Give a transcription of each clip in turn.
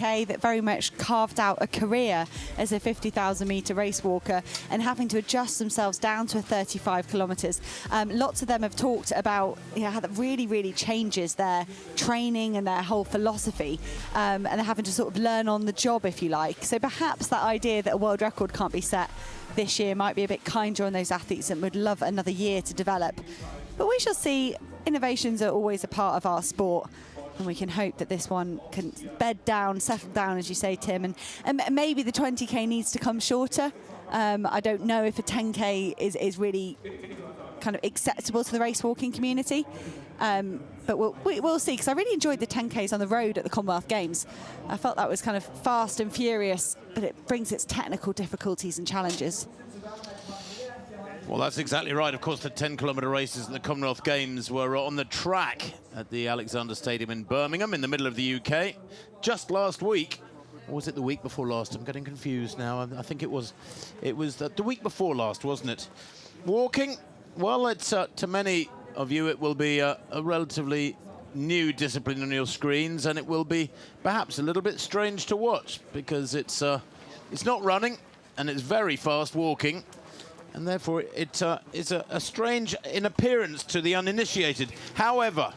10K that very much carved out a career as a 50,000-meter race walker and having to adjust themselves down to 35 kilometers. Lots of them have talked about how that really changes their training and their whole philosophy, and they're having to sort of learn on the job, if you like. So perhaps that idea that a world record can't be set this year might be a bit kinder on those athletes and would love another year to develop. But we shall see. Innovations are always a part of our sport, and we can hope that this one can bed down, settle down, as you say, Tim, and maybe the 20K needs to come shorter. I don't know if a 10K is really kind of acceptable to the race walking community, but we'll see, because I really enjoyed the 10Ks on the road at the Commonwealth Games. I felt that was kind of fast and furious, but it brings its technical difficulties and challenges. Well, that's exactly right. Of course, the 10-kilometre races at the Commonwealth Games were on the track at the Alexander Stadium in Birmingham in the middle of the UK just last week. Or was it the week before last? I'm getting confused now. I think it was the week before last, wasn't it? Walking, well, it's to many of you, it will be a relatively new discipline on your screens, and it will be perhaps a little bit strange to watch because it's not running and it's very fast walking. And therefore, it is a strange in appearance to the uninitiated. However,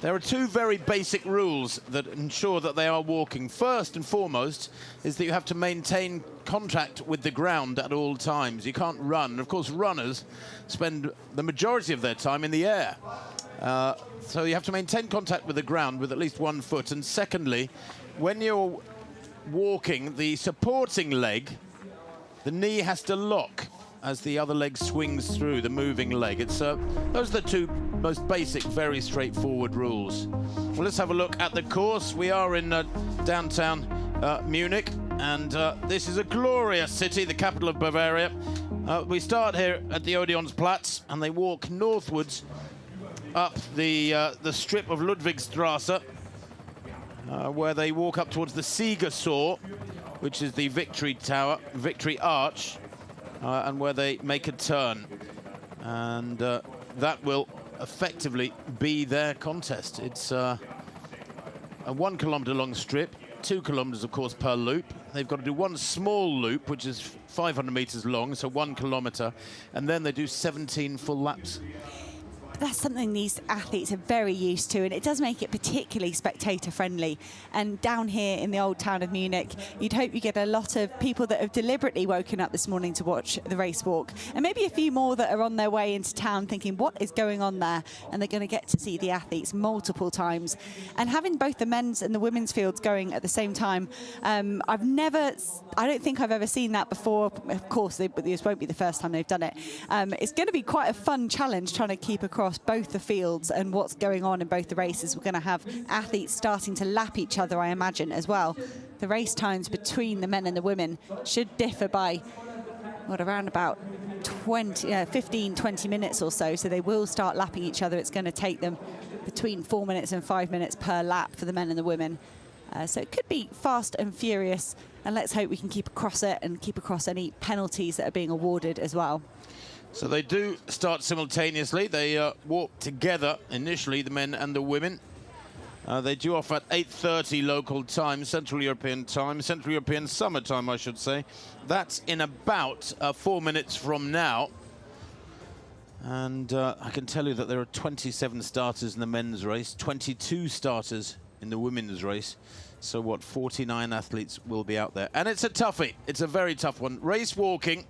there are two very basic rules that ensure that they are walking. First and foremost is that you have to maintain contact with the ground at all times. You can't run. And of course, runners spend the majority of their time in the air. So you have to maintain contact with the ground with at least one foot. And secondly, when you're walking, the supporting leg, the knee has to lock as the other leg swings through the moving leg. It's those are the two most basic, very straightforward rules. Well, let's have a look at the course. We are in downtown Munich, and this is a glorious city, the capital of Bavaria. We start here at the Odeonsplatz, and they walk northwards up the strip of Ludwigstrasse, where they walk up towards the Siegertor, which is the Victory Tower, Victory Arch, and where they make a turn, and that will effectively be their contest. It's a 1 kilometre long strip, 2 kilometres of course per loop. They've got to do one small loop which is 500 metres long, so 1 kilometre, and then they do 17 full laps. That's something these athletes are very used to, and it does make it particularly spectator friendly. And down here in the old town of Munich, you'd hope you get a lot of people that have deliberately woken up this morning to watch the race walk, and maybe a few more that are on their way into town thinking, what is going on there? And they're going to get to see the athletes multiple times. And having both the men's and the women's fields going at the same time, I don't think I've ever seen that before. Of course, this won't be the first time they've done it. It's going to be quite a fun challenge trying to keep across both the fields and what's going on in both the races. We're going to have athletes starting to lap each other, I imagine, as well. The race times between the men and the women should differ by, around about 15, 20 minutes or so. So they will start lapping each other. It's going to take them between 4 minutes and 5 minutes per lap for the men and the women. So it could be fast and furious, and let's hope we can keep across it and keep across any penalties that are being awarded as well. So they do start simultaneously. They walk together initially, the men and the women. They do off at 8:30 local time, Central European Summer Time, I should say. That's in about 4 minutes from now. And I can tell you that there are 27 starters in the men's race, 22 starters in the women's race. So what, 49 athletes will be out there. And it's a toughie. It's a very tough one. Race walking,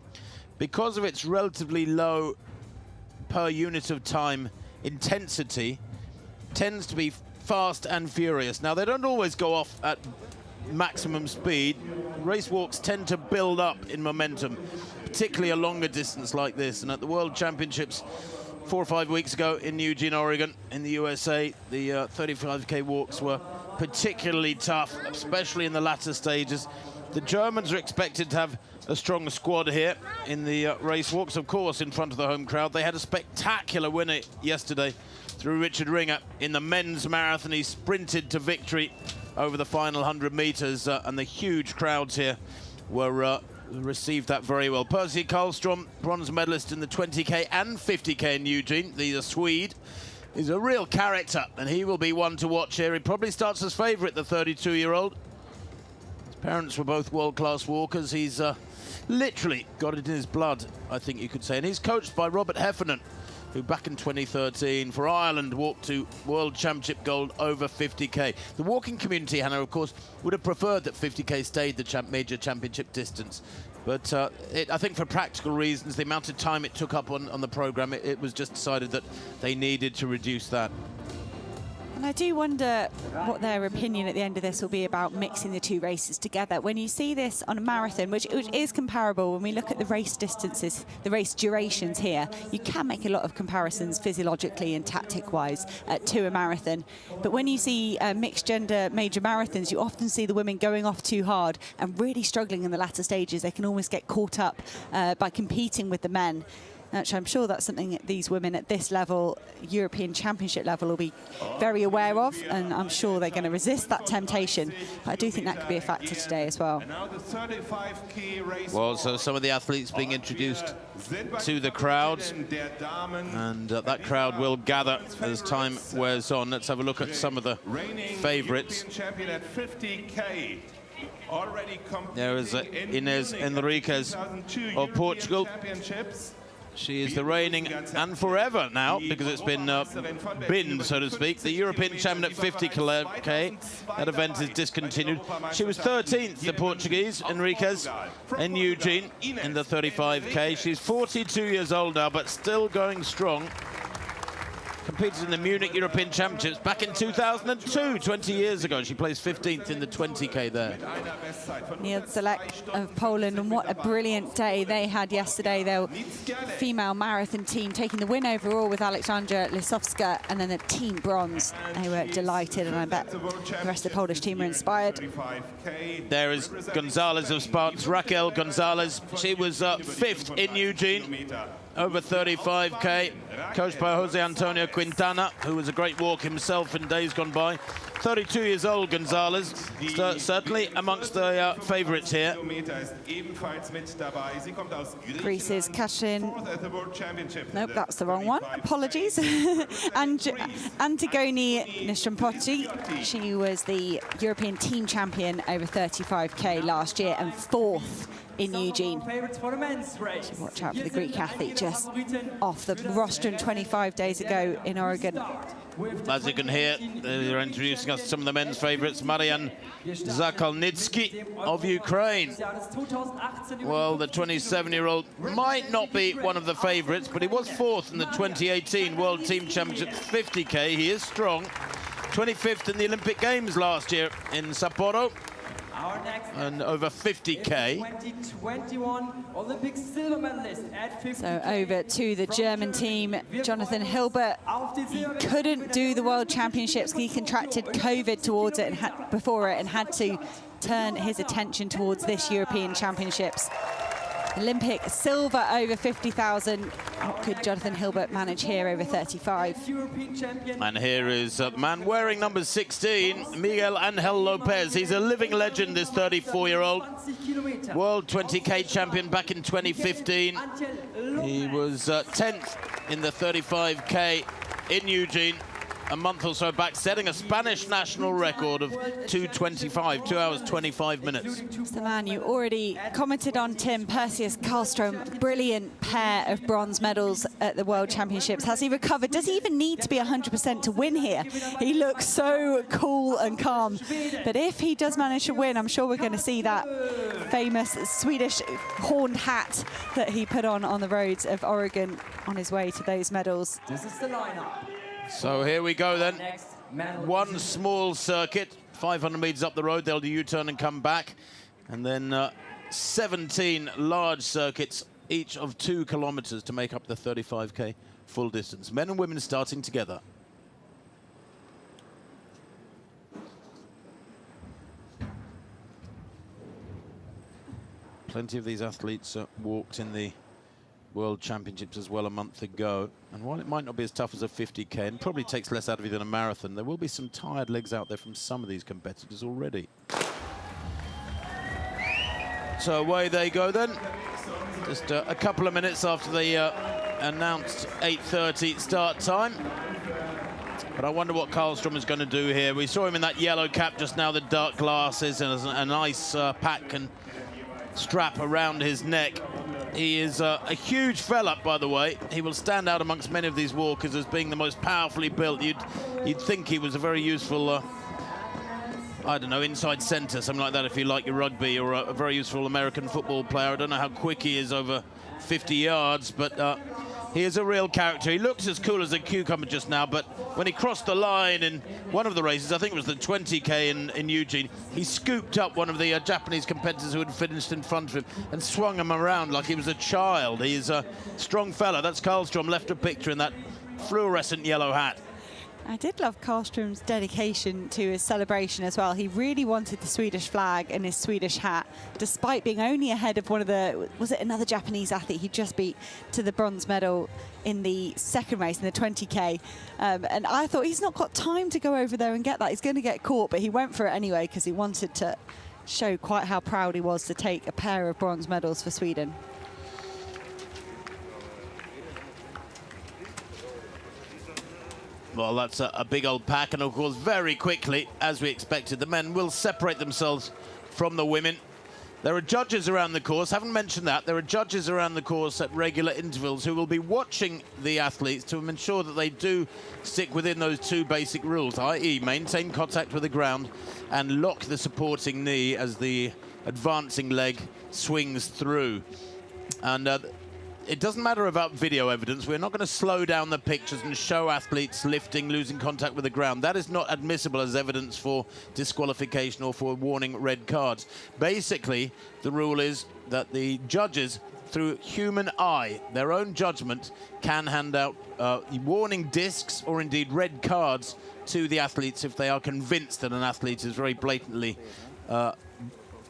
because of its relatively low per unit of time intensity, tends to be fast and furious. Now, they don't always go off at maximum speed. Race walks tend to build up in momentum, particularly a longer distance like this. And at the World Championships 4 or 5 weeks ago in Eugene, Oregon, in the USA, the 35K walks were particularly tough, especially in the latter stages. The Germans are expected to have a strong squad here in the race walks, of course, in front of the home crowd. They had a spectacular winner yesterday through Richard Ringer in the men's marathon. He sprinted to victory over the final 100 meters, and the huge crowds here were received that very well. Percy Carlstrom, bronze medalist in the 20K and 50K in Eugene, the Swede, is a real character, and he will be one to watch here. He probably starts as favourite, the 32-year-old. Parents were both world-class walkers. He's literally got it in his blood, I think you could say. And he's coached by Robert Heffernan, who back in 2013 for Ireland walked to World Championship gold over 50k. The walking community, Hannah, of course, would have preferred that 50k stayed the major championship distance. But I think for practical reasons, the amount of time it took up on the programme, it was just decided that they needed to reduce that. And I do wonder what their opinion at the end of this will be about mixing the two races together. When you see this on a marathon, which is comparable, when we look at the race distances, the race durations here, you can make a lot of comparisons physiologically and tactic-wise to a marathon. But when you see mixed gender major marathons, you often see the women going off too hard and really struggling in the latter stages. They can almost get caught up by competing with the men. Actually, I'm sure that's something that these women at this level, European Championship level, will be very aware of, and I'm sure they're going to resist that temptation. But I do think that could be a factor today as well. Well, so some of the athletes being introduced to the crowd, and that crowd will gather as time wears on. Let's have a look at some of the favourites. There is Inês Enriquez of Portugal. She is the reigning, and forever now, because it's been binned, so to speak, the European champion at 50k. That event is discontinued. She was 13th, the Portuguese, Enriquez, in Eugene, in the 35k. She's 42 years old now, but still going strong. Competed in the Munich European Championships back in 2002, 20 years ago. She placed 15th in the 20k there. Neil Select of Poland, and what a brilliant day they had yesterday. Their female marathon team taking the win overall with Aleksandra Lisowska, and then the team bronze. They were delighted, and I bet the rest of the Polish team were inspired. There is Gonzalez of Spartans, Raquel Gonzalez. She was 5th in Eugene, over 35k, coached by Jose Antonio Quintana, who was a great walk himself in days gone by. 32 years old, Gonzalez, certainly amongst the favourites here. Greece's Katrin, nope, that's the wrong one, apologies. Antigone Nishampoti, she was the European team champion over 35k last year and 4th in Eugene. So watch out for the Greek athlete just off the rostrum 25 days ago in Oregon. As you can hear, they're introducing us to some of the men's favourites. Marian Zakalnitsky of Ukraine. Well, the 27-year-old might not be one of the favourites, but he was 4th in the 2018 World Team Championship 50k. He is strong. 25th in the Olympic Games last year in Sapporo. And over 50k. 2021 Olympic silver medalist at 50k. So over to the German team, Jonathan Hilber. He couldn't do the World Championships. He contracted COVID towards it and before it, and had to turn his attention towards this European Championships. Olympic silver over 50,000. What could Jonathan Hilbert manage here over 35? And here is a man wearing number 16, Miguel Angel Lopez. He's a living legend, this 34-year-old. World 20k champion back in 2015. He was 10th in the 35k in Eugene a month or so back, setting a Spanish national record of 2:25, 2 hours 25 minutes. It's the man you already commented on, Tim, Perseus Carlstrom. Brilliant pair of bronze medals at the World Championships. Has he recovered? Does he even need to be 100% to win here? He looks so cool and calm. But if he does manage to win, I'm sure we're going to see that famous Swedish horned hat that he put on the roads of Oregon on his way to those medals. This is the lineup. So here we go then. One small circuit, 500 meters up the road. They'll do U-turn and come back. And then 17 large circuits, each of 2 kilometers to make up the 35k full distance. Men and women starting together. Plenty of these athletes walked in the World Championships as well a month ago. And while it might not be as tough as a 50k and probably takes less out of you than a marathon, there will be some tired legs out there from some of these competitors already. So away they go then. Just a couple of minutes after the announced 8:30 start time. But I wonder what Carlstrom is going to do here. We saw him in that yellow cap just now, the dark glasses, and a nice pack and strap around his neck. He is a huge fella, by the way. He will stand out amongst many of these walkers as being the most powerfully built. You'd think he was a very useful, I don't know, inside centre, something like that, if you like your rugby, or a very useful American football player. I don't know how quick he is over 50 yards, but he is a real character. He looks as cool as a cucumber just now, but when he crossed the line in one of the races, I think it was the 20K in Eugene, he scooped up one of the Japanese competitors who had finished in front of him and swung him around like he was a child. He's a strong fella. That's Carlstrom, left a picture in that fluorescent yellow hat. I did love Carlstrom's dedication to his celebration as well. He really wanted the Swedish flag and his Swedish hat, despite being only ahead of one of the, was it another Japanese athlete he just beat to the bronze medal in the second race, in the 20K. And I thought, he's not got time to go over there and get that. He's going to get caught, but he went for it anyway because he wanted to show quite how proud he was to take a pair of bronze medals for Sweden. Well, that's a big old pack, and of course, very quickly, as we expected, the men will separate themselves from the women. There are judges around the course, haven't mentioned that. There are judges around the course at regular intervals who will be watching the athletes to ensure that they do stick within those two basic rules, i.e. maintain contact with the ground and lock the supporting knee as the advancing leg swings through. And it doesn't matter about video evidence. We're not going to slow down the pictures and show athletes lifting, losing contact with the ground. That is not admissible as evidence for disqualification or for warning red cards. Basically, the rule is that the judges, through human eye, their own judgment, can hand out warning discs or indeed red cards to the athletes if they are convinced that an athlete is very blatantly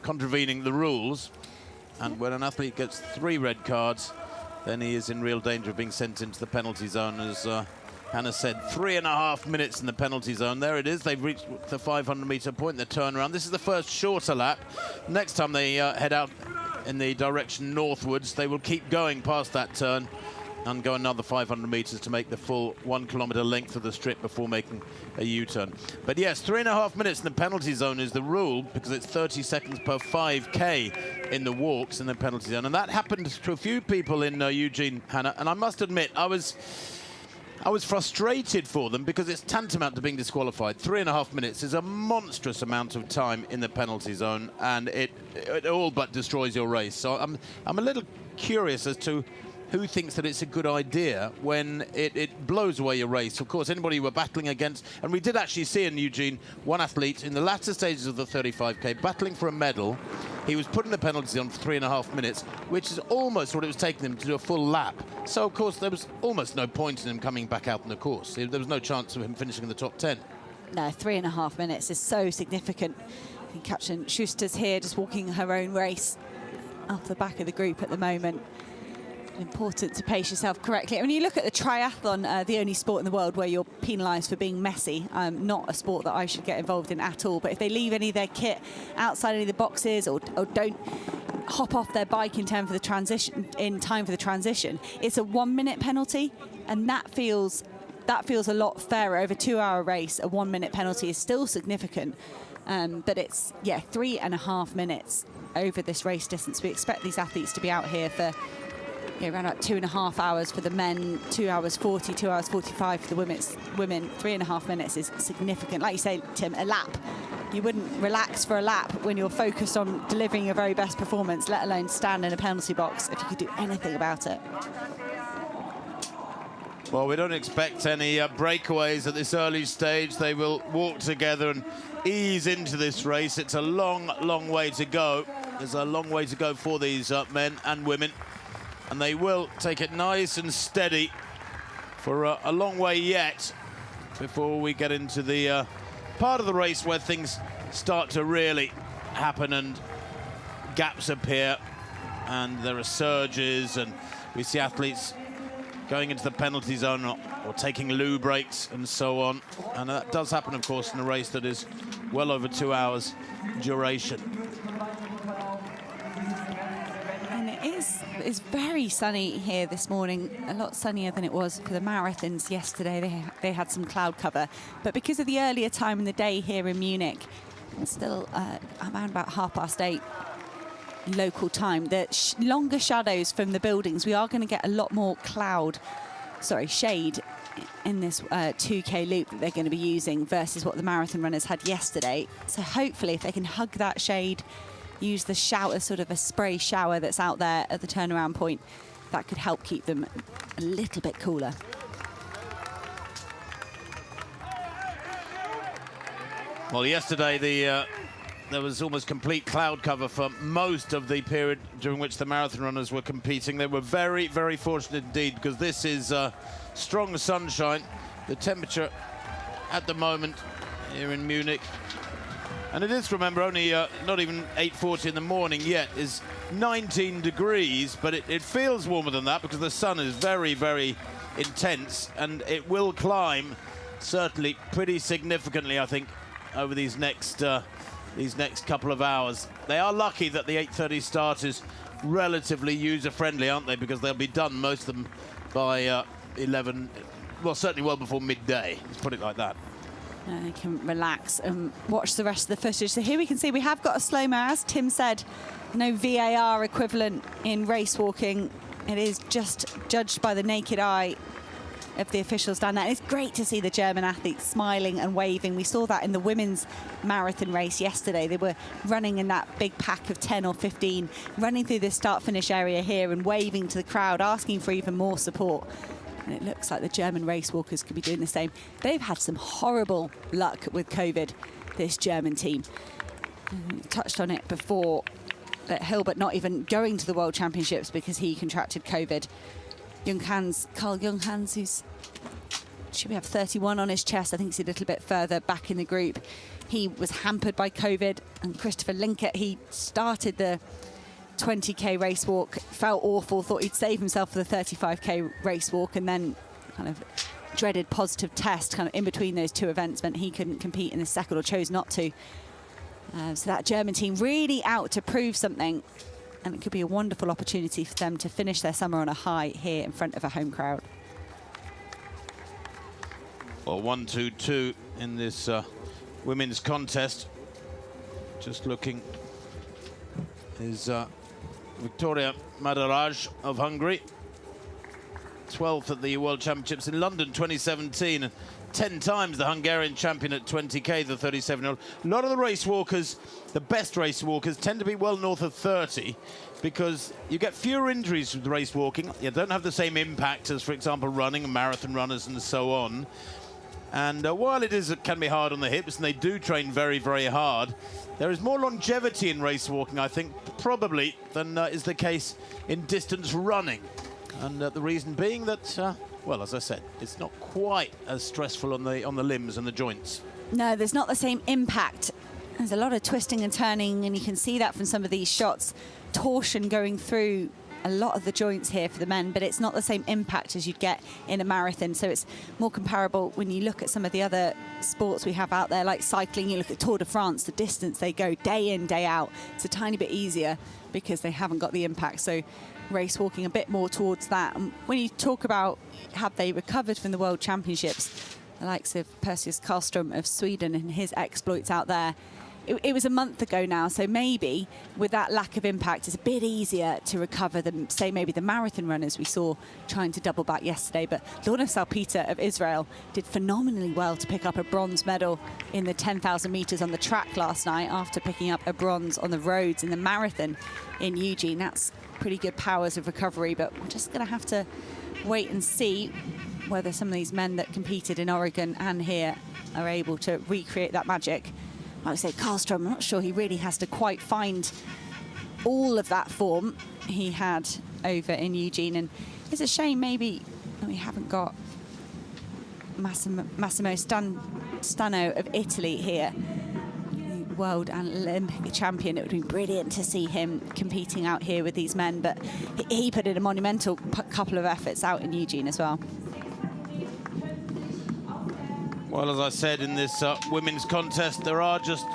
contravening the rules. And when an athlete gets 3 red cards, then he is in real danger of being sent into the penalty zone. As Hannah said, 3.5 minutes in the penalty zone. There it is. They've reached the 500-meter point, the turnaround. This is the first shorter lap. Next time they head out in the direction northwards, they will keep going past that turn and go another 500 meters to make the full 1 kilometer length of the strip before making a U-turn. But yes, 3.5 minutes in the penalty zone is the rule, because it's 30 seconds per 5K in the walks in the penalty zone. And that happened to a few people in Eugene, Hannah. And I must admit, I was frustrated for them, because it's tantamount to being disqualified. 3.5 minutes is a monstrous amount of time in the penalty zone, and it all but destroys your race. So I'm a little curious as to who thinks that it's a good idea when it blows away your race. Of course, anybody you were battling against, and we did actually see in Eugene one athlete in the latter stages of the 35K battling for a medal. He was put in the penalty zone for 3.5 minutes, which is almost what it was taking him to do a full lap. So, of course, there was almost no point in him coming back out on the course. There was no chance of him finishing in the top 10. No, 3.5 minutes is so significant. I think Captain Schuster's here just walking her own race off the back of the group at the moment. Important to pace yourself correctly. When you look at the triathlon, the only sport in the world where you're penalised for being messy, not a sport that I should get involved in at all. But if they leave any of their kit outside any of the boxes or don't hop off their bike in time for the transition, it's a 1-minute penalty, and that feels a lot fairer. Over a 2-hour race, a 1-minute penalty is still significant, but it's 3.5 minutes over this race distance. We expect these athletes to be out here for around about 2.5 hours for the men, 2 hours 40, 2 hours 45 for the women. 3.5 minutes is significant. Like you say, Tim, a lap. You wouldn't relax for a lap when you're focused on delivering your very best performance, let alone stand in a penalty box if you could do anything about it. Well, we don't expect any breakaways at this early stage. They will walk together and ease into this race. It's a long, long way to go. There's a long way to go for these men and women. And they will take it nice and steady for a long way yet before we get into the part of the race where things start to really happen and gaps appear and there are surges, and we see athletes going into the penalty zone or taking loo breaks and so on. And that does happen, of course, in a race that is well over 2 hours duration. And it is It's very sunny here this morning, a lot sunnier than it was for the marathons yesterday. They had some cloud cover, but because of the earlier time in the day here in Munich, it's still around about 8:30 local time. The longer shadows from the buildings, we are going to get a lot more shade in this 2K loop that they're going to be using versus what the marathon runners had yesterday. So hopefully if they can hug that shade, use the shower, sort of a spray shower that's out there at the turnaround point, that could help keep them a little bit cooler. Well, yesterday there was almost complete cloud cover for most of the period during which the marathon runners were competing. They were very, very fortunate indeed, because this is strong sunshine. The temperature at the moment here in Munich, and it is, remember, only not even 8:40 in the morning yet, is 19 degrees, but it feels warmer than that because the sun is very, very intense, and it will climb certainly pretty significantly, I think, over these next couple of hours. They are lucky that the 8:30 start is relatively user-friendly, aren't they? Because they'll be done, most of them, by 11, well, certainly well before midday. Let's put it like that. They can relax and watch the rest of the footage. So here we can see we have got a slow-mo, as Tim said, no VAR equivalent in race walking. It is just judged by the naked eye of the officials down there. And it's great to see the German athletes smiling and waving. We saw that in the women's marathon race yesterday. They were running in that big pack of 10 or 15, running through the start-finish area here and waving to the crowd, asking for even more support. And it looks like the German race walkers could be doing the same. They've had some horrible luck with COVID, this German team. We touched on it before, that Hilber not even going to the World Championships because he contracted COVID. Carl Junghans, who's should we have 31 on his chest. I think he's a little bit further back in the group. He was hampered by COVID. And Christopher Linkert, he started the 20K race walk, felt awful, thought he'd save himself for the 35K race walk, and then kind of dreaded positive test kind of in between those two events meant he couldn't compete in the second, or chose not to. So that German team really out to prove something, and it could be a wonderful opportunity for them to finish their summer on a high here in front of a home crowd. Well, 1-2-2 in this women's contest. Just looking is Victoria Madaraj of Hungary, 12th at the World Championships in London 2017, and 10 times the Hungarian champion at 20K, the 37-year-old. A lot of the race walkers, the best race walkers, tend to be well north of 30, because you get fewer injuries with race walking. You don't have the same impact as, for example, running and marathon runners and so on. And while it can be hard on the hips, and they do train very, very hard, there is more longevity in race walking, I think, probably, than is the case in distance running. And the reason being that, well, as I said, it's not quite as stressful on the limbs and the joints. No, there's not the same impact. There's a lot of twisting and turning, and you can see that from some of these shots. Torsion going through a lot of the joints here for the men, but it's not the same impact as you'd get in a marathon. So it's more comparable when you look at some of the other sports we have out there, like cycling. You look at Tour de France, the distance they go day in, day out. It's a tiny bit easier because they haven't got the impact. So race walking a bit more towards that. And when you talk about have they recovered from the World Championships, the likes of Perseus Carlstrom of Sweden and his exploits out there, it was a month ago now, so maybe with that lack of impact, it's a bit easier to recover than, say, maybe the marathon runners we saw trying to double back yesterday. But Lorna Salpeter of Israel did phenomenally well to pick up a bronze medal in the 10,000 meters on the track last night after picking up a bronze on the roads in the marathon in Eugene. That's pretty good powers of recovery, but we're just going to have to wait and see whether some of these men that competed in Oregon and here are able to recreate that magic. Like I say, Carlstrom, I'm not sure he really has to quite find all of that form he had over in Eugene. And it's a shame maybe that we haven't got Massimo Stano of Italy here, the world and Olympic champion. It would be brilliant to see him competing out here with these men, but he put in a monumental couple of efforts out in Eugene as well. Well, as I said, in this women's contest, there are just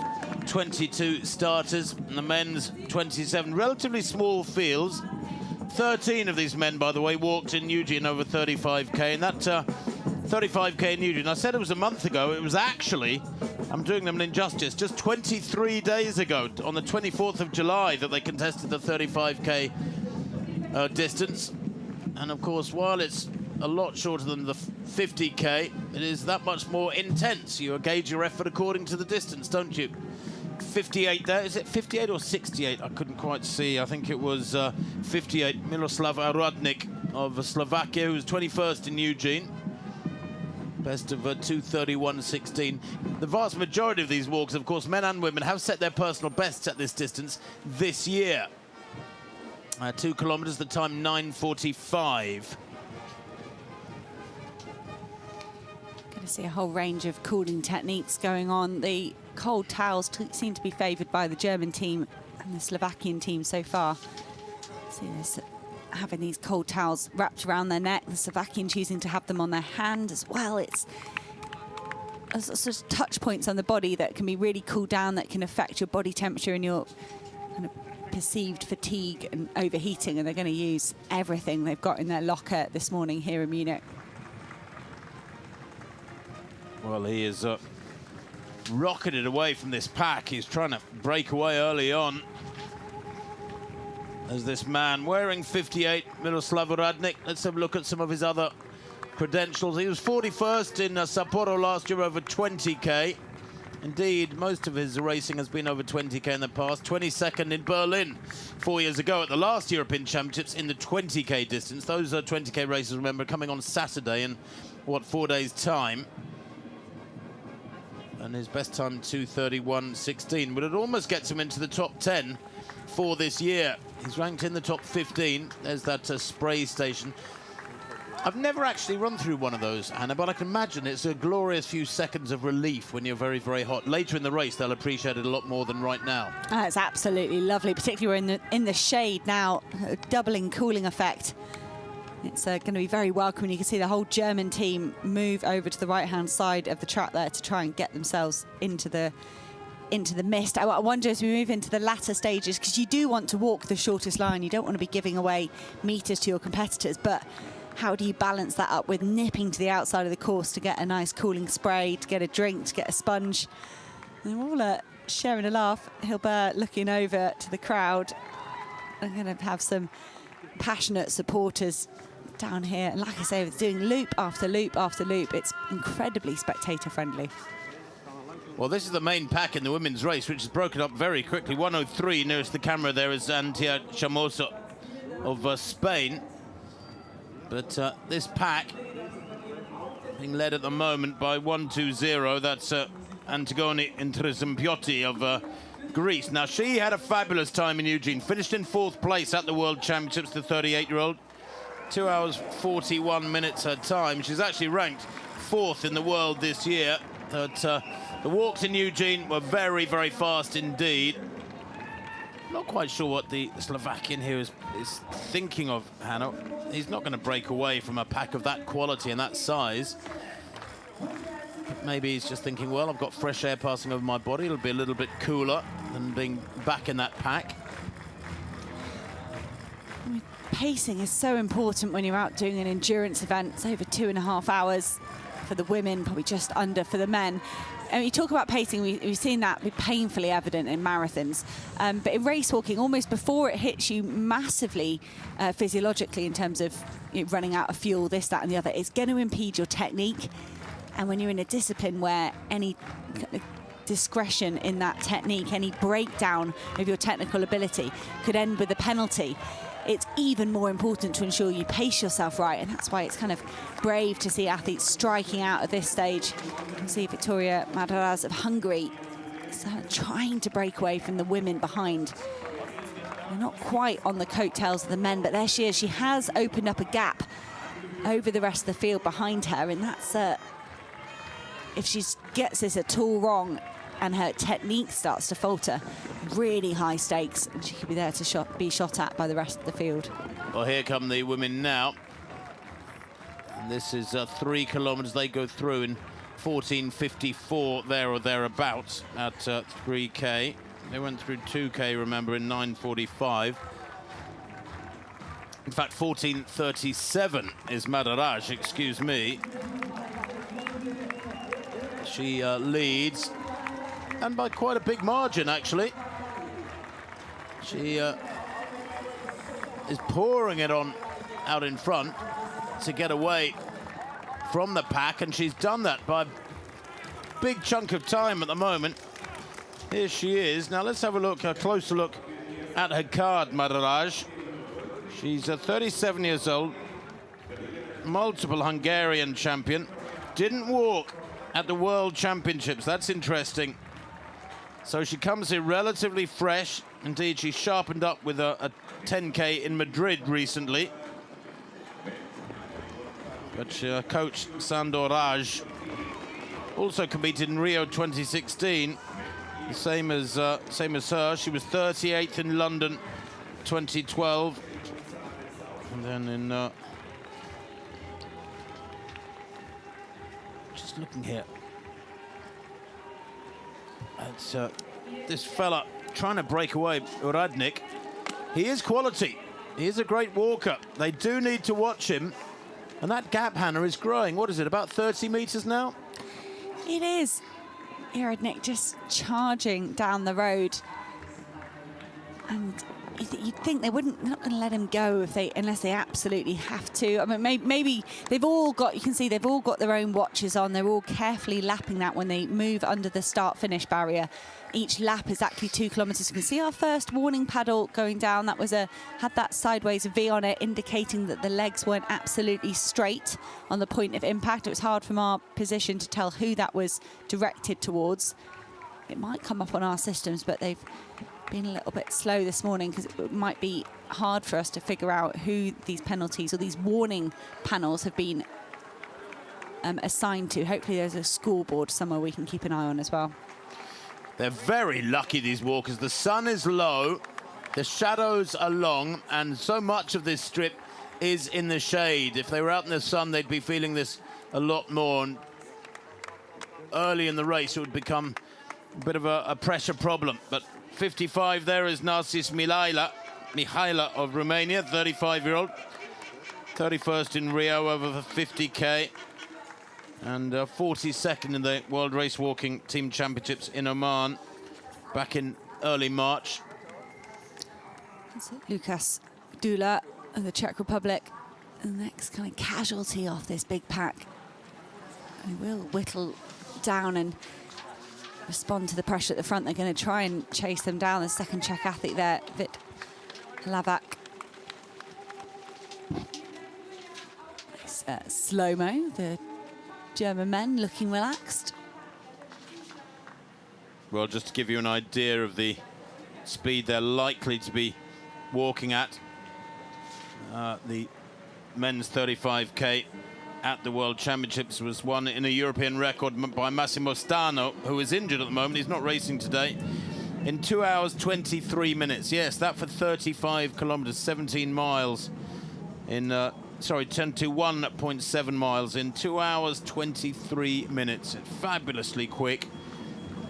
22 starters, and the men's 27. Relatively small fields. 13 of these men, by the way, walked in Eugene over 35K, and that 35K in Eugene, I said it was a month ago, it was actually, I'm doing them an injustice, just 23 days ago, on the 24th of July, that they contested the 35K distance. And of course, while it's a lot shorter than the 50K, it is that much more intense. You gauge your effort according to the distance, don't you? 58 there, is it 58 or 68? I couldn't quite see. I think it was 58. Miroslav Aradnik of Slovakia, who was 21st in Eugene. Best of 2:31.16. The vast majority of these walks, of course, men and women, have set their personal bests at this distance this year. 2 kilometers, the time 9:45. Going to see a whole range of cooling techniques going on. The cold towels seem to be favoured by the German team and the Slovakian team so far. See this, having these cold towels wrapped around their neck. The Slovakian choosing to have them on their hand as well. It's sort of touch points on the body that can be really cooled down, that can affect your body temperature and your kind of perceived fatigue and overheating, and they're going to use everything they've got in their locker this morning here in Munich. Well, he is rocketed away from this pack. He's trying to break away early on. As this man wearing 58, Miroslav Radnik. Let's have a look at some of his other credentials. He was 41st in Sapporo last year over 20K. Indeed, most of his racing has been over 20K in the past. 22nd in Berlin 4 years ago at the last European Championships in the 20K distance. Those are 20K races, remember, coming on Saturday in, what, 4 days' time. And his best time, 2:31.16. But it almost gets him into the top 10 for this year. He's ranked in the top 15. There's that spray station. I've never actually run through one of those, Hannah, but I can imagine it's a glorious few seconds of relief when you're very, very hot. Later in the race, they'll appreciate it a lot more than right now. It's absolutely lovely, particularly we're in the shade now, a doubling cooling effect. It's going to be very welcome, and you can see the whole German team move over to the right-hand side of the track there to try and get themselves into the mist. I wonder as we move into the latter stages, because you do want to walk the shortest line, you don't want to be giving away meters to your competitors, but how do you balance that up with nipping to the outside of the course to get a nice cooling spray, to get a drink, to get a sponge? And we're all sharing a laugh. Hilber looking over to the crowd. I'm going to have some passionate supporters down here. And like I say, it's doing loop after loop after loop. It's incredibly spectator friendly. Well, this is the main pack in the women's race, which is broken up very quickly. 103 nearest the camera there is Antia Chamoso of Spain. But this pack being led at the moment by 120. That's Antigone Intrizimpioti of Greece. Now, she had a fabulous time in Eugene. Finished in 4th place at the World Championships, the 38-year-old. 2 hours, 41 minutes her time. She's actually ranked 4th in the world this year. But the walks in Eugene were very, very fast indeed. Not quite sure what the Slovakian here is thinking of, Hannah. He's not going to break away from a pack of that quality and that size. But maybe he's just thinking, well, I've got fresh air passing over my body. It'll be a little bit cooler than being back in that pack. Pacing is so important when you're out doing an endurance event. It's over 2.5 hours for the women, probably just under for the men. And you talk about pacing, we've seen that be painfully evident in marathons. But in race walking, almost before it hits you massively physiologically in terms of running out of fuel, this, that, and the other, it's going to impede your technique. And when you're in a discipline where any discretion in that technique, any breakdown of your technical ability could end with a penalty, it's even more important to ensure you pace yourself right, and that's why it's kind of brave to see athletes striking out at this stage. You can see Victoria Madaraj of Hungary trying to break away from the women behind. They're not quite on the coattails of the men, but there she is. She has opened up a gap over the rest of the field behind her, and that's if she gets this at all wrong and her technique starts to falter, really high stakes, and she could be there to be shot at by the rest of the field. Well, here come the women now. And this is 3 kilometers they go through in 14:54 there or thereabouts at 3K. They went through 2K, remember, in 9:45. In fact, 14:37 is Madaraj, excuse me. She leads, and by quite a big margin, actually. She is pouring it on out in front to get away from the pack, and she's done that by a big chunk of time at the moment. Here she is. Now let's have a closer look at her card, Madaraj. She's 37 years old, multiple Hungarian champion. Didn't walk at the World Championships. That's interesting. So she comes here relatively fresh. Indeed, she sharpened up with a 10K in Madrid recently. But coach Sandor Raj also competed in Rio 2016. The same as her. She was 38th in London 2012. And then in just looking here, it's this fella trying to break away, Uradnik. He is quality. He is a great walker. They do need to watch him. And that gap, Hannah, is growing. What is it, about 30 meters now? It is. Uradnik just charging down the road. And you'd think they're not going to let him go unless they absolutely have to. I mean, maybe they've all got, you can see they've all got their own watches on. They're all carefully lapping that when they move under the start-finish barrier. Each lap is actually 2 kilometers. You can see our first warning paddle going down. That was had that sideways V on it, indicating that the legs weren't absolutely straight on the point of impact. It was hard from our position to tell who that was directed towards. It might come up on our systems, but they've been a little bit slow this morning because it might be hard for us to figure out who these penalties or these warning panels have been assigned to. Hopefully there's a scoreboard somewhere we can keep an eye on as well. They're very lucky, these walkers. The sun is low, the shadows are long, and so much of this strip is in the shade. If they were out in the sun, they'd be feeling this a lot more. And early in the race, it would become a bit of a pressure problem. But 55 there is Narcis Mihaila of Romania, 35-year-old. 31st in Rio over the 50K. And 42nd in the World Race Walking Team Championships in Oman back in early March. Lukas Dula of the Czech Republic, the next kind of casualty off this big pack. They will whittle down and respond to the pressure at the front. They're going to try and chase them down. The second Czech athlete there, Vit Lavak. Slow-mo, the German men looking relaxed. Well, just to give you an idea of the speed they're likely to be walking at, the men's 35K at the World Championships was won in a European record by Massimo Stano, who is injured at the moment. He's not racing today. In 2 hours, 23 minutes. Yes, that for 35 kilometers, 17 miles in... Sorry, 21.7 miles in 2 hours, 23 minutes. Fabulously quick.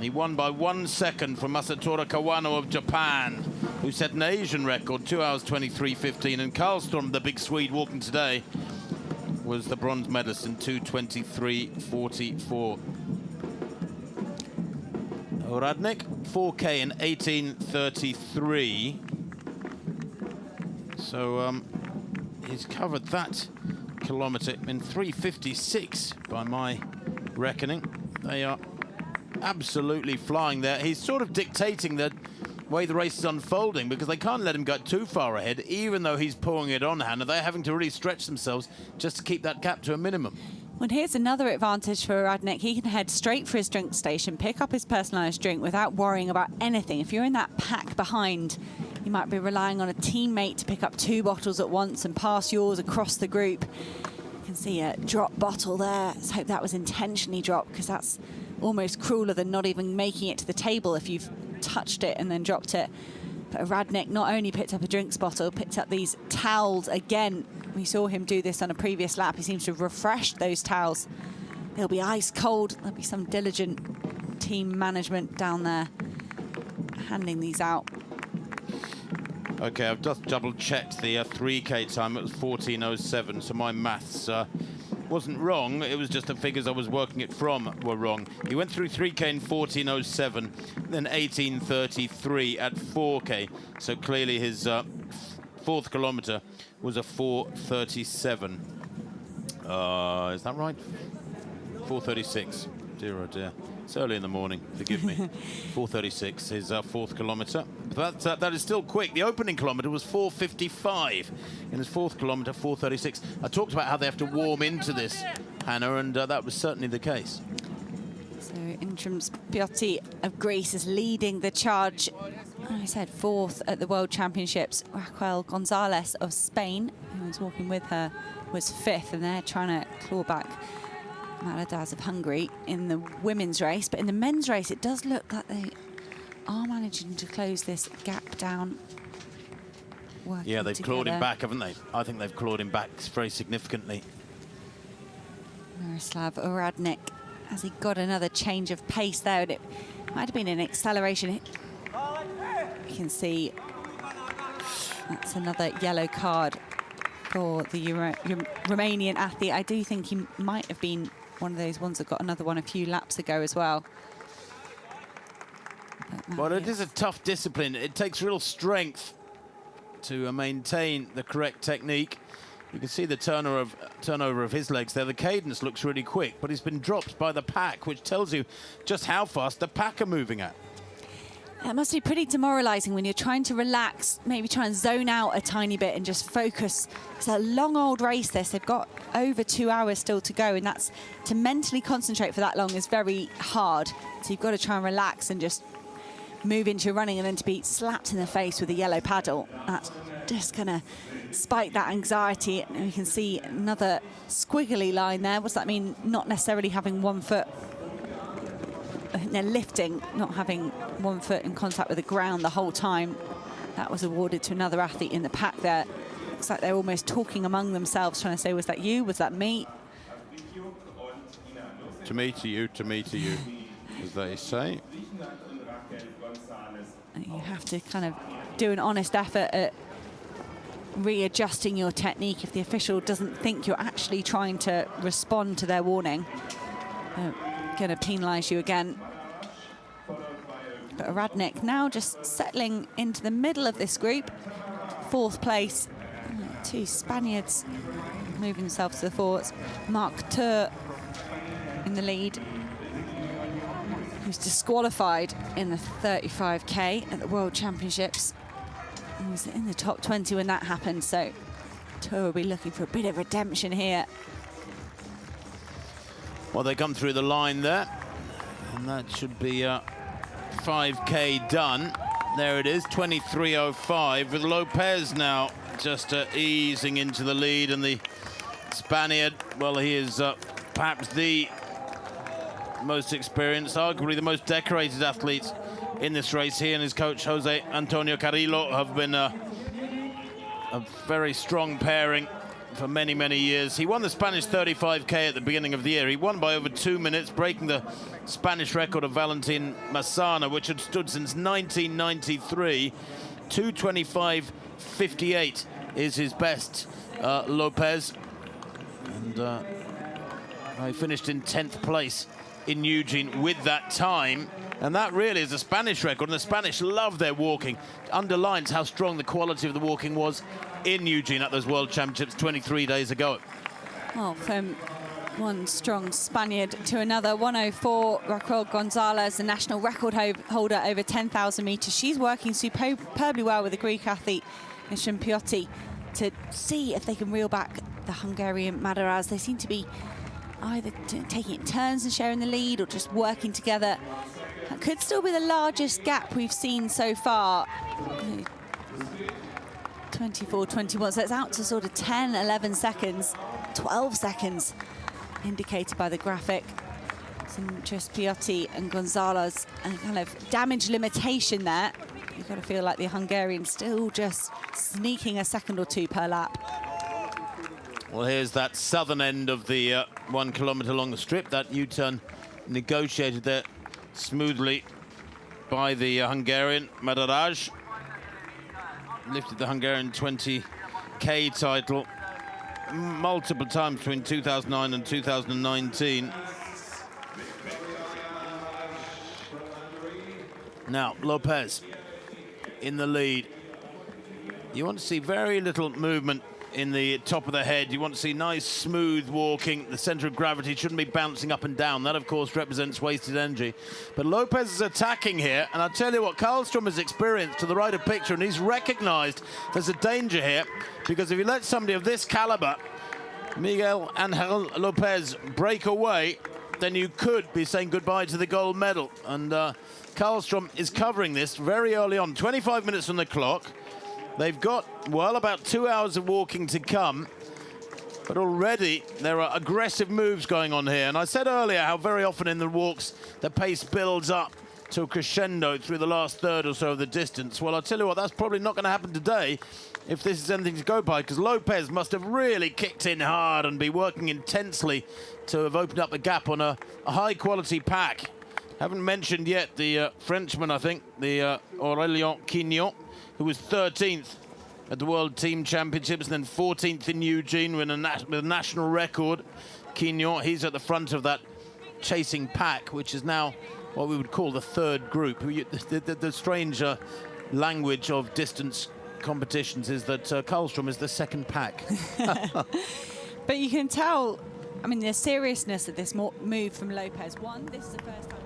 He won by 1 second from Masatora Kawano of Japan, who set an Asian record, 2 hours, 23:15. And Carlstrom, the big Swede walking today, was the bronze medalist in 2:23:44. Uradnik, 4K in 18:33. So, he's covered that kilometre in 3:56 by my reckoning. They are absolutely flying there. He's sort of dictating the way the race is unfolding because they can't let him go too far ahead, even though he's pouring it on, Hannah. They're having to really stretch themselves just to keep that gap to a minimum. Well, here's another advantage for Uradnik. He can head straight for his drink station, pick up his personalised drink without worrying about anything. If you're in that pack behind, you might be relying on a teammate to pick up 2 bottles at once and pass yours across the group. You can see a drop bottle there. Let's hope that was intentionally dropped, because that's almost crueler than not even making it to the table if you've touched it and then dropped it. But Uradnik not only picked up a drinks bottle, picked up these towels again. We saw him do this on a previous lap. He seems to have refreshed those towels. They'll be ice cold. There'll be some diligent team management down there handing these out. Okay, I've just double-checked the 3K time. It was 14:07, so my maths wasn't wrong. It was just the figures I was working it from were wrong. He went through 3K in 14:07, then 18:33 at 4K. So clearly his fourth kilometer was a 4:37. Is that right? 4:36. Dear, oh dear. It's early in the morning, forgive me. 4:36 his fourth kilometre. But that is still quick. The opening kilometre was 4:55. In his fourth kilometre, 4:36. I talked about how they have to warm into this, Hannah, and that was certainly the case. So Interim Spiotti of Greece is leading the charge. I said fourth at the World Championships. Raquel Gonzalez of Spain, who was walking with her, was fifth, and they're trying to claw back Madaraj of Hungary in the women's race. But in the men's race, it does look like they are managing to close this gap down. Yeah, they've clawed him back, haven't they? I think they've clawed him back very significantly. Miroslav Oradnik, has he got another change of pace there? And it might have been an acceleration. You can see that's another yellow card for the Romanian athlete. I do think he might have been one of those ones that got another one a few laps ago as well. But it is a tough discipline. It takes real strength to maintain the correct technique. You can see the turnover of his legs there. The cadence looks really quick, but he's been dropped by the pack, which tells you just how fast the pack are moving at. It must be pretty demoralising when you're trying to relax, maybe try and zone out a tiny bit and just focus. It's a long old race this. They've got over 2 hours still to go, and that's to mentally concentrate for that long is very hard. So you've got to try and relax and just move into your running, and then to be slapped in the face with a yellow paddle, that's just going to spike that anxiety. And you can see another squiggly line there. What's that mean? Not necessarily having one foot. I think they're lifting, not having one foot in contact with the ground the whole time. That was awarded to another athlete in the pack there. Looks like they're almost talking among themselves, trying to say, was that you? Was that me? To me, to you, as they say. You have to kind of do an honest effort at readjusting your technique if the official doesn't think you're actually trying to respond to their warning. Going to penalise you again. But Oradnik now just settling into the middle of this group. Fourth place. Two Spaniards moving themselves to the forwards. Marc Tur in the lead, who's disqualified in the 35K at the World Championships. He was in the top 20 when that happened, so Tur will be looking for a bit of redemption here. Well, they come through the line there, and that should be 5K done. There it is, 23:05, with Lopez now just easing into the lead, and the Spaniard, well, he is perhaps the most experienced, arguably the most decorated athlete in this race. He and his coach, Jose Antonio Carrillo, have been a very strong pairing for many, many years. He won the Spanish 35K at the beginning of the year. He won by over 2 minutes, breaking the Spanish record of Valentin Massana, which had stood since 1993. 2:25.58 is his best, Lopez. And he finished in 10th place in Eugene with that time. And that really is a Spanish record, and the Spanish love their walking. Underlines how strong the quality of the walking was in Eugene at those World Championships 23 days ago. Well, from one strong Spaniard to another, 1:04, Raquel Gonzalez, the national record holder over 10,000 metres. She's working superbly well with the Greek athlete, Interim Spiotti, to see if they can reel back the Hungarian Madaraj. They seem to be either taking it in turns and sharing the lead, or just working together. That could still be the largest gap we've seen so far. 24-21, so it's out to sort of 10, 11 seconds, 12 seconds indicated by the graphic. Some Spiotti and Gonzalez, and kind of damage limitation there. You've got to feel like the Hungarians still just sneaking a second or two per lap. Well, here's that southern end of the 1 kilometre long strip. That U-turn negotiated there smoothly by the Hungarian Madaraj. lifted the Hungarian 20K title multiple times between 2009 and 2019. Now, Lopez in the lead. You want to see very little movement in the top of the head. You want to see nice, smooth walking. The center of gravity shouldn't be bouncing up and down. That, of course, represents wasted energy. But Lopez is attacking here, and I'll tell you what, Carlstrom has experienced to the right of picture, and he's recognized there's a danger here, because if you let somebody of this caliber, Miguel Angel Lopez, break away, then you could be saying goodbye to the gold medal. And Carlstrom is covering this very early on, 25 minutes on the clock. They've got, well, about 2 hours of walking to come, but already there are aggressive moves going on here. And I said earlier how very often in the walks the pace builds up to a crescendo through the last third or so of the distance. Well, I'll tell you what, that's probably not going to happen today if this is anything to go by, because Lopez must have really kicked in hard and be working intensely to have opened up a gap on a high-quality pack. Haven't mentioned yet the Frenchman, I think, the Aurélien Quignon, who was 13th at the World Team Championships and then 14th in Eugene with a national record. Quignon, he's at the front of that chasing pack, which is now what we would call the third group. The strange language of distance competitions is that Carlstrom is the second pack. But you can tell, I mean, the seriousness of this move from Lopez. One, this is the first time.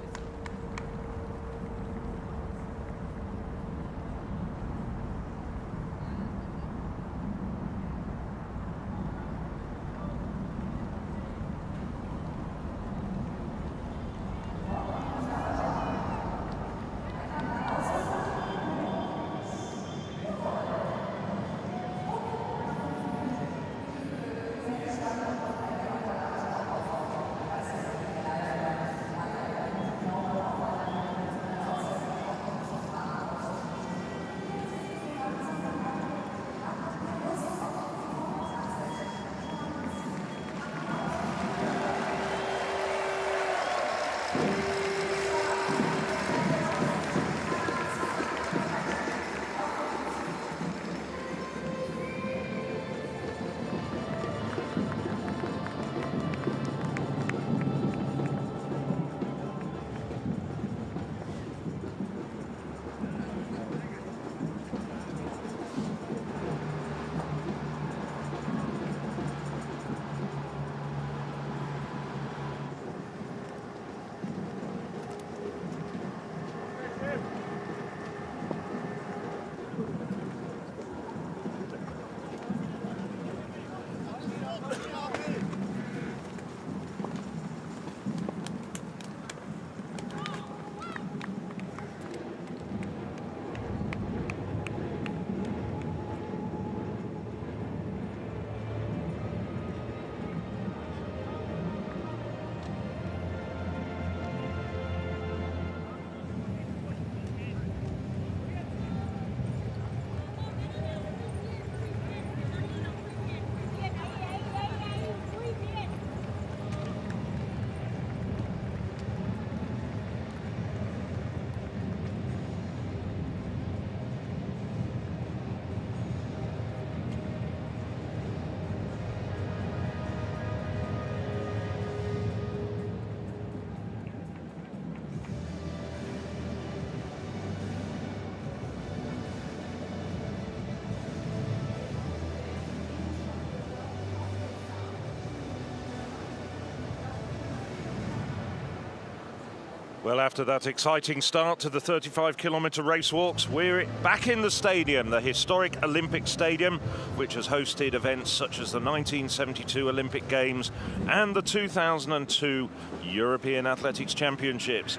Well, after that exciting start to the 35-kilometre race walks, we're back in the stadium, the historic Olympic Stadium, which has hosted events such as the 1972 Olympic Games and the 2002 European Athletics Championships.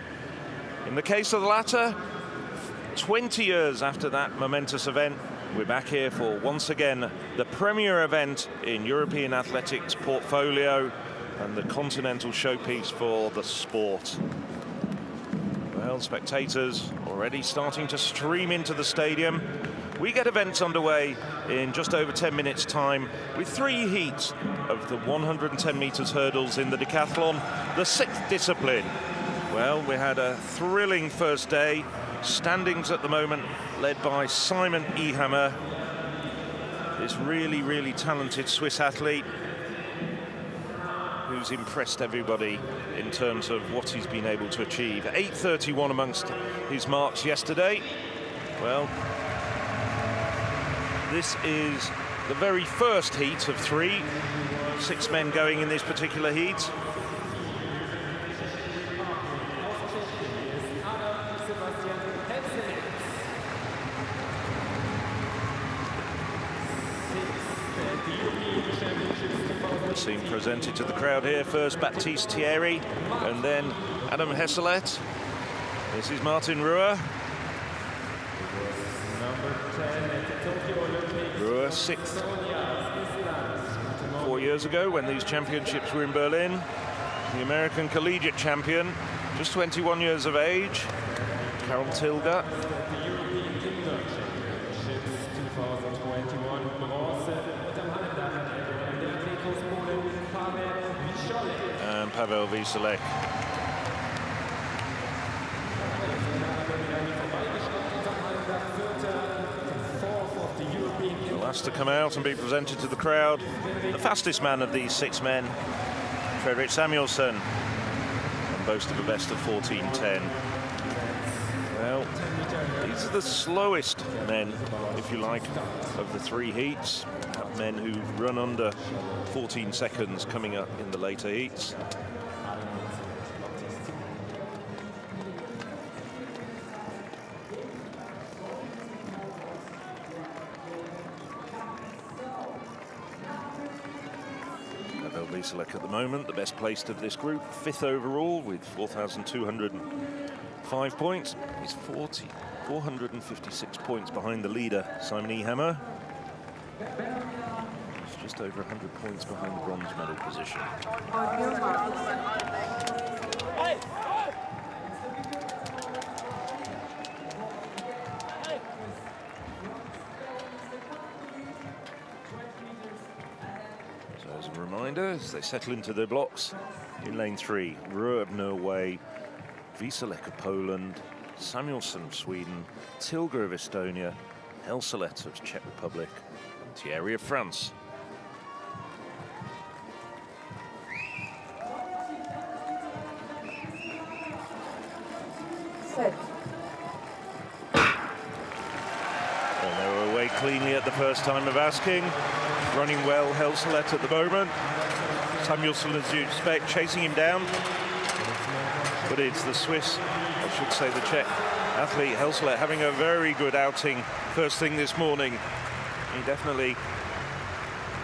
In the case of the latter, 20 years after that momentous event, we're back here for, once again, the premier event in European athletics portfolio and the continental showpiece for the sport. Well, spectators already starting to stream into the stadium. We get events underway in just over 10 minutes' time with 3 heats of the 110 metres hurdles in the decathlon, the 6th discipline. Well, we had a thrilling first day standings at the moment led by Simon Ehammer, this really, really talented Swiss athlete who's impressed everybody in terms of what he's been able to achieve. 8:31 amongst his marks yesterday. Well, this is the very first heat of 3. 6 men going in this particular heat. Scene presented to the crowd here. First Baptiste Thierry and then Adam Hesselet. This is Martin Ruhr. Ruhr 6th 4 years ago when these championships were in Berlin. The American collegiate champion, just 21 years of age. Carol Tilger. And Pavel Wieselek. The last to come out and be presented to the crowd, the fastest man of these 6 men, Fredrik Samuelsson, and boast of a best of 14:10. Well, these are the slowest men, if you like, of the 3 heats. Men who run under 14 seconds coming up in the later heats. Pavel Wieselek at the moment, the best placed of this group, 5th overall with 4,205 points. He's 456 points behind the leader, Simon Ehammer. Just over 100 points behind the bronze medal position. So as a reminder, as they settle into their blocks, in lane 3, Ruhr of Norway, Wieselek of Poland, Samuelsson of Sweden, Tilger of Estonia, Hesselet of Czech Republic, and Thierry of France. Well, they were away cleanly at the first time of asking. Running well, Hesselet at the moment. Samuelsson, as you expect, chasing him down. But it's the Swiss, I should say the Czech athlete, Hesselet, having a very good outing first thing this morning. He definitely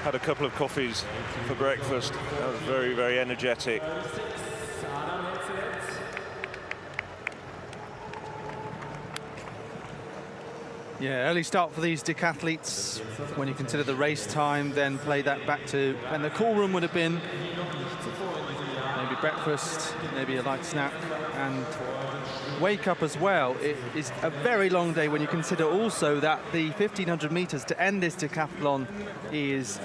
had a couple of coffees for breakfast. That was very, very energetic. Yeah, early start for these decathletes. When you consider the race time, then play that back to when the call room would have been. Maybe breakfast, maybe a light snack, and wake up as well. It is a very long day when you consider also that the 1,500 meters to end this decathlon is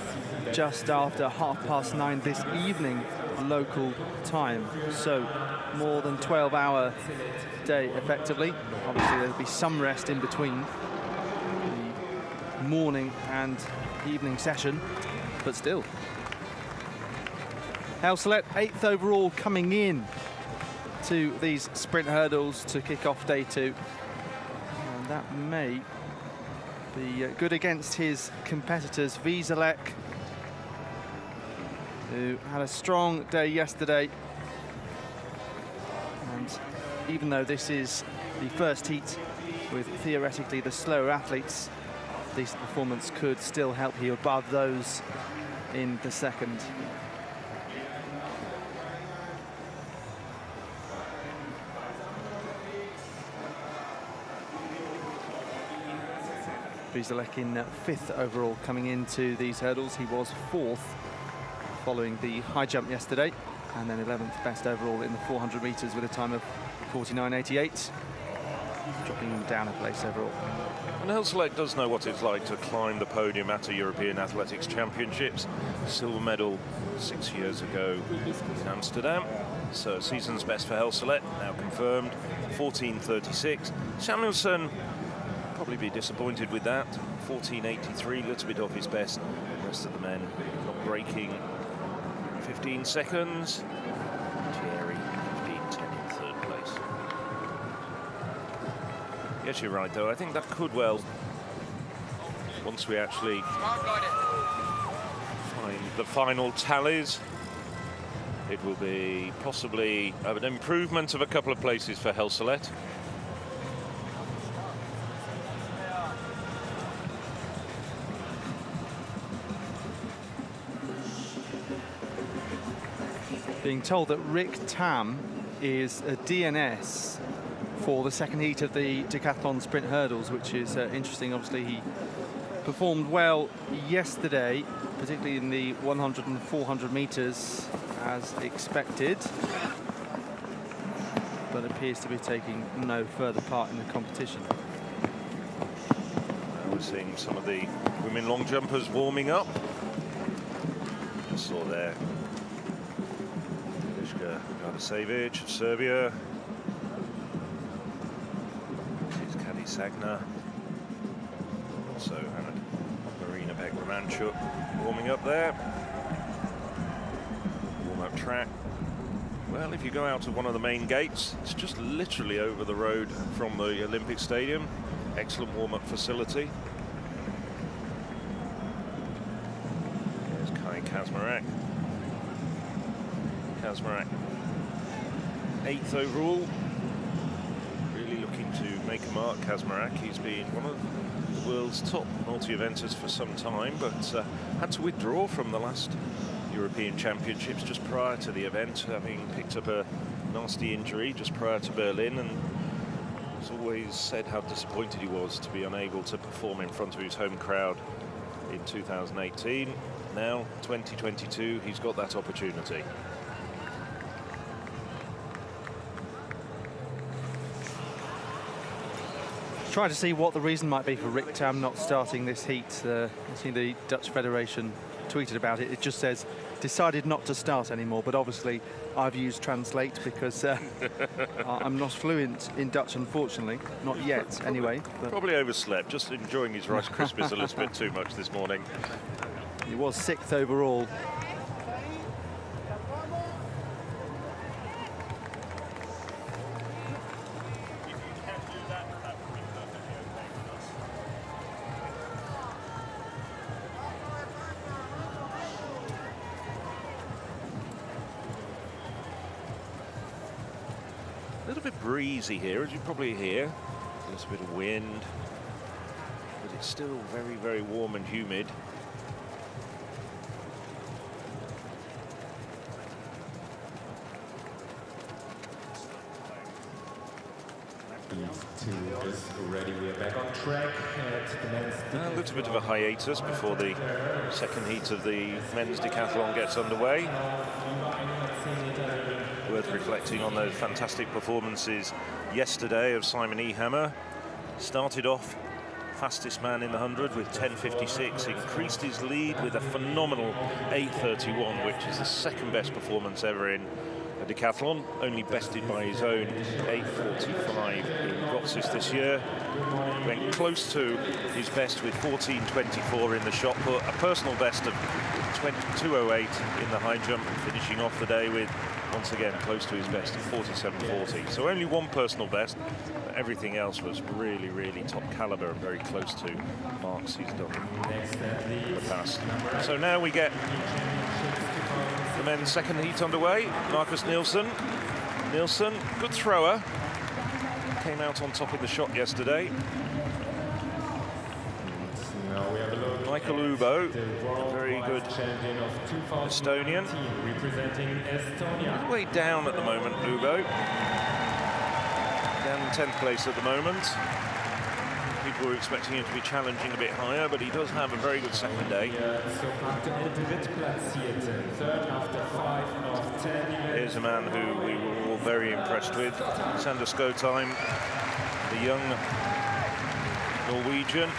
just after 9:30 this evening local time. So more than 12-hour day effectively. Obviously there'll be some rest in between the morning and evening session, but still. Hesselet, 8th overall, coming in to these sprint hurdles to kick off day 2. And that may be good against his competitors. Wieselek, who had a strong day yesterday. And even though this is the first heat with theoretically the slower athletes, this performance could still help you above those in the second. Wieselek in 5th overall coming into these hurdles. He was 4th following the high jump yesterday, and then 11th best overall in the 400 meters with a time of 49.88, dropping down a place overall. And Hesselet does know what it's like to climb the podium at a European Athletics Championships. Silver medal 6 years ago in Amsterdam. So season's best for Helselet, now confirmed, 14:36. Samuelsson probably be disappointed with that. 14:83, a little bit off his best. The rest of the men not breaking 15 seconds. Thierry, 15:10 in third place. Yes, you're right, though. I think that could well, once we actually find the final tallies, it will be possibly an improvement of a couple of places for Helselet. Being told that Rick Tam is a DNS for the second heat of the Decathlon sprint hurdles, which is interesting. Obviously, he performed well yesterday, particularly in the 100 and 400 meters, as expected, but appears to be taking no further part in the competition. We're seeing some of the women long jumpers warming up. I saw there Savage of Serbia. This is Kadi Sagna. Also Marina Beck-Romanchuk warming up there. Warm-up track. Well, if you go out of one of the main gates, it's just literally over the road from the Olympic Stadium. Excellent warm-up facility. There's Kai Kazmarek. Kazmarek, 8th overall. Really looking to make a mark, Kazmarek. He's been one of the world's top multi-eventers for some time, but had to withdraw from the last European Championships just prior to the event, having picked up a nasty injury just prior to Berlin, and has always said how disappointed he was to be unable to perform in front of his home crowd in 2018. Now, 2022, he's got that opportunity. Trying to see what the reason might be for Rick Tam not starting this heat. I've seen the Dutch Federation tweeted about it. It just says, decided not to start anymore, but obviously I've used Translate because I'm not fluent in Dutch, unfortunately. Not yet, anyway. But probably overslept, just enjoying his Rice Krispies a little bit too much this morning. He was 6th overall. A little bit breezy here, as you probably hear. A little bit of wind, but it's still very, very warm and humid. Ready, we are back on track. A little bit of a hiatus before the second heat of the men's decathlon gets underway. Worth reflecting on those fantastic performances yesterday of Simon Ehammer. Started off fastest man in the 100 with 10:56, increased his lead with a phenomenal 8:31, which is the second best performance ever in a decathlon, only bested by his own 8:45 in Gotsis this year. Went close to his best with 14:24 in the shot put, a personal best of 2:08 in the high jump, finishing off the day with, once again, close to his best of 47:40. So only one personal best, but everything else was really, really top caliber and very close to marks he's done in the past. So now we get the men's second heat underway. Marcus Nielsen. Nielsen, good thrower. Came out on top in the shot yesterday. Michael Ubo, very good Estonian. Way down at the moment, Ubo. Down in 10th place at the moment. People were expecting him to be challenging a bit higher, but he does have a very good second day. Here's a man who we were all very impressed with, Sander Skotheim, the young Norwegian.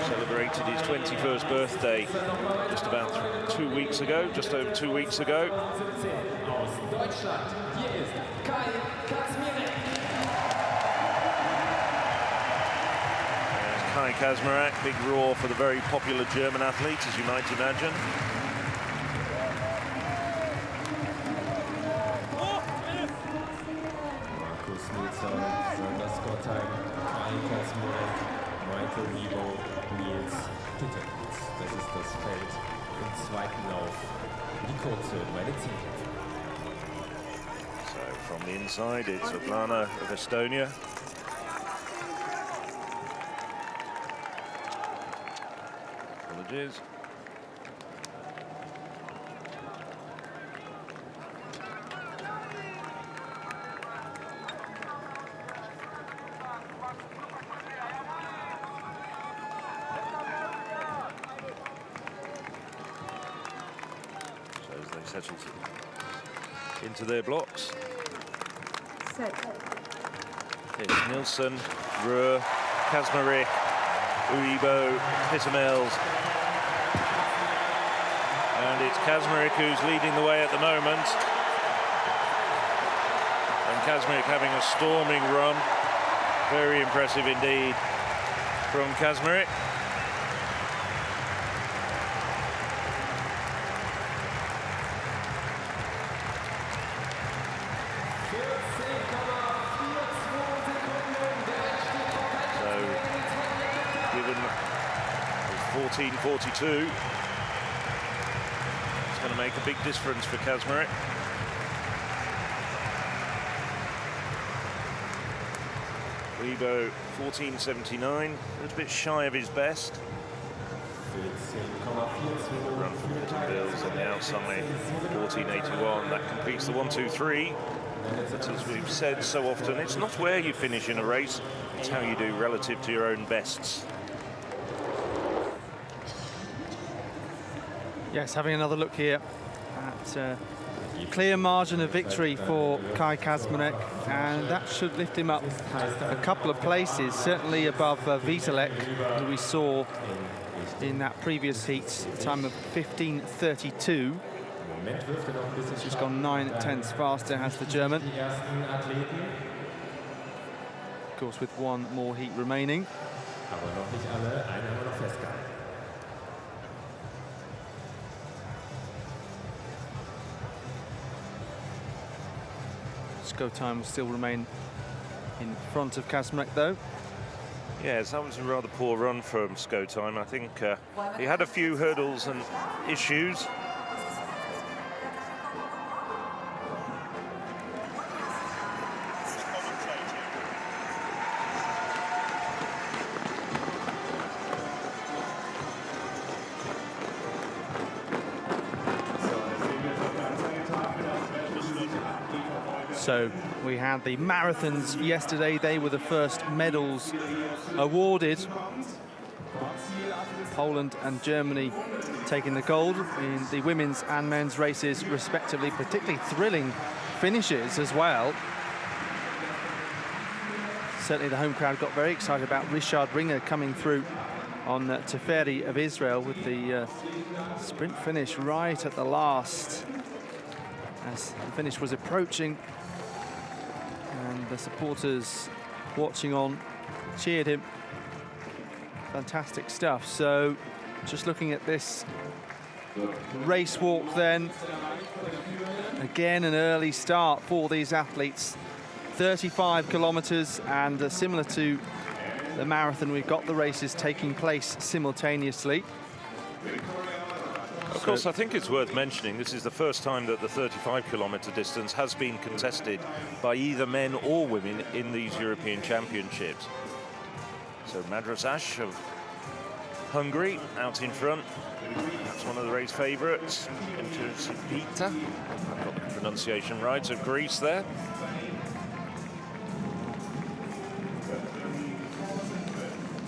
Celebrated his 21st birthday just about 2 weeks ago, just over 2 weeks ago. Kai Kaczmarek, big roar for the very popular German athlete, as you might imagine. Das ist das Feld im zweiten Lauf. Die kurze bei den 10. So from the inside, it's Oblana of Estonia. Apologies. Settled into their blocks. It's Nilsson, Ruhr, Kaczmarek, Uibo, Pittermels. And it's Kaczmarek who's leading the way at the moment. And Kaczmarek having a storming run. Very impressive indeed from Kaczmarek. So, given 14.42, it's going to make a big difference for Kaczmarek. Uibo 14.79, a little bit shy of his best. Run from Bills on the outside, 14.81. That completes the 1-2-3. But as we've said so often, it's not where you finish in a race, it's how you do relative to your own bests. Yes, having another look here at clear margin of victory for Kai Kaczmarek, and that should lift him up a couple of places, certainly above Vitalek, who we saw in that previous heat, a time of 15.32. She's gone 9/10 faster, has the German. Of course, with one more heat remaining. Go time will still remain in front of Kaczmarek, though. Yes, that was a rather poor run from Skotime. I think he had a few hurdles and issues. So we had the marathons yesterday. They were the first medals awarded. Poland and Germany taking the gold in the women's and men's races respectively. Particularly thrilling finishes as well. Certainly the home crowd got very excited about Richard Ringer coming through on Teferi of Israel with the sprint finish right at the last. As the finish was approaching, and the supporters watching on cheered him. Fantastic stuff. So just looking at this race walk then, again an early start for these athletes. 35 kilometers, and similar to the marathon, we've got the races taking place simultaneously. Of course, I think it's worth mentioning this is the first time that the 35-kilometer distance has been contested by either men or women in these European Championships. So Madaraj of Hungary out in front. That's one of the race favourites. Intercipita, I've got the pronunciation right, of Greece there.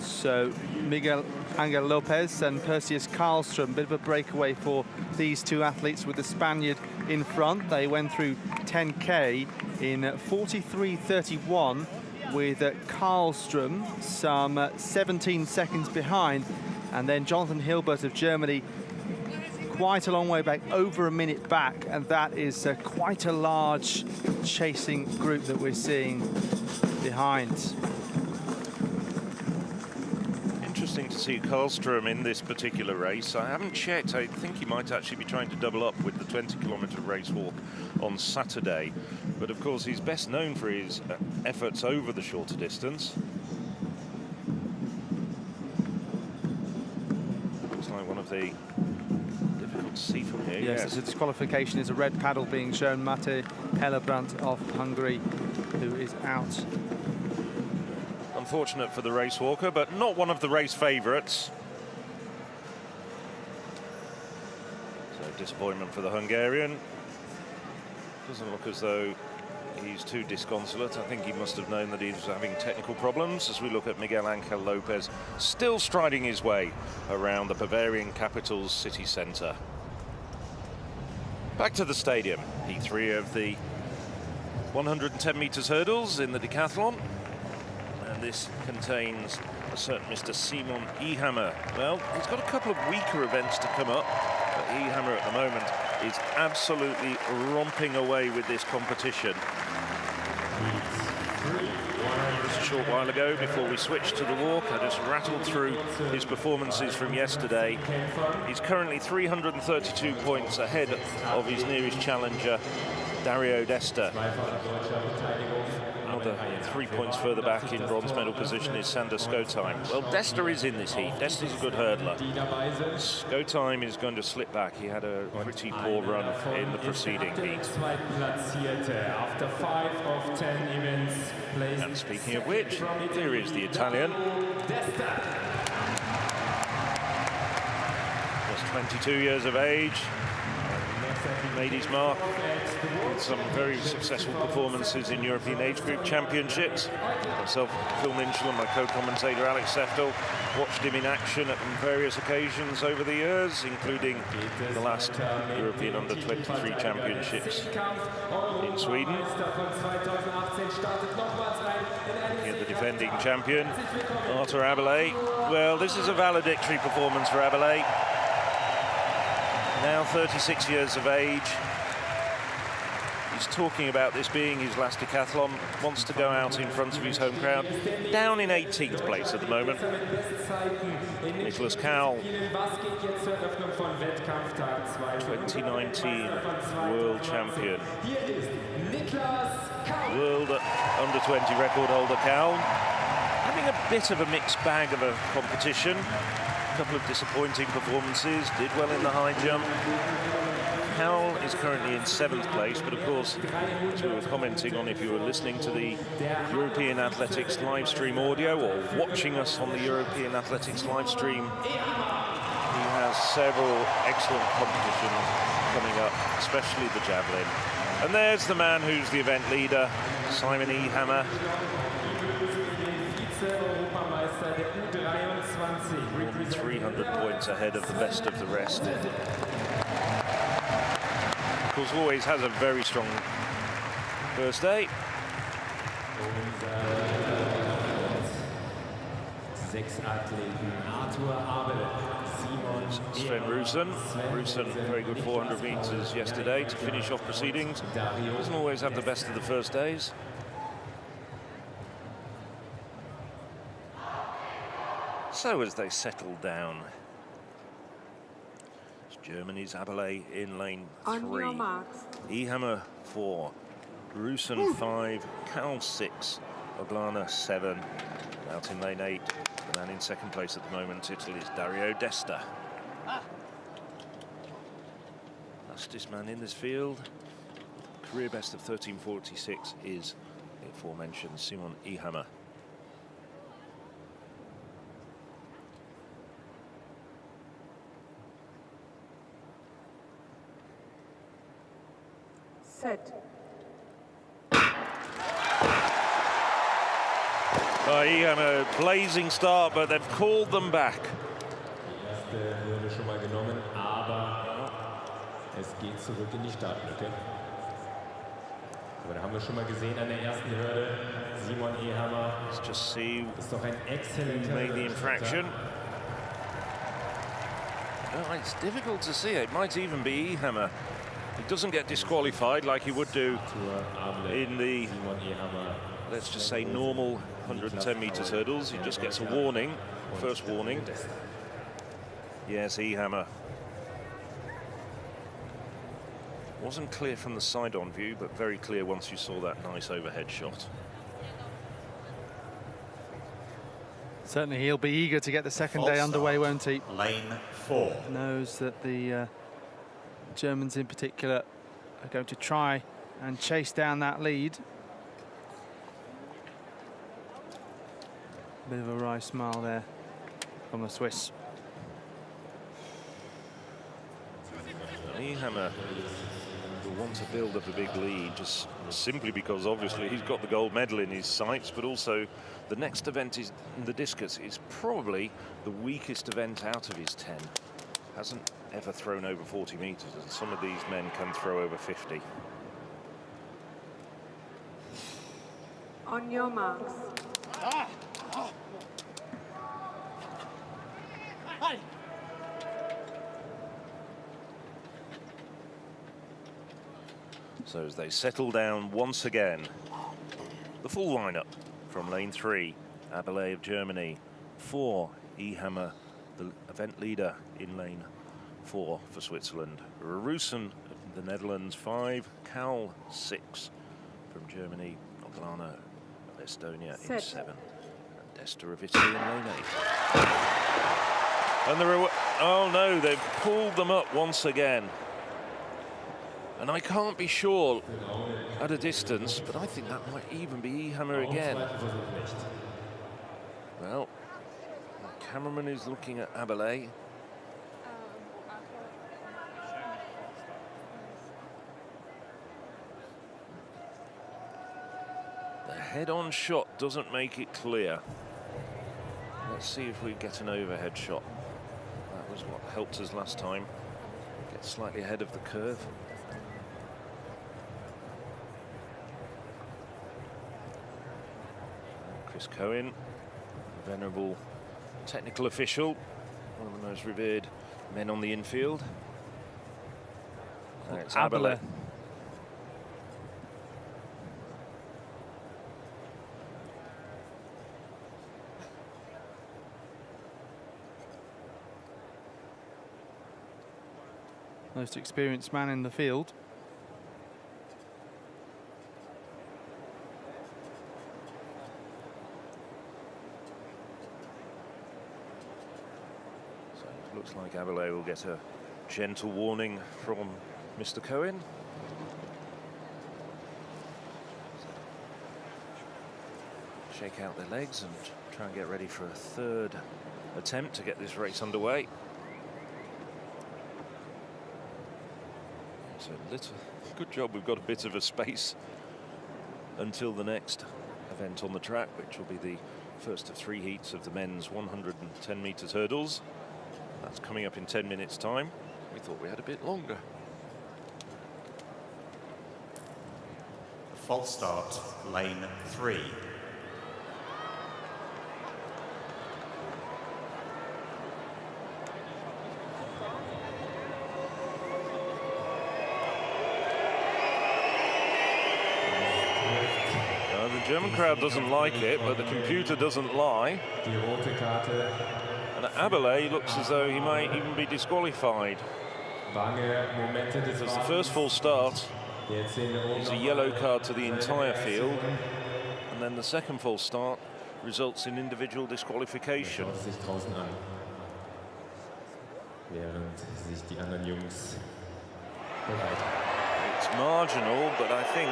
So Miguel Angel Lopez and Perseus Carlstrom, bit of a breakaway for these two athletes with the Spaniard in front. They went through 10K in 43.31 with Carlstrom some 17 seconds behind. And then Jonathan Hilbert of Germany quite a long way back, over a minute back. And that is quite a large chasing group that we're seeing behind. Interesting to see Carlstrom in this particular race. I haven't checked. I think he might actually be trying to double up with the 20-kilometre race walk on Saturday. But of course, he's best known for his efforts over the shorter distance. Looks like one of the difficult to see from here. Yes, the disqualification is a red paddle being shown. Mate Hellebrand of Hungary, who is out. Unfortunate for the race walker, but not one of the race favourites. So disappointment for the Hungarian. Doesn't look as though he's too disconsolate. I think he must have known that he was having technical problems as we look at Miguel Lopez still striding his way around the Bavarian capital's city centre. Back to the stadium. P3 of the 110 metres hurdles in the decathlon. This contains a certain Mr. Simon Ehammer. Well, he's got a couple of weaker events to come up, but Ehammer at the moment is absolutely romping away with this competition. Just a short while ago, before we switched to the walk, I just rattled through his performances from yesterday. He's currently 332 points ahead of his nearest challenger, Dario Desta. Another 3 points further back in bronze medal position is Sander Skotheim. Well, Desta is in this heat. Desta's a good hurdler. Skotheim is going to slip back. He had a pretty poor run in the preceding heat. After 5 of 10 events, And speaking of which, there is the Italian. Just 22 years of age. Made his mark with some very successful performances in European age group championships. Myself, Phil Minchell, and my co-commentator Alex Seftel watched him in action at various occasions over the years, including the last European Under-23 Championships in Sweden. Looking at the defending champion, Arthur Abelais. Well, this is a valedictory performance for Abelais. Now 36 years of age. He's talking about this being his last decathlon, wants to go out in front of his home crowd. Down in 18th place at the moment. Nicholas Cowell, 2019 world champion. World under-20 record holder Cowell. Having a bit of a mixed bag of a competition. A couple of disappointing performances, did well in the high jump. Cowell is currently in 7th place, but of course, as we were commenting on, if you were listening to the European Athletics live stream audio or watching us on the European Athletics live stream, he has several excellent competitions coming up, especially the javelin. And there's the man who's the event leader, Simon Ehammer. 300 points ahead of the best of the rest. Of course, always has a very strong first day. Sven Rusen. Rusen, very good 400 meters yesterday to finish off proceedings. Doesn't always have the best of the first days. So as they settle down, it's Germany's Abelais in lane 3. Ehammer 4, Rusen 5, Cowell 6, Oglana 7. Out in lane 8, the man in 2nd place at the moment, Italy's Dario Desta. Fastest man in this field, career best of 13:46 is the aforementioned Simon Ehammer. Set. He had a blazing start, but they've called them back. Aber da haben wir schon mal gesehen an der ersten Hürde, Simon Ehammer. Let's just see Das ist doch ein who exzellenter made the infraction. Oh, it's difficult to see. It might even be Ehammer. He doesn't get disqualified like he would do in the, let's just say, normal 110 meters hurdles. He just gets a warning, first warning. Yes, Ehammer. Wasn't clear from the side-on view, but very clear once you saw that nice overhead shot. Certainly he'll be eager to get the second day underway, won't he? Lane 4. Knows that the Germans in particular are going to try and chase down that lead. Bit of a wry smile there from the Swiss. Ehammer will want to build up a big lead, just simply because obviously he's got the gold medal in his sights, but also the next event is the discus is probably the weakest event out of his 10. Hasn't ever thrown over 40 meters, and some of these men can throw over 50. On your marks. So as they settle down once again, the full lineup from lane 3, Abele of Germany, 4, Ehammer, the event leader in lane 4 for Switzerland, Russen of the Netherlands, 5, Cowell, 6 from Germany, Oglano of Estonia in 7, and Dester of Italy in lane 8. And oh no, they've pulled them up once again. And I can't be sure at a distance, but I think that might even be Ehammer again. Well, the cameraman is looking at Abele. The head-on shot doesn't make it clear. Let's see if we get an overhead shot. That was what helped us last time. Get slightly ahead of the curve. Cohen, venerable technical official, one of the most revered men on the infield. It's Abele. Most experienced man in the field. Looks like Abele will get a gentle warning from Mr. Cohen. Shake out their legs and try and get ready for a third attempt to get this race underway. So good job we've got a bit of a space until the next event on the track, which will be the first of 3 heats of the men's 110 meters hurdles. That's coming up in 10 minutes' time. We thought we had a bit longer. False start, lane 3. The German crowd doesn't like it, but the computer doesn't lie. Die rote Karte. And Abele looks as though he might even be disqualified. Bange Momente des Because the first full start Jetzt sehen wir oben is a noch yellow mal card to the entire eine field, Reaktion. and then the second full start results in individual disqualification. Schaut es sich draußen an. Während sich die anderen Jungs bereiten. It's marginal, but I think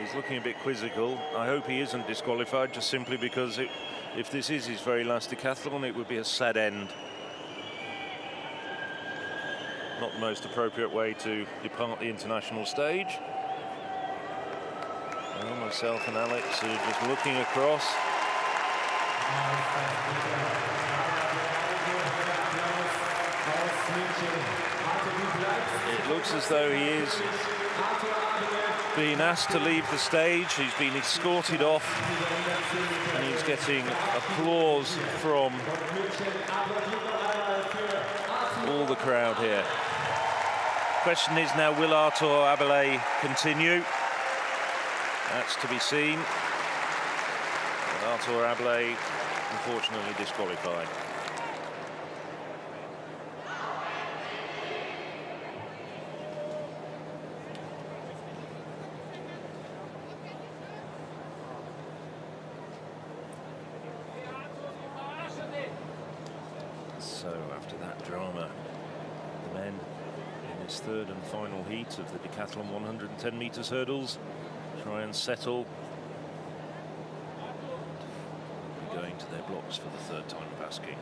he's looking a bit quizzical. I hope he isn't disqualified, just simply because if this is his very last decathlon, it would be a sad end. Not the most appropriate way to depart the international stage. Well, myself and Alex are just looking across. It looks as though he is being asked to leave the stage. He's been escorted off and he's getting applause from all the crowd here. Question is now, will Arthur Abelais continue? That's to be seen. But Arthur Abelais, unfortunately, disqualified. So after that drama, the men in this third and final heat of the Decathlon 110 meters hurdles try and settle, going to their blocks for the third time of asking.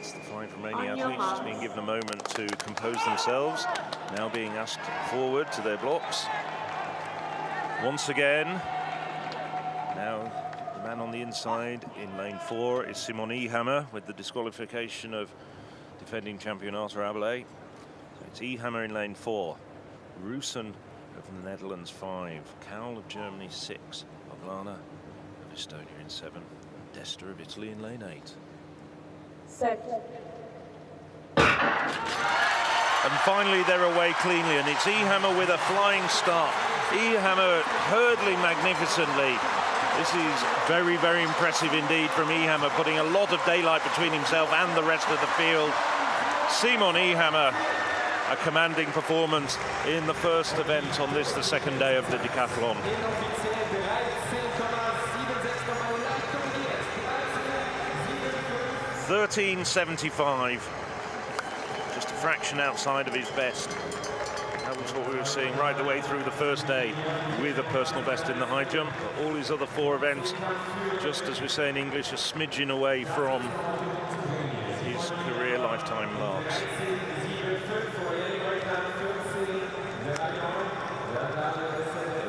The five remaining athletes just being given a moment to compose themselves, now being asked forward to their blocks. Once again, now the man on the inside in lane 4 is Simon Ehammer, with the disqualification of defending champion Arthur Abelais. So it's Ehammer in lane 4, Roosen of the Netherlands 5, Cowell of Germany 6, Oglana of Estonia in 7, Desta of Italy in lane 8. And finally they're away cleanly, and it's Ehammer with a flying start. Ehammer hurdling magnificently. This is very, very impressive indeed from Ehammer, putting a lot of daylight between himself and the rest of the field. Simon Ehammer, a commanding performance in the first event on this, the second day of the Decathlon. 13.75, just a fraction outside of his best. That was what we were seeing right the way through the first day, with a personal best in the high jump. All his other 4 events, just as we say in English, a smidgen away from his career lifetime marks.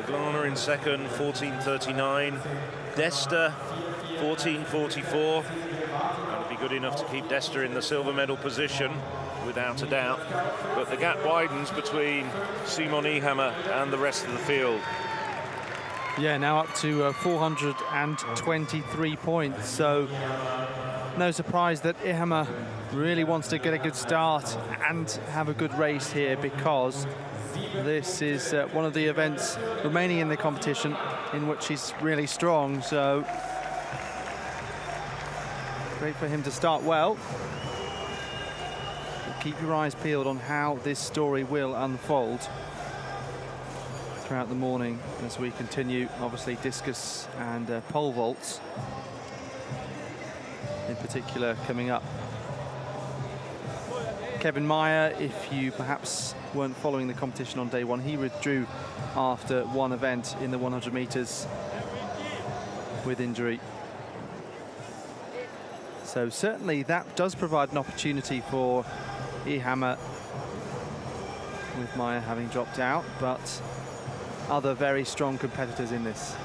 Oglana in second, 14.39. Desta, 14.44. Good enough to keep Desta in the silver medal position, without a doubt. But the gap widens between Simon Ehammer and the rest of the field. Yeah, now up to 423 points. So no surprise that Ehammer really wants to get a good start and have a good race here, because this is one of the events remaining in the competition in which he's really strong. So great for him to start well. But keep your eyes peeled on how this story will unfold throughout the morning as we continue, obviously, discus and pole vaults in particular coming up. Kevin Meyer, if you perhaps weren't following the competition on day 1, he withdrew after one event in the 100 meters with injury. So certainly that does provide an opportunity for Ehammer, with Meyer having dropped out, but other very strong competitors in this.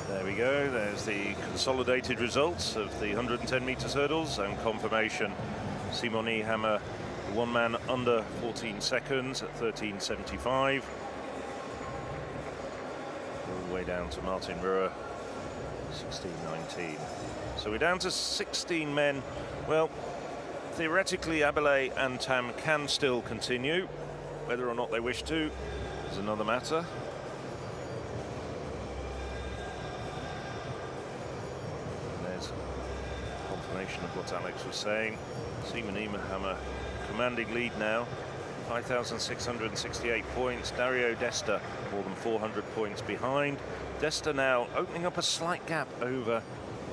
There we go, there's the consolidated results of the 110 meters hurdles and confirmation. Simon Ehammer, one man under 14 seconds at 13.75. All the way down to Martin Ruhr, 16.19. So we're down to 16 men. Well, theoretically, Abelais and Tam can still continue. Whether or not they wish to is another matter. confirmation of what Alex was saying. Simon Immerhammer commanding lead now, 5,668 points. Dario Desta more than 400 points behind. Desta now opening up a slight gap over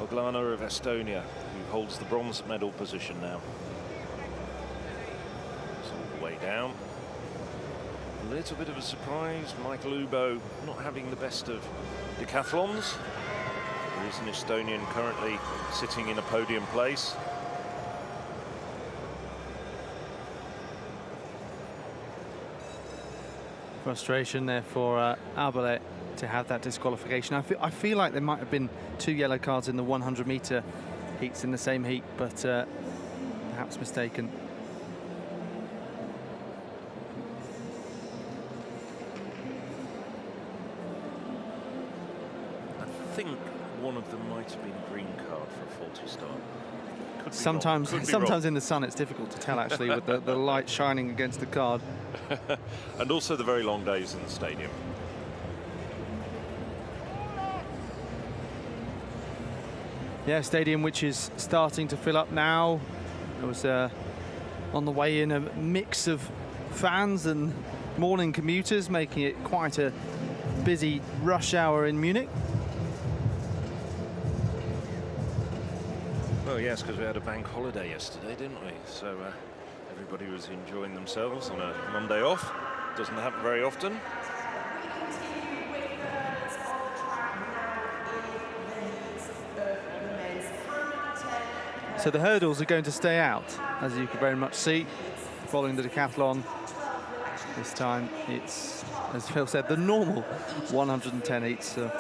Oglana of Estonia, who holds the bronze medal position now. It's all the way down. A little bit of a surprise, Michael Ubo not having the best of decathlons. There is an Estonian currently sitting in a podium place. Frustration there for Arbele to have that disqualification. I feel like there might have been 2 yellow cards in the 100-meter heats in the same heat, but perhaps mistaken. I think one of them might have been a green card for a faulty start. Sometimes in the sun it's difficult to tell actually with the light shining against the card. And also the very long days in the stadium. Yeah, stadium which is starting to fill up now. There was on the way in a mix of fans and morning commuters, making it quite a busy rush hour in Munich. Well, yes, because we had a bank holiday yesterday, didn't we? So everybody was enjoying themselves on a Monday off. Doesn't happen very often. So the hurdles are going to stay out, as you can very much see, following the decathlon. This time it's, as Phil said, the normal 110 heats. So.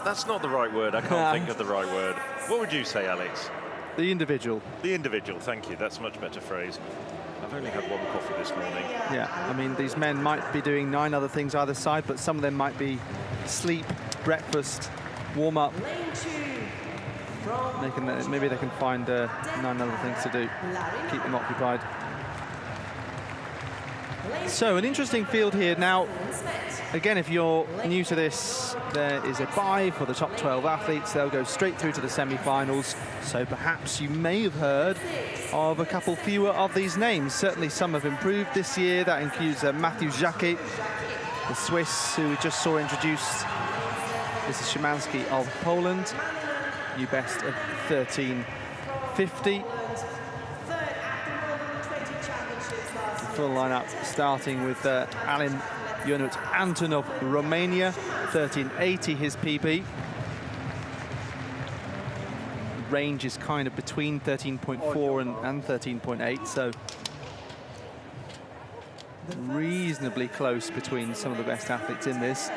That's not the right word. I can't think of the right word. What would you say, Alex? The individual. The individual, thank you. That's a much better phrase. I've only had 1 coffee this morning. Yeah, I mean, these men might be doing 9 other things either side, but some of them might be sleep, breakfast, warm up. Maybe they can find 9 other things to do, keep them occupied. So an interesting field here. Now, again, if you're new to this, there is a bye for the top 12 athletes. They'll go straight through to the semi-finals. So perhaps you may have heard of a couple fewer of these names. Certainly some have improved this year. That includes Matthew Jacquet, the Swiss, who we just saw introduced. This is Szymanski of Poland. New best of 13:50. Full lineup starting with Alin Ionut Antonov, Romania, 13:80 his PB. Range is kind of between 13.4 and 13.8, so reasonably close between some of the best athletes in this.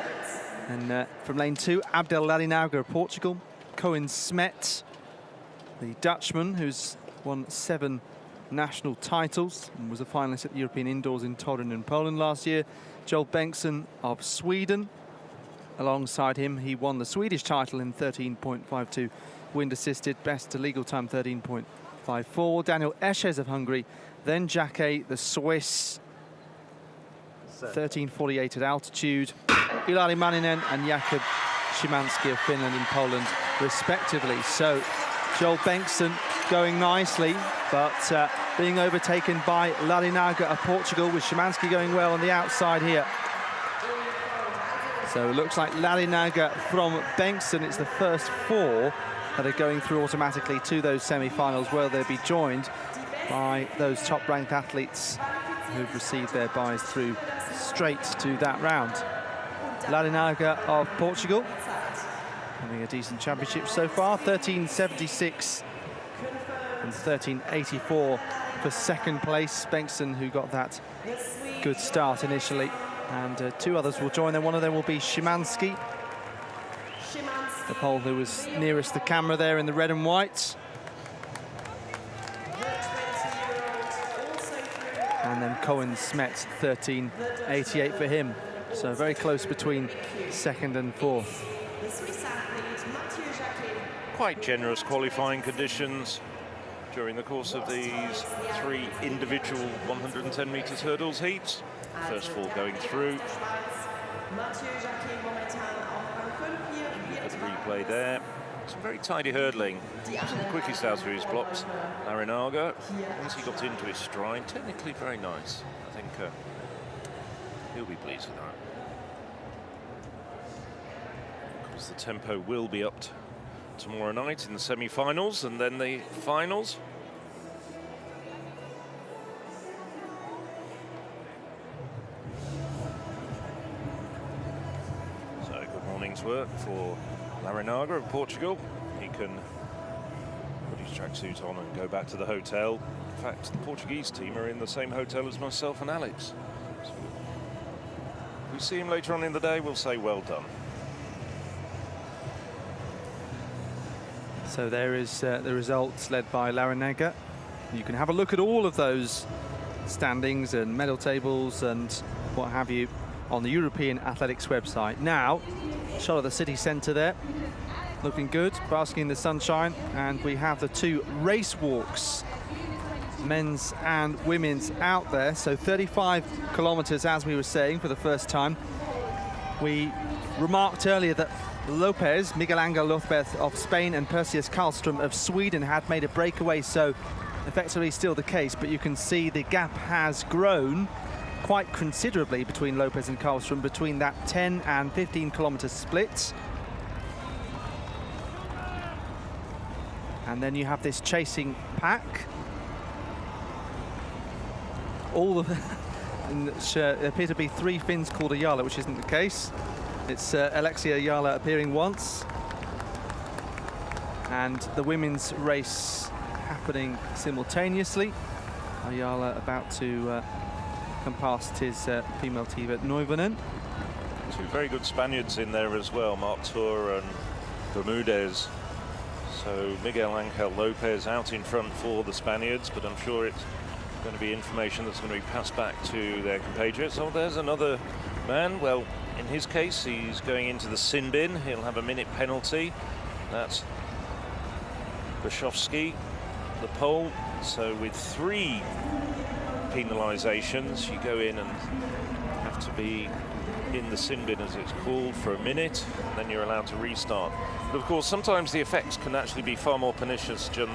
And from lane 2, Abdel Ladinauga of Portugal, Koen Smet, the Dutchman who's won 7 national titles and was a finalist at the European Indoors in Torun in Poland last year. Joel Bengtsson of Sweden. Alongside him, he won the Swedish title in 13.52 wind assisted, best to legal time 13.54. Daniel Esches of Hungary, then Jacquet, the Swiss, 13.48 at altitude. Ilari Manninen and Jakub Szymanski of Finland and Poland, respectively. So Joel Bengtsson going nicely, but being overtaken by Ladinauga of Portugal, with Szymanski going well on the outside here. So it looks like Ladinauga from Bengtsson. It's the first 4 that are going through automatically to those semi-finals, where they'll be joined by those top-ranked athletes who've received their buys through straight to that round. Ladinauga of Portugal having a decent championship so far, 13.76 and 13.84 for second place. Bengtsson, who got that good start initially, and 2 others will join them. One of them will be Szymanski, the Pole who was nearest the camera there in the red and white. And then Koen Smet, 13.88 for him. So very close between second and fourth. Quite generous qualifying conditions during the course of these 3 individual 110 metres hurdles heats. First 4 going through. Look at the replay there. Some very tidy hurdling. Some of the quickest out of his blocks. Larinaga, once he got into his stride, technically very nice. I think he'll be pleased with that. Of course, the tempo will be upped tomorrow night in the semi-finals and then the finals. So good morning's work for Larinaga of Portugal. He can put his tracksuit on and go back to the hotel. In fact, the Portuguese team are in the same hotel as myself and Alex. So if we see him later on in the day, we'll say well done. So there is the results led by Larinaga. You can have a look at all of those standings and medal tables and what have you on the European Athletics website. Now, shot of the city centre there, looking good, basking in the sunshine, and we have the two race walks, men's and women's, out there. So 35 kilometers, as we were saying, for the first time. We remarked earlier that Lopez, Miguel Lopez of Spain, and Perseus Carlstrom of Sweden had made a breakaway, so effectively still the case, but you can see the gap has grown quite considerably between Lopez and Carlstrom, between that 10 and 15 kilometer split. And then you have this chasing pack. All of there appear to be 3 Finns called Ayala, which isn't the case. It's Alexia Ayala appearing once. And the women's race happening simultaneously. Ayala about to come past his female team at Neuvonen. 2 very good Spaniards in there as well, Mark Tour and Bermudez. So Miguel Angel Lopez out in front for the Spaniards, but I'm sure it's going to be information that's going to be passed back to their compatriots. Oh, there's another man. Well, in his case, he's going into the sin bin. He'll have a minute penalty. That's Bashowski, the pole. So with 3 penalisations, you go in and have to be in the sin bin, as it's called, for a minute, and then you're allowed to restart. But of course, sometimes the effects can actually be far more pernicious than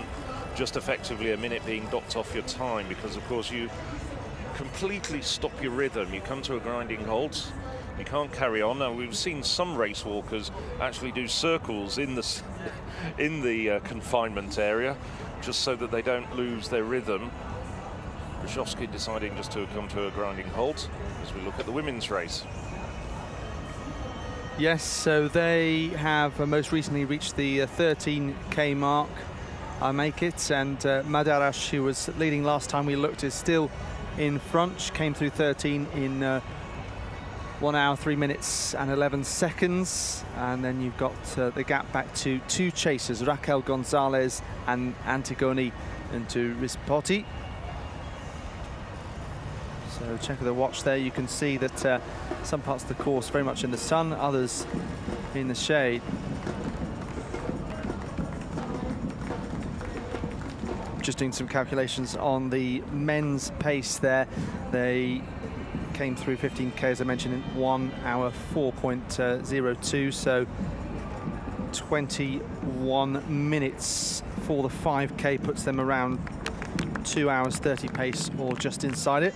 just effectively a minute being docked off your time, because of course you completely stop your rhythm. You come to a grinding halt. You can't carry on. Now, we've seen some race walkers actually do circles in the confinement area, just so that they don't lose their rhythm. Brzozowski deciding just to come to a grinding halt as we look at the women's race. Yes, so they have most recently reached the 13k mark. I make it, and Madaraj, who was leading last time we looked, is still in front. She came through 13 in 1 hour, 3 minutes and 11 seconds. And then you've got the gap back to 2 chasers, Raquel Gonzalez and Antigone into Rispoti. So check the watch there. You can see that some parts of the course very much in the sun, others in the shade. Just doing some calculations on the men's pace there. They came through 15k, as I mentioned, in 1 hour 4.02, so 21 minutes for the 5k puts them around 2 hours 30 pace, or just inside it.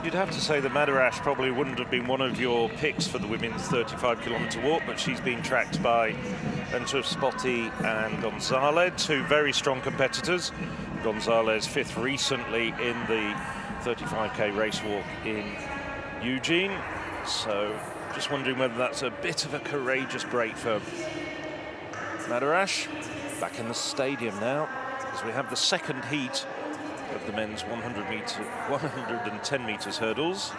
You'd have to say that Madaraj probably wouldn't have been one of your picks for the women's 35-kilometre walk, but she's been tracked by Rispoti and Gonzalez, 2 very strong competitors. Gonzalez 5th recently in the 35k race walk in Eugene. So just wondering whether that's a bit of a courageous break for Madaraj. Back in the stadium now, as we have the second heat of the men's 110 metres hurdles.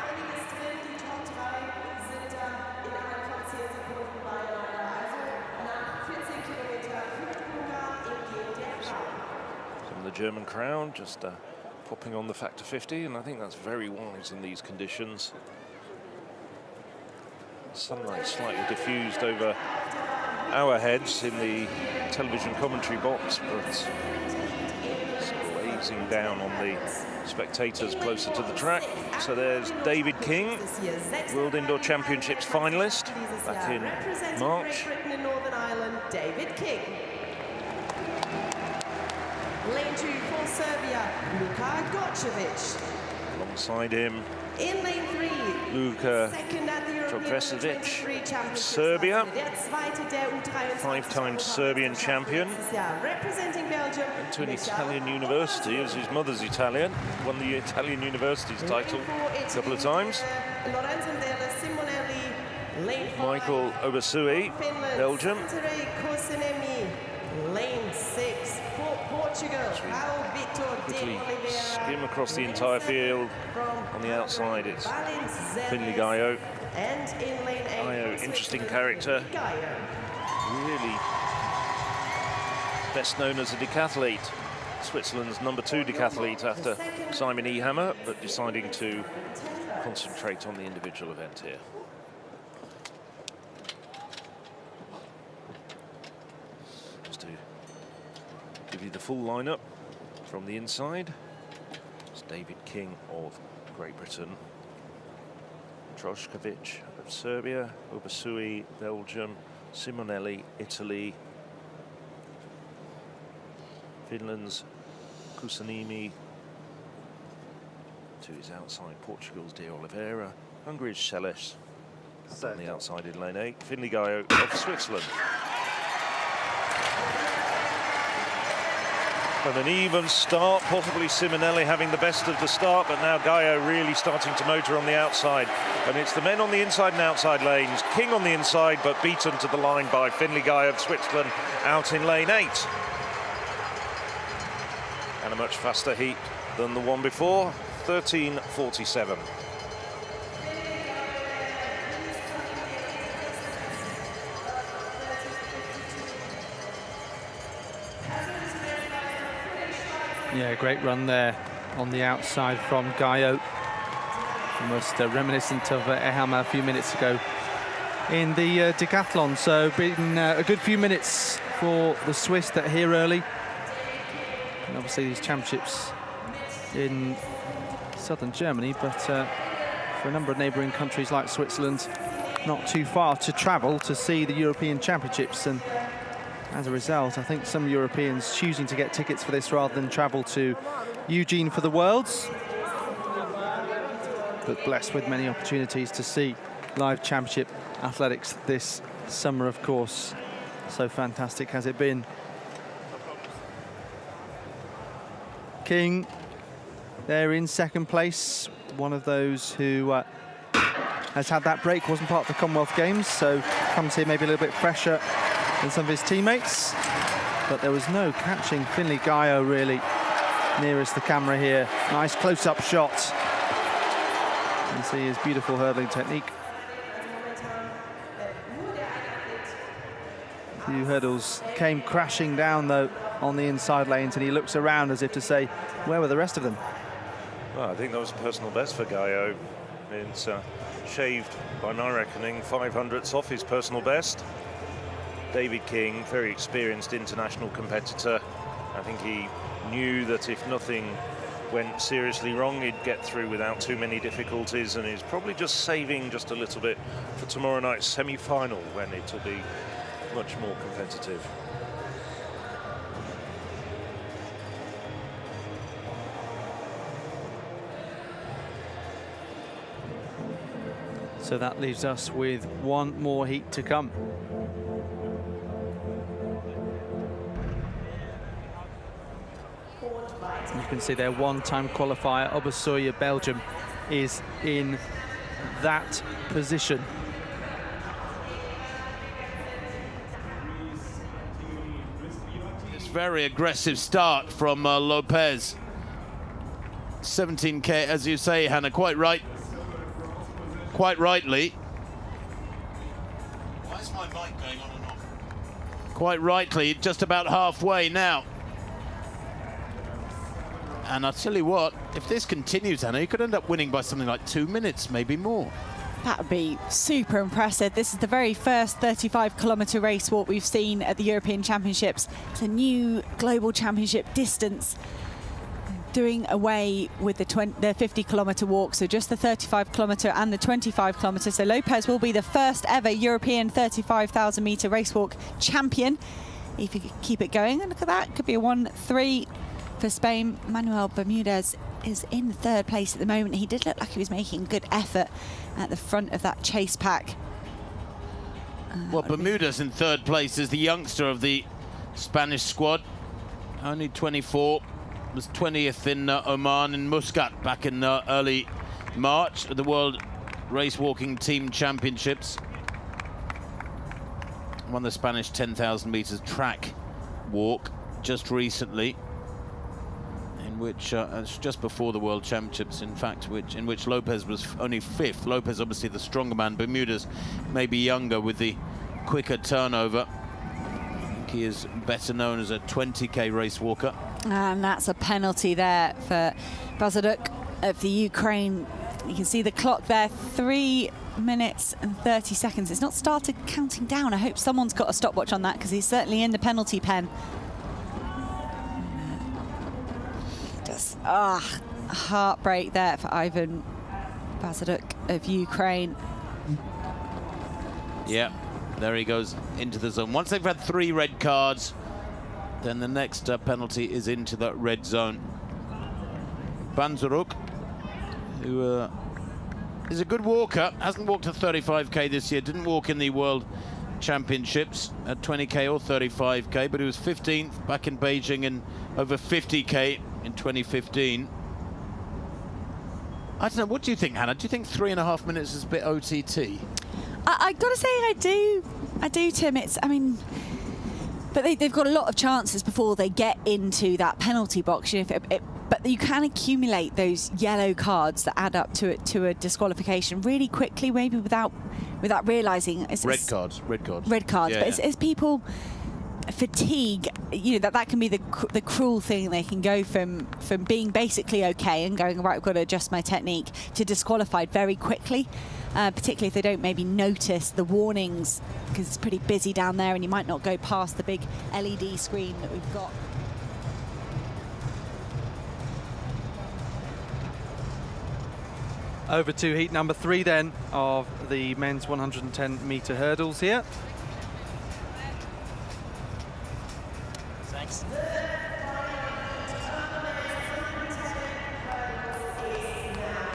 Some of the German crowd just popping on the factor 50, and I think that's very wise in these conditions. Sunlight slightly diffused over our heads in the television commentary box, but gazing down on the spectators closer to the track. So there's David King, World Indoor Championships finalist back in March. In Northern Ireland, David King. Lane 2 for Serbia, Luka Gocevic. Alongside him, In lane 3, Luka second at the European Trogresevic, 23 Championships. Serbia, Der zweite der U23 five-time Serbian champion. Representing Belgium. Went to an Italian university, as his mother's Italian. Won the Italian university's title a couple of times. Lorenzo Della Simonelli. Lane 5, Michael Obasui, Finland, Belgium. Santeri Kosenemi. Lane 6 for Portugal. Raul Victor de Quickly Oliveira. skim across the entire field. On the outside, it's Finley Gaio. And in lane 8, Gaio, interesting character. Really best known as a decathlete. Switzerland's #2 decathlete after Simon E. Hammer, but deciding to concentrate on the individual event here. Just to give you the full lineup from the inside. It's David King of Great Britain, Troshkovic of Serbia, Obasui, Belgium, Simonelli, Italy, Finland's Kusanimi, to his outside, Portugal's De Oliveira, Hungary's Seles, on the outside in lane 8, Finley Gaio of Switzerland. And an even start, possibly Simonelli having the best of the start, but now Gaio really starting to motor on the outside. And it's the men on the inside and outside lanes. King on the inside, but beaten to the line by Finley Gaio of Switzerland out in lane 8. And a much faster heat than the one before, 13:47. Yeah, great run there on the outside from Gaio. Almost reminiscent of Ehammer a few minutes ago in the decathlon. So been a good few minutes for the Swiss that are here early. And obviously these championships in southern Germany, but for a number of neighbouring countries like Switzerland, not too far to travel to see the European Championships. And as a result, I think some Europeans choosing to get tickets for this rather than travel to Eugene for the Worlds. But blessed with many opportunities to see live championship athletics this summer, of course. So fantastic has it been. King there in second place, one of those who has had that break, wasn't part of the Commonwealth Games, so comes here maybe a little bit fresher than some of his teammates. But there was no catching Finley Gaio really nearest the camera here. Nice close-up shot. You can see his beautiful hurdling technique. A few hurdles came crashing down though on the inside lanes, and he looks around as if to say, where were the rest of them? Well, I think that was a personal best for Gaio. It's shaved, by my reckoning, 500ths off his personal best. David King, very experienced international competitor. I think he knew that if nothing went seriously wrong, he'd get through without too many difficulties, and he's probably just saving just a little bit for tomorrow night's semi-final, when it'll be much more competitive. So that leaves us with one more heat to come. You can see their one-time qualifier, Obasui of Belgium, is in that position. This very aggressive start from Lopez. 17K, as you say, Hannah, quite right. Quite rightly. Why is my mic going on and off? Quite rightly, just about halfway now. And I'll tell you what, if this continues, Anna, you could end up winning by something like 2 minutes, maybe more. That would be super impressive. This is the very first 35-kilometre race walk we've seen at the European Championships. It's a new global championship distance. doing away with the 50-kilometre walk, so just the 35-kilometre and the 25-kilometre. So Lopez will be the first ever European 35,000-metre race walk champion if you could keep it going. And look at that, could be a 1-3 for Spain. Manuel Bermudez is in third place at the moment. He did look like he was making good effort at the front of that chase pack. Well, Bermudez in third place is the youngster of the Spanish squad, only 24, was 20th in Oman in Muscat back in early March at the World Race Walking Team Championships. Won the Spanish 10,000 meters track walk just recently, in which just before the World Championships, in fact, in which Lopez was only 5th. Lopez obviously the stronger man. Bermudez maybe younger with the quicker turnover. I think he is better known as a 20k race walker. And that's a penalty there for Bazaduk of the Ukraine. You can see the clock there, 3 minutes and 30 seconds. It's not started counting down. I hope someone's got a stopwatch on that, because he's certainly in the penalty pen. Just heartbreak there for Ivan Bazaduk of Ukraine. Yeah, there he goes into the zone. Once they've had 3 red cards, then the next penalty is into the red zone. Banzaruk, who is a good walker, hasn't walked a 35k this year, didn't walk in the World Championships at 20k or 35k, but he was 15th back in Beijing and over 50k in 2015. I don't know, what do you think, Hannah? Do you think 3.5 minutes is a bit OTT? I gotta say I do, Tim. I mean, but they've got a lot of chances before they get into that penalty box. You know, but you can accumulate those yellow cards that add up to a disqualification really quickly, maybe without realising. Red cards. Yeah, but as people fatigue, you know, that can be the cruel thing. They can go from being basically okay and going, right, I've got to adjust my technique, to disqualified very quickly. Particularly if they don't maybe notice the warnings, because it's pretty busy down there and you might not go past the big LED screen that we've got. Over to heat number 3 then of the men's 110-metre hurdles here. Thanks.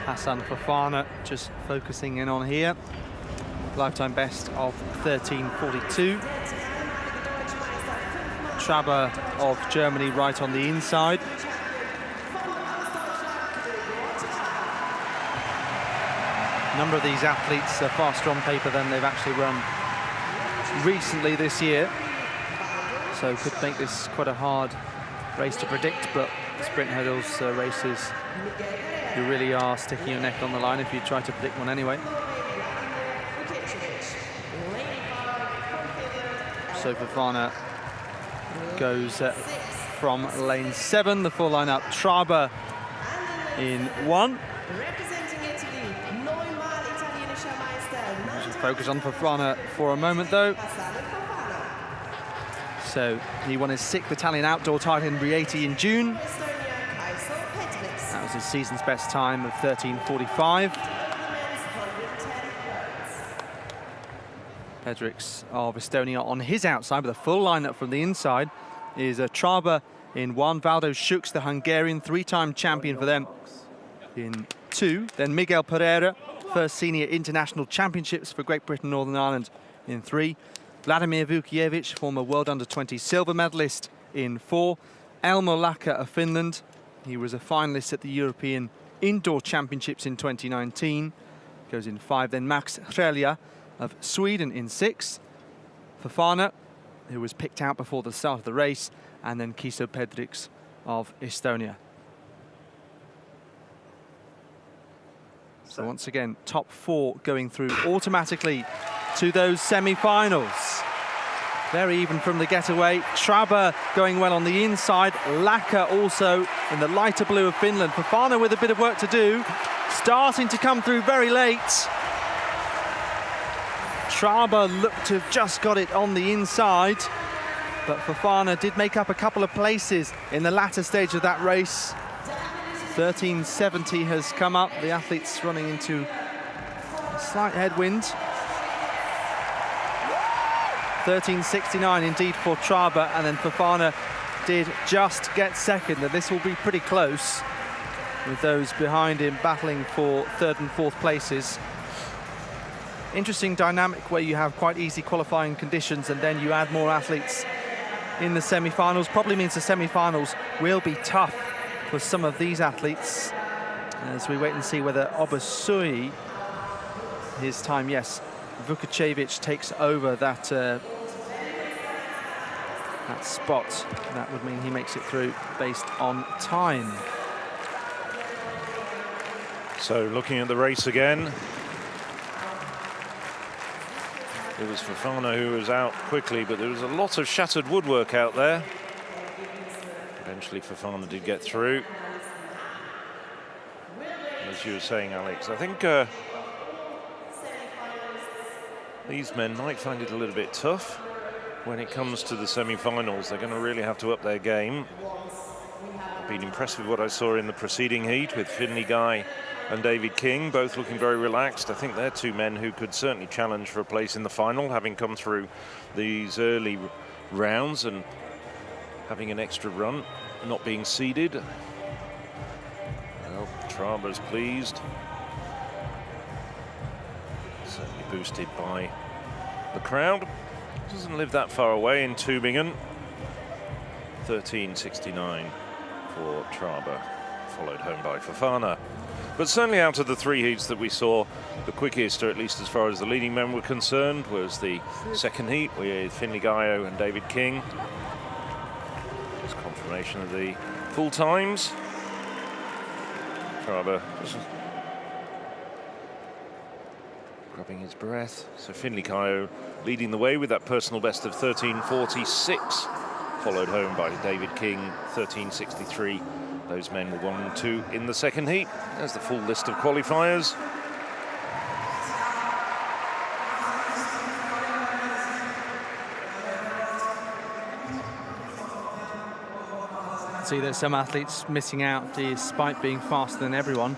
Hassan Fofana just focusing in on here. Lifetime best of 13:42. Traber of Germany right on the inside. A number of these athletes are faster on paper than they've actually run recently this year. So could make this quite a hard race to predict, but sprint hurdles races, you really are sticking your neck on the line if you try to predict one anyway. So Fofana goes from lane 7, the full lineup. Traber in 1. Just focus on Fofana for a moment though. So he won his 6th Italian outdoor title in Rieti in June. That was his season's best time of 13:45. Pedrix of Estonia on his outside, with a full lineup from the inside is Traber in 1. Valdo Schuks, the Hungarian 3-time champion for them, in 2. Then Miguel Pereira, first senior international championships for Great Britain, Northern Ireland, in 3. Vladimir Vukiewicz, former World Under-20 silver medalist, in 4. Elmo Laka of Finland. He was a finalist at the European Indoor Championships in 2019. Goes in 5. Then Max Hrelja of Sweden in 6. Fofana, who was picked out before the start of the race. And then Kiso Pedrix of Estonia. So once again, top 4 going through automatically to those semi-finals. Very even from the getaway. Traber going well on the inside. Laka also in the lighter blue of Finland. Fofana with a bit of work to do. Starting to come through very late. Traber looked to have just got it on the inside. But Fofana did make up a couple of places in the latter stage of that race. 13.70 has come up. The athletes running into a slight headwind. 13.69 indeed for Traber, and then Fofana did just get second, and this will be pretty close with those behind him battling for third and fourth places. Interesting dynamic where you have quite easy qualifying conditions and then you add more athletes in the semi-finals. Probably means the semi-finals will be tough for some of these athletes as we wait and see whether Obasui, his time, yes, Vukacevic takes over that that spot. That would mean he makes it through based on time. So looking at the race again, it was Fofana who was out quickly, but there was a lot of shattered woodwork out there. Eventually Fofana did get through. As you were saying, Alex, I think these men might find it a little bit tough when it comes to the semi-finals. They're going to really have to up their game. I've been impressed with what I saw in the preceding heat with Finley Guy and David King, both looking very relaxed. I think they're two men who could certainly challenge for a place in the final, having come through these early rounds and having an extra run, not being seeded. Well, Traber's pleased. Certainly boosted by the crowd. Doesn't live that far away in Tübingen. 13.69 for Traber, followed home by Fofana. But certainly out of the three heats that we saw, the quickest, or at least as far as the leading men were concerned, was the second heat with Finley Gaio and David King. Just confirmation of the full times. Traber just grabbing his breath. So Finley Gaio leading the way with that personal best of 13.46, followed home by David King, 13.63. Those men were 1 and 2 in the second heat. There's the full list of qualifiers. See, there's some athletes missing out despite being faster than everyone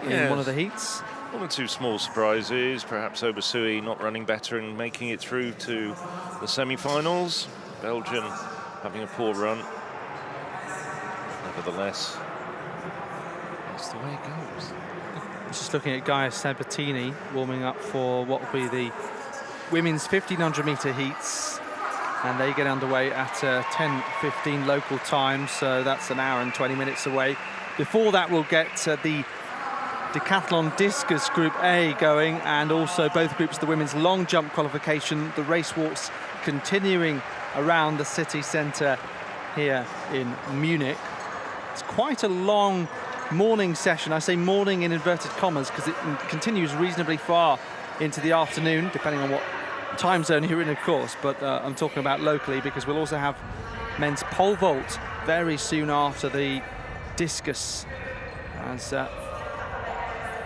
in one of the heats. One or two small surprises, perhaps Obasui not running better and making it through to the semi-finals. Belgium having a poor run. Nevertheless, that's the way it goes. Just looking at Gaia Sabatini warming up for what will be the women's 1500 meter heats, and they get underway at 10:15 local time, so that's an hour and 20 minutes away. Before that, we'll get the Decathlon Discus Group A going, and also both groups, the women's long jump qualification, the race walks continuing around the city centre here in Munich. It's quite a long morning session. I say morning in inverted commas because it continues reasonably far into the afternoon, depending on what time zone you're in, of course, but I'm talking about locally, because we'll also have men's pole vault very soon after the discus as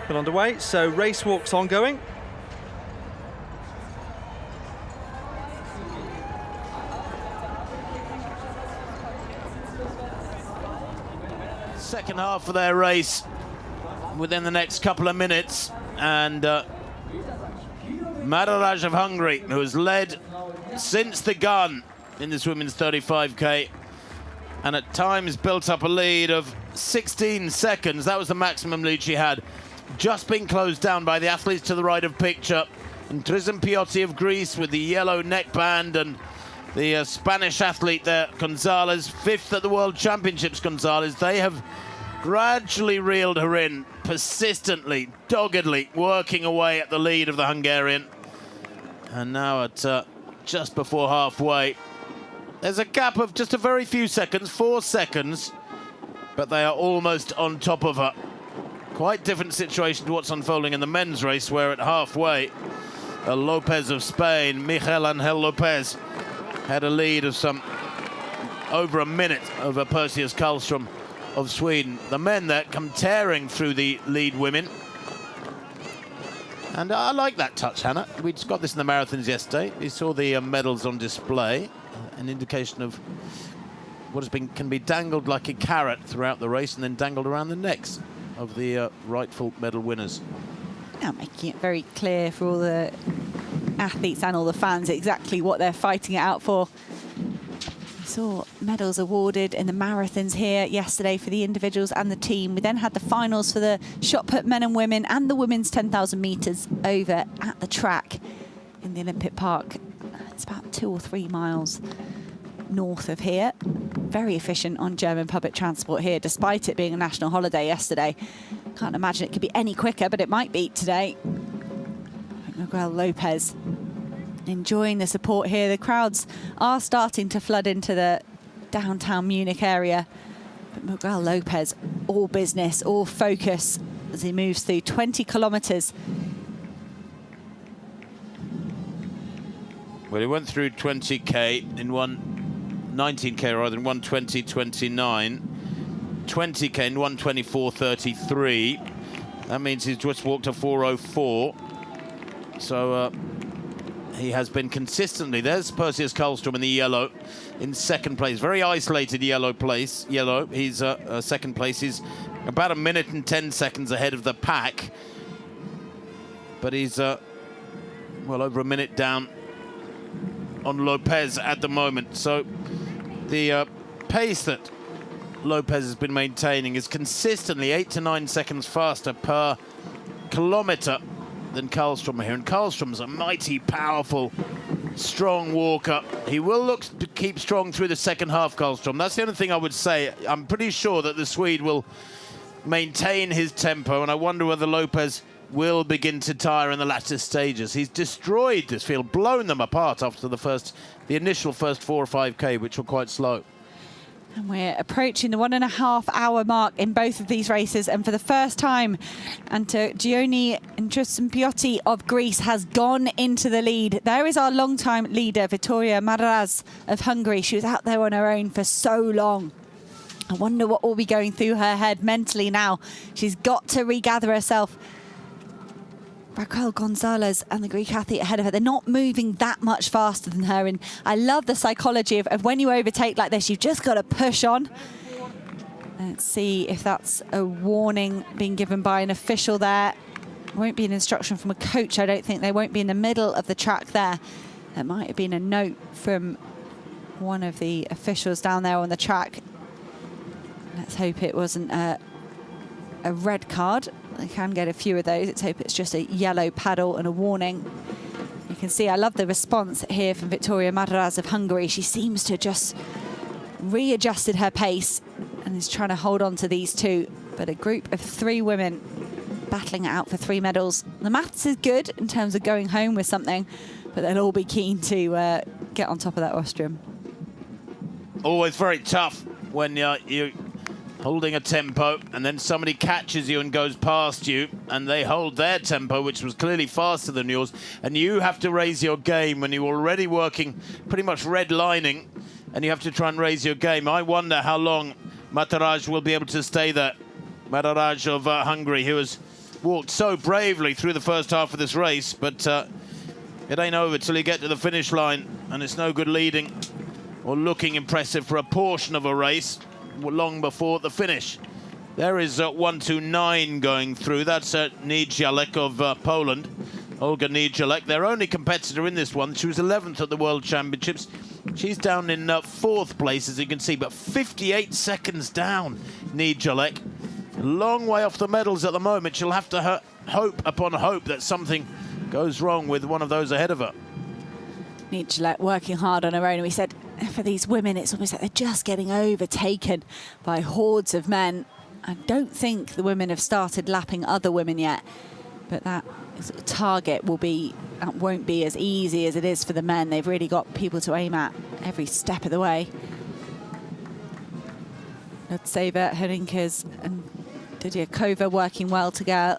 put underway. So race walks ongoing. Second half of their race within the next couple of minutes, and Madaraj of Hungary, who has led since the gun in this women's 35k, and at times built up a lead of 16 seconds. That was the maximum lead she had. Just been closed down by the athletes to the right of picture. And Tristan Piotti of Greece with the yellow neckband, and the Spanish athlete there, Gonzalez, 5th at the World Championships, Gonzalez. They have gradually reeled her in, persistently, doggedly, working away at the lead of the Hungarian. And now at just before halfway, there's a gap of just a very few seconds, 4 seconds, but they are almost on top of her. Quite different situation to what's unfolding in the men's race, where at halfway, Lopez of Spain, Miguel Angel Lopez, had a lead of some over a minute over Perseus Carlstrom of Sweden. The men there come tearing through the lead women. And I like that touch, Hannah. We just got this in the marathons yesterday. We saw the medals on display, an indication of can be dangled like a carrot throughout the race and then dangled around the necks of the rightful medal winners. Now making it very clear for all the athletes and all the fans exactly what they're fighting it out for. We saw medals awarded in the marathons here yesterday for the individuals and the team. We then had the finals for the shot put men and women and the women's 10,000 metres over at the track in the Olympic Park. It's about 2 or 3 miles north of here. Very efficient on German public transport here, despite it being a national holiday yesterday. Can't imagine it could be any quicker, but it might be today. Miguel Lopez enjoying the support here. The crowds are starting to flood into the downtown Munich area. But Miguel Lopez, all business, all focus as he moves through 20 kilometres. Well, he went through 20k in 19k rather than 1:20.29. 20k in 1:24.33. That means he's just walked a 4:04. So he has been consistently. There's Perseus Carlstrom in the yellow in second place. Very isolated yellow place. He's second place. He's about 1 minute and 10 seconds ahead of the pack. But he's well over a minute down on Lopez at the moment. So the pace that Lopez has been maintaining is consistently 8 to 9 seconds faster per kilometre than Carlstrom here. And Carlstrom's a mighty, powerful, strong walker. He will look to keep strong through the second half, Carlstrom. That's the only thing I would say. I'm pretty sure that the Swede will maintain his tempo, and I wonder whether Lopez will begin to tire in the latter stages. He's destroyed this field, blown them apart after the initial first 4 or 5k, which were quite slow. And we're approaching the 1.5 hour mark in both of these races. And for the first time, Gioni Piotti of Greece has gone into the lead. There is our long-time leader, Victoria Madaraj of Hungary. She was out there on her own for so long. I wonder what will be going through her head mentally now. She's got to regather herself. Raquel Gonzalez and the Greek athlete ahead of her, they're not moving that much faster than her. And I love the psychology of when you overtake like this, you've just got to push on. Let's see if that's a warning being given by an official there. Won't be an instruction from a coach, I don't think. They won't be in the middle of the track there. There might have been a note from one of the officials down there on the track. Let's hope it wasn't a red card. They can get a few of those. Let's hope it's just a yellow paddle and a warning. You can see, I love the response here from Victoria Madaraj of Hungary. She seems to just readjusted her pace and is trying to hold on to these two. But a group of 3 women battling it out for 3 medals. The maths is good in terms of going home with something, but they'll all be keen to get on top of that rostrum. Always very tough when you're holding a tempo and then somebody catches you and goes past you and they hold their tempo, which was clearly faster than yours, and you have to raise your game when you're already working pretty much redlining and you have to try and raise your game. I wonder how long Madaraj will be able to stay there. Madaraj of Hungary, who has walked so bravely through the first half of this race, but it ain't over till you get to the finish line, and it's no good leading or looking impressive for a portion of a race long before the finish. There is 1:29 going through. That's Niedzielek of Poland, Olga Niedzielek, their only competitor in this one. She was 11th at the World Championships. She's down in 4th place, as you can see, but 58 seconds down, Niedzielek. A long way off the medals at the moment. She'll have to hope upon hope that something goes wrong with one of those ahead of her. Niedzielek working hard on her own. We said for these women, it's almost like they're just getting overtaken by hordes of men. I don't think the women have started lapping other women yet, but that target won't be as easy as it is for the men. They've really got people to aim at every step of the way. Lutseva, Herinkes and Didiakova working well together.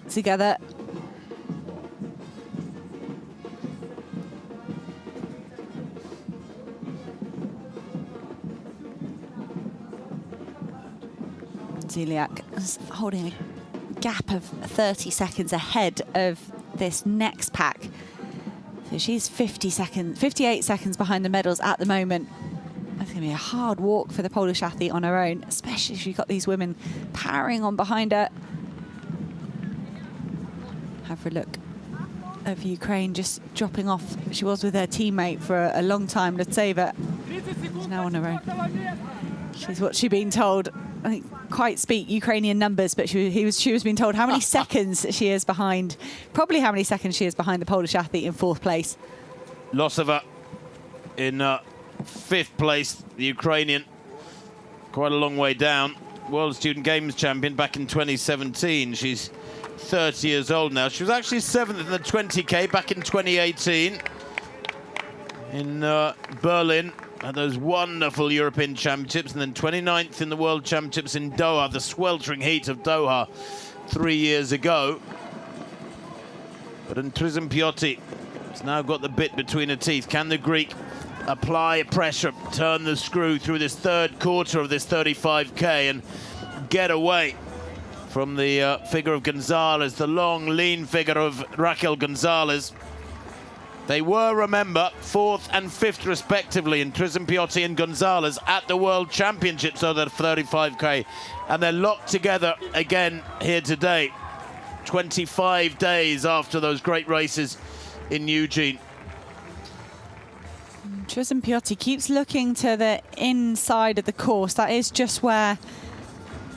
Ziliak is holding a gap of 30 seconds ahead of this next pack. So she's 58 seconds behind the medals at the moment. I going to be a hard walk for the Polish athlete on her own, especially if you've got these women powering on behind her. Have a look of Ukraine just dropping off. She was with her teammate for a long time, Lutseva. She's now on her own. She's what she's been told. I think quite speak Ukrainian numbers, but she was being told how many seconds she is behind, probably how many seconds she is behind the Polish athlete in 4th place. Losova in 5th place, the Ukrainian, quite a long way down. World Student Games champion back in 2017. She's 30 years old now. She was actually 7th in the 20K back in 2018 in Berlin. At those wonderful European Championships, and then 29th in the World Championships in Doha, the sweltering heat of Doha 3 years ago. But Trizim Pioti has now got the bit between her teeth. Can the Greek apply pressure, turn the screw through this 3rd quarter of this 35K and get away from the figure of Gonzalez, the long, lean figure of Raquel Gonzalez? They were, remember, 4th and 5th respectively in Trizim Pioti and Gonzalez at the World Championships over the 35K. And they're locked together again here today, 25 days after those great races in Eugene. Trizim Pioti keeps looking to the inside of the course. That is just where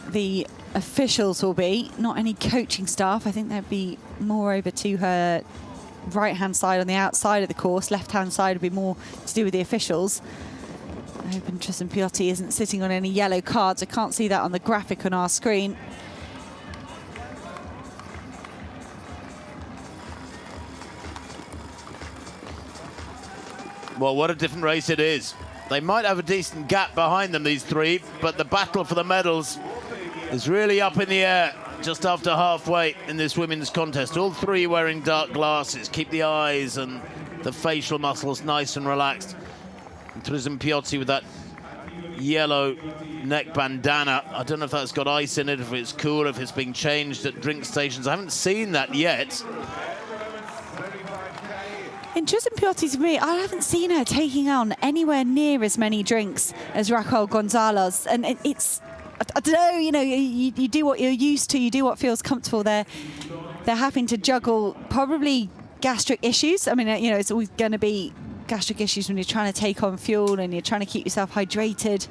the officials will be, not any coaching staff. I think there'd be more over to her right-hand side on the outside of the course. Left-hand side would be more to do with the officials. I hope Trizim Pioti isn't sitting on any yellow cards. I can't see that on the graphic on our screen. Well, what a different race it is. They might have a decent gap behind them, these three, but the battle for the medals is really up in the air just after halfway in this women's contest. All three wearing dark glasses, keep the eyes and the facial muscles nice and relaxed. And Trizim Pioti with that yellow neck bandana. I don't know if that's got ice in it, if it's cool, if it's being changed at drink stations. I haven't seen that yet. In Trizim Pioti's me, I haven't seen her taking on anywhere near as many drinks as Raquel Gonzalez. And it's, I don't know, you know, you do what you're used to, you do what feels comfortable. They're having to juggle probably gastric issues. I mean, you know, it's always going to be gastric issues when you're trying to take on fuel and you're trying to keep yourself hydrated.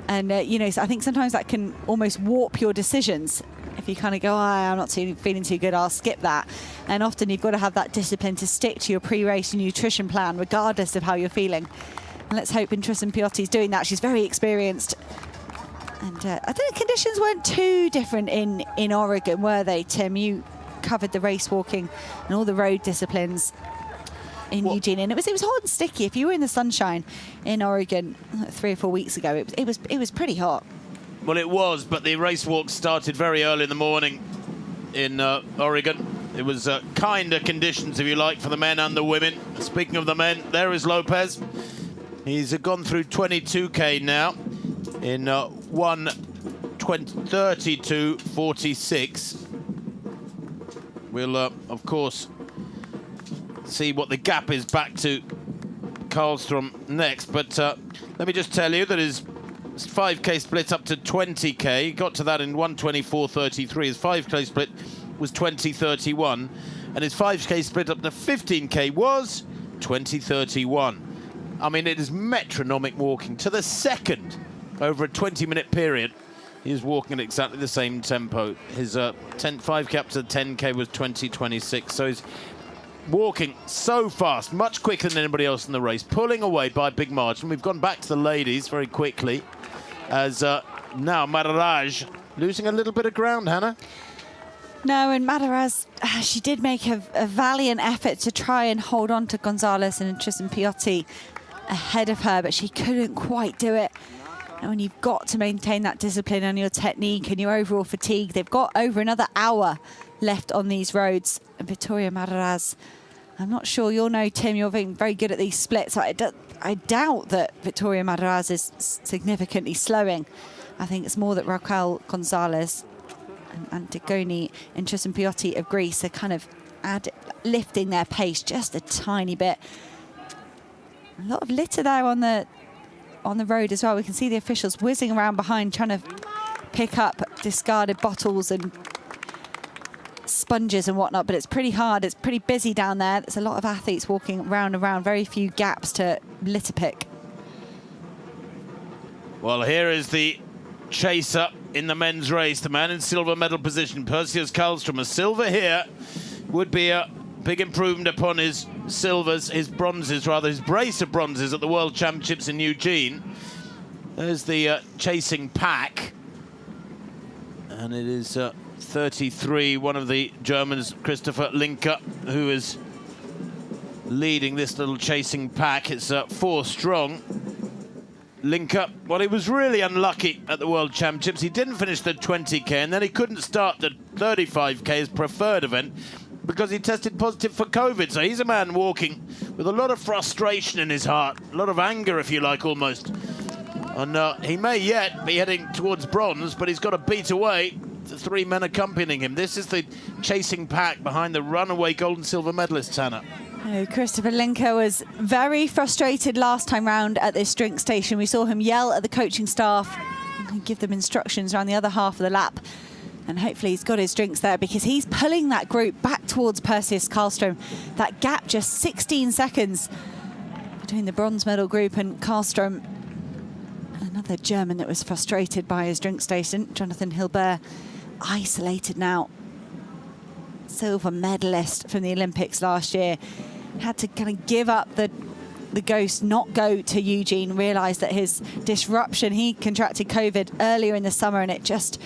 And, you know, so I think sometimes that can almost warp your decisions. If you kind of go, oh, I'm not feeling too good, I'll skip that. And often you've got to have that discipline to stick to your pre-race nutrition plan, regardless of how you're feeling. And let's hope Trizim Pioti's doing that. She's very experienced. And I think the conditions weren't too different in Oregon, were they, Tim? You covered the race walking and all the road disciplines in Eugene, and it was hot and sticky. If you were in the sunshine in Oregon 3 or 4 weeks ago, it was pretty hot. Well, it was, but the race walk started very early in the morning in Oregon. It was kinder conditions, if you like, for the men and the women. Speaking of the men, there is Lopez. He's gone through 22K now in 1:32:46. We'll, of course, see what the gap is back to Carlstrom next. But let me just tell you that his 5K split up to 20K. He got to that in 1:24:33. His 5K split was 20:31. And his 5K split up to 15K was 20:31. I mean, it is metronomic walking to the second over a 20-minute period. He is walking at exactly the same tempo. His 5K up to 10K was 20:26. So he's walking so fast, much quicker than anybody else in the race, pulling away by a big margin. We've gone back to the ladies very quickly, as now Madaraj losing a little bit of ground, Hannah. No, and Madaraj, she did make a valiant effort to try and hold on to Gonzalez and Trizim Pioti ahead of her, but she couldn't quite do it. And when you've got to maintain that discipline on your technique and your overall fatigue, they've got over another hour left on these roads. And Victoria Madaraj, I'm not sure, you'll know, Tim, you're very good at these splits. I doubt that Victoria Madaraj is significantly slowing. I think it's more that Raquel Gonzalez and Antigone and Trizim Pioti of Greece are kind of lifting their pace just a tiny bit. A lot of litter there on the on the road as well. We can see the officials whizzing around behind trying to pick up discarded bottles and sponges and whatnot, but it's pretty hard. It's pretty busy down there. There's a lot of athletes walking round and round, very few gaps to litter pick. Well, here is the chaser in the men's race, the man in silver medal position, Perseus Carlstrom. A silver here would be a big improvement upon his silvers, his bronzes rather, his brace of bronzes at the World Championships in Eugene. There's the chasing pack, and it is 33, one of the Germans, Christopher Linker, who is leading this little chasing pack. It's 4 strong. Linker, well, he was really unlucky at the World Championships. He didn't finish the 20K, and then he couldn't start the 35K, his preferred event, because he tested positive for COVID. So he's a man walking with a lot of frustration in his heart, a lot of anger, if you like, almost. And he may yet be heading towards bronze, but he's got to beat away the 3 men accompanying him. This is the chasing pack behind the runaway gold and silver medalist, Hannah. Oh, Christopher Linker was very frustrated last time round at this drink station. We saw him yell at the coaching staff and give them instructions around the other half of the lap. And hopefully he's got his drinks there, because he's pulling that group back towards Perseus Carlstrom. That gap, just 16 seconds between the bronze medal group and Carlstrom. Another German that was frustrated by his drink station, Jonathan Hilber, isolated now. Silver medalist from the Olympics last year. Had to kind of give up the ghost, not go to Eugene, realised that his disruption, he contracted COVID earlier in the summer, and it just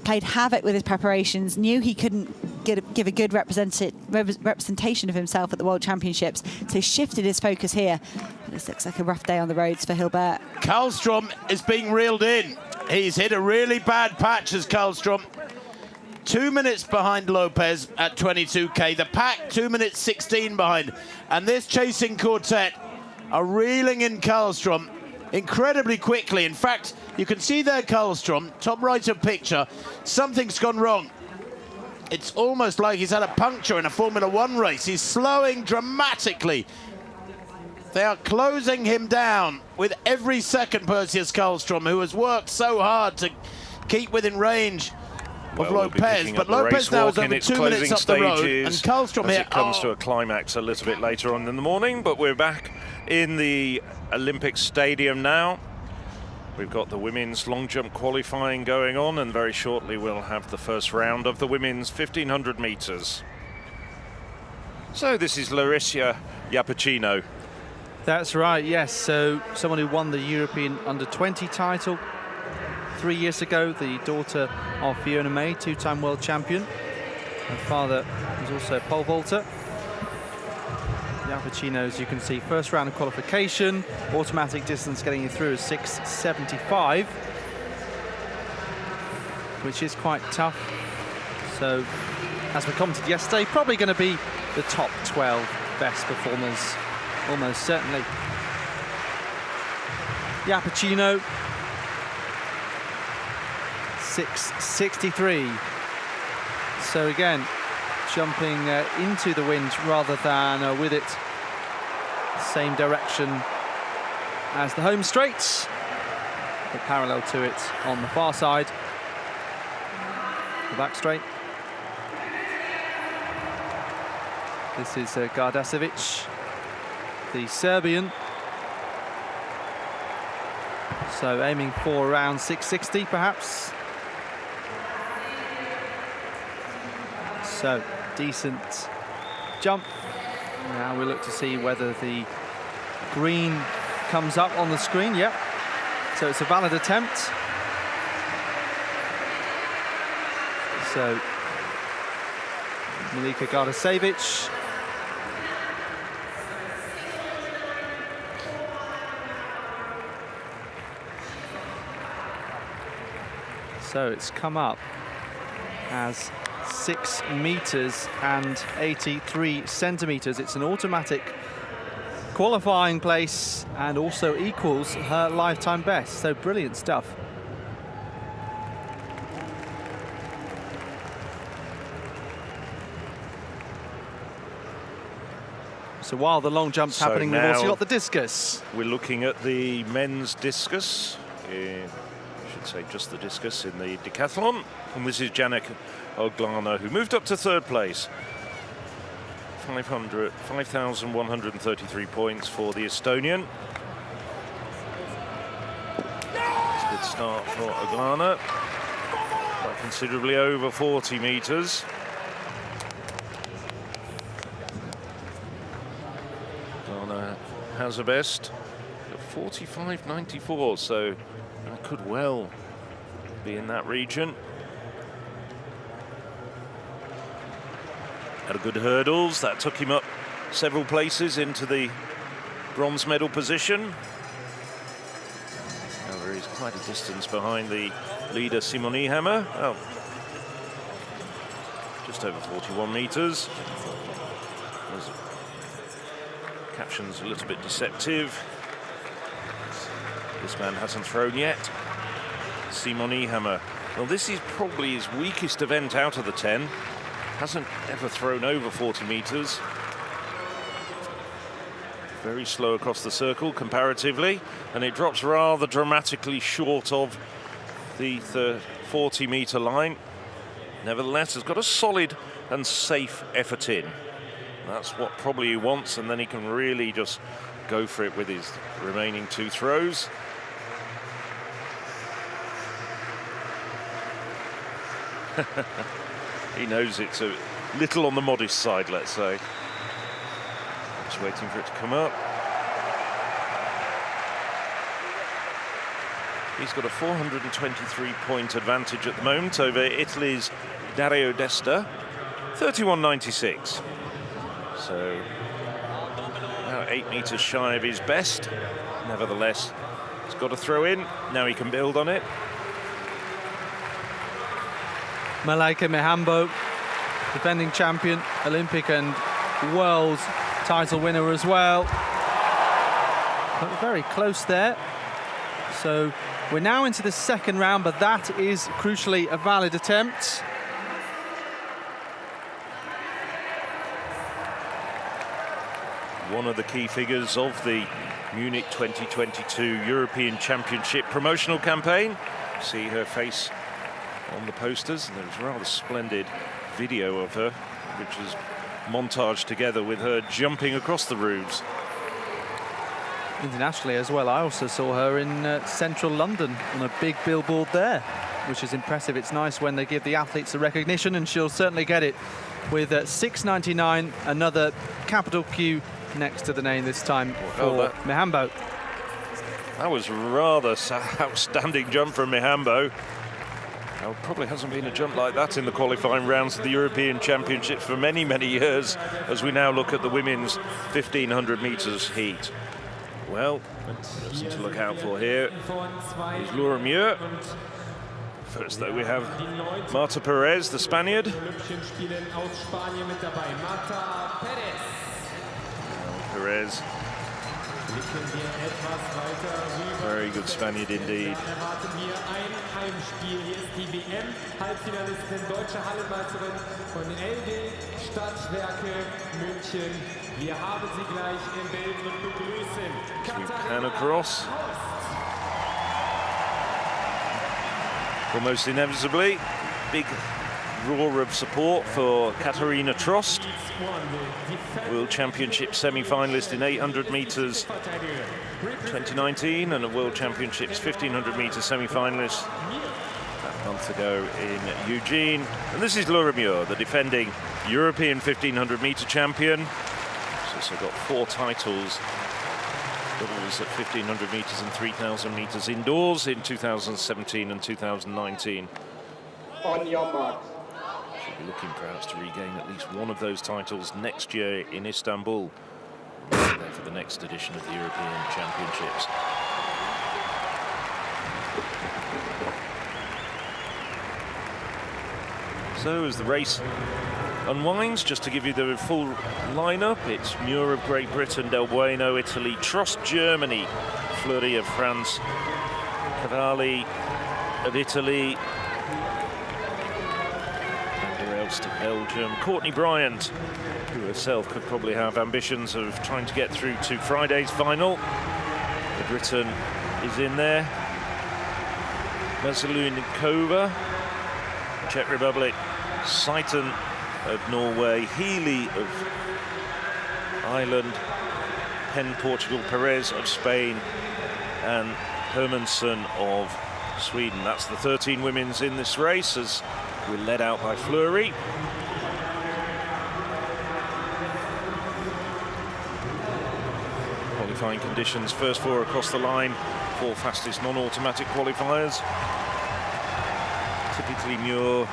played havoc with his preparations. Knew he couldn't give a good representation of himself at the World Championships, so shifted his focus here. But this looks like a rough day on the roads for Hilbert. Carlstrom is being reeled in. He's hit a really bad patch as Carlstrom. 2 minutes behind Lopez at 22K. The pack 2 minutes 16 behind. And this chasing quartet are reeling in Carlstrom incredibly quickly. In fact, you can see there Carlstrom, top right of picture, something's gone wrong. It's almost like he's had a puncture in a Formula One race. He's slowing dramatically. They are closing him down with every second, Perseus Carlstrom, who has worked so hard to keep within range of Lopez, but Lopez now is over 2 minutes up the road, and Carlstrom here. It comes to a climax a little bit later on in the morning, but we're back in the Olympic Stadium now. We've got the women's long jump qualifying going on, and very shortly we'll have the first round of the women's 1500 meters. So this is Larissa Iapicino. That's right, yes. So someone who won the European Under-20 title 3 years ago, the daughter of Fiona May, 2-time world champion. Her father is also a pole vaulter. Iapicino, as you can see, first round of qualification, automatic distance getting you through is 6:75, which is quite tough. So, as we commented yesterday, probably going to be the top 12 best performers, almost certainly. Iapicino, 6:63. So again, jumping into the wind rather than with it. Same direction as the home straight, but parallel to it on the far side. The back straight. This is Gardasevic, the Serbian. So aiming for around 6:60 perhaps. So decent jump. Now we look to see whether the green comes up on the screen. Yep. So it's a valid attempt. So Milika Gardasevic. So it's come up as 6 meters and 83 centimeters. It's an automatic qualifying place and also equals her lifetime best. So brilliant stuff. So while the long jump's happening, we've also got the discus. We're looking at the men's discus. I should say just the discus in the decathlon. And this is Janek Oglana, who moved up to third place. 5,133 points for the Estonian. It's a good start for Oglana. Considerably over 40 meters. Oglana has a best of 45.94, so that could well be in that region. Had a good hurdles, that took him up several places into the bronze medal position. However, he's quite a distance behind the leader Simon Ehammer. Oh, just over 41 meters. Caption's a little bit deceptive. This man hasn't thrown yet. Simon Ehammer. Well, this is probably his weakest event out of the 10. Hasn't ever thrown over 40 meters. Very slow across the circle comparatively, and it drops rather dramatically short of the 40-meter line. Nevertheless, has got a solid and safe effort in. That's what probably he wants, and then he can really just go for it with his remaining 2 throws. He knows it's a little on the modest side, let's say. Just waiting for it to come up. He's got a 423-point advantage at the moment over Italy's Dario Desta, 31.96. So about 8 meters shy of his best. Nevertheless, he's got to throw in. Now he can build on it. Malaika Mihambo, defending champion, Olympic and world title winner as well. But very close there. So we're now into the second round, but that is crucially a valid attempt. One of the key figures of the Munich 2022 European Championship promotional campaign. See her face on the posters, and there's a rather splendid video of her, which is montaged together with her jumping across the roofs. Internationally as well, I also saw her in central London on a big billboard there, which is impressive. It's nice when they give the athletes the recognition, and she'll certainly get it with 6.99, another capital Q next to the name this time for Mihambo. That was rather outstanding jump from Mihambo. Now, probably hasn't been a jump like that in the qualifying rounds of the European Championship for many, many years, as we now look at the women's 1,500 meters heat. Well, something to look out for here is Laura Muir. First, though, we have Marta Perez, the Spaniard. Perez. Very good Spaniard indeed. We pan across. Almost inevitably, big roar of support for Katarina Trost, World Championship semi-finalist in 800 meters 2019 and a World Championships 1,500 meters semi-finalist a month ago in Eugene. And this is Laura Muir, the defending European 1,500 meter champion. She's also got 4 titles. Doubles at 1,500 meters and 3,000 meters indoors in 2017 and 2019. On your mark. She'll be looking perhaps to regain at least one of those titles next year in Istanbul, there for the next edition of the European Championships. So as the race unwinds, just to give you the full lineup, it's Muir of Great Britain, Del Bueno, Italy, Trost, Germany, Fleury of France, Cavalli of Italy, points to Belgium. Courtney Bryant, who herself could probably have ambitions of trying to get through to Friday's final. Britain is in there. Mazalinkova, Czech Republic. Saiten of Norway. Healy of Ireland. Penn, Portugal. Perez of Spain. And Hermansson of Sweden. That's the 13 women's in this race, as we're led out by Fleury. Qualifying conditions, first 4 across the line, 4 fastest non-automatic qualifiers. Typically Muir,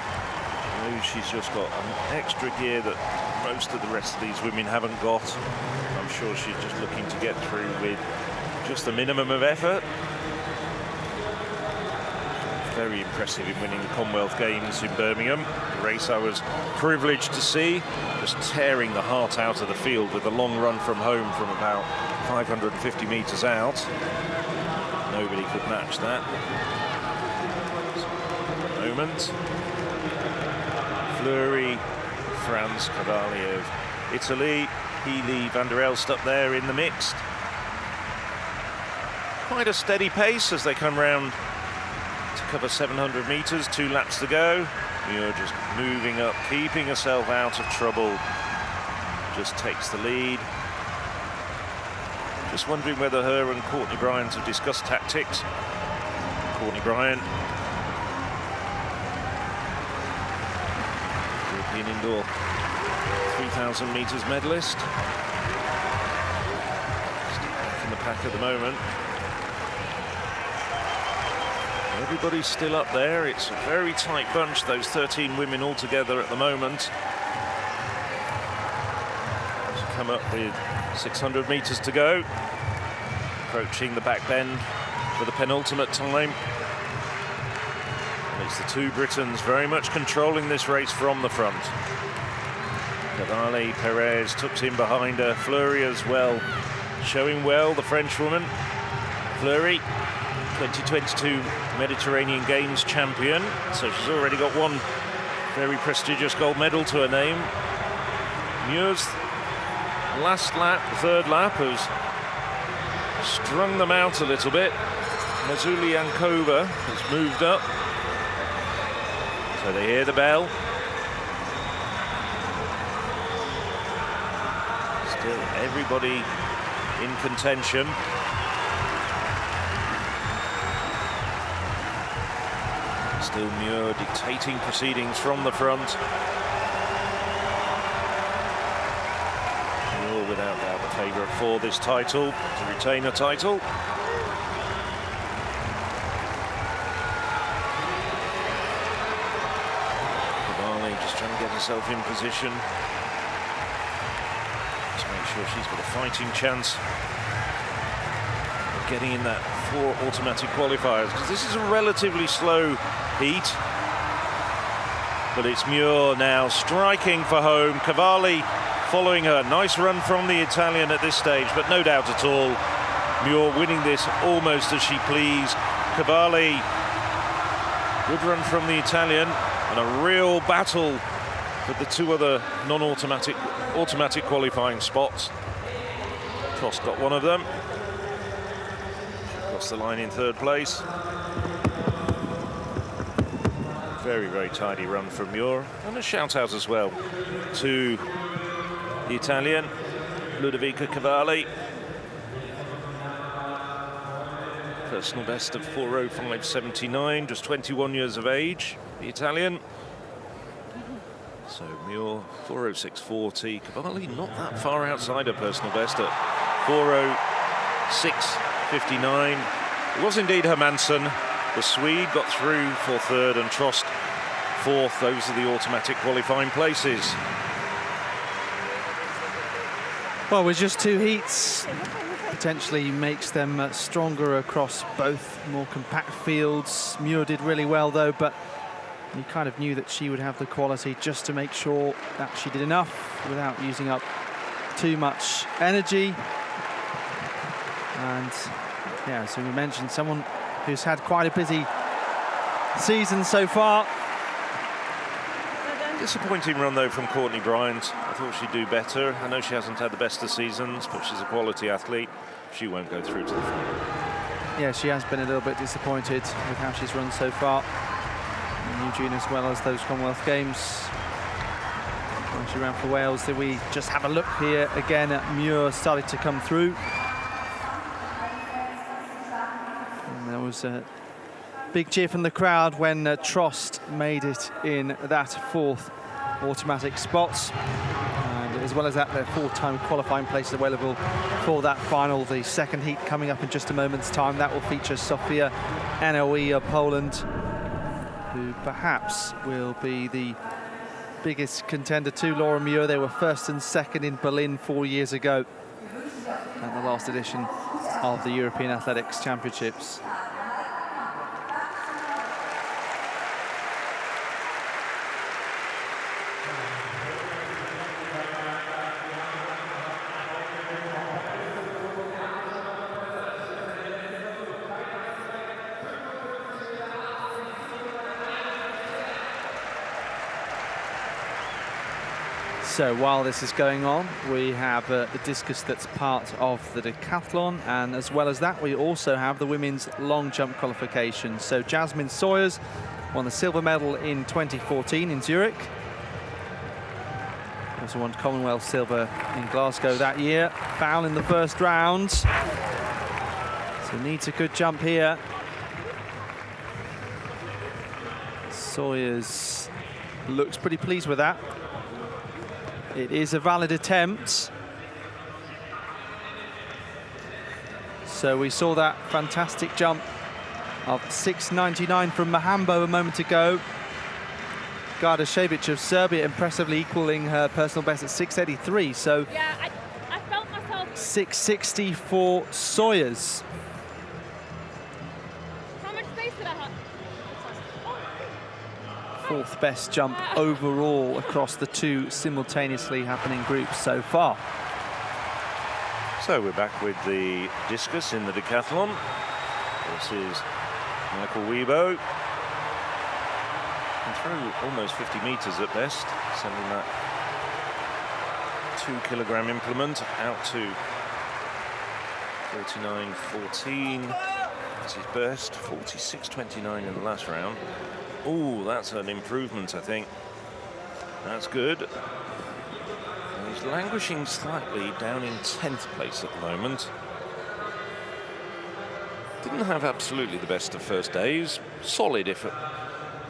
she's just got an extra gear that most of the rest of these women haven't got. I'm sure she's just looking to get through with just the minimum of effort. Very impressive in winning the Commonwealth Games in Birmingham. The race I was privileged to see, just tearing the heart out of the field with a long run from home from about 550 metres out. Nobody could match that. At the moment, Fleury, France, Cavalli of Italy, Healy, Van der Elst up there in the mixed. Quite a steady pace as they come round to cover 700 metres, 2 laps to go. Muir just moving up, keeping herself out of trouble. Just takes the lead. Just wondering whether her and Courtney Bryant have discussed tactics. Courtney Bryant, European indoor 3,000 metres medalist. Still back in the pack at the moment. Everybody's still up there. It's a very tight bunch, those 13 women all together at the moment. Come up with 600 metres to go. Approaching the back bend for the penultimate time. And it's the 2 Britons very much controlling this race from the front. Cavalli, Perez tucked in behind her. Fleury as well, showing well, the Frenchwoman. Fleury, 2022 Mediterranean Games champion, so she's already got 1 very prestigious gold medal to her name. Muir's last lap, the 3rd lap, has strung them out a little bit. Mazalinkova has moved up, so they hear the bell. Still everybody in contention. Still Muir dictating proceedings from the front. Muir without doubt the favourite for this title, to retain a title. Cavalli just trying to get herself in position. Just make sure she's got a fighting chance of getting in that 4 automatic qualifiers, because this is a relatively slow heat. But it's Muir now striking for home. Cavalli following her. Nice run from the Italian at this stage, but no doubt at all, Muir winning this almost as she pleased. Cavalli, good run from the Italian, and a real battle for the 2 other non-automatic, automatic qualifying spots. Prost got 1 of them. Across the line in 3rd place. Very, very tidy run from Muir, and a shout out as well to the Italian, Ludovica Cavalli. Personal best of 4:05.79, just 21 years of age, the Italian. So Muir, 4:06.40. Cavalli not that far outside her personal best at 4:06.59. It was indeed Hermansson. The Swede got through for 3rd and Trost 4th. Those are the automatic qualifying places. Well, with just 2 heats, potentially makes them stronger across both more compact fields. Muir did really well though, but you kind of knew that she would have the quality just to make sure that she did enough without using up too much energy. And yeah, so we mentioned someone who's had quite a busy season so far. Disappointing run, though, from Courtney Bryant. I thought she'd do better. I know she hasn't had the best of seasons, but she's a quality athlete. She won't go through to the final. Yeah, she has been a little bit disappointed with how she's run so far. And Eugene, as well as those Commonwealth Games. When she ran for Wales, did we just have a look here again at Muir started to come through. And there was a big cheer from the crowd when Trost made it in that 4th automatic spot. And as well as that, their 4-time qualifying places available for that final. The second heat coming up in just a moment's time. That will feature Sofia Anoe of Poland, who perhaps will be the biggest contender to Laura Muir. They were 1st and 2nd in Berlin 4 years ago at the last edition of the European Athletics Championships. So while this is going on, we have the discus that's part of the decathlon, and as well as that, we also have the women's long jump qualification. So Jasmine Sawyers won the silver medal in 2014 in Zurich. Also won Commonwealth silver in Glasgow that year. Foul in the first round. So needs a good jump here. Sawyers looks pretty pleased with that. It is a valid attempt. So we saw that fantastic jump of 6.99 from Mahambo a moment ago. Garda Šebić of Serbia impressively equaling her personal best at 6.83. So yeah, I felt myself. 6.60 for Sawyers. How much space did I have? 4th best jump overall across the 2 simultaneously happening groups so far. So we're back with the discus in the decathlon. This is Michael Weibo. And through almost 50 meters at best, sending that 2-kilogram implement out to 49.14. That's his best, 46.29 in the last round. Oh, that's an improvement, I think. That's good. And he's languishing slightly down in 10th place at the moment. Didn't have absolutely the best of first days. Solid effort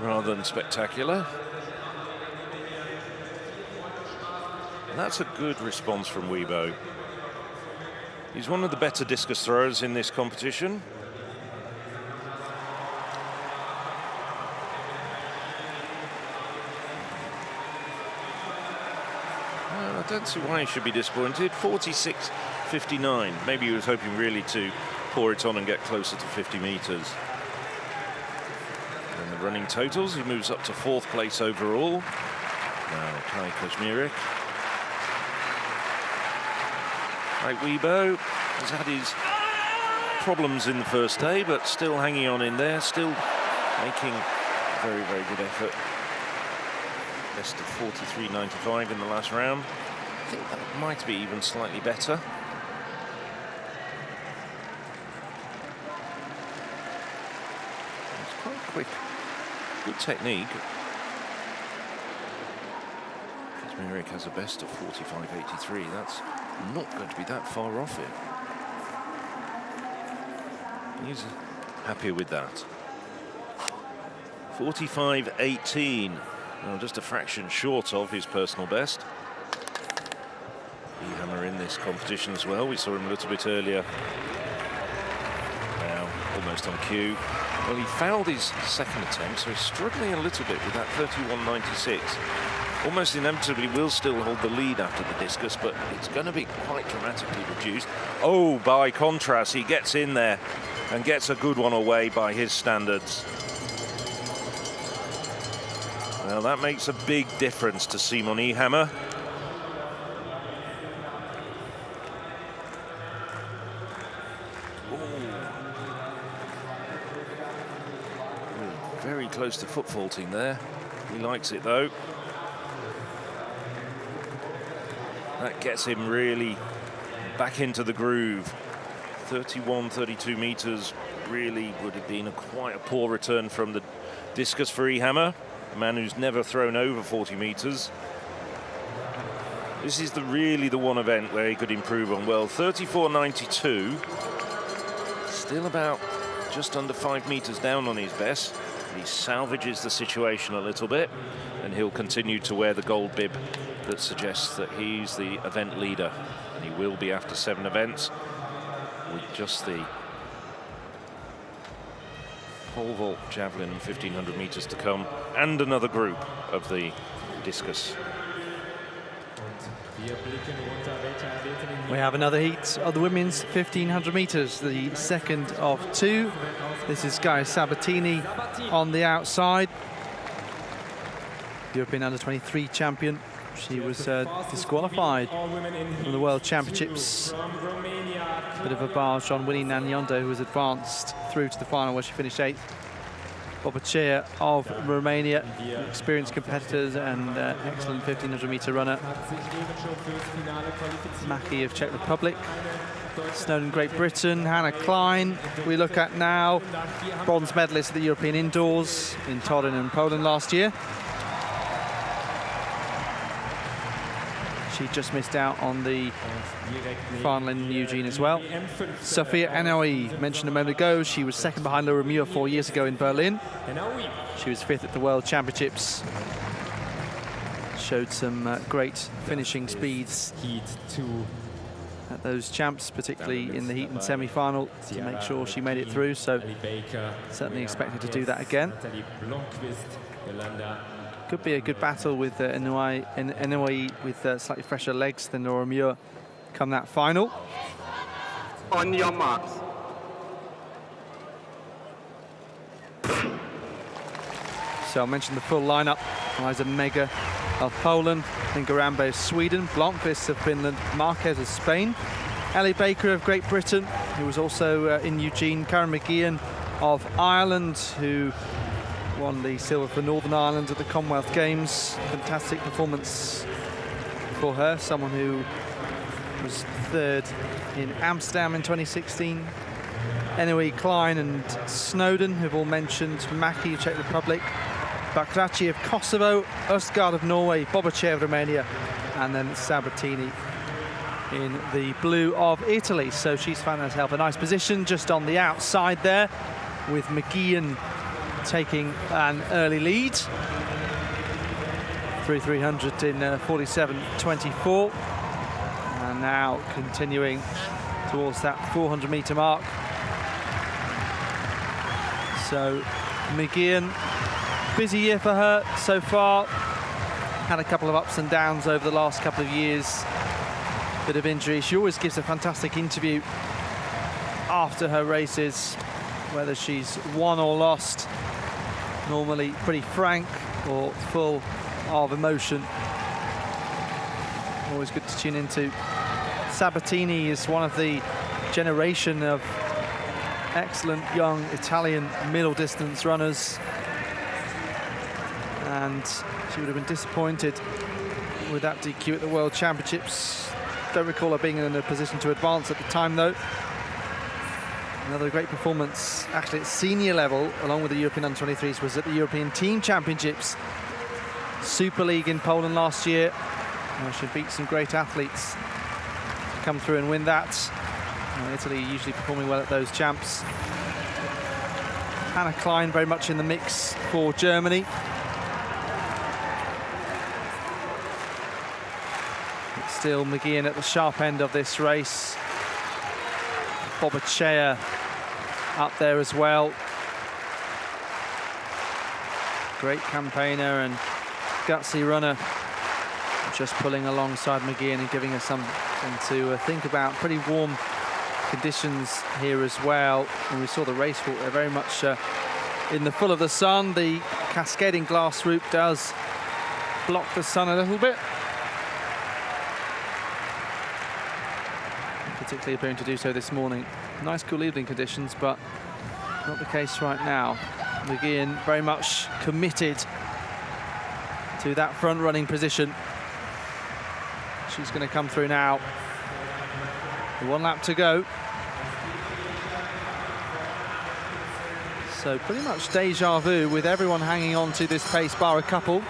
rather than spectacular. And that's a good response from Weibo. He's one of the better discus throwers in this competition. I don't see why he should be disappointed. 46.59. Maybe he was hoping really to pour it on and get closer to 50 meters. And the running totals, he moves up to 4th place overall. Now Kai Kazmierek. Right, Weibo has had his problems in the first day, but still hanging on in there, still making a very, very good effort. Best of 43.95 in the last round. I think that might be even slightly better. It's quite quick. Good technique. Kazmierek has a best of 45.83. That's not going to be that far off it. He's happier with that. 45.18. Well, just a fraction short of his personal best. Hammer in this competition as well. We saw him a little bit earlier. Now, almost on cue. Well, he fouled his second attempt, so he's struggling a little bit with that 31.96. Almost inevitably will still hold the lead after the discus, but it's going to be quite dramatically reduced. Oh, by contrast, he gets in there and gets a good one away by his standards. Well, that makes a big difference to Simon Ehammer. Very close to foot faulting there. He likes it though. That gets him really back into the groove. 31, 32 meters really would have been quite a poor return from the discus for Ehammer, a man who's never thrown over 40 meters. This is really the one event where he could improve on. Well, 34.92, still about just under 5 meters down on his best. He salvages the situation a little bit, and he'll continue to wear the gold bib that suggests that he's the event leader, and he will be after 7 events, with just the pole vault, javelin, 1,500 meters to come, and another group of the discus. We have another heat of the women's 1,500 meters, the second of 2. This is Gaia Sabatini on the outside. European Under-23 champion. She was disqualified from the World Championships. Bit of a barge on Winnie Nanyondo, who was advanced through to the final where she finished 8th. Bobachea of Romania, experienced competitors and excellent 1,500 meter runner. Mackie of Czech Republic. Snowden, Great Britain. Hannah Klein, we look at now. Bronze medalist at the European Indoors in Torun in Poland last year. She just missed out on the final in Eugene as well. Sophia Enoe, mentioned a moment ago, she was second behind Laura Muir 4 years ago in Berlin. She was 5th at the World Championships. Showed some great finishing speeds at those champs, particularly in the heat and semi-final, to make sure she made it through. So certainly expected to do that again. Could be a good battle with Enoe with slightly fresher legs than Laura Muir come that final. On your marks. So I mentioned the full lineup. Liza Mega of Poland, Ngarambe of Sweden, Blomqvist of Finland, Marquez of Spain, Ellie Baker of Great Britain, who was also in Eugene, Karen McGeehan of Ireland, who won the silver for Northern Ireland at the Commonwealth Games. Fantastic performance for her, someone who was 3rd in Amsterdam in 2016. Enoe, Klein and Snowden, who've all mentioned, Mackie of Czech Republic, Bakraci of Kosovo, Østgaard of Norway, Bobachea of Romania, and then Sabatini in the blue of Italy. So she's found herself a nice position just on the outside there, with McGeehan taking an early lead through 300 in 47.24, and now continuing towards that 400 meter mark. So McGeehan, busy year for her so far, had a couple of ups and downs over the last couple of years, bit of injury. She always gives a fantastic interview after her races, whether she's won or lost. Normally pretty frank or full of emotion. Always good to tune into. Sabatini is one of the generation of excellent young Italian middle distance runners, and she would have been disappointed with that DQ at the World Championships. Don't recall her being in a position to advance at the time though. Another great performance, actually at senior level, along with the European Under-23s, was at the European Team Championships, Super League in Poland last year. She beat some great athletes to come through and win that. Italy usually performing well at those champs. Hannah Klein very much in the mix for Germany. It's still McGeehan at the sharp end of this race. Bobachea up there as well. Great campaigner and gutsy runner, just pulling alongside McGeehan and giving us something to think about. Pretty warm conditions here as well, and we saw the race walk there very much in the full of the sun. The cascading glass roof does block the sun a little bit, particularly appearing to do so this morning. Nice cool evening conditions, but not the case right now. McGeehan very much committed to that front running position. She's going to come through now. 1 lap to go. So pretty much deja vu with everyone hanging on to this pace bar a couple.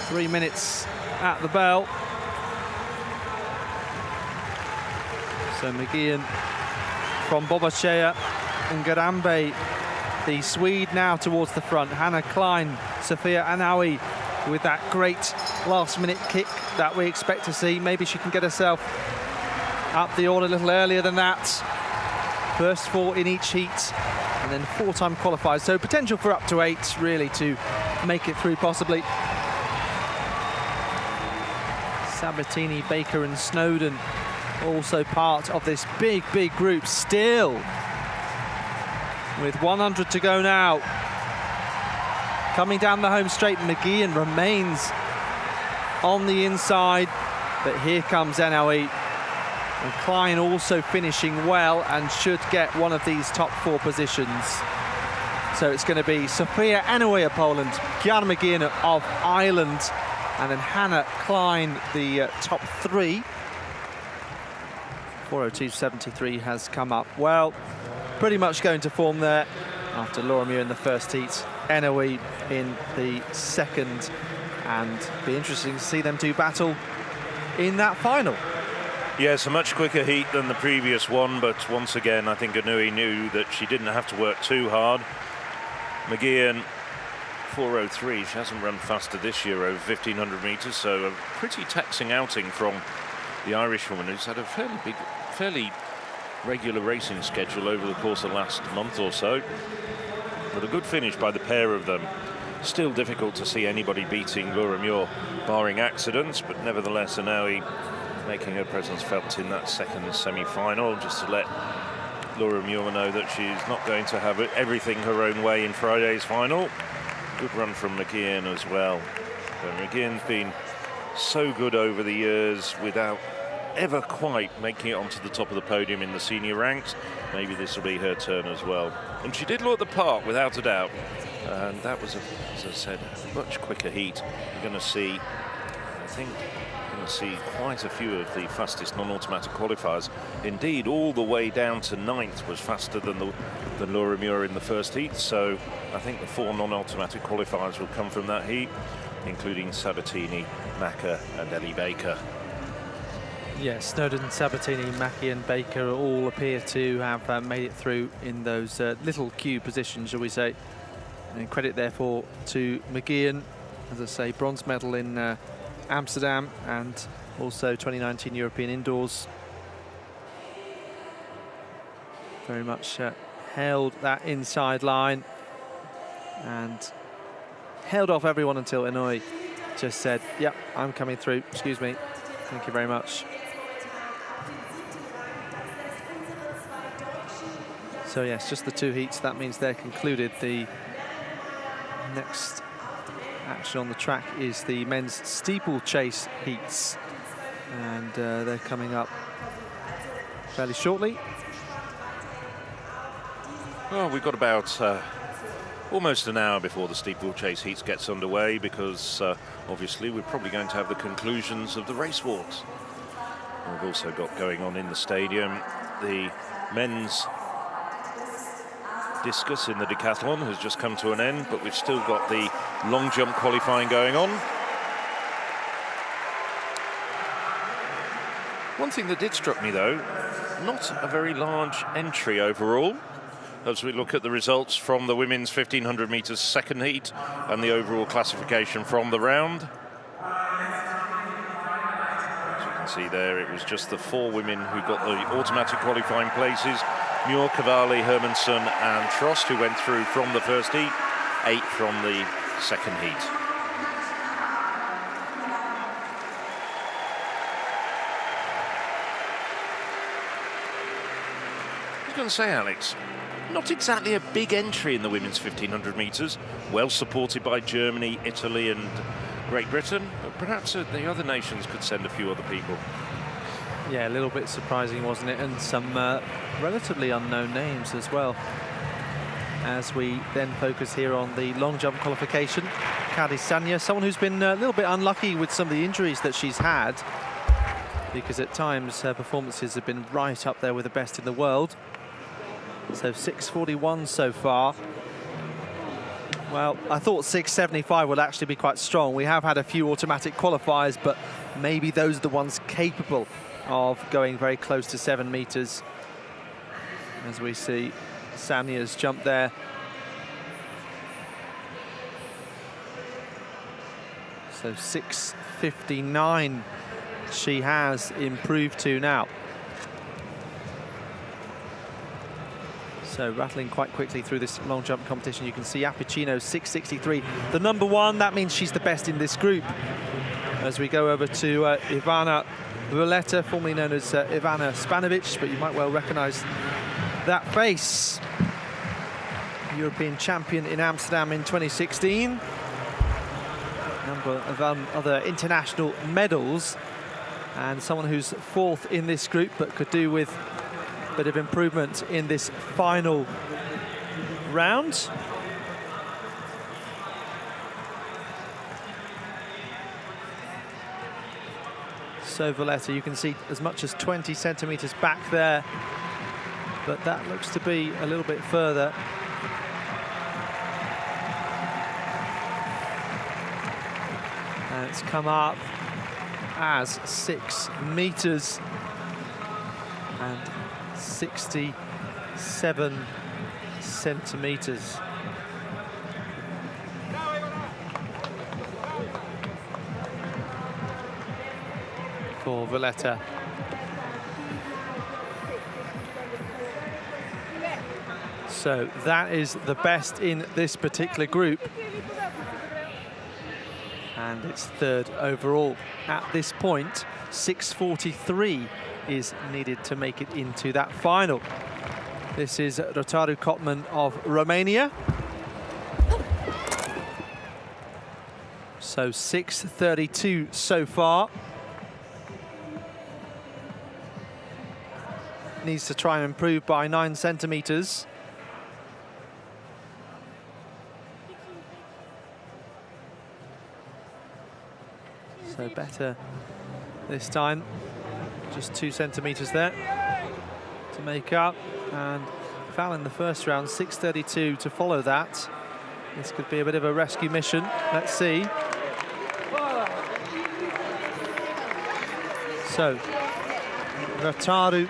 3 minutes at the bell. So Miguel from Bobachea and Garambe, the Swede now towards the front. Hannah Klein, Sophia Anawi with that great last-minute kick that we expect to see. Maybe she can get herself up the order a little earlier than that. First 4 in each heat, and then 4-time qualifiers. So potential for up to 8, really, to make it through, possibly. Sabatini, Baker and Snowden also part of this big, big group still. With 100 to go now. Coming down the home straight, McGeehan remains on the inside, but here comes Anawi. And Klein also finishing well and should get one of these top 4 positions. So it's going to be Sophia Anawi of Poland, Kiana McGeehan of Ireland, and then Hannah Klein, the top 3. 4:02.73 has come up. Well, pretty much going to form there after Laura Muir in the first heat, Anawi in the second, and be interesting to see them two battle in that final. Yes, a much quicker heat than the previous one, but once again, I think Anawi knew that she didn't have to work too hard. McGeehan, 4:03. She hasn't run faster this year over 1,500 metres, so a pretty taxing outing from the Irish woman, who's had a fairly regular racing schedule over the course of the last month or so. But a good finish by the pair of them. Still difficult to see anybody beating Laura Muir, barring accidents, but nevertheless, Anawi making her presence felt in that second semi-final, just to let Laura Muir know that she's not going to have everything her own way in Friday's final. Good run from McGeehan as well. But McGeehan's been so good over the years without ever quite making it onto the top of the podium in the senior ranks. Maybe this will be her turn as well. And she did look the part, without a doubt. And that was, as I said, a much quicker heat. You're going to see, I think, quite a few of the fastest non-automatic qualifiers. Indeed, all the way down to 9th was faster than Laura Muir in the first heat. So I think the 4 non-automatic qualifiers will come from that heat, including Sabatini, Macca and Ellie Baker. Yes, Snowden, Sabatini, Mackie and Baker all appear to have made it through in those little queue positions, shall we say. And credit, therefore, to McGeehan, as I say, bronze medal in Amsterdam and also 2019 European Indoors. Very much held that inside line and held off everyone until Anawi just said, yep, I'm coming through, excuse me, thank you very much. So yes, just the 2 heats, that means they're concluded. The next action on the track is the men's steeplechase heats, and they're coming up fairly shortly. Well, we've got about almost an hour before the steeplechase heats gets underway, because obviously we're probably going to have the conclusions of the race walks. We've also got going on in the stadium the men's discus in the decathlon has just come to an end, but we've still got the long jump qualifying going on. One thing that did struck me, though, not a very large entry overall, as we look at the results from the women's 1,500 metres second heat and the overall classification from the round. As you can see there, it was just the 4 women who got the automatic qualifying places. Muir, Cavalli, Hermansen and Trost, who went through from the first heat, 8 from the second heat. I was going to say, Alex, not exactly a big entry in the women's 1,500 metres, well supported by Germany, Italy and Great Britain, but perhaps the other nations could send a few other people. Yeah, a little bit surprising, wasn't it? And some relatively unknown names as well. as we then focus here on the long jump qualification. Kadisanya, someone who's been a little bit unlucky with some of the injuries that she's had, because at times her performances have been right up there with the best in the world. So 6:41 so far. Well, I thought 6:75 would actually be quite strong. We have had a few automatic qualifiers, but maybe those are the ones capable of going very close to 7 meters. As we see Sanya's jump there. So 6:59 she has improved to now. So rattling quite quickly through this long jump competition. You can see Apicino 6:63, the number 1. That means she's the best in this group. As we go over to Ivana Valletta, formerly known as Ivana Spanovic, but you might well recognize that face. European champion in Amsterdam in 2016. A number of other international medals, and someone who's 4th in this group, but could do with a bit of improvement in this final round. So Valletta, you can see as much as 20 centimeters back there, but that looks to be a little bit further. And it's come up as 6 meters and 67 centimeters. For Valletta. So that is the best in this particular group. And it's 3rd overall. At this point, 6:43 is needed to make it into that final. This is Rotaru Kotman of Romania. So 6:32 so far. Needs to try and improve by 9 centimeters. So better this time. Just 2 centimeters there to make up. And foul in the first round, 6:32 to follow that. This could be a bit of a rescue mission. Let's see. So, Rotaru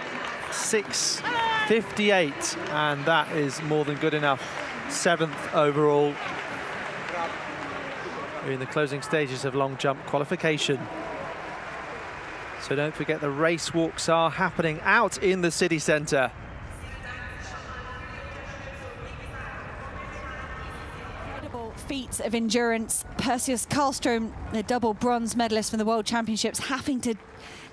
6:58, and that is more than good enough. 7th overall. We're in the closing stages of long jump qualification. So don't forget the race walks are happening out in the city centre. Incredible feats of endurance. Perseus Carlstrom, the double bronze medalist from the World Championships, having to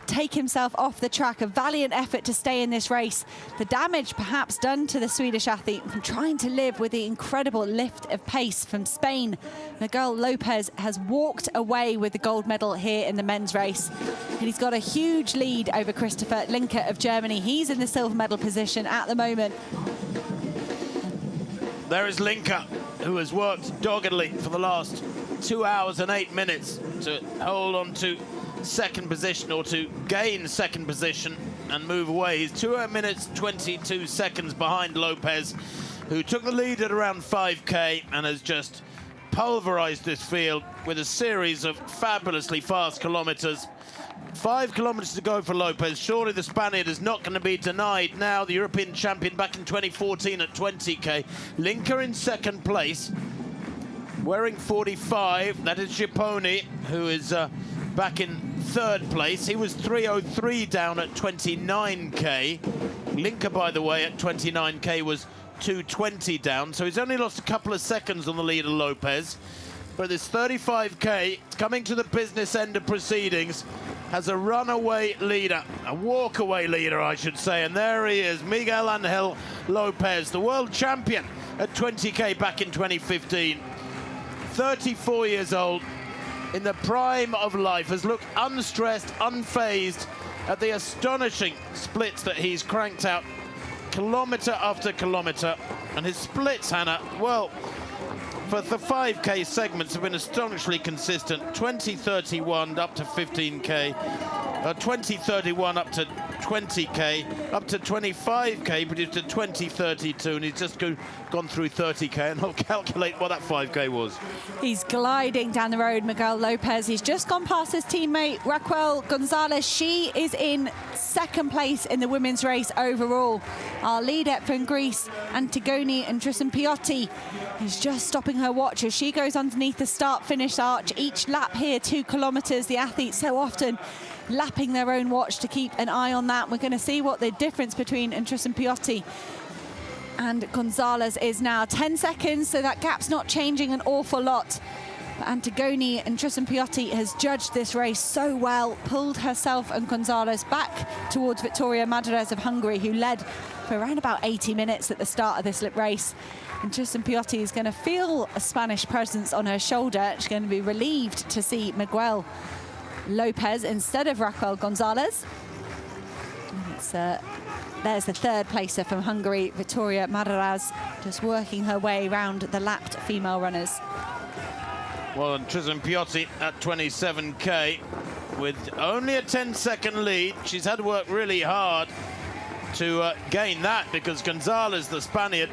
take himself off the track. A valiant effort to stay in this race. The damage perhaps done to the Swedish athlete from trying to live with the incredible lift of pace from Spain. Miguel Lopez has walked away with the gold medal here in the men's race. And he's got a huge lead over Christopher Linker of Germany. He's in the silver medal position at the moment. There is Linker, who has worked doggedly for the last 2 hours and 8 minutes to hold on to second position, or to gain second position and move away. He's 2 minutes 22 seconds behind Lopez, who took the lead at around 5K and has just pulverized this field with a series of fabulously fast kilometers. 5 kilometers to go for Lopez. Surely the Spaniard is not going to be denied now, the European champion back in 2014 at 20K. Linker in second place, wearing 45. That is Schipponi, who is back in 3rd place. He was 3:03 down at 29K. Linker, by the way, at 29K was 2:20 down, so he's only lost a couple of seconds on the leader Lopez. But this 35K, coming to the business end of proceedings, has a runaway leader, a walkaway leader, I should say, and there he is, Miguel Angel Lopez, the world champion at 20K back in 2015. 34 years old, in the prime of life, has looked unstressed, unfazed at the astonishing splits that he's cranked out kilometre after kilometre. And his splits, Hannah, well, for the 5K segments have been astonishingly consistent. 20:31 up to 15K, 20:31 up to 20K, up to 25K, produced a 20:32, and he's just gone through 30K, and I'll calculate what that 5K was. He's gliding down the road, Miguel Lopez. He's just gone past his teammate, Raquel Gonzalez. She is in second place in the women's race overall. Our leader from Greece, Antigone and Tristan Piotti, is just stopping her watch as she goes underneath the start-finish arch. Each lap here, 2 kilometres. The athletes so often lapping their own watch to keep an eye on that. We're going to see what the difference between Tristan Piotti and Gonzalez is now. 10 seconds, so that gap's not changing an awful lot. But Antigone and Tristan Piotti has judged this race so well, pulled herself and Gonzalez back towards Victoria Madaraj of Hungary, who led for around about 80 minutes at the start of this race. And Tristan Piotti is going to feel a Spanish presence on her shoulder. She's going to be relieved to see Miguel Lopez instead of Raquel Gonzalez. There's the third placer from Hungary, Victoria Madaraj, just working her way around the lapped female runners. Well, and Tristan Piotti at 27K with only a 10-second lead. She's had to work really hard to gain that, because Gonzalez, the Spaniard,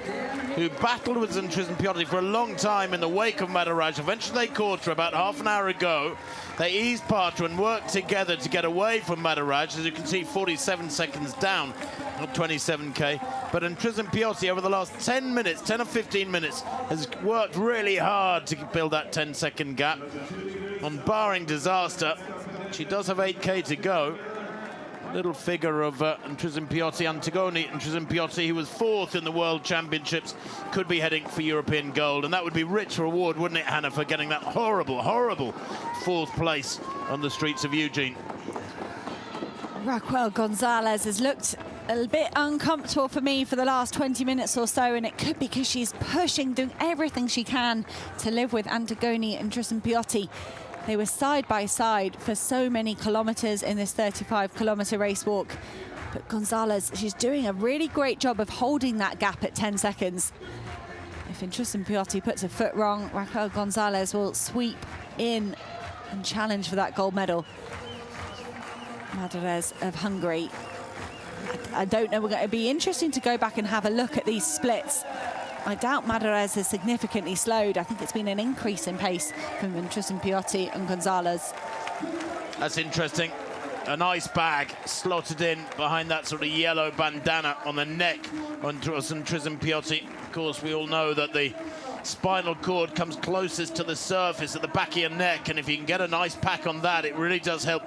who battled with Tristan Piotti for a long time in the wake of Madaraj, eventually they caught her about half an hour ago. They eased past her and worked together to get away from Madaraj. As you can see, 47 seconds down at 27K. But Tristan Piotti, over the last 10 minutes, 10 or 15 minutes, has worked really hard to build that 10-second gap. And barring disaster, she does have 8K to go. Little figure of Tristan Piotti, Antigone and Tristan Piotti, who was 4th in the World Championships, could be heading for European gold. And that would be rich reward, wouldn't it, Hannah, for getting that horrible, horrible 4th place on the streets of Eugene. Raquel Gonzalez has looked a bit uncomfortable for me for the last 20 minutes or so, and it could be because she's pushing, doing everything she can to live with Antigone and Tristan Piotti. They were side by side for so many kilometres in this 35-kilometre race walk. But Gonzalez, she's doing a really great job of holding that gap at 10 seconds. If Tristan Piotti puts a foot wrong, Raquel Gonzalez will sweep in and challenge for that gold medal. Madaraj of Hungary. I don't know, it'll be interesting to go back and have a look at these splits. I doubt Madaraj has significantly slowed. I think it's been an increase in pace from Tristan Piotti and Gonzalez. That's interesting. A nice bag slotted in behind that sort of yellow bandana on the neck on Tristan Piotti. Of course, we all know that the spinal cord comes closest to the surface at the back of your neck, and if you can get a nice pack on that, it really does help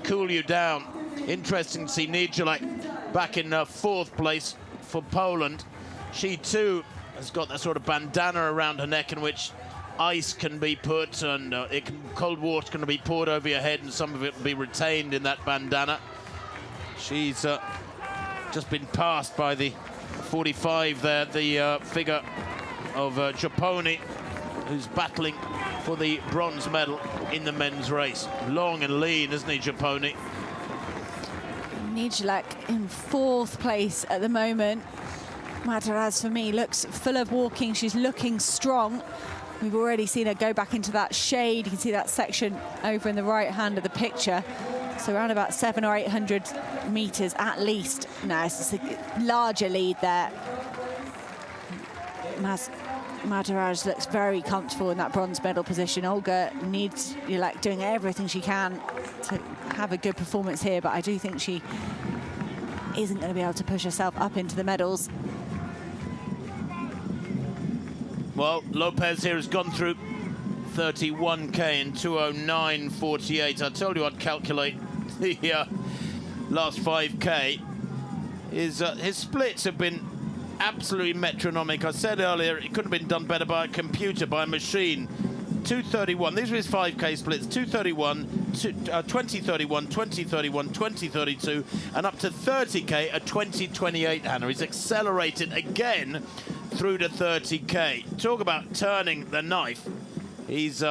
cool you down. Interesting to see Nijelek back in 4th place for Poland. She too has got that sort of bandana around her neck in which ice can be put, and cold water can be poured over your head, and some of it will be retained in that bandana. She's just been passed by the 45 there, the figure of Japoni, who's battling for the bronze medal in the men's race. Long and lean, isn't he, Japoni? Nijelek in 4th place at the moment. Madaraj, for me, looks full of walking. She's looking strong. We've already seen her go back into that shade. You can see that section over in the right hand of the picture. So around about 700 or 800 meters at least. No, it's a larger lead there. Madaraj looks very comfortable in that bronze medal position. Olga needs, doing everything she can to have a good performance here, but I do think she isn't going to be able to push herself up into the medals. Well, Lopez here has gone through 31K in 2:09.48. I told you I'd calculate the last 5K. His splits have been absolutely metronomic. I said earlier it could have been done better by a computer, by a machine. 2:31, these are his 5K splits, 2:31, 20:31, 20:31, 20:32, and up to 30K at 20:28, Hannah. He's accelerated again through to 30K. Talk about turning the knife. He's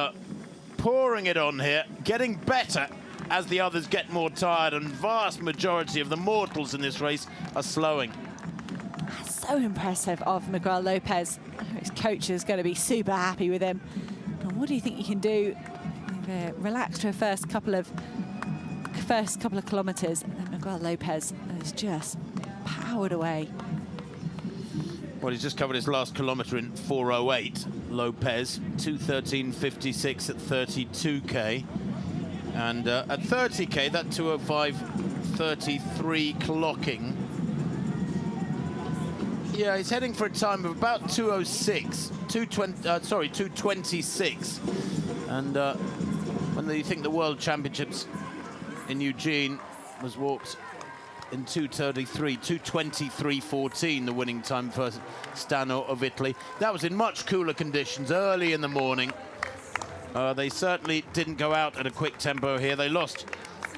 pouring it on here, getting better as the others get more tired, and vast majority of the mortals in this race are slowing. so impressive of Miguel Lopez. His coach is going to be super happy with him. And what do you think you can do? Relaxed for the first couple of kilometres, and then Miguel Lopez has just powered away. Well, he's just covered his last kilometre in 4:08. Lopez, 2:13.56 at 32k. And at 30k, that 2:05.33 clocking. Yeah, he's heading for a time of about 2:26. And when you think the World Championships in Eugene was walked in 2:33, 2:23.14, the winning time for Stano of Italy. That was in much cooler conditions early in the morning. They certainly didn't go out at a quick tempo here. They lost,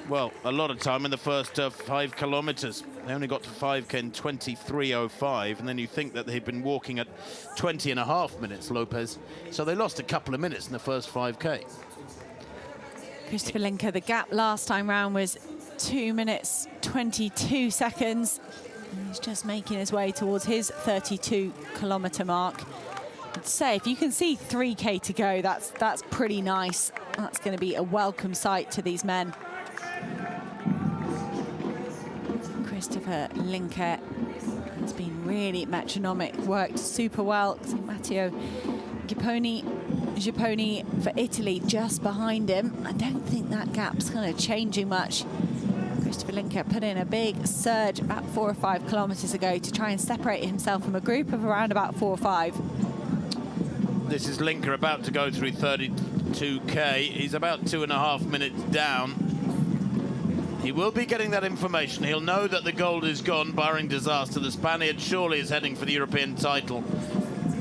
well, a lot of time in the first 5 kilometres. They only got to 5k in 23:05, and then you think that they'd been walking at 20.5 minutes, Lopez. So they lost a couple of minutes in the first 5k. Christopher Linker, the gap last time round was 2 minutes 22 seconds. And he's just making his way towards his 32-kilometre mark. I'd say if you can see 3k to go, that's pretty nice. That's going to be a welcome sight to these men. Christopher Linker has been really metronomic, worked super well. Matteo Gipponi for Italy just behind him. I don't think that gap's kind of changing much. Christopher Linker put in a big surge about 4 or 5 kilometres ago to try and separate himself from a group of around about 4 or 5. This is Linker about to go through 32k. He's about 2.5 minutes down. He will be getting that information. He'll know that the gold is gone, barring disaster. The Spaniard surely is heading for the European title.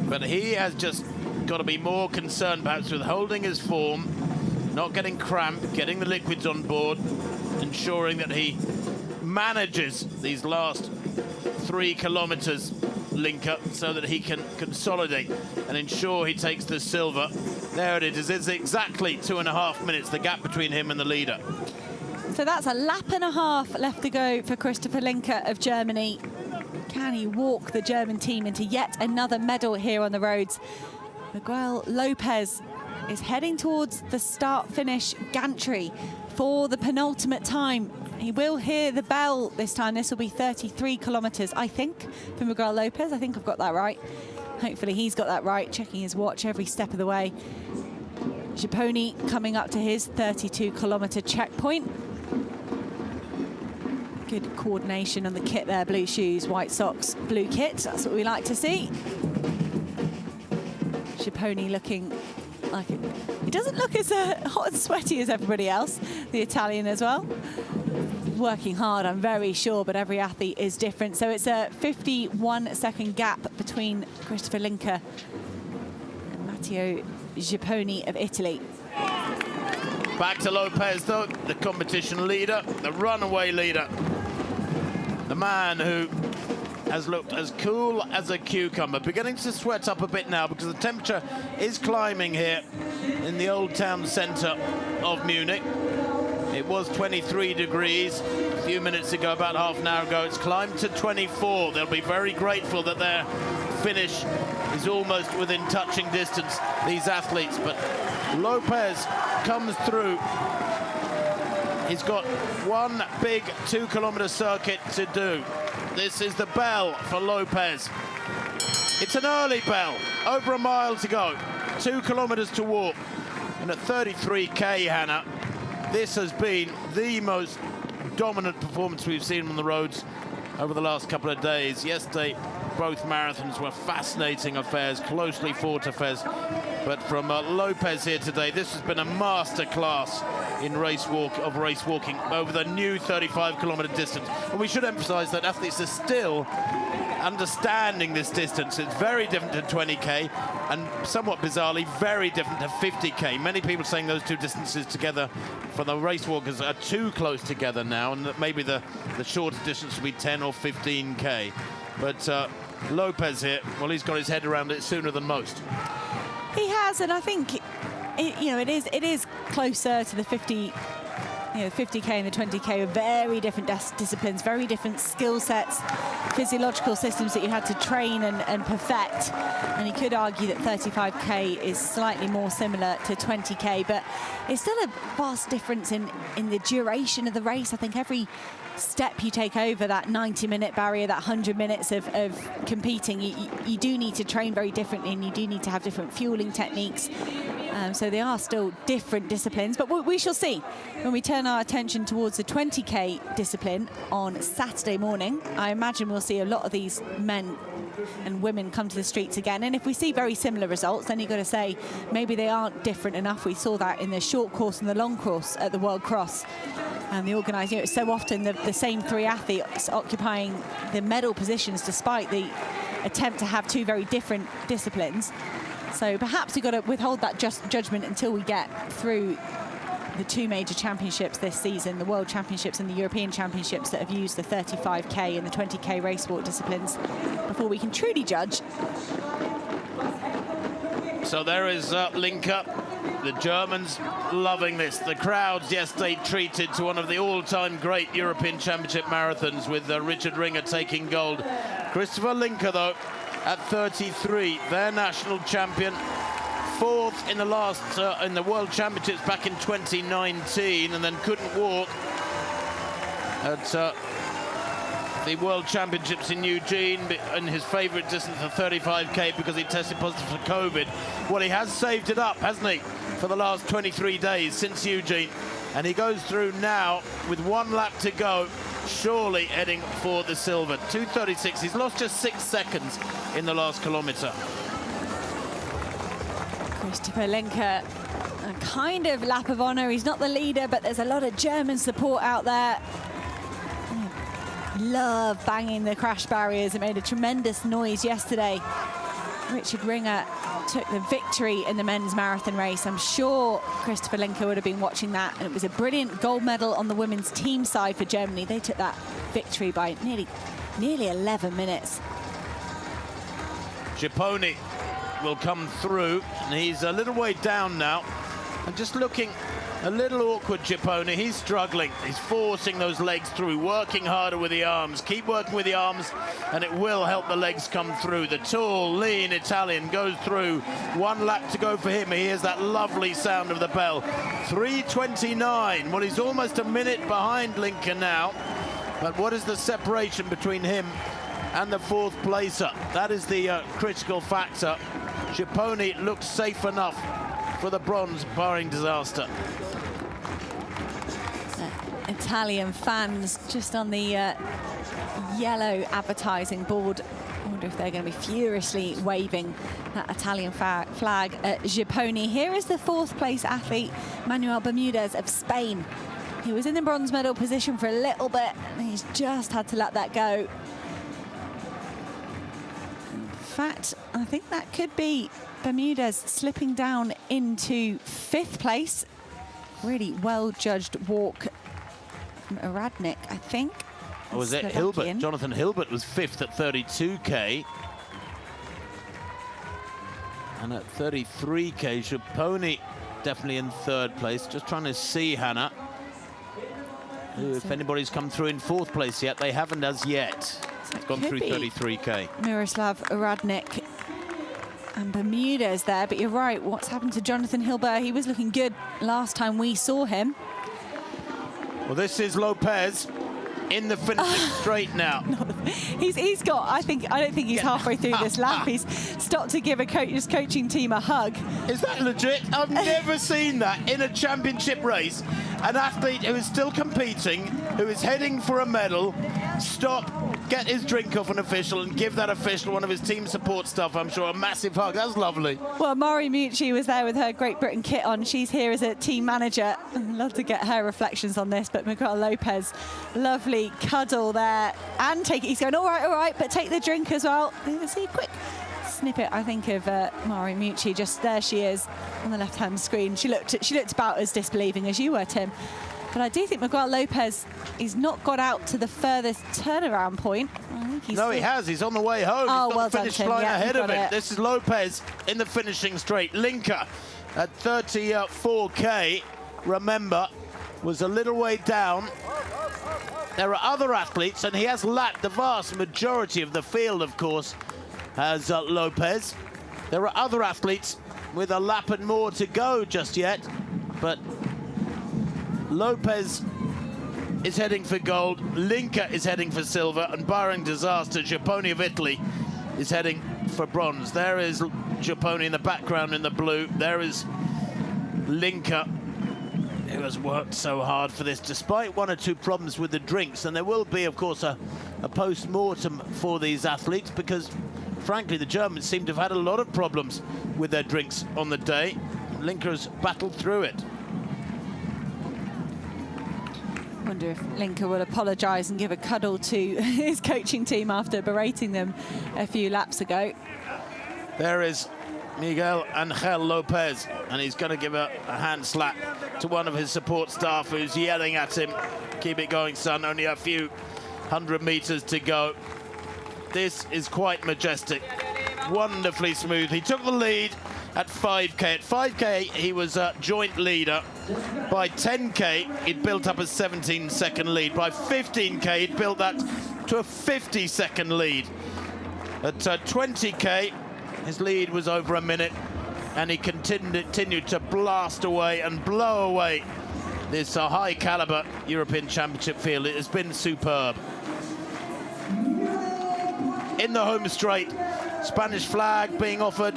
But he has just got to be more concerned perhaps with holding his form, not getting cramped, getting the liquids on board, ensuring that he manages these last 3 kilometres, Linker, so that he can consolidate and ensure he takes the silver. There it is. It's exactly 2.5 minutes, the gap between him and the leader. So that's a lap and a half left to go for Christopher Linker of Germany. Can he walk the German team into yet another medal here on the roads? Miguel Lopez is heading towards the start-finish gantry for the penultimate time. He will hear the bell this time. This will be 33 kilometres, I think, for Miguel Lopez. I think I've got that right. Hopefully he's got that right, checking his watch every step of the way. Gipponi coming up to his 32-kilometre checkpoint. Good coordination on the kit there, blue shoes, white socks, blue kit. That's what we like to see. Gipponi looking like it. He doesn't look as hot and sweaty as everybody else, the Italian as well. Working hard, I'm very sure, but every athlete is different. So it's a 51-second gap between Christopher Linker and Matteo Gipponi of Italy. Back to Lopez, though, the competition leader, the runaway leader. The man who has looked as cool as a cucumber, beginning to sweat up a bit now because the temperature is climbing here in the old town centre of Munich. It was 23 degrees a few minutes ago, about half an hour ago. It's climbed to 24. They'll be very grateful that their finish is almost within touching distance, these athletes. But Lopez comes through. He's got one big 2-kilometre circuit to do. This is the bell for Lopez. It's an early bell, over a mile to go, 2 kilometres to walk. And at 33k, Hannah, this has been the most dominant performance we've seen on the roads over the last couple of days. Yesterday, both marathons were fascinating affairs, closely fought affairs. But from Lopez here today, this has been a masterclass in race walking over the new 35-kilometre distance. And we should emphasise that athletes are still understanding this distance. It's very different to 20k and somewhat bizarrely very different to 50k. Many people saying those two distances together for the race walkers are too close together now, and that maybe the shorter distance will be 10 or 15k. But Lopez here, well, he's got his head around it sooner than most. He has, and I think it is closer to the 50. 50k and the 20k are very different disciplines, very different skill sets. physiological systems that you had to train and perfect. And you could argue that 35K is slightly more similar to 20K, but it's still a vast difference in the duration of the race. I think every step you take over that 90-minute barrier, that 100 minutes of competing, you do need to train very differently, and you do need to have different fueling techniques. So they are still different disciplines, but we shall see when we turn our attention towards the 20K discipline on Saturday morning. I imagine we'll see a lot of these men and women come to the streets again, and if we see very similar results, then you've got to say maybe they aren't different enough. We saw that in the short course and the long course at the World Cross, and the organising, it's so often the same three athletes occupying the medal positions despite the attempt to have two very different disciplines. So perhaps you've got to withhold that judgment until we get through the two major championships this season, the World Championships and the European Championships, that have used the 35K and the 20K race walk disciplines, before we can truly judge. So there is Linker. The Germans loving this. The crowds yesterday treated to one of the all-time great European Championship marathons, with Richard Ringer taking gold. Christopher Linker, though, at 33, their national champion, fourth in the last in the World Championships back in 2019, and then couldn't walk at the World Championships in Eugene in his favourite distance of 35K because he tested positive for COVID. Well, he has saved it up, hasn't he, for the last 23 days since Eugene, and he goes through now with 1 lap to go, surely heading for the silver. 2:36. He's lost just 6 seconds in the last kilometre. Christopher Linker, a kind of lap of honour. He's not the leader, but there's a lot of German support out there. Love banging the crash barriers. It made a tremendous noise yesterday. Richard Ringer took the victory in the men's marathon race. I'm sure Christopher Linker would have been watching that, and it was a brilliant gold medal on the women's team side for Germany. They took that victory by nearly 11 minutes. Schipponi will come through, and he's a little way down now. And just looking a little awkward, Schipponi. He's struggling. He's forcing those legs through, working harder with the arms. Keep working with the arms, and it will help the legs come through. The tall, lean Italian goes through. 1 lap to go for him. He hears that lovely sound of the bell. 3:29. Well, he's almost a minute behind Linker now. But what is the separation between him and the fourth placer? That is the critical factor. Schipponi looks safe enough for the bronze, barring disaster. Italian fans just on the yellow advertising board. I wonder if they're going to be furiously waving that Italian flag at Schipponi. Here is the fourth place athlete, Emmanuel Bermudez of Spain. He was in the bronze medal position for a little bit, and he's just had to let that go. In fact, I think that could be Bermudez slipping down into 5th place. Really well-judged walk from Radnik, I think. Or was it Hilbert? Jonathan Hilbert was 5th at 32K. And at 33K, Schipponi definitely in 3rd place. Just trying to see, Hannah, if anybody's come through in 4th place yet. They haven't as yet. It's gone through 33K. Miroslav Radnik and Bermudez there, but you're right, what's happened to Jonathan Hilber? He was looking good last time we saw him. Well, this is Lopez in the finishing straight now. He's got, I don't think he's halfway through this lap. He's stopped to give his coaching team a hug. Is that legit? I've never seen that in a championship race. An athlete who is still competing, who is heading for a medal, stop, get his drink off an official and give that official one of his team support stuff, I'm sure, a massive hug. That's lovely. Well, Mari Mucci was there with her Great Britain kit on. She's here as a team manager. I'd love to get her reflections on this, but Miguel Lopez, lovely cuddle there. And he's going, all right, but take the drink as well. You can see a quick snippet, I think, of Mari Mucci. Just there she is on the left-hand screen. She looked about as disbelieving as you were, Tim. But I do think Miguel Lopez, he's not got out to the furthest turnaround point. I think he's he has. He's on the way home. Oh, he's got well the finish done, line yeah, ahead of him. it. This is Lopez in the finishing straight. Linker at 34K, remember, was a little way down There are other athletes, and he has lapped the vast majority of the field, of course, as Lopez. There are other athletes with a lap and more to go just yet, but Lopez is heading for gold, Linka is heading for silver, and barring disaster, Giappone of Italy is heading for bronze. There is Giappone in the background in the blue. There is Linka, who has worked so hard for this, despite one or two problems with the drinks. And there will be, of course, a post-mortem for these athletes, because, frankly, the Germans seem to have had a lot of problems with their drinks on the day. Linka has battled through it. I wonder if Linka will apologise and give a cuddle to his coaching team after berating them a few laps ago. There is Miguel Angel Lopez, and he's going to give a hand slap to one of his support staff who's yelling at him, "Keep it going, son, only a few 100 meters to go." This is quite majestic, wonderfully smooth. He took the lead at 5K. At 5K, he was a joint leader. By 10K, he'd built up a 17-second lead. By 15K, he'd built that to a 50-second lead. At 20K, his lead was over a minute, and he continued to blast away and blow away this high-caliber European Championship field. It has been superb. In the home straight, Spanish flag being offered,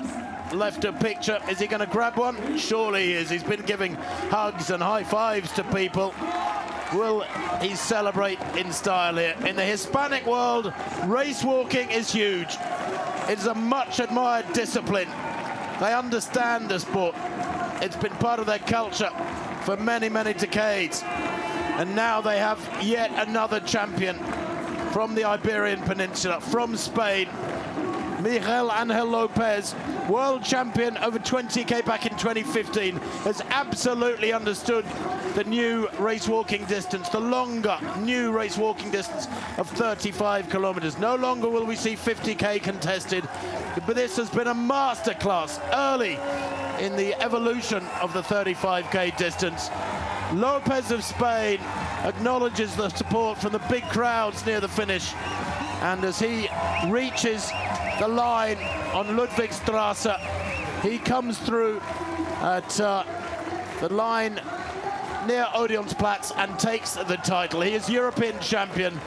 left a picture. Is he going to grab one? Surely he is. He's been giving hugs and high fives to people. Will he celebrate in style here? In the Hispanic world, race walking is huge. It's a much admired discipline. They understand the sport. It's been part of their culture for many, many decades. And now they have yet another champion from the Iberian Peninsula, from Spain. Miguel Angel Lopez, world champion over 20K back in 2015, has absolutely understood the new race walking distance, the longer new race walking distance of 35 kilometers. No longer will we see 50K contested, but this has been a masterclass early in the evolution of the 35K distance. Lopez of Spain acknowledges the support from the big crowds near the finish, and as he reaches the line on Ludwigstrasse, he comes through at the line near Odeonsplatz and takes the title. He is European champion,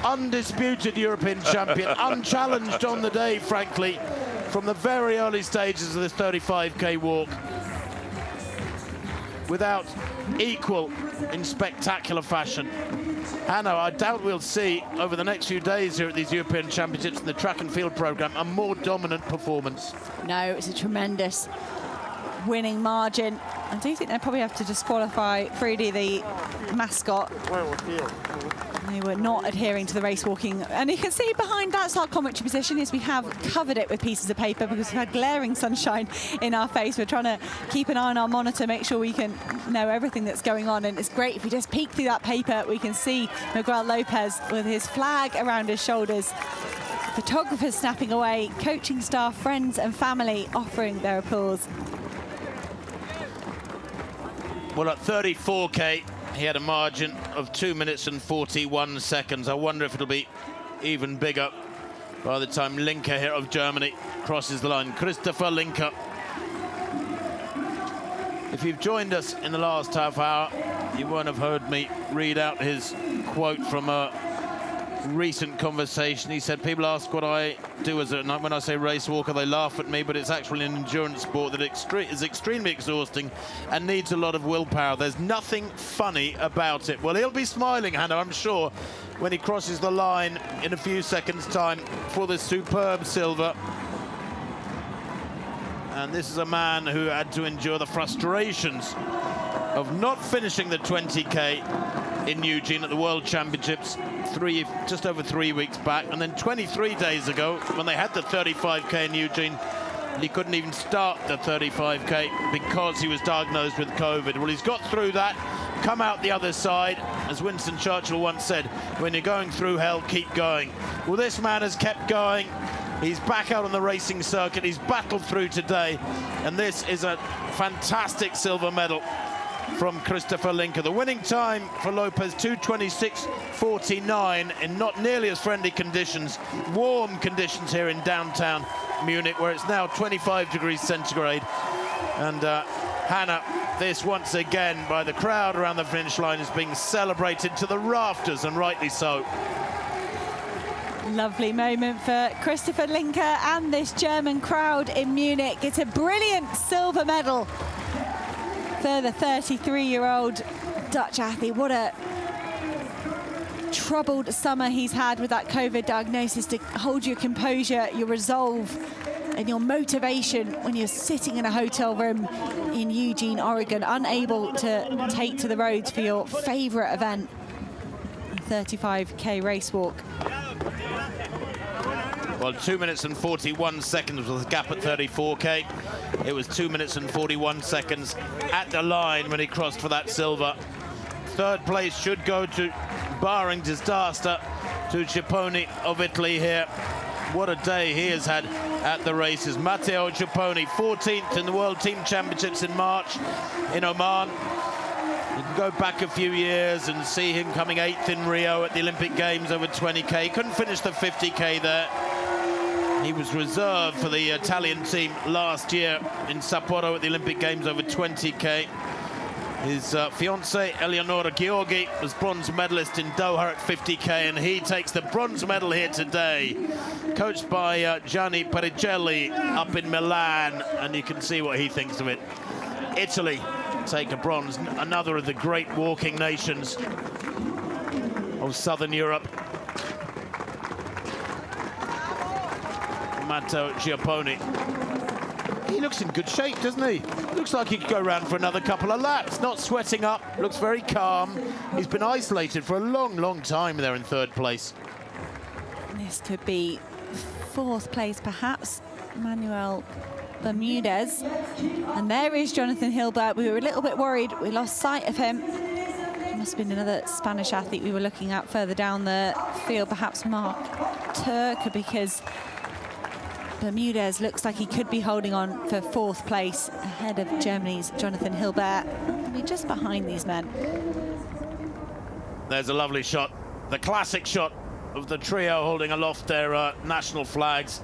undisputed European champion, unchallenged on the day, frankly, from the very early stages of this 35K walk, without equal in spectacular fashion. Hannah, I doubt we'll see over the next few days here at these European Championships in the track and field program a more dominant performance. No, it's a tremendous winning margin. I do think they probably have to disqualify Fruity, the mascot. They were not adhering to the race walking. And you can see behind that's our commentary position, is we have covered it with pieces of paper because we've had glaring sunshine in our face. We're trying to keep an eye on our monitor, make sure we can know everything that's going on. And it's great if we just peek through that paper, we can see Miguel Lopez with his flag around his shoulders. Photographers snapping away, coaching staff, friends and family offering their applause. Well, at 34K, he had a margin of 2 minutes and 41 seconds. I wonder if it'll be even bigger by the time Linka here of Germany crosses the line. Christopher Linka. If you've joined us in the last half hour, you won't have heard me read out his quote from a recent conversation. He said, people ask what I do as when I say race walker, they laugh at me, but it's actually an endurance sport that is extremely exhausting and needs a lot of willpower. There's nothing funny about it. Well, he'll be smiling, Hannah, I'm sure, when he crosses the line in a few seconds' time for this superb silver. And this is a man who had to endure the frustrations of not finishing the 20K in Eugene at the World Championships just over 3 weeks back, and then 23 days ago when they had the 35K in Eugene, he couldn't even start the 35K because he was diagnosed with COVID. Well, he's got through that, come out the other side. As Winston Churchill once said, when you're going through hell, keep going. Well, this man has kept going. He's back out on the racing circuit. He's battled through today, and this is a fantastic silver medal from Christopher Linker. The winning time for Lopez, 2:26.49, in not nearly as friendly conditions, warm conditions here in downtown Munich, where it's now 25 degrees centigrade. And Hannah, this once again by the crowd around the finish line is being celebrated to the rafters, and rightly so. Lovely moment for Christopher Linker and this German crowd in Munich. It's a brilliant silver medal for the 33-year-old Dutch athlete. What a troubled summer he's had with that COVID diagnosis. To hold your composure, your resolve and your motivation when you're sitting in a hotel room in Eugene, Oregon, unable to take to the roads for your favorite event, 35K race walk. Well, 2 minutes and 41 seconds was the gap at 34K. It was 2 minutes and 41 seconds at the line when he crossed for that silver. Third place should go to, barring disaster, to Ciapponi of Italy here. What a day he has had at the races. Matteo Ciapponi, 14th in the World Team Championships in March in Oman. You can go back a few years and see him coming 8th in Rio at the Olympic Games over 20K. Couldn't finish the 50K there. He was reserved for the Italian team last year in Sapporo at the Olympic Games over 20K. His fiancée, Eleonora Gheorghi, was bronze medalist in Doha at 50K, and he takes the bronze medal here today, coached by Gianni Pericelli up in Milan, and you can see what he thinks of it. Italy take a bronze, another of the great walking nations of Southern Europe. Matteo Ciapponi. He looks in good shape, doesn't he? Looks like he could go around for another couple of laps. Not sweating up, looks very calm. He's been isolated for a long, long time there in third place. This could be fourth place, perhaps. Emmanuel Bermudez. And there is Jonathan Hilber. We were a little bit worried. We lost sight of him. Must have been another Spanish athlete we were looking at further down the field, perhaps Mark Turk, because Bermudez looks like he could be holding on for fourth place ahead of Germany's Jonathan Hilber. We're just behind these men. There's a lovely shot, the classic shot of the trio holding aloft their national flags.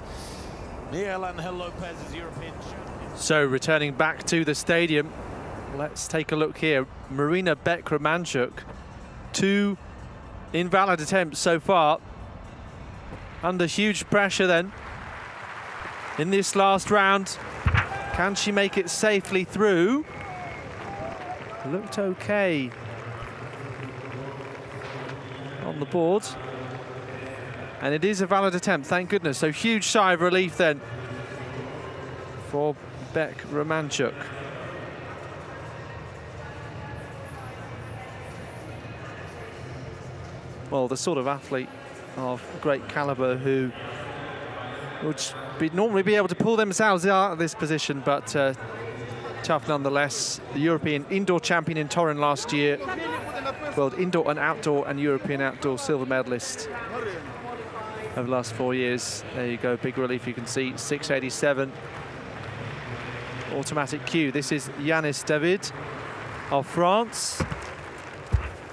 Miguel Angel Lopez is European champion. So returning back to the stadium, let's take a look here. Marina Beck-Romanchuk, 2 invalid attempts so far. Under huge pressure then. In this last round, can she make it safely through? Looked okay on the board. And it is a valid attempt, thank goodness. So huge sigh of relief then for Beck-Romanchuk. Well, the sort of athlete of great caliber who would normally be able to pull themselves out of this position, but tough nonetheless. The European indoor champion in Torun last year, world indoor and outdoor and European outdoor silver medalist over the last 4 years. There you go, big relief. You can see 687 automatic cue. This is Yanis David of France,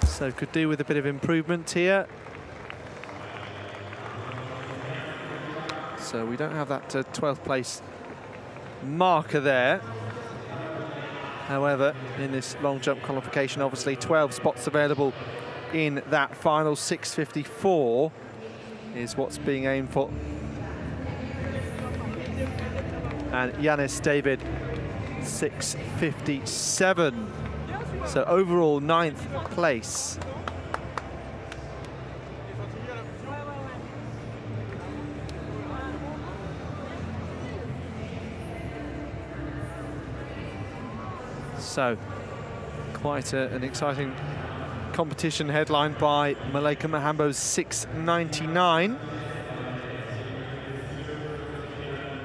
so could do with a bit of improvement here. So we don't have that 12th place marker there. However, in this long jump qualification, obviously 12 spots available in that final. 654 is what's being aimed for. And Yanis David, 657. So overall 9th place. So, quite an exciting competition headlined by Malaika Mahambo's 699.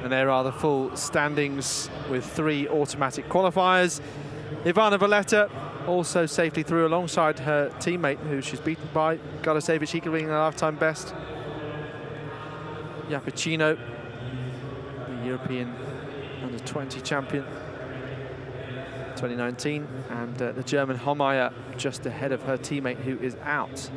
And there are the full standings with 3 automatic qualifiers. Ivana Valletta also safely through alongside her teammate, who she's beaten by, Galasevic, equaling a lifetime best. Iapicino, the European under-20 champion. 2019, and the German Homeyer just ahead of her teammate who is out.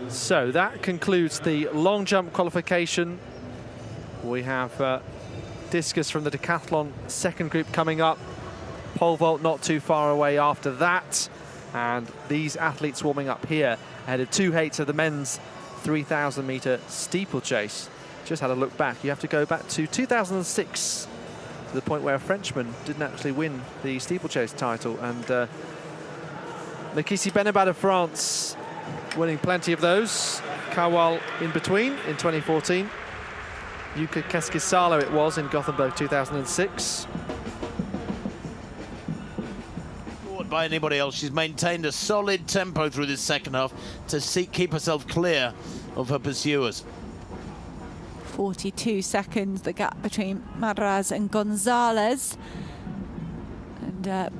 So that concludes the long jump qualification. We have Discus from the Decathlon second group coming up. Pole vault not too far away after that. And these athletes warming up here ahead of 2 heats of the men's 3,000 meter steeplechase. Just had a look back. You have to go back to 2006 to the point where a Frenchman didn't actually win the steeplechase title. And Nakisi Benabad of France winning plenty of those. Cowell in between in 2014. Yuka Keskisalo it was in Gothenburg 2006. By anybody else, she's maintained a solid tempo through this second half to keep herself clear of her pursuers. 42 seconds, the gap between Madaraj and Gonzalez. And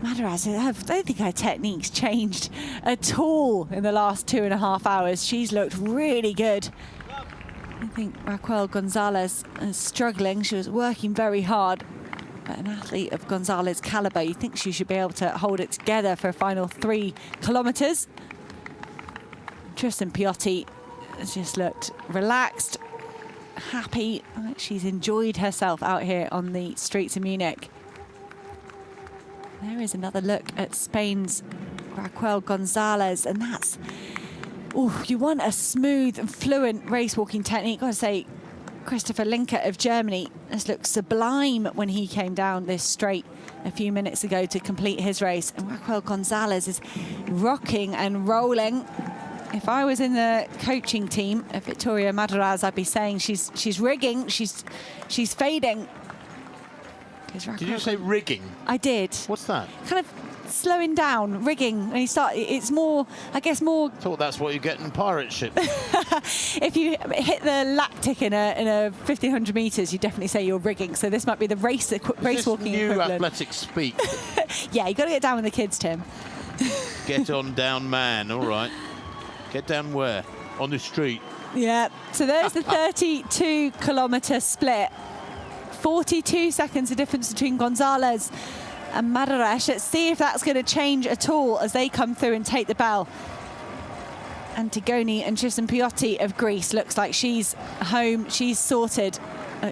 Madaraj, I don't think her technique's changed at all in the last 2.5 hours. She's looked really good. I think Raquel Gonzalez is struggling. She was working very hard. But an athlete of Gonzalez caliber, you think she should be able to hold it together for a final 3 kilometers. Tristan Piotti has just looked relaxed, happy. She's enjoyed herself out here on the streets of Munich. There is another look at Spain's Raquel Gonzalez, and that's, oh, you want a smooth and fluent race walking technique. I've got to say, Christopher Linker of Germany has looked sublime when he came down this straight a few minutes ago to complete his race. And Raquel Gonzalez is rocking and rolling. If I was in the coaching team of Victoria Madaraj, I'd be saying she's rigging, she's fading. Did you say rigging? I did. What's that? Kind of slowing down, rigging. When you start, it's more, I guess, more. I thought that's what you get in pirate ship. If you hit the lactic in a 1,500 meters, you definitely say you're rigging. So this might be the race walking new equivalent. athletic speak. Yeah, you got to get down with the kids, Tim. Get on down, man. All right. Get down where? On the street. Yeah. So there's the 32 kilometer split. 42 seconds the difference between Gonzalez and Madaraj. Let's see if that's going to change at all as they come through and take the bell. Antigone and Tristan Piotti of Greece looks like she's home, she's sorted.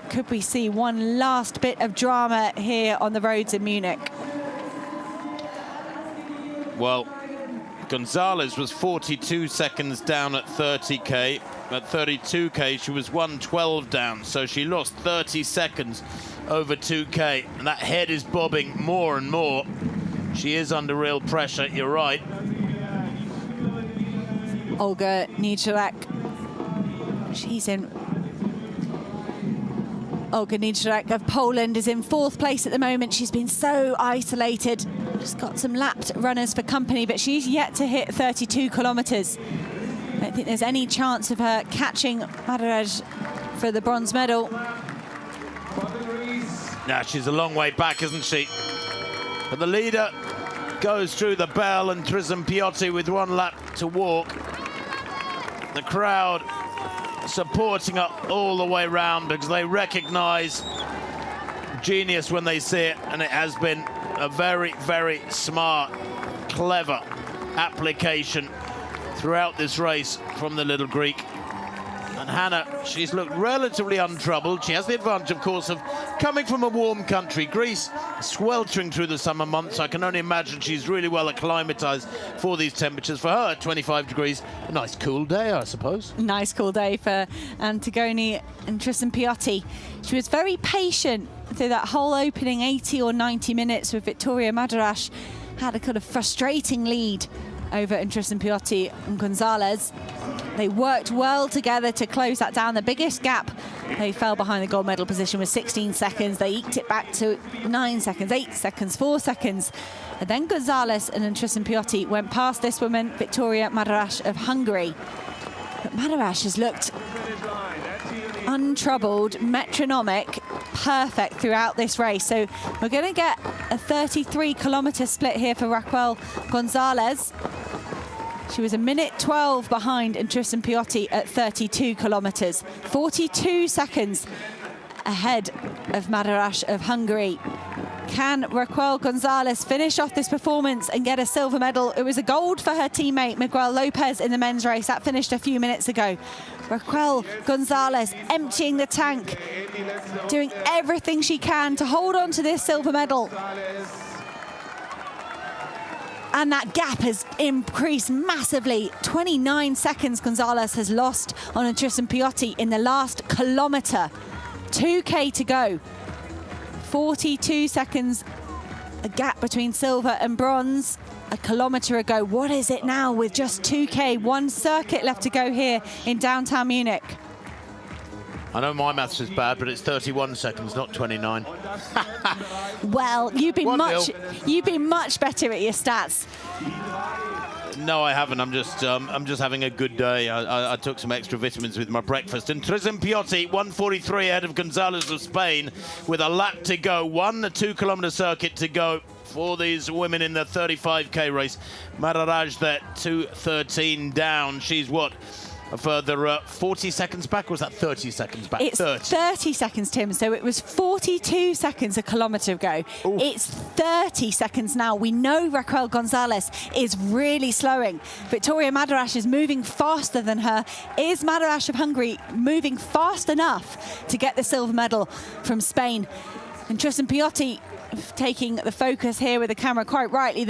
Could we see one last bit of drama here on the roads in Munich? Well, Gonzalez was 42 seconds down at 30K. At 32K, she was 1:12 down, so she lost 30 seconds over 2K, and that head is bobbing more and more. She is under real pressure, you're right. Olga Niedzierek, she's in. Olga Niedzierek of Poland is in 4th place at the moment. She's been so isolated. She's got some lapped runners for company, but she's yet to hit 32 kilometers. I don't think there's any chance of her catching Madaraj for the bronze medal. Now, she's a long way back, isn't she? But the leader goes through the bell, and Tristan Piotti with 1 lap to walk. The crowd supporting her all the way round because they recognize genius when they see it, and it has been a very, very smart, clever application throughout this race from the little Greek. And Hannah, she's looked relatively untroubled. She has the advantage, of course, of coming from a warm country. Greece, sweltering through the summer months. I can only imagine she's really well acclimatized for these temperatures. For her, 25 degrees, a nice cool day, I suppose. Nice cool day for Antigone and Tristan Piotti. She was very patient through that whole opening 80 or 90 minutes with Victoria Madaraj. Had a kind of frustrating lead over Tristan Piotti and Gonzalez. They worked well together to close that down. The biggest gap they fell behind the gold medal position was 16 seconds. They eked it back to 9 seconds, 8 seconds, 4 seconds. And then Gonzalez and Tristan Piotti went past this woman, Victoria Madaraj of Hungary. But Madaraj has looked untroubled, metronomic, perfect throughout this race. So we're going to get a 33 kilometer split here for Raquel Gonzalez. She was 1:12 behind in Tristan Piotti at 32 kilometres. 42 seconds ahead of Madaraj of Hungary. Can Raquel Gonzalez finish off this performance and get a silver medal? It was a gold for her teammate Miguel Lopez in the men's race. That finished a few minutes ago. Raquel Gonzalez emptying the tank, doing everything she can to hold on to this silver medal. And that gap has increased massively. 29 seconds Gonzalez has lost on Tristan Piotti in the last kilometre. 2K to go. 42 seconds, a gap between silver and bronze a kilometre ago. What is it now with just 2K? One circuit left to go here in downtown Munich. I know my maths is bad, but it's 31 seconds, not 29. Well, you've been much better at your stats. No, I haven't. I'm just having a good day. I took some extra vitamins with my breakfast. And Tristan Piotti, 1:43 ahead of Gonzalez of Spain, with a lap to go. 2-kilometre circuit to go for these women in the 35K race. Madaraj there, 2:13 down. She's what? A further 40 seconds back, or was that 30 seconds back? It's 30 seconds, Tim. So it was 42 seconds a kilometre ago. Ooh. It's 30 seconds now. We know Raquel Gonzalez is really slowing. Victoria Madaraj is moving faster than her. Is Madaraj of Hungary moving fast enough to get the silver medal from Spain? And Tristan Piotti taking the focus here with the camera quite rightly.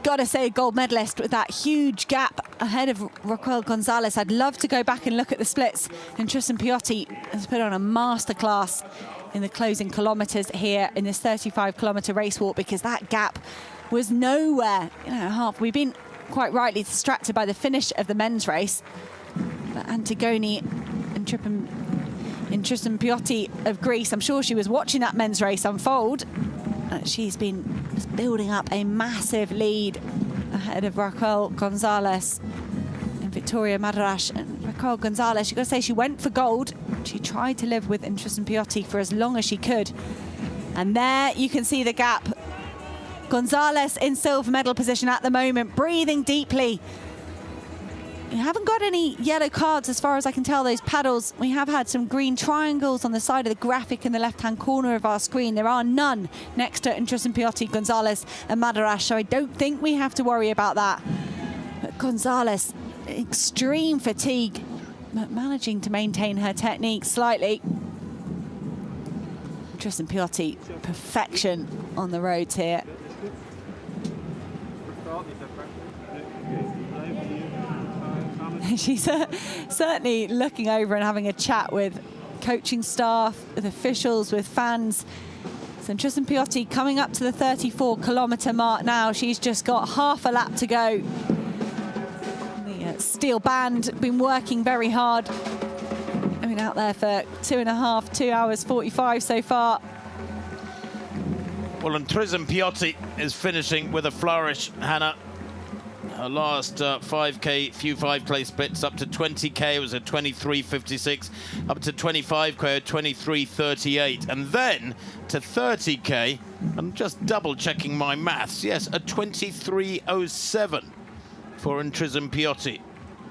Gotta say, gold medalist with that huge gap ahead of Raquel Gonzalez. I'd love to go back and look at the splits. And Tristan Piotti has put on a masterclass in the closing kilometres here in this 35-kilometre race walk, because that gap was nowhere in a half. We've been quite rightly distracted by the finish of the men's race. But Antigone and Tristan Piotti of Greece, I'm sure she was watching that men's race unfold. She's been building up a massive lead ahead of Raquel Gonzalez and Victoria Madaraj. And Raquel Gonzalez, you've got to say, she went for gold. She tried to live with Tristan Piotti for as long as she could. And there you can see the gap. Gonzalez in silver medal position at the moment, breathing deeply. We haven't got any yellow cards as far as I can tell, those paddles. We have had some green triangles on the side of the graphic in the left-hand corner of our screen. There are none next to Tristan Piotti, Gonzalez and Madaraj, so I don't think we have to worry about that. But Gonzalez, extreme fatigue, but managing to maintain her technique slightly. Tristan Piotti, perfection on the roads here. She's certainly looking over and having a chat with coaching staff, with officials, with fans. So Tristan Piotti coming up to the 34-kilometre mark now. She's just got half a lap to go. The steel band been working very hard. I mean, out there for 2 hours 45 so far. Well, and Tristan Piotti is finishing with a flourish, Hannah. Her last 5K, few 5K splits up to 20K, it was a 23.56, up to 25K, 23.38, and then to 30K, I'm just double checking my maths, yes, a 23.07 for Tristan Piotti.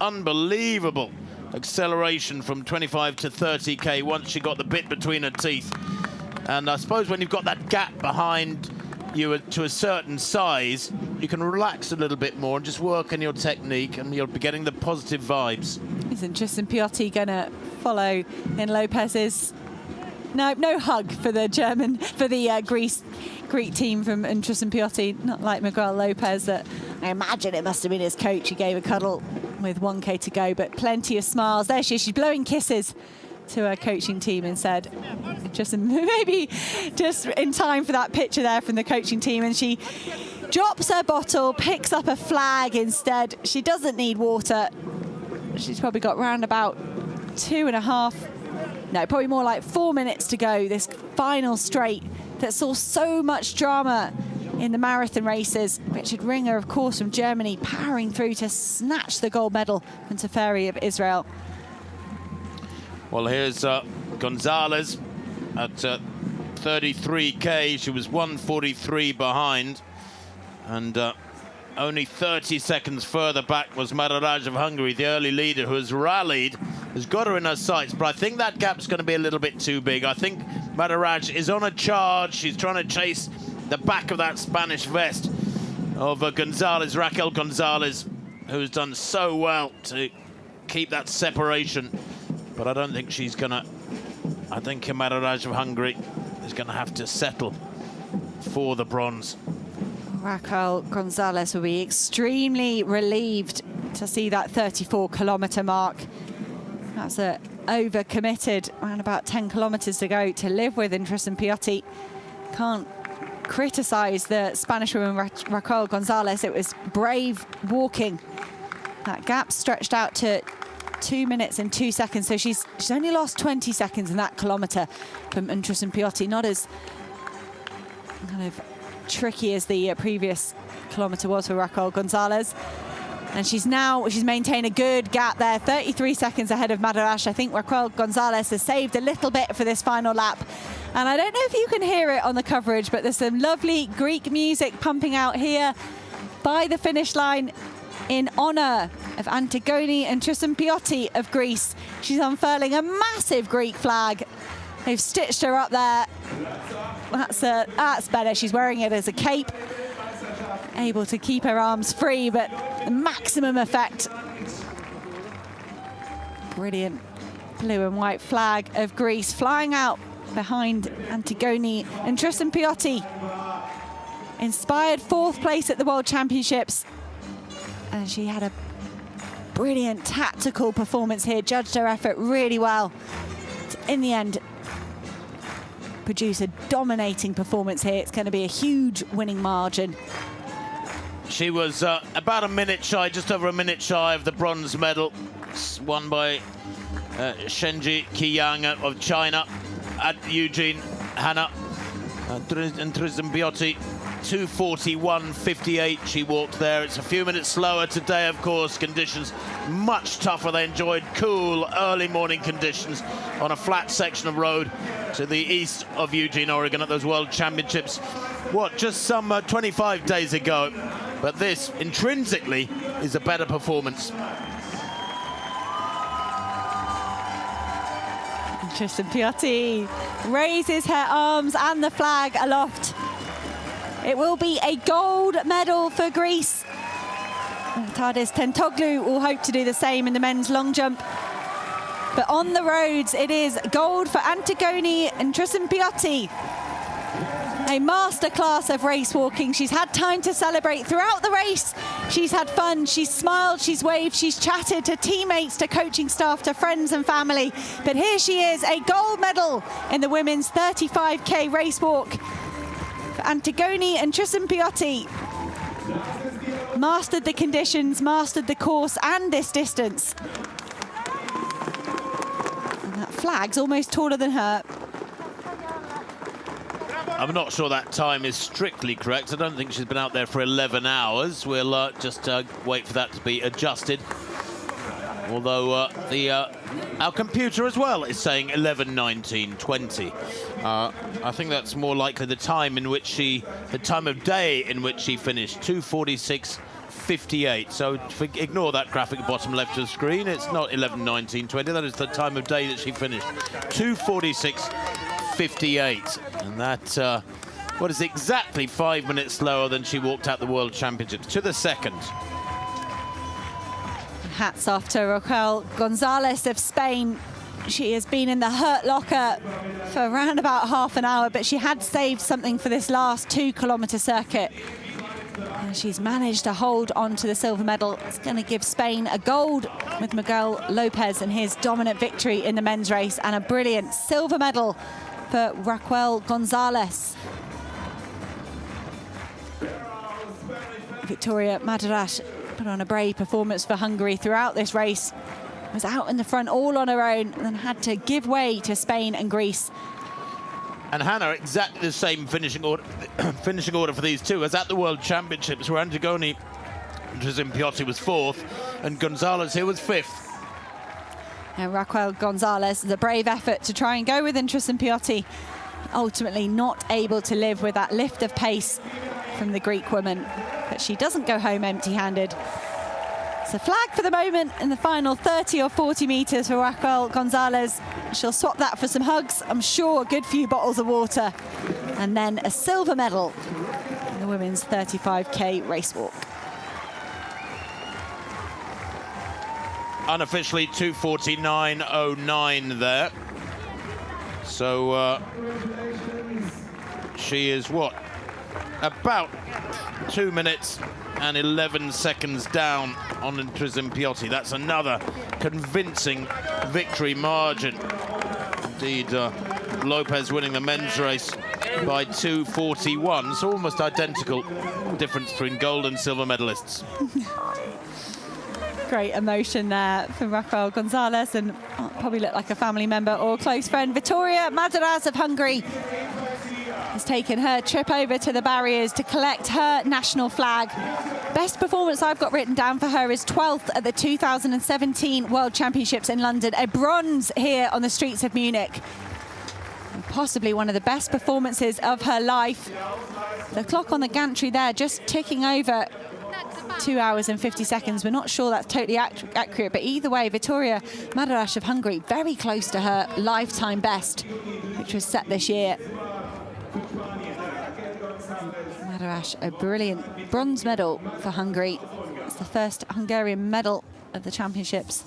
Unbelievable acceleration from 25 to 30K once she got the bit between her teeth. And I suppose when you've got that gap behind you to a certain size, you can relax a little bit more and just work on your technique, and you'll be getting the positive vibes. Isn't Tristan Piotti going to follow in Lopez's? No hug for the Greek team from Tristan Piotti, not like Miguel Lopez, that I imagine it must have been his coach who gave a cuddle with 1K to go, but plenty of smiles. There she is, she's blowing kisses to her coaching team instead. Just maybe just in time for that picture there from the coaching team, and she drops her bottle, picks up a flag instead. She doesn't need water. She's probably got round about 2.5, no, probably more like 4 minutes to go, this final straight that saw so much drama in the marathon races. Richard Ringer, of course, from Germany, powering through to snatch the gold medal from Teferi of Israel. Well, here's Gonzalez at 33K. She was 1:43 behind. And Only 30 seconds further back was Madaraj of Hungary, the early leader, who has rallied, has got her in her sights, but I think that gap's going to be a little bit too big. I think Madaraj is on a charge. She's trying to chase the back of that Spanish vest of Gonzalez, Raquel Gonzalez, who's done so well to keep that separation. But I don't think she's going to... I think Madaraj of Hungary is going to have to settle for the bronze. Raquel Gonzalez will be extremely relieved to see that 34-kilometre mark. That's over-committed, around about 10 kilometres to go to live with in Tristan Piotti. Can't criticise the Spanish woman Raquel Gonzalez. It was brave walking. That gap stretched out to 2 minutes and 2 seconds, so she's only lost 20 seconds in that kilometre from Tristan Piotti. Not as kind of tricky as the previous kilometre was for Raquel Gonzalez. And she's maintained a good gap there, 33 seconds ahead of Madaraj. I think Raquel Gonzalez has saved a little bit for this final lap. And I don't know if you can hear it on the coverage, but there's some lovely Greek music pumping out here by the finish line in honour of Antigone and Tristan Piotti of Greece. She's unfurling a massive Greek flag. They've stitched her up there. That's better. She's wearing it as a cape, able to keep her arms free, but the maximum effect. Brilliant blue and white flag of Greece flying out behind Antigone and Tristan Piotti. Inspired 4th place at the World Championships. And she had a brilliant tactical performance here, judged her effort really well. In the end, produce a dominating performance here. It's going to be a huge winning margin. She was about a minute shy, just over a minute shy of the bronze medal, won by Shenji Qiyang of China at Eugene Hanna and Tristan Piotti. 2:41.58 she walked there. It's a few minutes slower today, of course. Conditions much tougher. They enjoyed cool early morning conditions on a flat section of road to the east of Eugene, Oregon at those World Championships, just some 25 days ago. But this intrinsically is a better performance. Tristan Piotti raises her arms and the flag aloft. It will be a gold medal for Greece. Tadis Tentoglu will hope to do the same in the men's long jump. But on the roads, it is gold for Antigone and Tristan Piotti. A masterclass of race walking. She's had time to celebrate throughout the race. She's had fun, she's smiled, she's waved, she's chatted to teammates, to coaching staff, to friends and family. But here she is, a gold medal in the women's 35K race walk. Antigone and Tristan Piotti mastered the conditions, mastered the course and this distance. And that flag's almost taller than her. I'm not sure that time is strictly correct. I don't think she's been out there for 11 hours. We'll just wait for that to be adjusted. Although our computer as well is saying 11:19:20. I think that's more likely the time of day in which she finished, 2:46.58. So ignore that graphic bottom left of the screen. It's not 11:19:20. That is the time of day that she finished, 2:46.58. And that is exactly 5 minutes slower than she walked out the World Championships, to the second. Hats off to Raquel Gonzalez of Spain. She has been in the hurt locker for around about half an hour, but she had saved something for this last 2-kilometre circuit. And she's managed to hold on to the silver medal. It's going to give Spain a gold with Miguel Lopez and his dominant victory in the men's race, and a brilliant silver medal for Raquel Gonzalez. Victoria Madaraj put on a brave performance for Hungary throughout this race. Was out in the front all on her own and then had to give way to Spain and Greece. And Hannah, exactly the same finishing order for these two as at the World Championships, where Antigone Tristan Piotti was 4th and Gonzalez here was 5th. And Raquel Gonzalez, the brave effort to try and go with Tristan Piotti, ultimately not able to live with that lift of pace from the Greek woman, but she doesn't go home empty-handed. It's a flag for the moment in the final 30 or 40 meters for Raquel Gonzalez. She'll swap that for some hugs, I'm sure, a good few bottles of water, and then a silver medal in the women's 35K race walk. Unofficially 2:49.09 there. So she is what? About 2 minutes and 11 seconds down on Tristan Piotti. That's another convincing victory margin. Indeed, Lopez winning the men's race by 2:41. So almost identical difference between gold and silver medalists. Great emotion there for Raquel Gonzalez, and probably looked like a family member or close friend. Victoria Madaraj of Hungary has taken her trip over to the barriers to collect her national flag. Best performance I've got written down for her is 12th at the 2017 World Championships in London, a bronze here on the streets of Munich. And possibly one of the best performances of her life. The clock on the gantry there just ticking over 2 hours and 50 seconds. We're not sure that's totally accurate, but either way, Victoria Madaraj of Hungary very close to her lifetime best, which was set this year. Madaraj, a brilliant bronze medal for Hungary. It's the first Hungarian medal of the championships.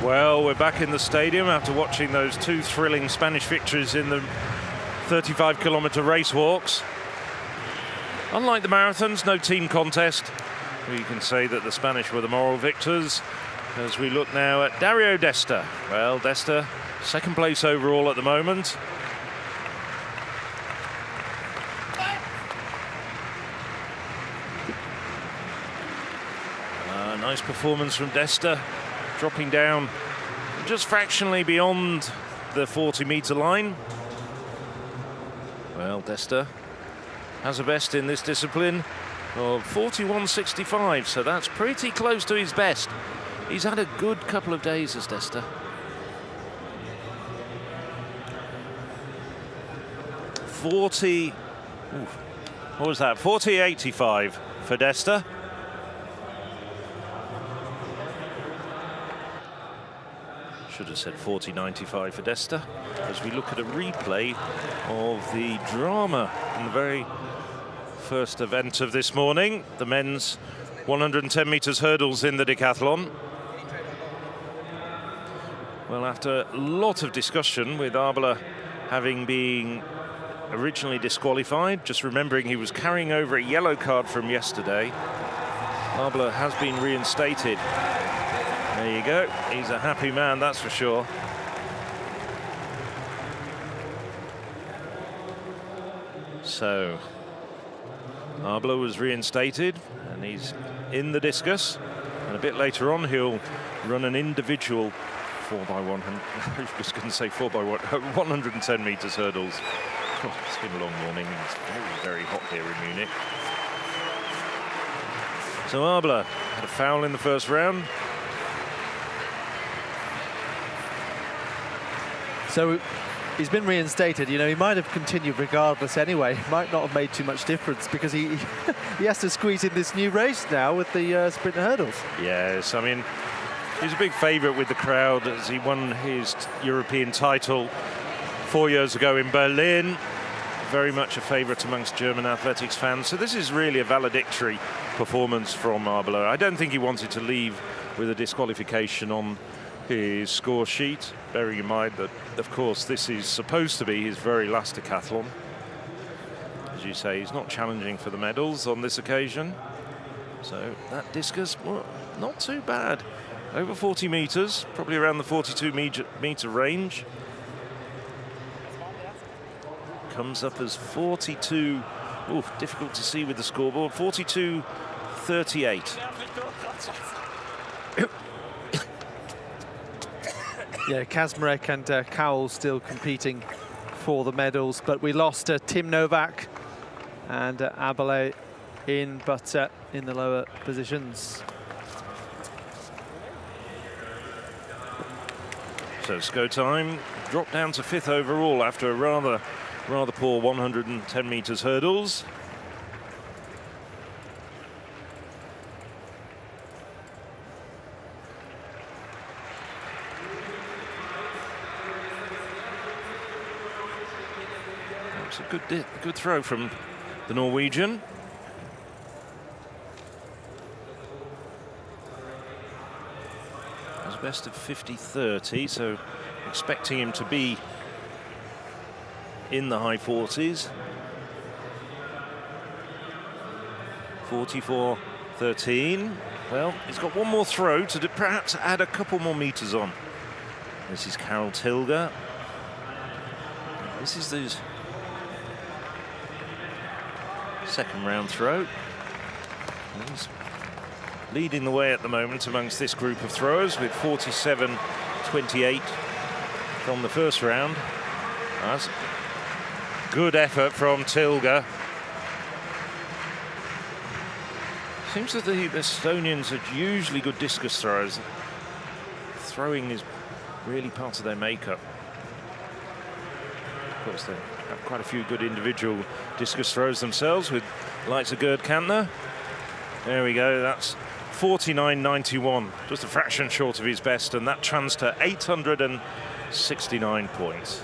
Well, we're back in the stadium after watching those two thrilling Spanish victories in the 35-kilometer race walks. Unlike the marathons, no team contest. We can say that the Spanish were the moral victors. As we look now at Dario Desta. Well, Desta, second place overall at the moment. Nice performance from Desta, dropping down just fractionally beyond the 40-meter line. Well, Desta has a best in this discipline of 41.65, so that's pretty close to his best. He's had a good couple of days as Desta. What was that? 40.85 for Desta. Should have said 40.95 for Desta, as we look at a replay of the drama in the very first event of this morning, the men's 110 meters hurdles in the decathlon. Well, after a lot of discussion with Arbela having been originally disqualified, just remembering he was carrying over a yellow card from yesterday, Arbela has been reinstated. There you go. He's a happy man, that's for sure. So, Arbela was reinstated, and he's in the discus. And a bit later on, he'll run an individual 4x100. I was going to say 4x1, 110 meters hurdles. Oh, it's been a long morning. It's very, very hot here in Munich. So Arbela had a foul in the first round. So he's been reinstated. You know, he might have continued regardless anyway. Might not have made too much difference, because he he has to squeeze in this new race now with the sprint hurdles. Yes, I mean, he's a big favourite with the crowd as he won his European title 4 years ago in Berlin. Very much a favourite amongst German athletics fans. So this is really a valedictory performance from Arbela. I don't think he wanted to leave with a disqualification on his score sheet, bearing in mind that, of course, this is supposed to be his very last decathlon. As you say, he's not challenging for the medals on this occasion. So that discus, well, not too bad. Over 40 metres, probably around the 42 metre range. comes up as 42. Ooh, difficult to see with the scoreboard. 42-38. Yeah, Kazmarek and Cowell still competing for the medals, but we lost Tim Novak and Abele in, but in the lower positions. So it's go time. Dropped down to 5th overall after a rather poor 110 meters hurdles. That's a good throw from the Norwegian. As best of 50-30, so expecting him to be in the high 40s. 44-13. Well, he's got one more throw to perhaps add a couple more meters on. This is Karel Tilger. This is his second round throw. He's leading the way at the moment amongst this group of throwers with 47-28 from the first round. That's good effort from Tilger. Seems that the Estonians are usually good discus throwers. Throwing is really part of their makeup. Of course, they have quite a few good individual discus throws themselves, with likes of Gerd Kantner. There we go, that's 49.91, just a fraction short of his best, and that trans to 869 points.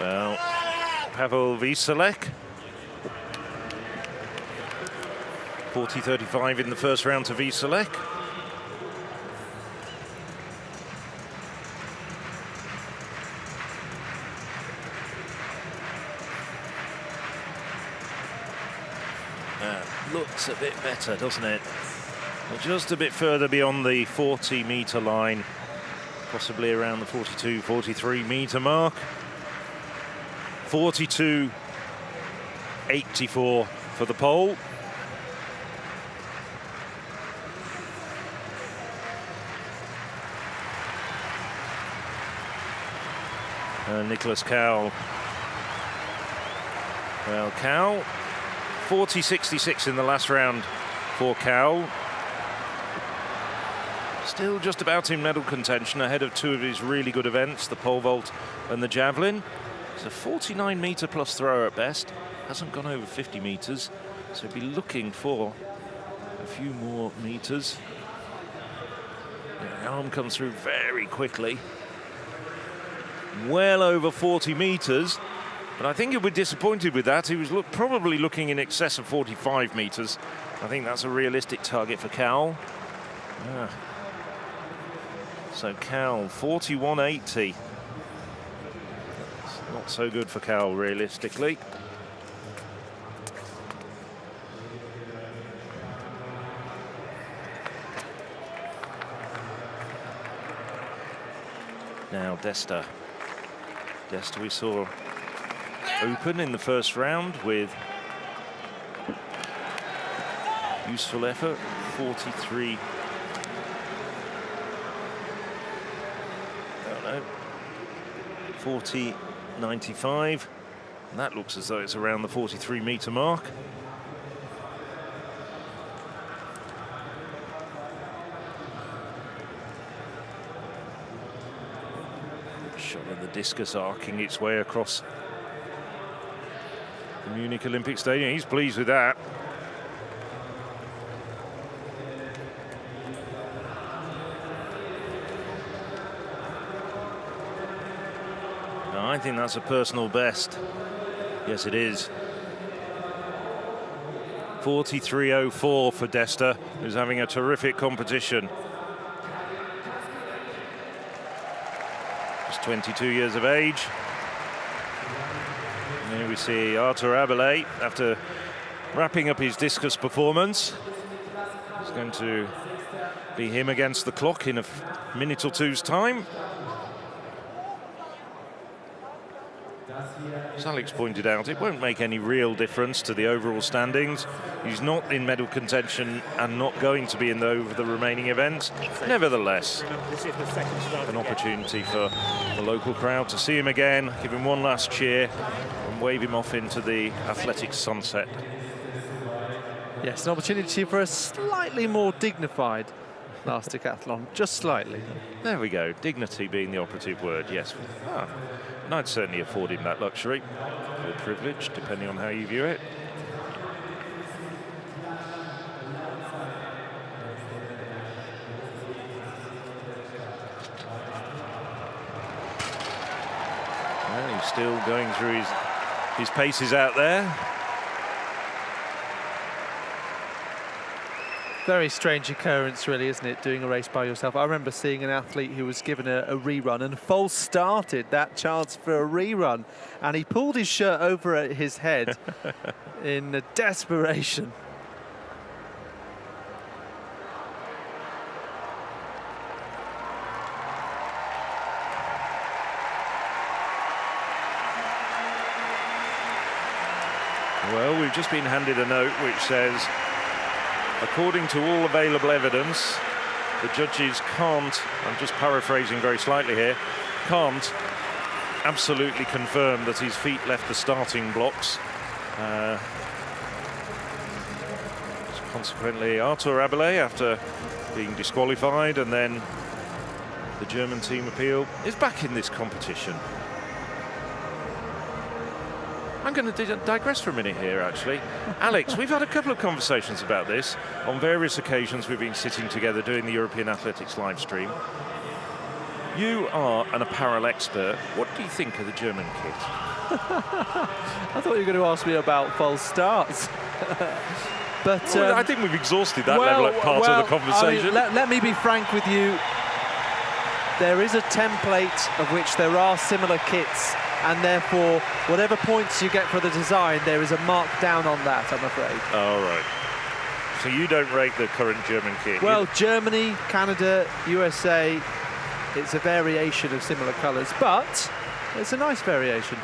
Well, Pavel Vieselek, 40-35 in the first round to Vieselek. Looks a bit better, doesn't it? Just a bit further beyond the 40-meter line, possibly around the 42, 43-meter mark. 42.84 for the pole. Nicholas Cowell. Well, Cowell, 40.66 in the last round for Cowell. Still just about in medal contention, ahead of two of his really good events, the pole vault and the javelin. He's a 49-meter plus thrower at best. Hasn't gone over 50 meters, so he'll be looking for a few more meters. The arm comes through very quickly. Well over 40 meters, but I think he'll be disappointed with that. He was probably looking in excess of 45 meters. I think that's a realistic target for Cowell. So Cowell, 41.80. That's not so good for Cowell, realistically. Now Desta. Desta we saw open in the first round with useful effort, 43. I don't know, 40.95. And that looks as though it's around the 43-meter mark. Shot of the discus arcing its way across the Munich Olympic Stadium. He's pleased with that. No, I think that's a personal best. Yes, it is. 43.04 for Desta, who's having a terrific competition. Just 22 years of age. And here we see Artur Abele, after wrapping up his discus performance. He's going to be him against the clock in a minute or two's time. As Alex pointed out, it won't make any real difference to the overall standings. He's not in medal contention and not going to be in over the remaining events. Nevertheless, an opportunity for the local crowd to see him again, give him one last cheer and wave him off into the athletic sunset. Yes, an opportunity for a slightly more dignified last decathlon, just slightly. There we go, dignity being the operative word, yes. And I'd certainly afford him that luxury, or privilege, depending on how you view it. Well, he's still going through his paces out there. Very strange occurrence, really, isn't it, doing a race by yourself? I remember seeing an athlete who was given a rerun and false started that chance for a rerun, and he pulled his shirt over at his head in desperation. Well, we've just been handed a note which says, according to all available evidence, the judges can't, I'm just paraphrasing very slightly here, can't absolutely confirm that his feet left the starting blocks. Consequently, Arthur Abelais, after being disqualified, and then the German team appeal, is back in this competition. I'm going to digress for a minute here, actually. Alex, we've had a couple of conversations about this. On various occasions, we've been sitting together doing the European Athletics live stream. You are an apparel expert. What do you think of the German kit? I thought you were going to ask me about false starts. But I think we've exhausted that level of part of the conversation. I mean, let me be frank with you. There is a template of which there are similar kits, and therefore, whatever points you get for the design, there is a mark down on that, I'm afraid. All right. So you don't rate the current German kit? Well, Germany, Canada, USA, it's a variation of similar colours, but it's a nice variation.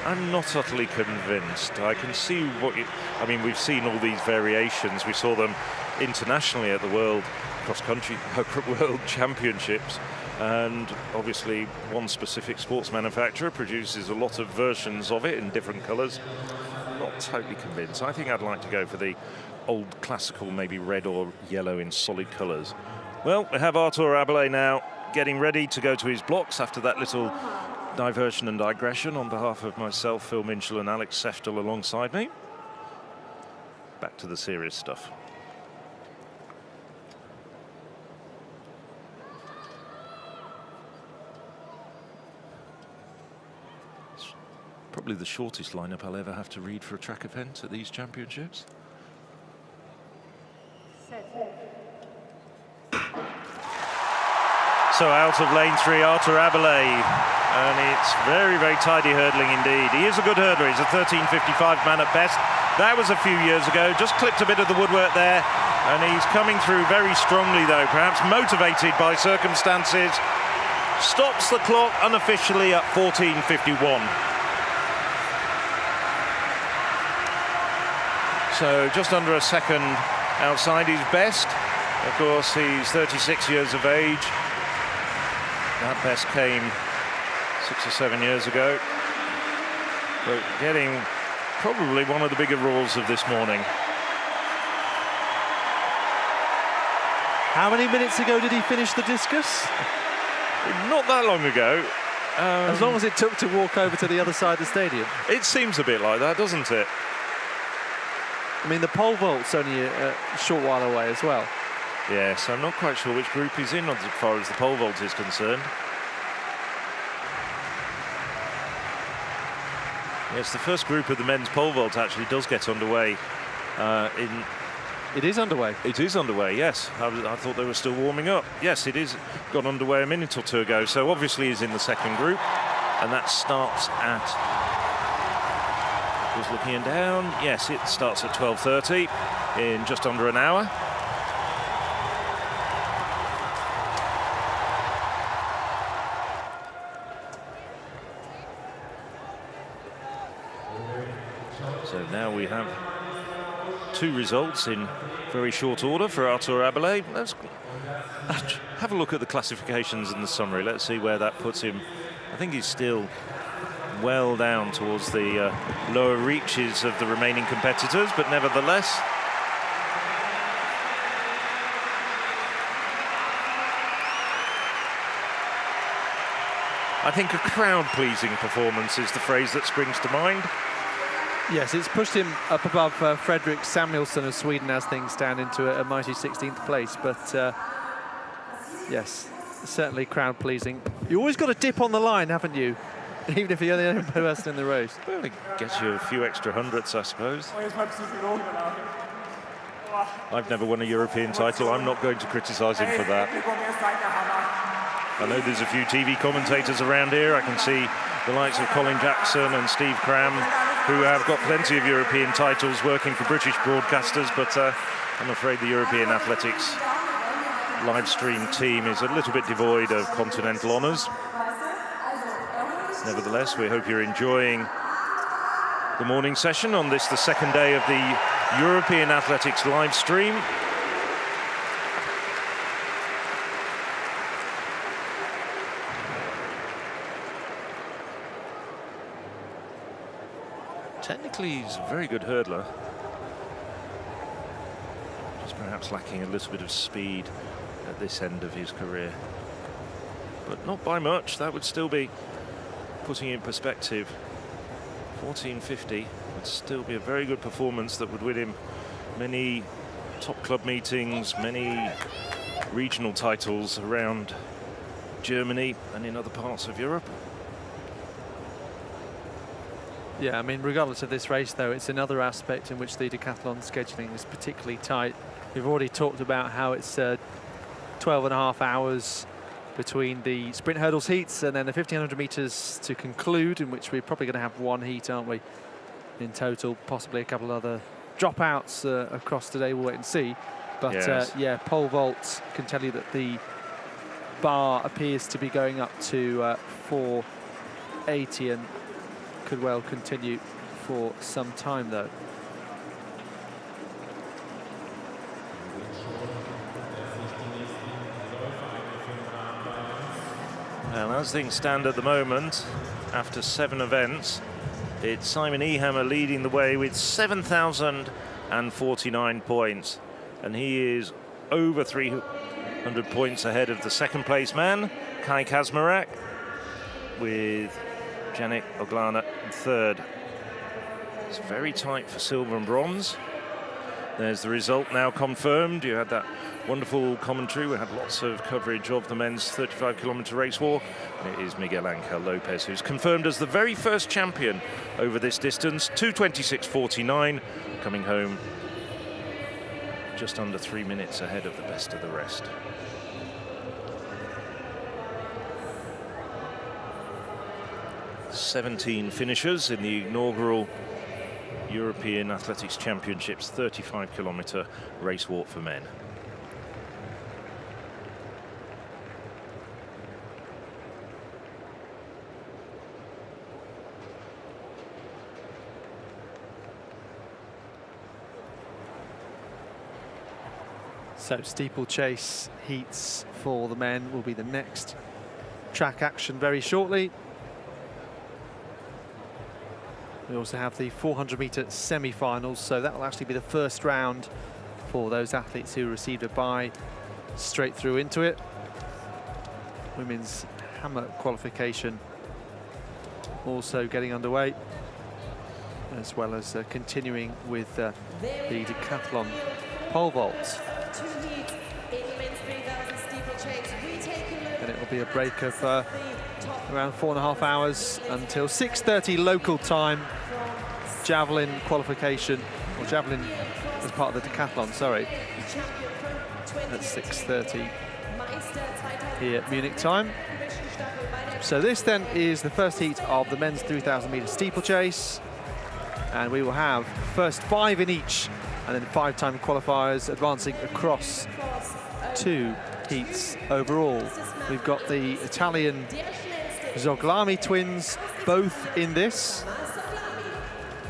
I'm not utterly convinced. I can see what you... I mean, we've seen all these variations. We saw them internationally at the World Cross-Country World Championships. And obviously one specific sports manufacturer produces a lot of versions of it in different colours. Not totally convinced. I think I'd like to go for the old classical, maybe red or yellow in solid colours. Well, we have Arthur Abelais now getting ready to go to his blocks after that little diversion and digression on behalf of myself, Phil Minchell and Alex Seftel alongside me. Back to the serious stuff. Probably the shortest lineup I'll ever have to read for a track event at these championships. So out of lane 3, Arthur Abelais, and it's very, very tidy hurdling indeed. He is a good hurdler. He's a 13.55 man at best. That was a few years ago. Just clipped a bit of the woodwork there, and he's coming through very strongly, though, perhaps motivated by circumstances. Stops the clock unofficially at 14.51. So just under a second outside his best. Of course, he's 36 years of age. That best came 6 or 7 years ago. But getting probably one of the bigger roars of this morning. How many minutes ago did he finish the discus? Not that long ago. As long as it took to walk over to the other side of the stadium. It seems a bit like that, doesn't it? I mean, the pole vault's only a short while away as well. Yes, I'm not quite sure which group he's in as far as the pole vault is concerned. Yes, the first group of the men's pole vault actually does get underway. It is underway. It is underway, yes. I thought they were still warming up. Yes, it is got underway a minute or two ago. So obviously he's in the second group, and that starts at... Just looking down, yes, it starts at 12:30 in just under an hour. So now we have 2 results in very short order for Arthur Abelais. Let's have a look at the classifications and the summary. Let's see where that puts him. I think he's still well down towards the lower reaches of the remaining competitors, but nevertheless. I think a crowd-pleasing performance is the phrase that springs to mind. Yes, it's pushed him up above Fredrik Samuelsson of Sweden as things stand into a mighty 16th place, but yes, certainly crowd-pleasing. You always got to dip on the line, haven't you? Even if you're the only person in the race. Well, it gets you a few extra hundreds, I suppose. I've never won a European title. I'm not going to criticise him for that. I know there's a few TV commentators around here. I can see the likes of Colin Jackson and Steve Cram, who have got plenty of European titles working for British broadcasters, but I'm afraid the European Athletics live stream team is a little bit devoid of continental honours. Nevertheless, we hope you're enjoying the morning session on this, the second day of the European Athletics live stream. Technically, he's a very good hurdler. Just perhaps lacking a little bit of speed at this end of his career. But not by much. That would still be, putting in perspective, 14.50 would still be a very good performance that would win him many top club meetings, many regional titles around Germany and in other parts of Europe. Yeah, I mean, regardless of this race, though, it's another aspect in which the decathlon scheduling is particularly tight. We've already talked about how it's 12.5 hours between the sprint hurdles heats and then the 1500 meters to conclude, in which we're probably going to have 1 heat, aren't we, in total, possibly a couple other dropouts across today. We'll wait and see. But yes. yeah, pole vault can tell you that the bar appears to be going up to 480 and could well continue for some time, though. Well, as things stand at the moment, after 7 events, it's Simon Ehammer leading the way with 7,049 points. And he is over 300 points ahead of the second place man, Kai Kazmarek, with Janik Oglana in third. It's very tight for silver and bronze. There's the result now confirmed. You had that wonderful commentary. We had lots of coverage of the men's 35-kilometre race walk. And it is Miguel Lopez who's confirmed as the very first champion over this distance. 2:26.49, coming home just under 3 minutes ahead of the best of the rest. "17 finishers in the inaugural European Athletics Championships 35-kilometre race walk for men. So steeplechase heats for the men will be the next track action very shortly. We also have the 400-metre semi-finals, so that will actually be the first round for those athletes who received a bye straight through into it. Women's hammer qualification also getting underway, as well as continuing with the decathlon pole vault. And it will be a break of around 4.5 hours until 6:30 local time. Javelin qualification, or javelin as part of the decathlon, sorry, at 6:30 here at Munich time. So this then is the first heat of the men's 3,000-metre steeplechase, and we will have first 5 in each, and then 5-time qualifiers advancing across 2 heats overall. We've got the Italian Zoglami twins both in this.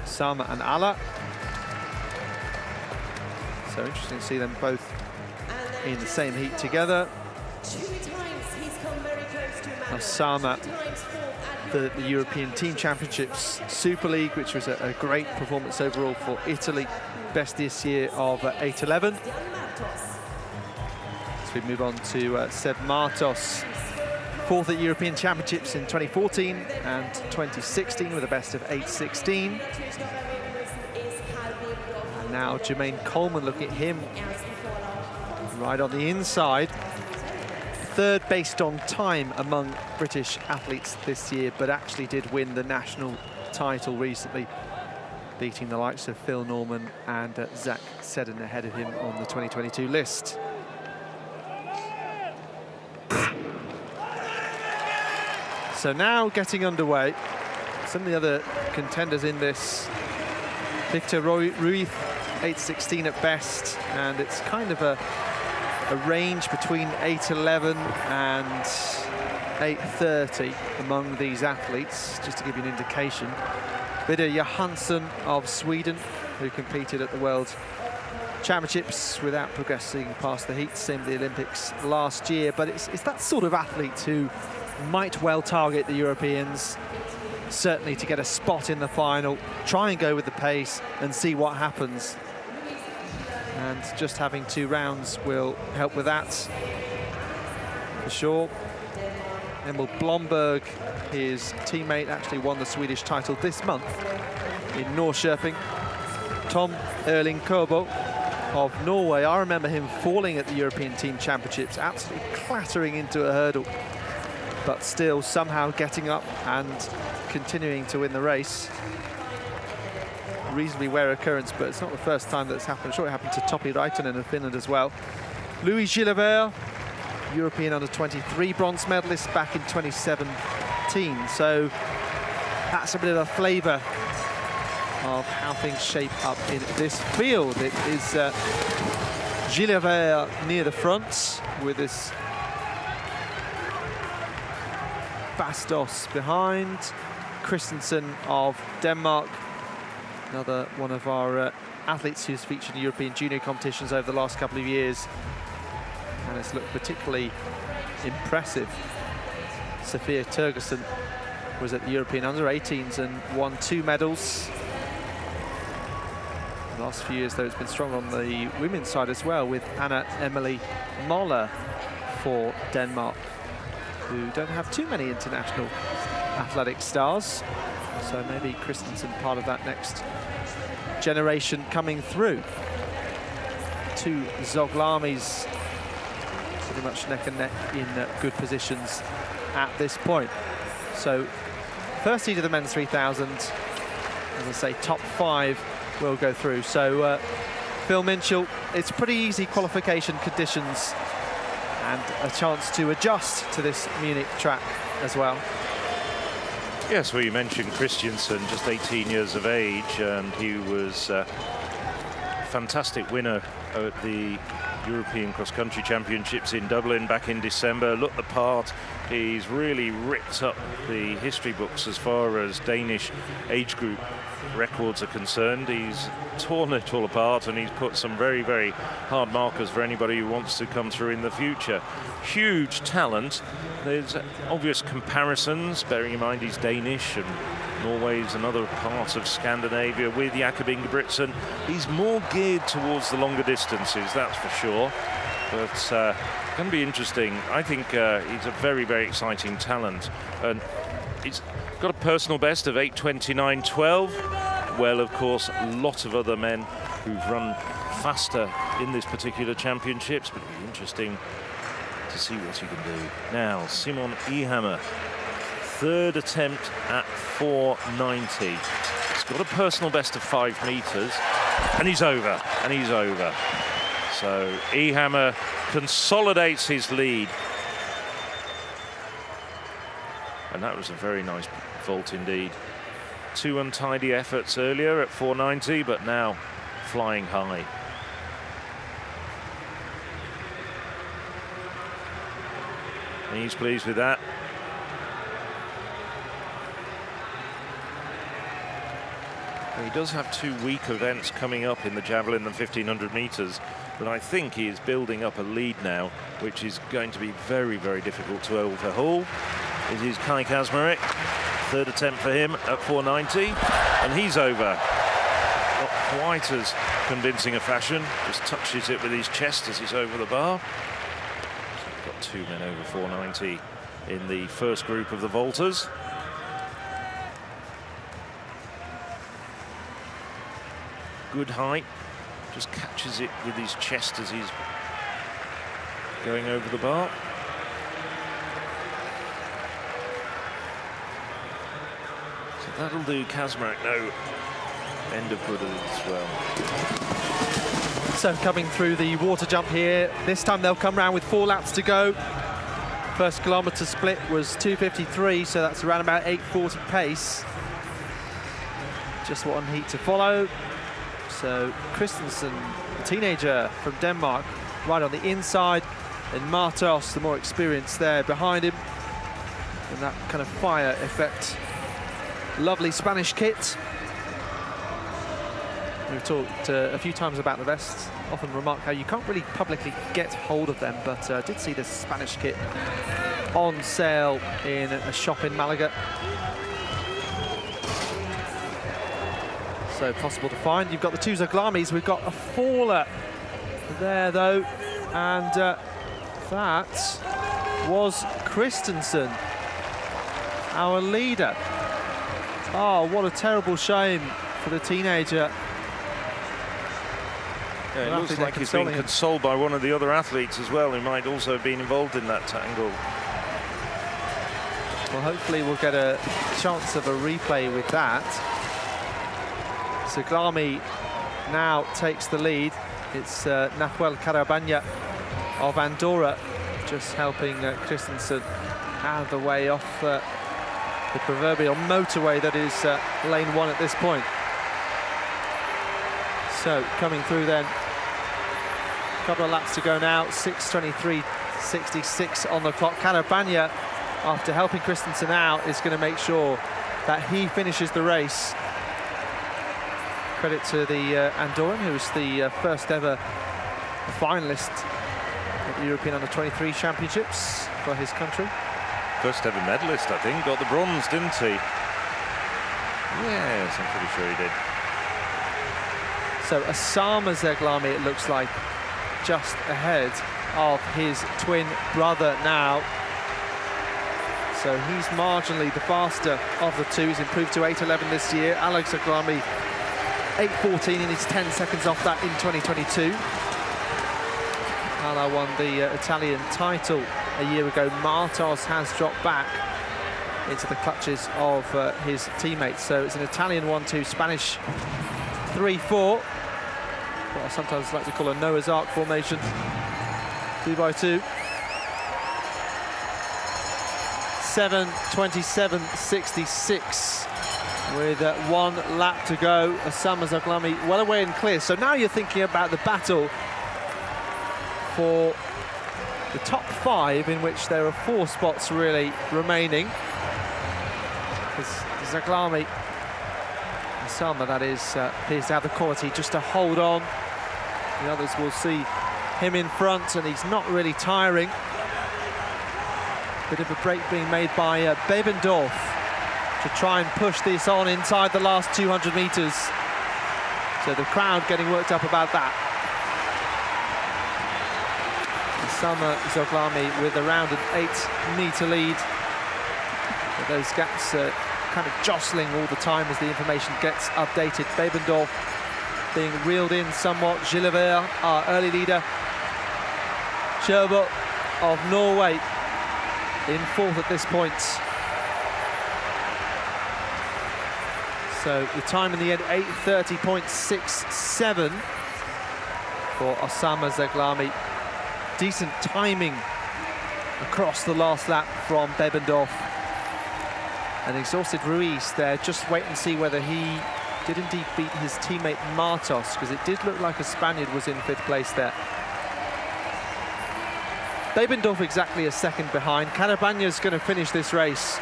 Sama and Ala. So interesting to see them both in the same heat together. Now Sama, the European Team Championships Super League, which was a great performance overall for Italy. Best this year of 8:11. So we move on to Seb Martos, 4th at European Championships in 2014 and 2016 with a best of 8:16. And now Jermaine Coleman, look at him right on the inside. 3rd based on time among British athletes this year, but actually did win the national title recently, beating the likes of Phil Norman and Zach Seddon ahead of him on the 2022 list. So now getting underway, some of the other contenders in this. Victor Ruiz, 8:16 at best, and it's kind of a range between 8:11 and 8:30 among these athletes, just to give you an indication. Vidar Johansson of Sweden, who competed at the World Championships without progressing past the heats in the Olympics last year, but it's that sort of athlete who might well target the Europeans, certainly to get a spot in the final, try and go with the pace and see what happens. And just having 2 rounds will help with that, for sure. Emil Blomberg, his teammate, actually won the Swedish title this month in Norrköping. Tom Erling Kobo of Norway, I remember him falling at the European Team Championships, absolutely clattering into a hurdle, but still somehow getting up and continuing to win the race. Reasonably rare occurrence, but it's not the first time that's happened. I'm sure it happened to Topi Raitanen of Finland as well. Louis Gilbert, European under-23 bronze medalist back in 2017. So that's a bit of a flavour of how things shape up in this field. It is Gilbert near the front with this Bastos behind. Christensen of Denmark, another one of our athletes who's featured in European junior competitions over the last couple of years, and it's looked particularly impressive. Sofia Turgerson was at the European under-18s and won 2 medals. The last few years, though, it's been strong on the women's side as well, with Anna Emily Moller for Denmark, who don't have too many international athletic stars. So maybe Christensen part of that next generation coming through. 2 Zoglamis pretty much neck and neck in good positions at this point. So first heat of the men's 3000, as I say, top 5 will go through. So Phil Minchell, it's pretty easy qualification conditions and a chance to adjust to this Munich track as well. Yes, well, you mentioned Christensen, just 18 years of age, and he was a fantastic winner at the European Cross-Country Championships in Dublin back in December. Looked the part. He's really ripped up the history books as far as Danish age group records are concerned. He's torn it all apart, and he's put some very, very hard markers for anybody who wants to come through in the future. Huge talent. There's obvious comparisons, bearing in mind he's Danish and Norway's another part of Scandinavia with Jakob Ingebrigtsen. He's more geared towards the longer distances, that's for sure. But going to be interesting. I think he's a very, very exciting talent. And he's got a personal best of 8:29.12. Well, of course, a lot of other men who've run faster in this particular championships, but it'll be interesting to see what he can do. Now, Simon Ehammer, 3rd attempt at 4:90. He's got a personal best of 5 meters, and he's over, and he's over. So Ehammer consolidates his lead. And that was a very nice vault indeed. 2 untidy efforts earlier at 4:90, but now flying high. And he's pleased with that. He does have 2 weak events coming up in the javelin and 1500 meters, but I think he is building up a lead now, which is going to be very, very difficult to overhaul. It is Kai Kaczmarek, 3rd attempt for him at 490, and he's over. Not quite as convincing a fashion, just touches it with his chest as he's over the bar. So we've got 2 men over 490 in the first group of the vaulters. Good height, just catches it with his chest as he's going over the bar. So that'll do Kaczmarek no end of good as well. So coming through the water jump here, this time they'll come round with 4 laps to go. First kilometre split was 2:53, so that's around about 8:40 pace. Just 1 heat to follow. So Christensen, a teenager from Denmark, right on the inside, and Martos, the more experienced there behind him. And that kind of fire effect. Lovely Spanish kit. We've talked a few times about the vests, often remark how you can't really publicly get hold of them, but I did see this Spanish kit on sale in a shop in Malaga. So possible to find. You've got the 2 Zaglamis. We've got a faller there, though, and that was Christensen, our leader. Oh, what a terrible shame for the teenager. Yeah, it looks like he's been consoled by one of the other athletes as well, who might also have been involved in that tangle. Well, hopefully we'll get a chance of a replay with that. Zaglami now takes the lead. It's Nahuel Carabanya of Andorra just helping Christensen out of the way off the proverbial motorway that is lane 1 at this point. So coming through then, a couple of laps to go now, 6:23.66 on the clock. Carabanya, after helping Christensen out, is going to make sure that he finishes the race. Credit to the Andorran, who was the first ever finalist at the European Under-23 Championships for his country. First ever medalist, I think. Got the bronze, didn't he? Yes, I'm pretty sure he did. So Osama Zaglami, it looks like, just ahead of his twin brother now. So he's marginally the faster of the 2. He's improved to 8:11 this year. Alex Zaglami, 8:14, and he's 10 seconds off that in 2022. Ala won the Italian title a year ago. Martos has dropped back into the clutches of his teammates. So it's an Italian 1-2, Spanish 3-4. What I sometimes like to call a Noah's Ark formation. 2x2. 7:27.66 with 1 lap to go. Osama Zaglami well away and clear. So now you're thinking about the battle for the top 5, in which there are 4 spots really remaining. Because Zaglami, Osama that is, appears to have the quality just to hold on. The others will see him in front, and he's not really tiring. Bit of a break being made by Bebendorf to try and push this on inside the last 200 meters. So the crowd getting worked up about that. Osama Zaglami with around an 8-meter lead. But those gaps kind of jostling all the time as the information gets updated. Bebendorf being reeled in somewhat. Gillevert, our early leader. Sherbo of Norway in 4th at this point. So the time in the end, 8:30.67 for Osama Zaglami. Decent timing across the last lap from Bebendorf. And exhausted Ruiz there. Just wait and see whether he did indeed beat his teammate Martos, because it did look like a Spaniard was in 5th place there. Bebendorf exactly a second behind. Carabanya's going to finish this race.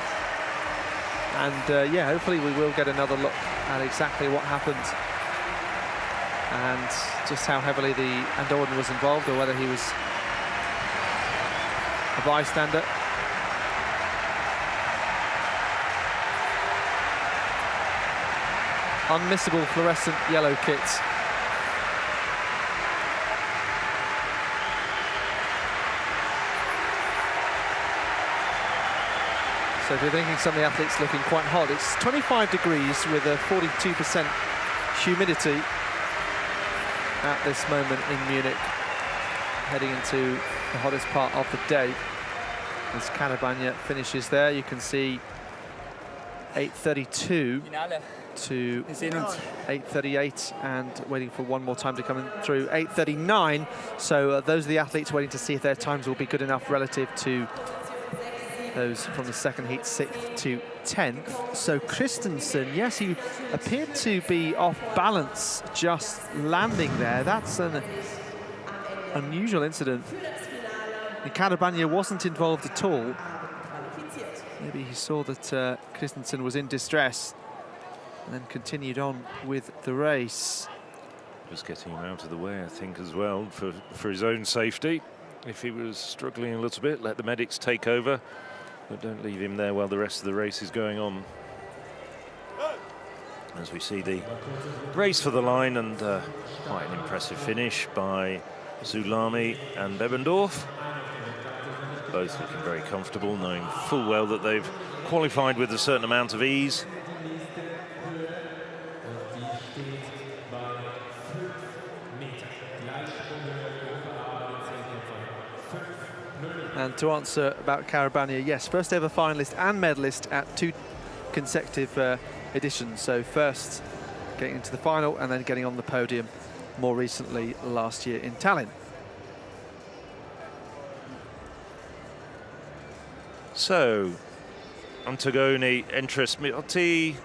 And yeah, hopefully we will get another look at exactly what happened and just how heavily the Andorran was involved, or whether he was a bystander. Unmissable fluorescent yellow kit. So if you're thinking some of the athletes looking quite hot, it's 25 degrees with a 42% humidity at this moment in Munich, heading into the hottest part of the day. As Carabagna finishes there, you can see 8:32 to 8:38, and waiting for one more time to come in through, 8:39. So those are the athletes waiting to see if their times will be good enough relative to those from the second heat, 6th to 10th. So Christensen, yes, he appeared to be off balance just landing there. That's an unusual incident. Carabagna wasn't involved at all. Maybe he saw that Christensen was in distress and then continued on with the race. Just getting him out of the way, I think, as well, for his own safety. If he was struggling a little bit, let the medics take over, but don't leave him there while the rest of the race is going on. As we see the race for the line, and quite an impressive finish by Zulami and Bebendorf. Both looking very comfortable, knowing full well that they've qualified with a certain amount of ease. And to answer about Carabagna, yes, first ever finalist and medalist at 2 consecutive editions. So first getting into the final and then getting on the podium more recently last year in Tallinn. So, Antogoni, Entris Miotti,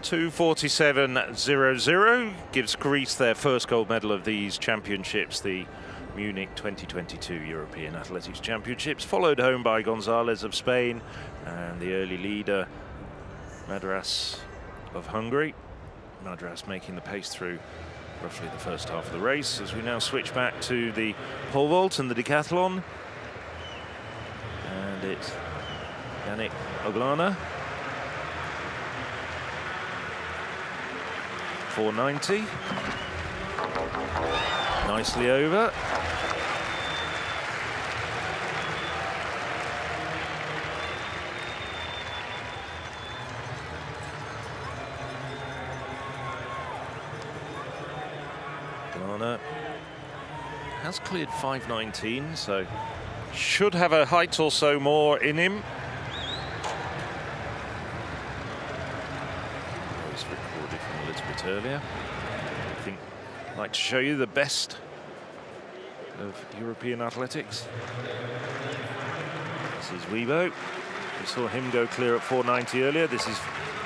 2:47.00 gives Greece their first gold medal of these championships, the Munich 2022 European Athletics Championships, followed home by Gonzalez of Spain and the early leader, Madaraj of Hungary. Madaraj making the pace through roughly the first half of the race. As we now switch back to the pole vault and the decathlon. And it's Yannick Oglana. 490. Nicely over. Oglana has cleared 5:19, so should have a height or so more in him. I was recorded from a little bit earlier. I think I'd like to show you the best of European athletics. This is Weibo. We saw him go clear at 4:90 earlier. This is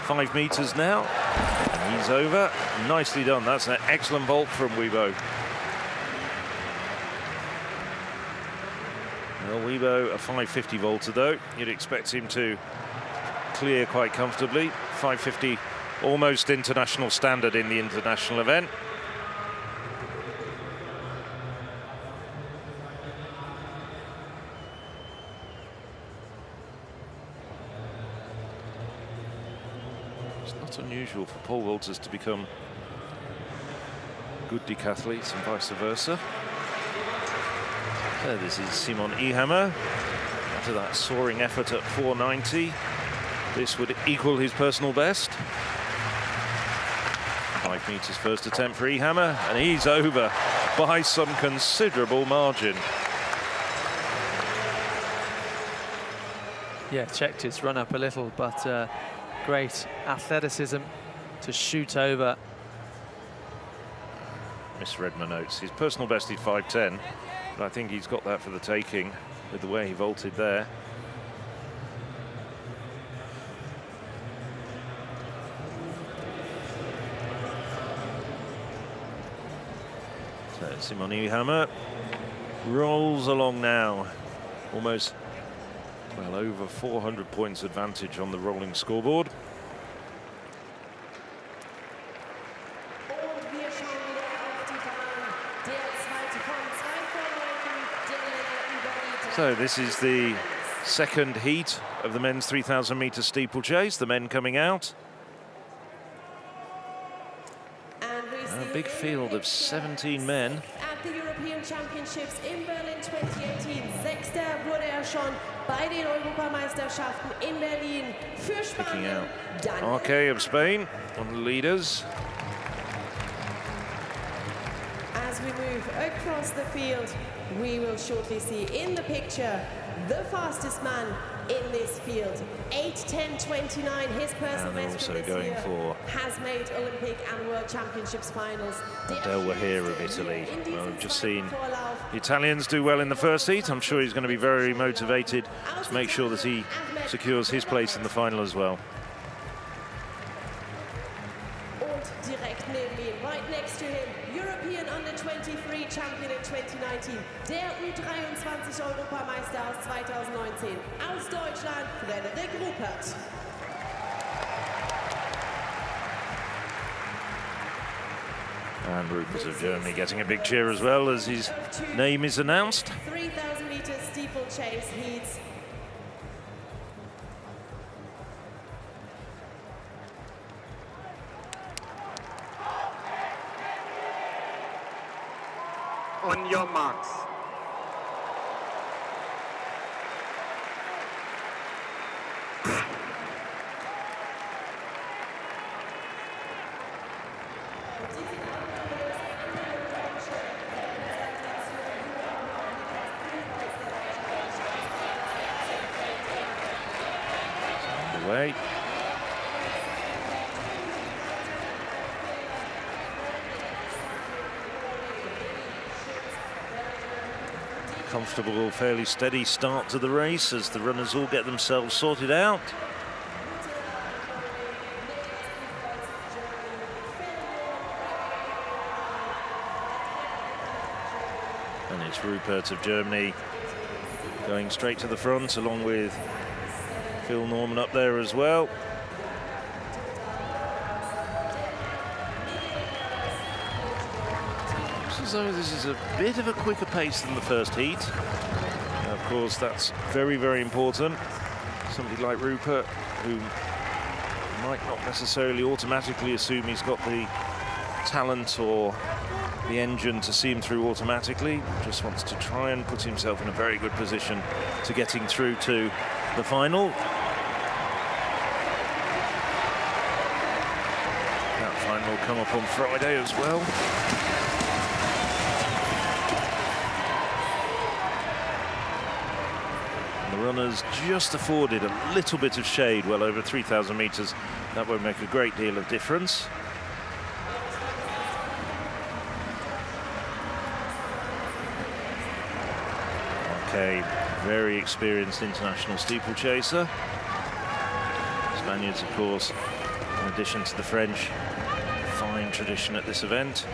5 meters now, and he's over. Nicely done. That's an excellent vault from Weibo. Well, Weibo, a 550 vaulter though. You'd expect him to clear quite comfortably. 550, almost international standard in the international event. It's not unusual for pole vaulters to become good decathletes and vice versa. So this is Simon Ehammer. After that soaring effort at 490, this would equal his personal best. 5 meters first attempt for Ehammer, and he's over by some considerable margin. Yeah, checked his run up a little, but great athleticism to shoot over. Misread my notes. His personal best is 5:10. But I think he's got that for the taking with the way he vaulted there. So Simon Ehammer rolls along now. Almost, well, over 400 points advantage on the rolling scoreboard. So this is the second heat of the men's 3,000 metre steeplechase. The men coming out. A big field of 17 men. At the European Championships in Berlin 2018. Sechster wurde schon bei den Europameisterschaften in Berlin für Picking Spanien. out Arke of Spain, one of the leaders. As we move across the field, we will shortly see in the picture the fastest man in this field. 8:10:29, his personal And they're best from also this going year, for has made Olympic and World Championships finals. Del here of Italy. Well, we've just seen the Italians do well in the first heat. I'm sure he's going to be very motivated to make sure that he secures his place in the final as well. Und direkt neben ihm, right next to him, European Under-23 Champion in 2019, der U23-Europameister aus 2019, aus Deutschland, Frederik Ruppert. And Rupert of Germany getting a big cheer as well as his name is announced. 3,000 meter steeplechase heats. On your marks. Underway. Comfortable, fairly steady start to the race as the runners all get themselves sorted out. And it's Rupert of Germany going straight to the front, along with Phil Norman up there as well. So this is a bit of a quicker pace than the first heat. Now, of course, that's very, very important. Somebody like Rupert, who might not necessarily automatically assume he's got the talent or the engine to see him through automatically, just wants to try and put himself in a very good position to getting through to the final. That final will come up on Friday as well. The runners just afforded a little bit of shade, well over 3,000 meters. That won't make a great deal of difference. Okay, very experienced international steeplechaser. Spaniards, of course, in addition to the French, fine tradition at this event.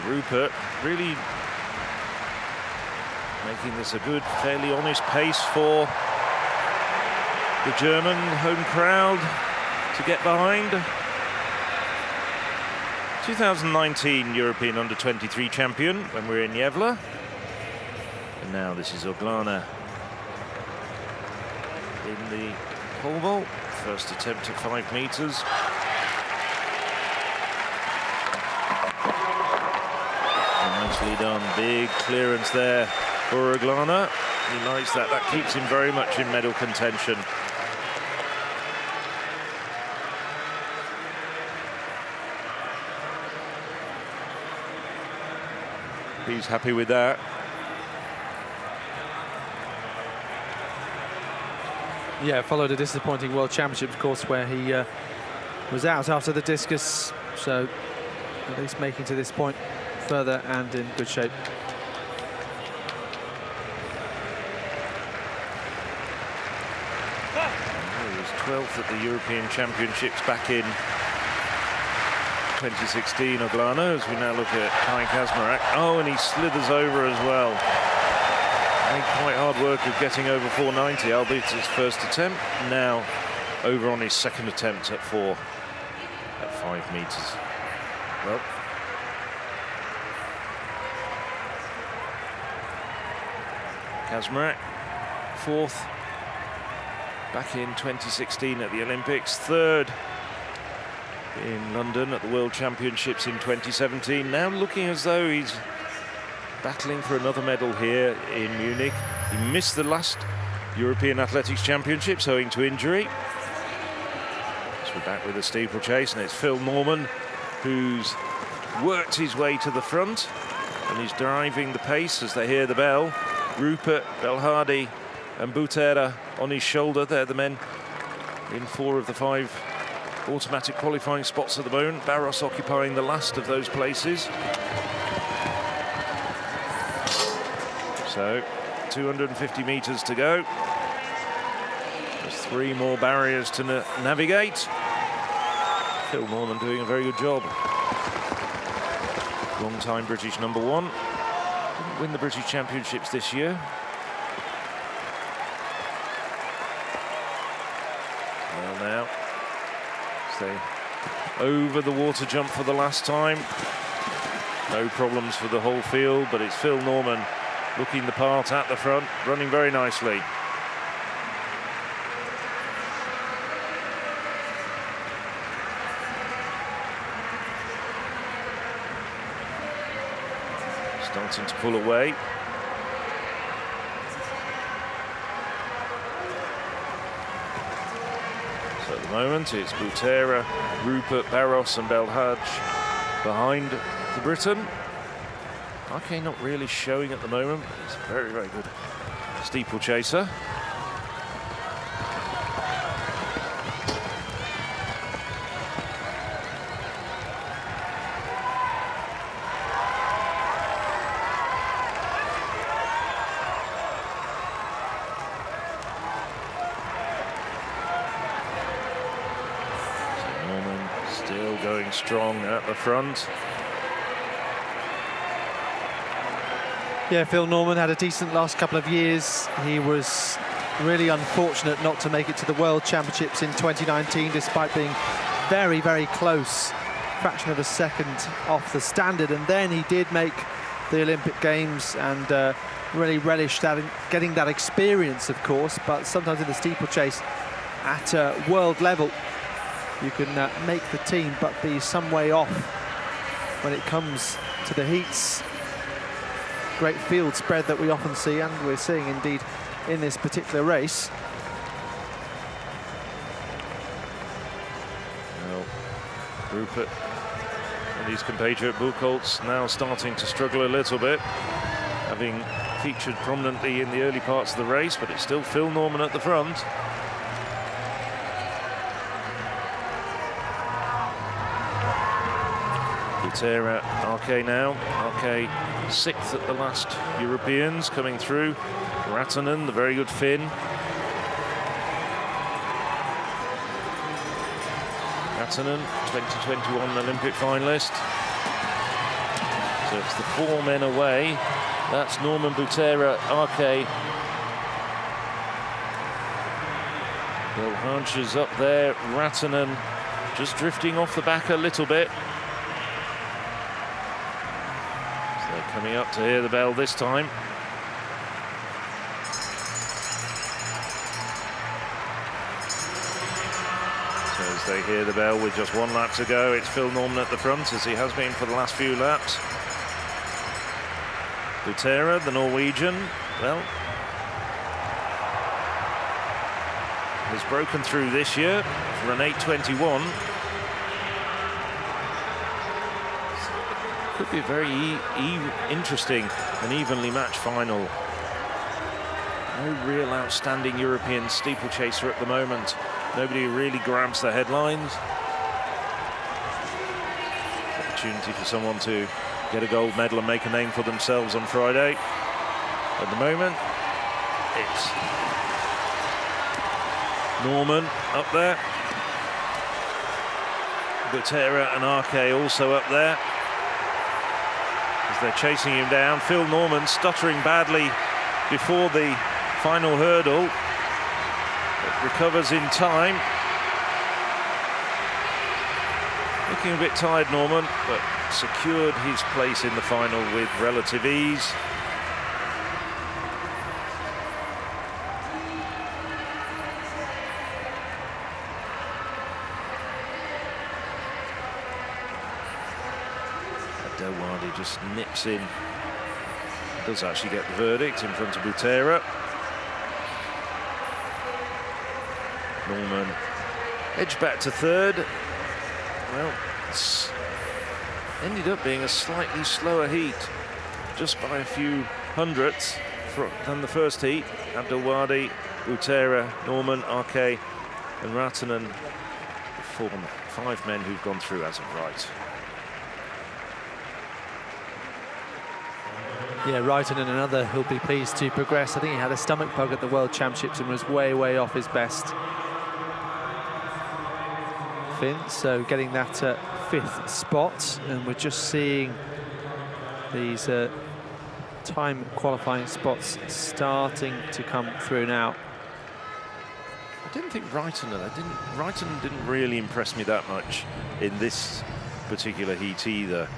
Rupert really making this a good, fairly honest pace for the German home crowd to get behind. 2019 European Under-23 champion when we were in Gävle. And now this is Oglana in the pole vault. First attempt at 5 meters. Nicely done, big clearance there for Oglana. He likes that, that keeps him very much in medal contention. He's happy with that. Yeah, followed a disappointing World Championships course where he was out after the discus, so at least making to this point further and in good shape. He was 12th at the European Championships back in 2016, Oglana, as we now look at Kai Kasmarak. Oh, and he slithers over as well. Made quite hard work of getting over 490, albeit his first attempt. Now over on his second attempt at 5 meters. Well, Kazmarek, fourth back in 2016 at the Olympics, third in London at the World Championships in 2017. Now looking as though he's battling for another medal here in Munich. He missed the last European Athletics Championships owing to injury. So we're back with the steeplechase, and it's Phil Norman who's worked his way to the front, and he's driving the pace as they hear the bell. Rupert, Belhardi and Butera on his shoulder. They're the men in 4 of the 5 automatic qualifying spots at the moment. Barros occupying the last of those places. So 250 meters to go. There's 3 more barriers to navigate. Phil Norman doing a very good job. Long-time British #1. Didn't win the British Championships this year. Well, now stay over the water jump for the last time. No problems for the whole field, but it's Phil Norman looking the part at the front, running very nicely. Starting to pull away. So at the moment it's Butera, Rupert, Barros and Belhaj behind the Briton. Okay, not really showing at the moment, but he's a very, very good steeplechaser. So Norman still going strong at the front. Yeah, Phil Norman had a decent last couple of years. He was really unfortunate not to make it to the World Championships in 2019, despite being very, very close, fraction of a second off the standard. And then he did make the Olympic Games and really relished that, getting that experience, of course. But sometimes in the steeplechase at world level, you can make the team but be some way off when it comes to the heats. Great field spread that we often see, and we're seeing indeed in this particular race. Well, Rupert and his compatriot Buchholz now starting to struggle a little bit, having featured prominently in the early parts of the race, but it's still Phil Norman at the front. Butera, RK now. RK 6th at the last Europeans coming through. Ratanen, the very good Finn. Ratanen, 2021 Olympic finalist. So it's the 4 men away. That's Norman, Butera, RK. Belhaj is up there. Ratanen just drifting off the back a little bit. Coming up to hear the bell this time. So as they hear the bell with just 1 lap to go, it's Phil Norman at the front, as he has been for the last few laps. Butera, the Norwegian, well, has broken through this year for an 8:21. Could be a very interesting and evenly matched final. No real outstanding European steeplechaser at the moment. Nobody really grabs the headlines. Opportunity for someone to get a gold medal and make a name for themselves on Friday. At the moment, it's Norman up there. Butera and RK also up there. They're chasing him down. Phil Norman stuttering badly before the final hurdle. But recovers in time. Looking a bit tired, Norman, but secured his place in the final with relative ease. Delwadi just nips in. Does actually get the verdict in front of Butera. Norman edged back to third. Well, it's ended up being a slightly slower heat, just by a few hundredths than the first heat. Abdelwadi, Butera, Norman, Arke and Ratanen, the 5 men who've gone through as of right. Yeah, Ratanen and another who'll be pleased to progress. I think he had a stomach bug at the World Championships and was way, way off his best. Finn, so getting that 5th spot, and we're just seeing these time qualifying spots starting to come through now. I didn't think Ratanen didn't really impress me that much in this particular heat either.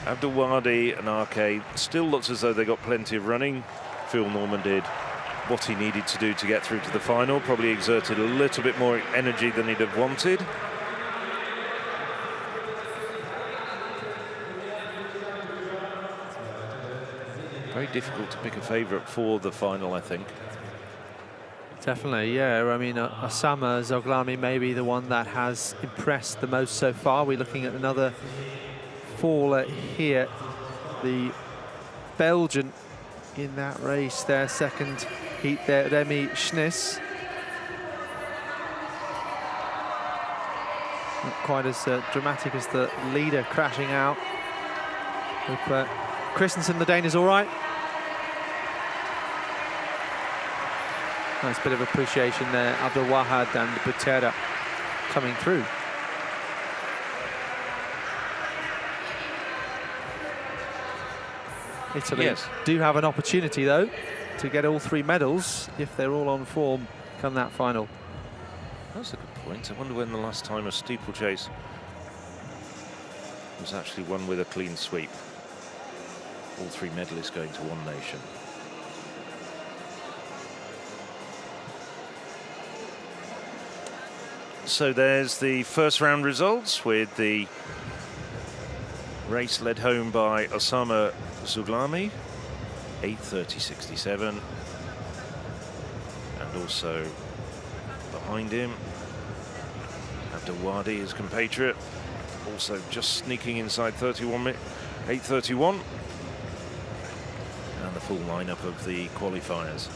Abdelwadi and Arke still looks as though they got plenty of running. Phil Norman did what he needed to do to get through to the final, probably exerted a little bit more energy than he'd have wanted. Very difficult to pick a favourite for the final, I think. Definitely, yeah. I mean, Osama Zoglami may be the one that has impressed the most so far. We're looking at another faller here. The Belgian in that race, their second heat there, Remy Schniss. Not quite as dramatic as the leader crashing out. Hope Christensen, the Dane, is all right. Nice bit of appreciation there. Abdul Wahad and Butera coming through. Italy do have an opportunity, though, to get all 3 medals if they're all on form come that final. That's a good point. I wonder when the last time a steeplechase was actually won with a clean sweep. All 3 medalists going to one nation. So there's the first round results, with the race led home by Osama Zoglami, 8:30.67, and also behind him Abdelwadi, his compatriot, also just sneaking inside 8:31, and the full lineup of the qualifiers.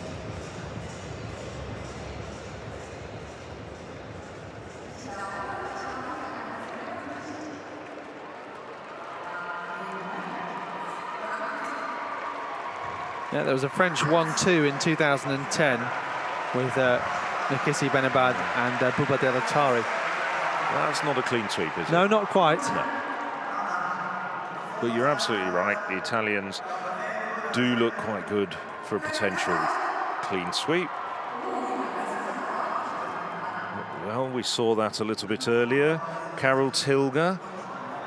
Yeah, there was a French 1-2 in 2010 with Nikissi Benabad and Bouba Delatari. That's not a clean sweep, is it? No, not quite. No. But you're absolutely right. The Italians do look quite good for a potential clean sweep. Well, we saw that a little bit earlier. Karel Tilger,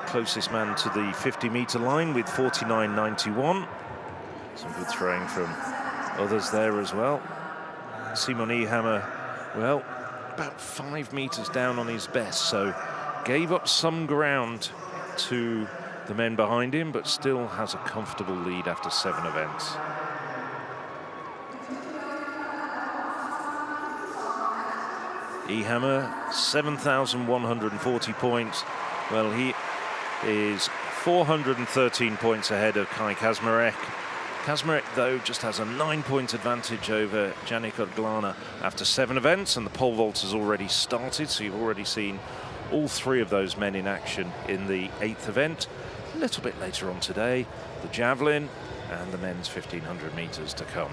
closest man to the 50-meter line with 49.91. Some good throwing from others there as well. Simon Ehammer, well, about 5 meters down on his best, so gave up some ground to the men behind him, but still has a comfortable lead after 7 events. Ehammer, 7,140 points. Well, he is 413 points ahead of Kai Kazmarek. Kazmarek, though, just has a 9-point advantage over Yannick Odglana after 7 events, and the pole vault has already started, so you've already seen all 3 of those men in action in the 8th event. A little bit later on today, the javelin and the men's 1,500 meters to come.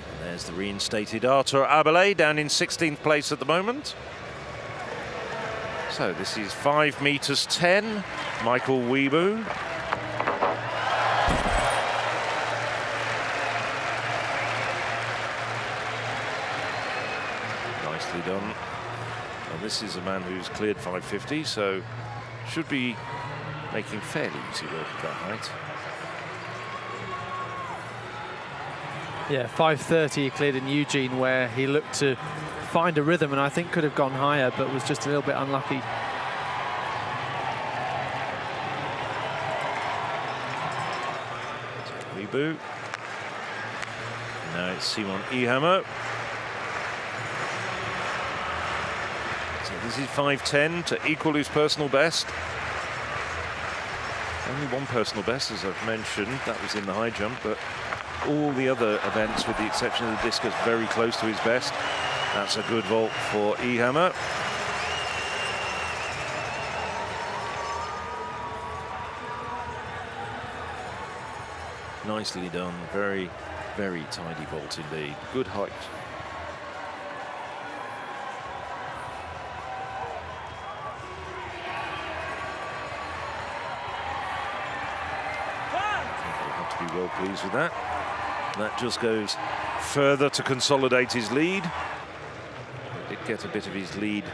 And there's the reinstated Arthur Abelé down in 16th place at the moment. So this is 5 meters 10, Michael Weebu. done. Well, this is a man who's cleared 550, so should be making fairly easy work of that height. Yeah, 530 he cleared in Eugene, where he looked to find a rhythm and I think could have gone higher, but was just a little bit unlucky. Reboot. Now it's Simon Ehammer. So this is 5:10 to equal his personal best. Only one personal best, as I've mentioned, that was in the high jump, but all the other events, with the exception of the discus, very close to his best. That's a good vault for Ehammer. Nicely done, very, very tidy vault indeed. Good height. He'll have to be well pleased with that. That just goes further to consolidate his lead. He did get a bit of his lead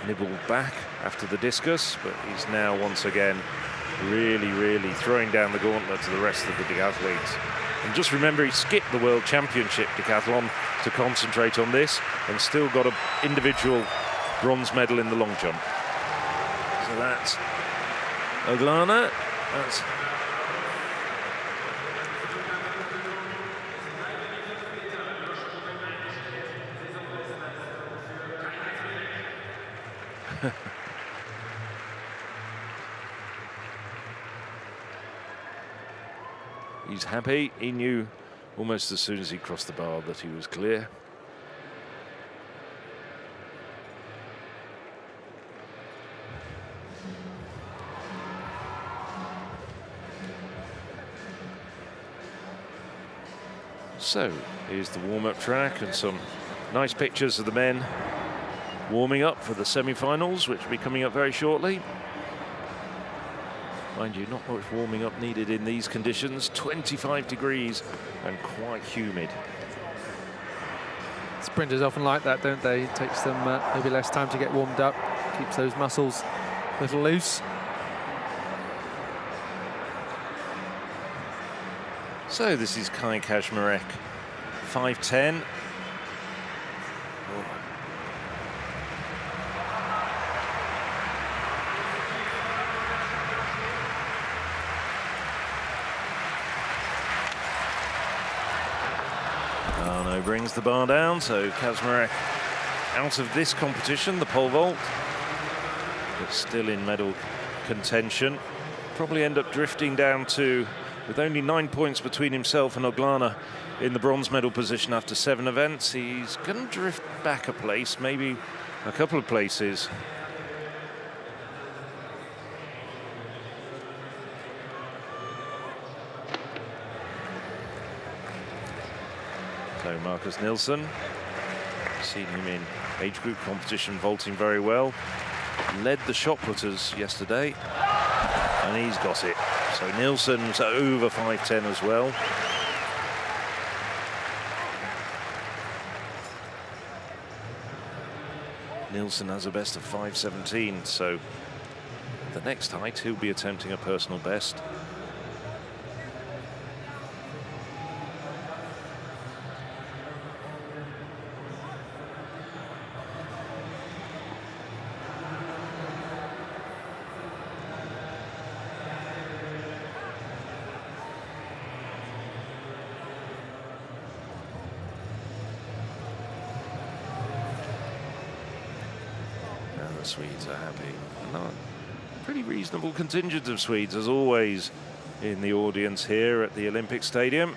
nibbled back after the discus, but he's now once again really throwing down the gauntlet to the rest of the decathletes. And just remember, he skipped the World Championship decathlon to concentrate on this, and still got an individual bronze medal in the long jump. So that's Oglana. That's he's happy. He knew almost as soon as he crossed the bar that he was clear. So here's the warm-up track and some nice pictures of the men warming up for the semi-finals, which will be coming up very shortly. Mind you, not much warming up needed in these conditions. 25 degrees and quite humid. Sprinters often like that, don't they? It takes them maybe less time to get warmed up, keeps those muscles a little loose. So this is Kai Kaczmarek, 5:10. Brings the bar down, so Kaczmarek out of this competition, the pole vault, but still in medal contention. Probably end up drifting down to, with only 9 points between himself and Oglana in the bronze medal position after 7 events. He's going to drift back a place, maybe a couple of places. So Marcus Nilsson, seen him in age group competition vaulting very well. Led the shot putters yesterday, and he's got it. So Nilsson's over 5:10 as well. Nilsson has a best of 5:17, so the next height he'll be attempting a personal best. Swedes are happy. No, pretty reasonable contingent of Swedes, as always, in the audience here at the Olympic Stadium.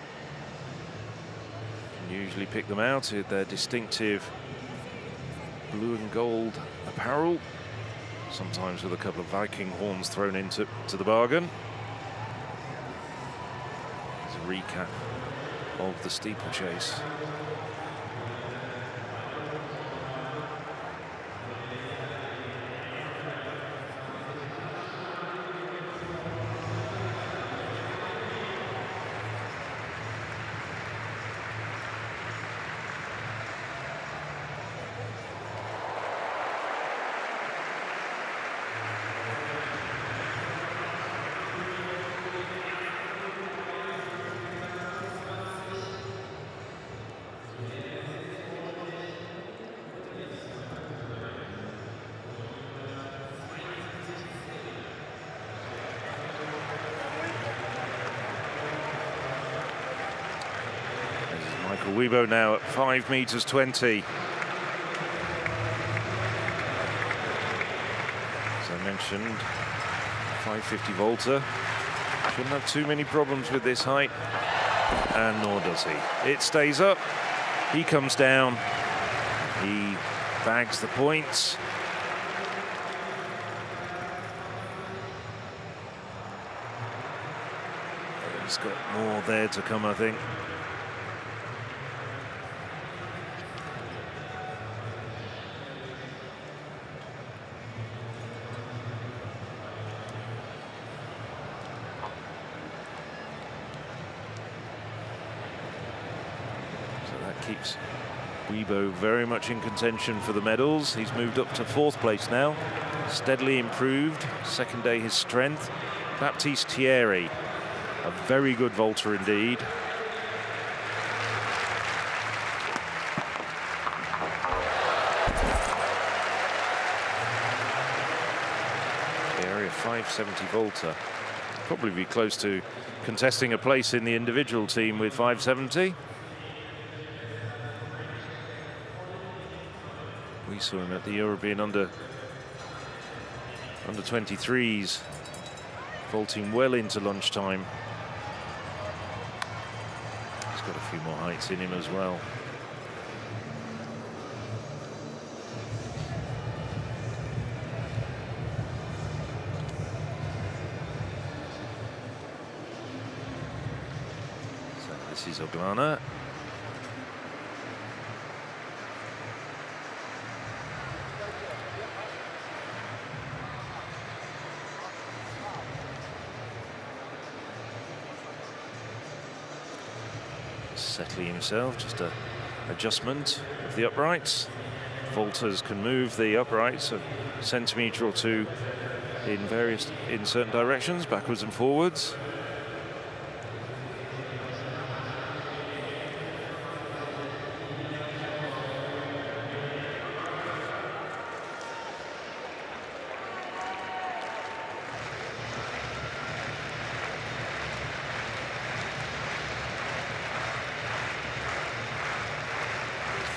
Can usually pick them out with their distinctive blue and gold apparel, sometimes with a couple of Viking horns thrown into the bargain. There's a recap of the steeplechase. Weibo now at 5 meters 20. As I mentioned, 550 Volta. Shouldn't have too many problems with this height, and nor does he. It stays up, he comes down, he bags the points. He's got more there to come, I think. Keeps Weibo very much in contention for the medals. He's moved up to 4th place now, steadily improved. Second day his strength. Baptiste Thierry, a very good vaulter indeed. Thierry, a 570 vaulter. Probably be close to contesting a place in the individual team with 570. We saw him at the European under 23s, vaulting well into lunchtime. He's got a few more heights in him as well. So this is Oglana. Settling himself, just a adjustment of the uprights. Vaulters can move the uprights a centimetre or two in certain directions, backwards and forwards.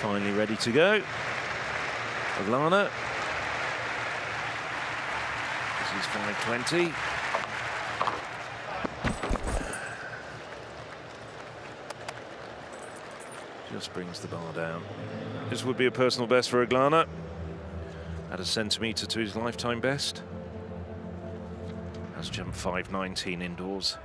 Finally ready to go. Oglana. This is 520. Just brings the bar down. This would be a personal best for Oglana. At a centimetre to his lifetime best. Has jumped 519 indoors.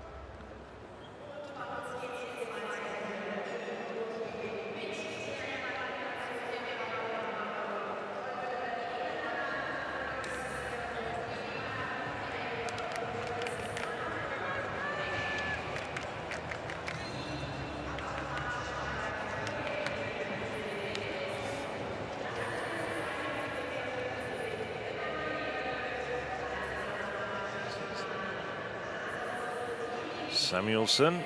Samuelson.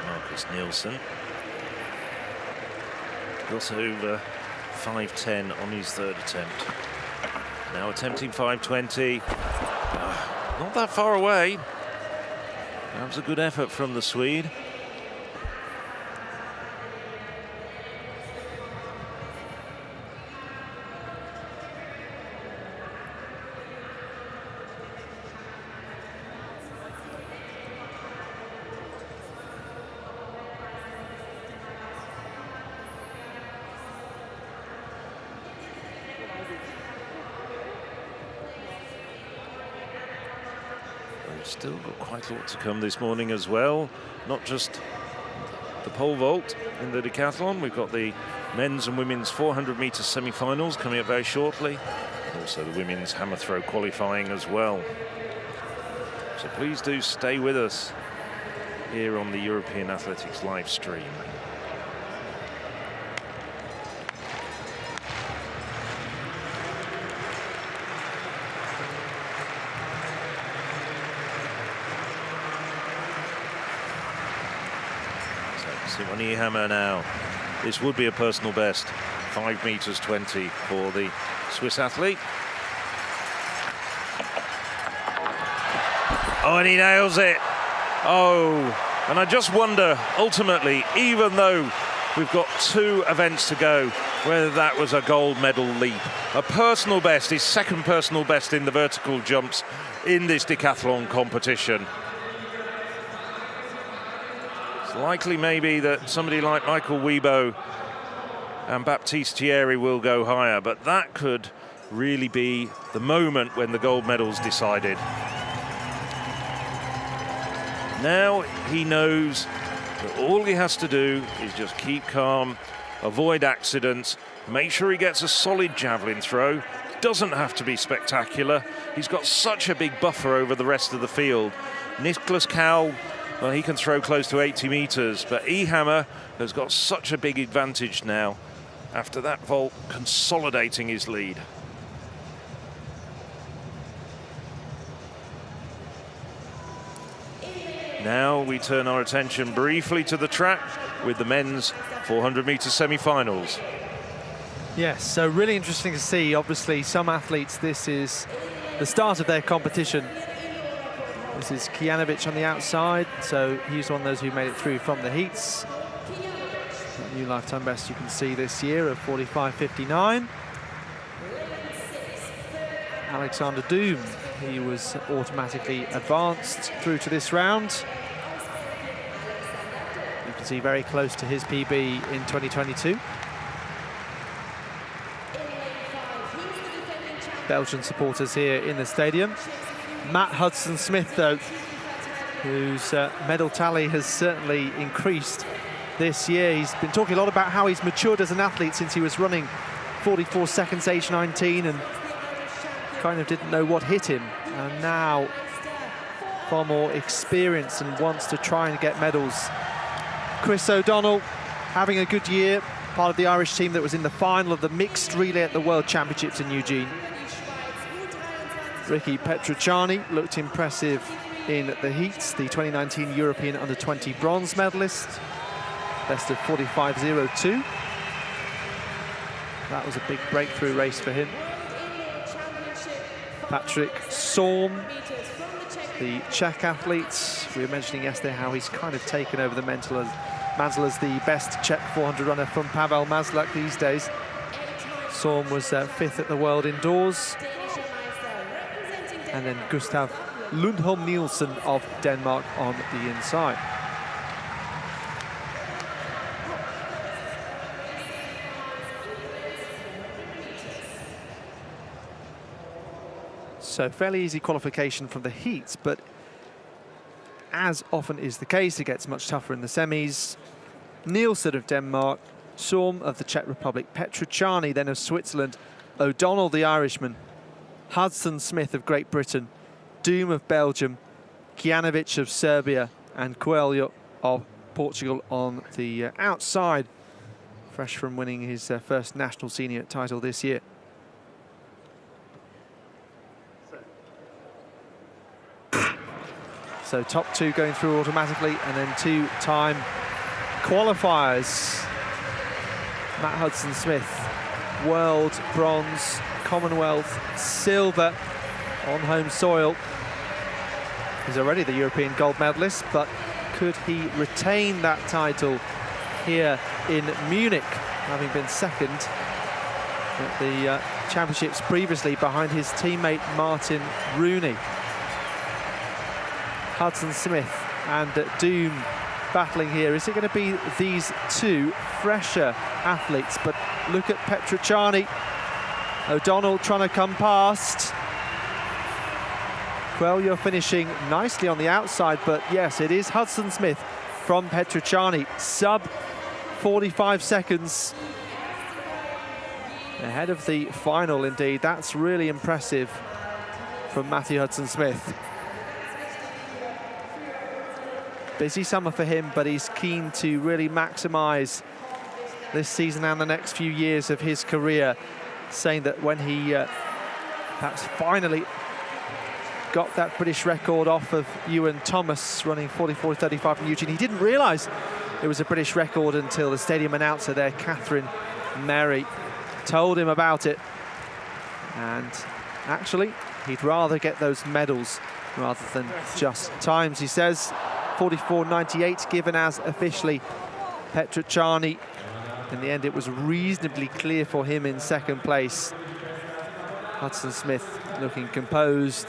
Marcus Nielsen. Got over 510 on his 3rd attempt. Now attempting 520. Not that far away. That was a good effort from the Swede. Still got quite a lot to come this morning as well. Not just the pole vault in the decathlon. We've got the men's and women's 400-metre semi-finals coming up very shortly. And also the women's hammer throw qualifying as well. So please do stay with us here on the European Athletics live stream. Simon Hammer now. This would be a personal best. 5 meters 20 for the Swiss athlete. Oh, and he nails it. Oh, and I just wonder, ultimately, even though we've got 2 events to go, whether that was a gold medal leap. A personal best, his second personal best in the vertical jumps in this decathlon competition. It's likely maybe that somebody like Michael Weibo and Baptiste Thierry will go higher, but that could really be the moment when the gold medal's decided. Now he knows that all he has to do is just keep calm, avoid accidents, make sure he gets a solid javelin throw. Doesn't have to be spectacular. He's got such a big buffer over the rest of the field. Nicholas Cowell, well, he can throw close to 80 meters, but Ehammer has got such a big advantage now after that vault, consolidating his lead. Now we turn our attention briefly to the track with the men's 400-meter semi-finals. Yes, so really interesting to see. Obviously, some athletes, this is the start of their competition. This is Kijanovic on the outside, so he's one of those who made it through from the heats. A new lifetime best you can see this year of 45.59. Alexander Doom, he was automatically advanced through to this round. You can see very close to his PB in 2022. Belgian supporters here in the stadium. Matt Hudson-Smith, though, whose medal tally has certainly increased this year. He's been talking a lot about how he's matured as an athlete since he was running 44 seconds age 19 and kind of didn't know what hit him, and now far more experienced and wants to try and get medals. Chris O'Donnell having a good year, part of the Irish team that was in the final of the mixed relay at the World Championships in Eugene. Ricky Petrucciani looked impressive in the heats, the 2019 European Under-20 bronze medalist, best of 45.02. That was a big breakthrough race for him. Patrick Sorm, the Czech athlete. We were mentioning yesterday how he's kind of taken over the mantle as the best Czech 400 runner from Pavel Maslak these days. Sorm was 5th at the World Indoors. And then Gustav Lundholm Nielsen of Denmark on the inside. So fairly easy qualification from the heats, but as often is the case, it gets much tougher in the semis. Nielsen of Denmark, Sorm of the Czech Republic, Petrucciani then of Switzerland, O'Donnell the Irishman, Hudson-Smith of Great Britain, Doom of Belgium, Kijanovic of Serbia, and Coelho of Portugal on the outside, fresh from winning his first national senior title this year. So top 2 going through automatically, and then 2-time qualifiers. Matt Hudson-Smith, world bronze, Commonwealth silver on home soil. He's already the European gold medalist, but could he retain that title here in Munich, having been second at the championships previously behind his teammate Martin Rooney? Hudson-Smith and Doom battling here. Is it going to be these 2 fresher athletes? But look at Petrucciani. O'Donnell trying to come past. Coelho finishing nicely on the outside, but yes, it is Hudson-Smith from Petrucciani. Sub 45 seconds. Ahead of the final, indeed. That's really impressive from Matthew Hudson-Smith. Busy summer for him, but he's keen to really maximise this season and the next few years of his career, saying that when he perhaps finally got that British record off of Ewan Thomas running 44.35 in Eugene, he didn't realise it was a British record until the stadium announcer there, Catherine Merry, told him about it. And actually, he'd rather get those medals rather than just times. He says 44.98 given as officially Petrucciani. In the end, it was reasonably clear for him in second place. Hudson Smith looking composed.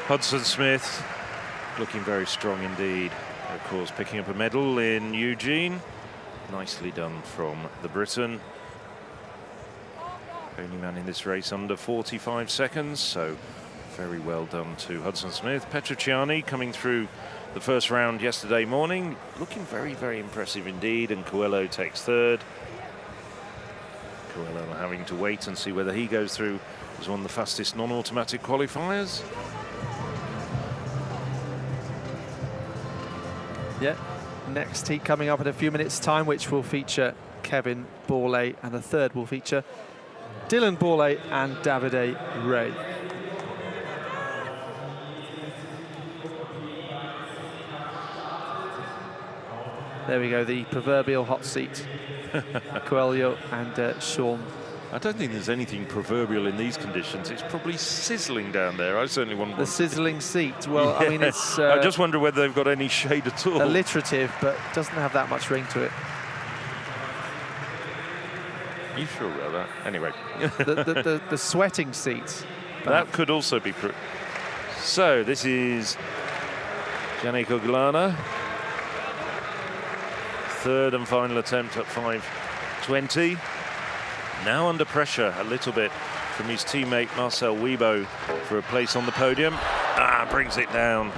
Hudson Smith looking very strong indeed. Of course, picking up a medal in Eugene. Nicely done from the Briton. Only man in this race under 45 seconds, so very well done to Hudson Smith. Petrucciani coming through the first round yesterday morning, looking very, very impressive indeed, and Coelho takes third. Coelho having to wait and see whether he goes through as one of the fastest non-automatic qualifiers. Yeah, next heat coming up in a few minutes' time, which will feature Kevin Borlée, and the third will feature Dylan Borlée and Davide Ray. There we go, the proverbial hot seat. Coelho and Sean. I don't think there's anything proverbial in these conditions. It's probably sizzling down there. I certainly want the sizzling seat. Well, yeah. I mean, it's. I just wonder whether they've got any shade at all. Alliterative, but doesn't have that much ring to it. Are you sure about that? Anyway. the sweating seat. That could also be. So this is Yannick Oglana. Third and final attempt at 5:20. Now under pressure a little bit from his teammate Marcel Wiebo for a place on the podium. Brings it down.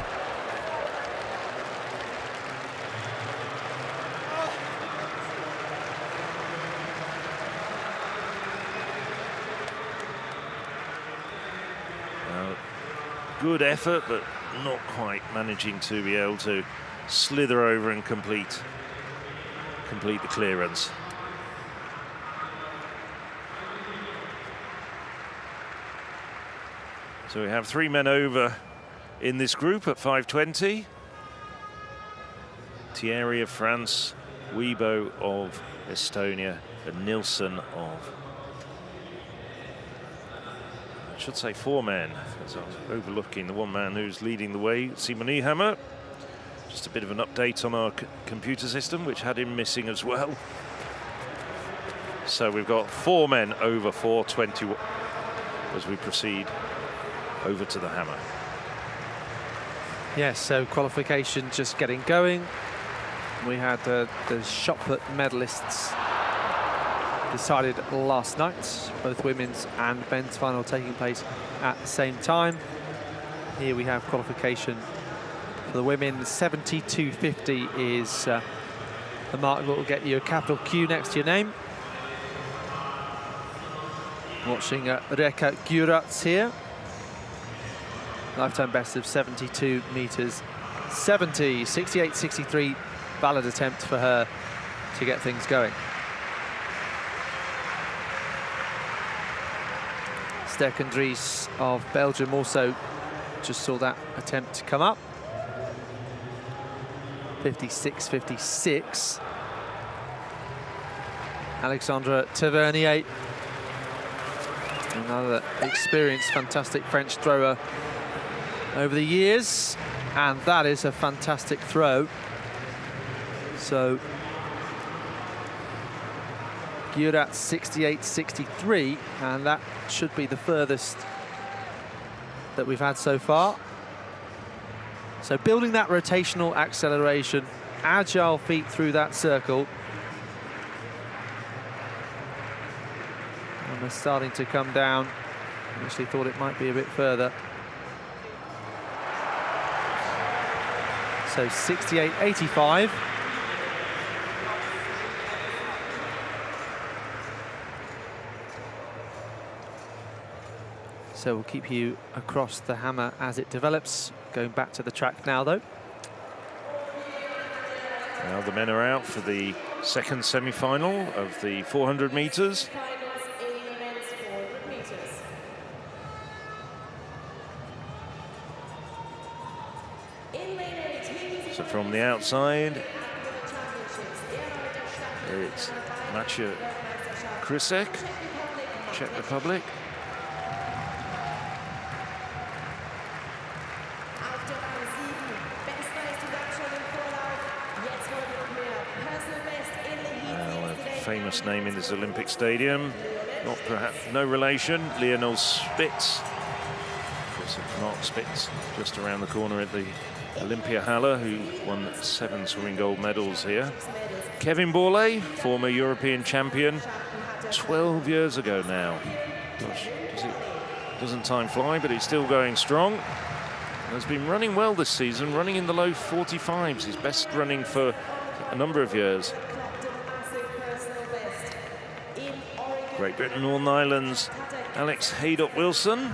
Good effort, but not quite managing to be able to slither over and complete the clearance. So we have 3 men over in this group at 5:20. Thierry of France, Wiebo of Estonia, and Nilsson of, I should say 4 men, as I was overlooking the one man who's leading the way, Simon Ehammer. Just a bit of an update on our computer system, which had him missing as well. So we've got 4 men over 4:20 as we proceed over to the hammer. Yes, so qualification just getting going. We had the shot put medalists decided last night, both women's and men's final taking place at the same time. Here we have qualification for the women. 72.50 is the mark that will get you a capital Q next to your name. Watching Reka Gurats here. Lifetime best of 72 meters 70, 68.63, valid attempt for her to get things going. Sterkendries of Belgium also just saw that attempt come up. 56.56. Alexandra Tavernier, another experienced, fantastic French thrower over the years, and that is a fantastic throw. So Gurat 68.63, and that should be the furthest that we've had so far. So building that rotational acceleration, agile feet through that circle. And we're starting to come down. I actually thought it might be a bit further. So 68.85. So we'll keep you across the hammer as it develops. Going back to the track now, though. Now the men are out for the second semi-final of the 400 meters. So from the outside, it's Maciej Krysek, Czech Republic. Famous name in this Olympic stadium, not perhaps no relation, Lionel Spitz. Of course, it's Mark Spitz, just around the corner at the Olympia Halle, who won 7 swimming gold medals here. Kevin Borlée, former European champion, 12 years ago now. Gosh, doesn't time fly, but he's still going strong. And has been running well this season, running in the low 45s, his best running for a number of years. Great Britain, Northern Ireland's Alex Haydock-Wilson.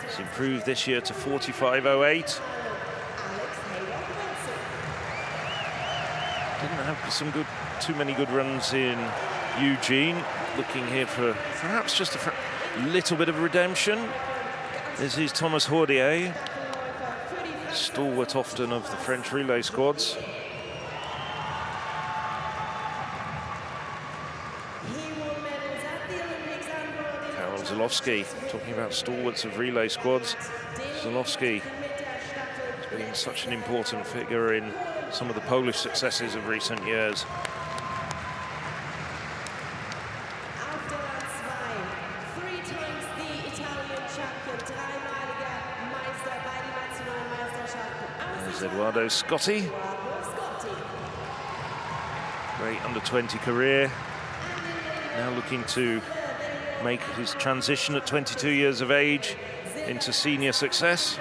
He's improved this year to 45.08. Didn't have too many good runs in Eugene. Looking here for perhaps just a little bit of redemption. This is Thomas Hordier, stalwart often of the French relay squads. Zalowski, talking about stalwarts of relay squads, Zalowski has been such an important figure in some of the Polish successes of recent years. There's Eduardo Scotti, great under-20 career, now looking to make his transition at 22 years of age into senior success.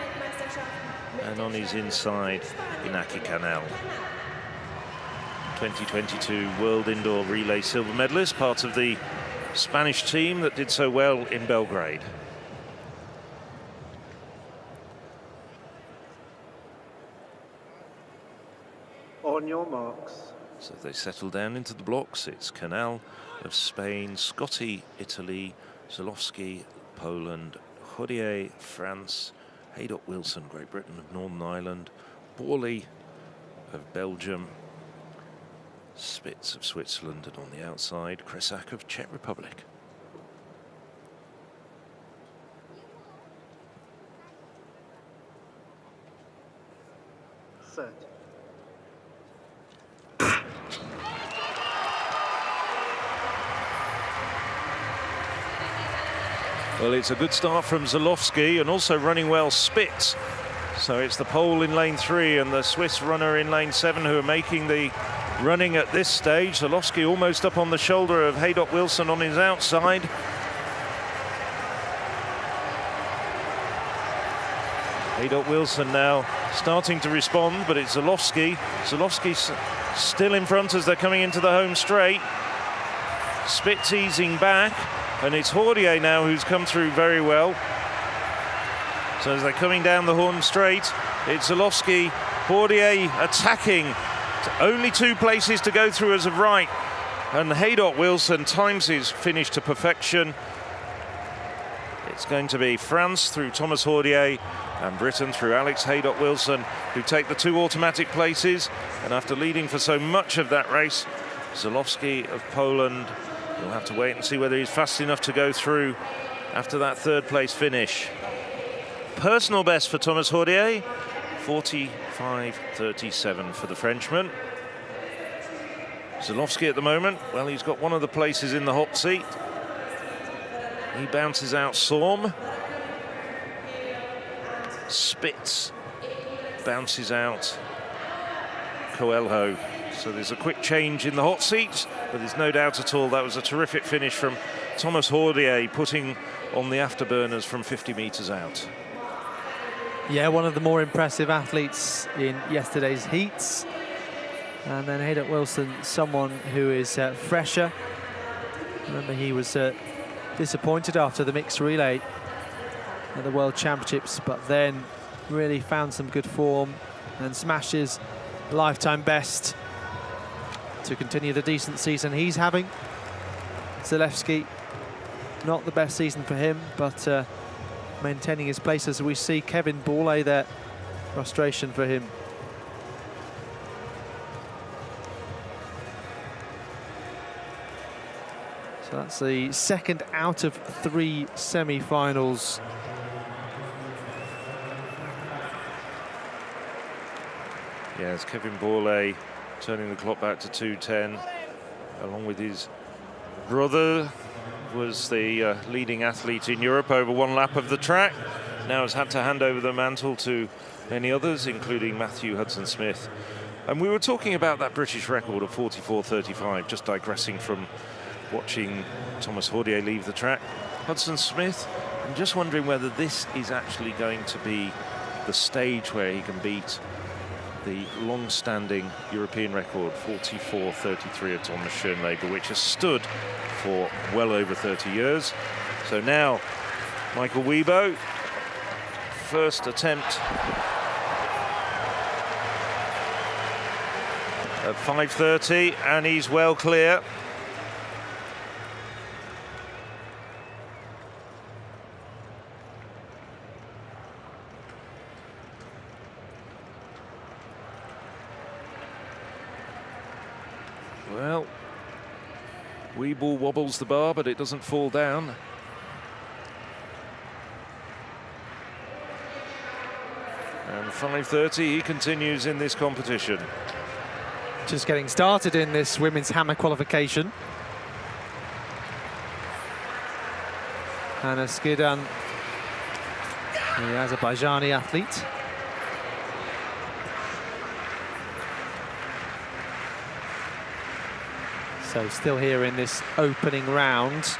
And on his inside, Inaki Canal, 2022 World Indoor Relay silver medalist, part of the Spanish team that did so well in Belgrade. On your marks. So they settle down into the blocks. It's Canal of Spain, Scotti, Italy, Zalowski, Poland, Hordier, France, Haydock-Wilson, Great Britain of Northern Ireland, Borlée of Belgium, Spitz of Switzerland, and on the outside, Krysek of Czech Republic. Set. Well, it's a good start from Zalowski, and also running well Spitz. So it's the Pole in lane 3 and the Swiss runner in lane 7 who are making the running at this stage. Zalowski almost up on the shoulder of Haydock-Wilson on his outside. Haydock-Wilson now starting to respond, but it's Zalowski. Zalowski's still in front as they're coming into the home straight. Spitz easing back. And it's Hordier now who's come through very well. So as they're coming down the home straight, it's Zalowski, Hordier attacking. Only 2 places to go through as of right. And Haydock-Wilson times his finish to perfection. It's going to be France through Thomas Hordier and Britain through Alex Haydock-Wilson, who take the 2 automatic places. And after leading for so much of that race, Zalowski of Poland, we'll have to wait and see whether he's fast enough to go through after that 3rd place finish. Personal best for Thomas Hordier, 45.37 for the Frenchman. Zalowski at the moment, well, he's got one of the places in the hot seat. He bounces out Sorm. Spitz bounces out Coelho. So there's a quick change in the hot seat, but there's no doubt at all that was a terrific finish from Thomas Hordier, putting on the afterburners from 50 metres out. Yeah, one of the more impressive athletes in yesterday's heats. And then Haydock-Wilson, someone who is fresher. Remember, he was disappointed after the mixed relay at the World Championships, but then really found some good form and smashes lifetime best to continue the decent season he's having. Zalewski, not the best season for him, but maintaining his place as we see Kevin Borlée there Frustration for him. So that's the second out of 3 semi-finals. Yes, Kevin Borlée turning the clock back to 2:10, along with his brother, was the leading athlete in Europe over 1 lap of the track. Now has had to hand over the mantle to many others, including Matthew Hudson-Smith. And we were talking about that British record of 44:35, just digressing from watching Thomas Hordier leave the track. Hudson-Smith, I'm just wondering whether this is actually going to be the stage where he can beat the long-standing European record, 44:33 of Thomas Schoenleber, which has stood for well over 30 years. So now, Michael Weibo, first attempt at 5:30, and he's well clear. Well, Weibo wobbles the bar, but it doesn't fall down. And 5:30, he continues in this competition. Just getting started in this women's hammer qualification. Hannah Skidan, the Azerbaijani athlete. So still here in this opening round.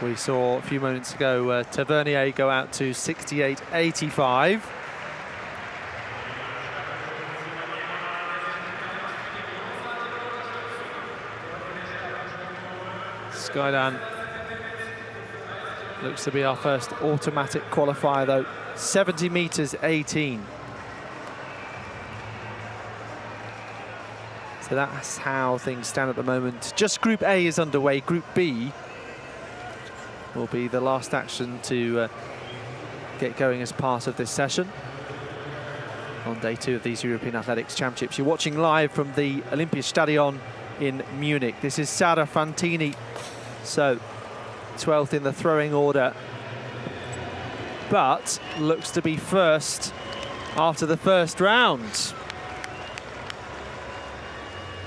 We saw a few moments ago Tavernier go out to 68.85. Skydan looks to be our first automatic qualifier though. 70 meters 18. So that's how things stand at the moment. Just Group A is underway. Group B will be the last action to get going as part of this session on day 2 of these European Athletics Championships. You're watching live from the Olympiastadion in Munich. This is Sara Fantini, so 12th in the throwing order, but looks to be first after the first round.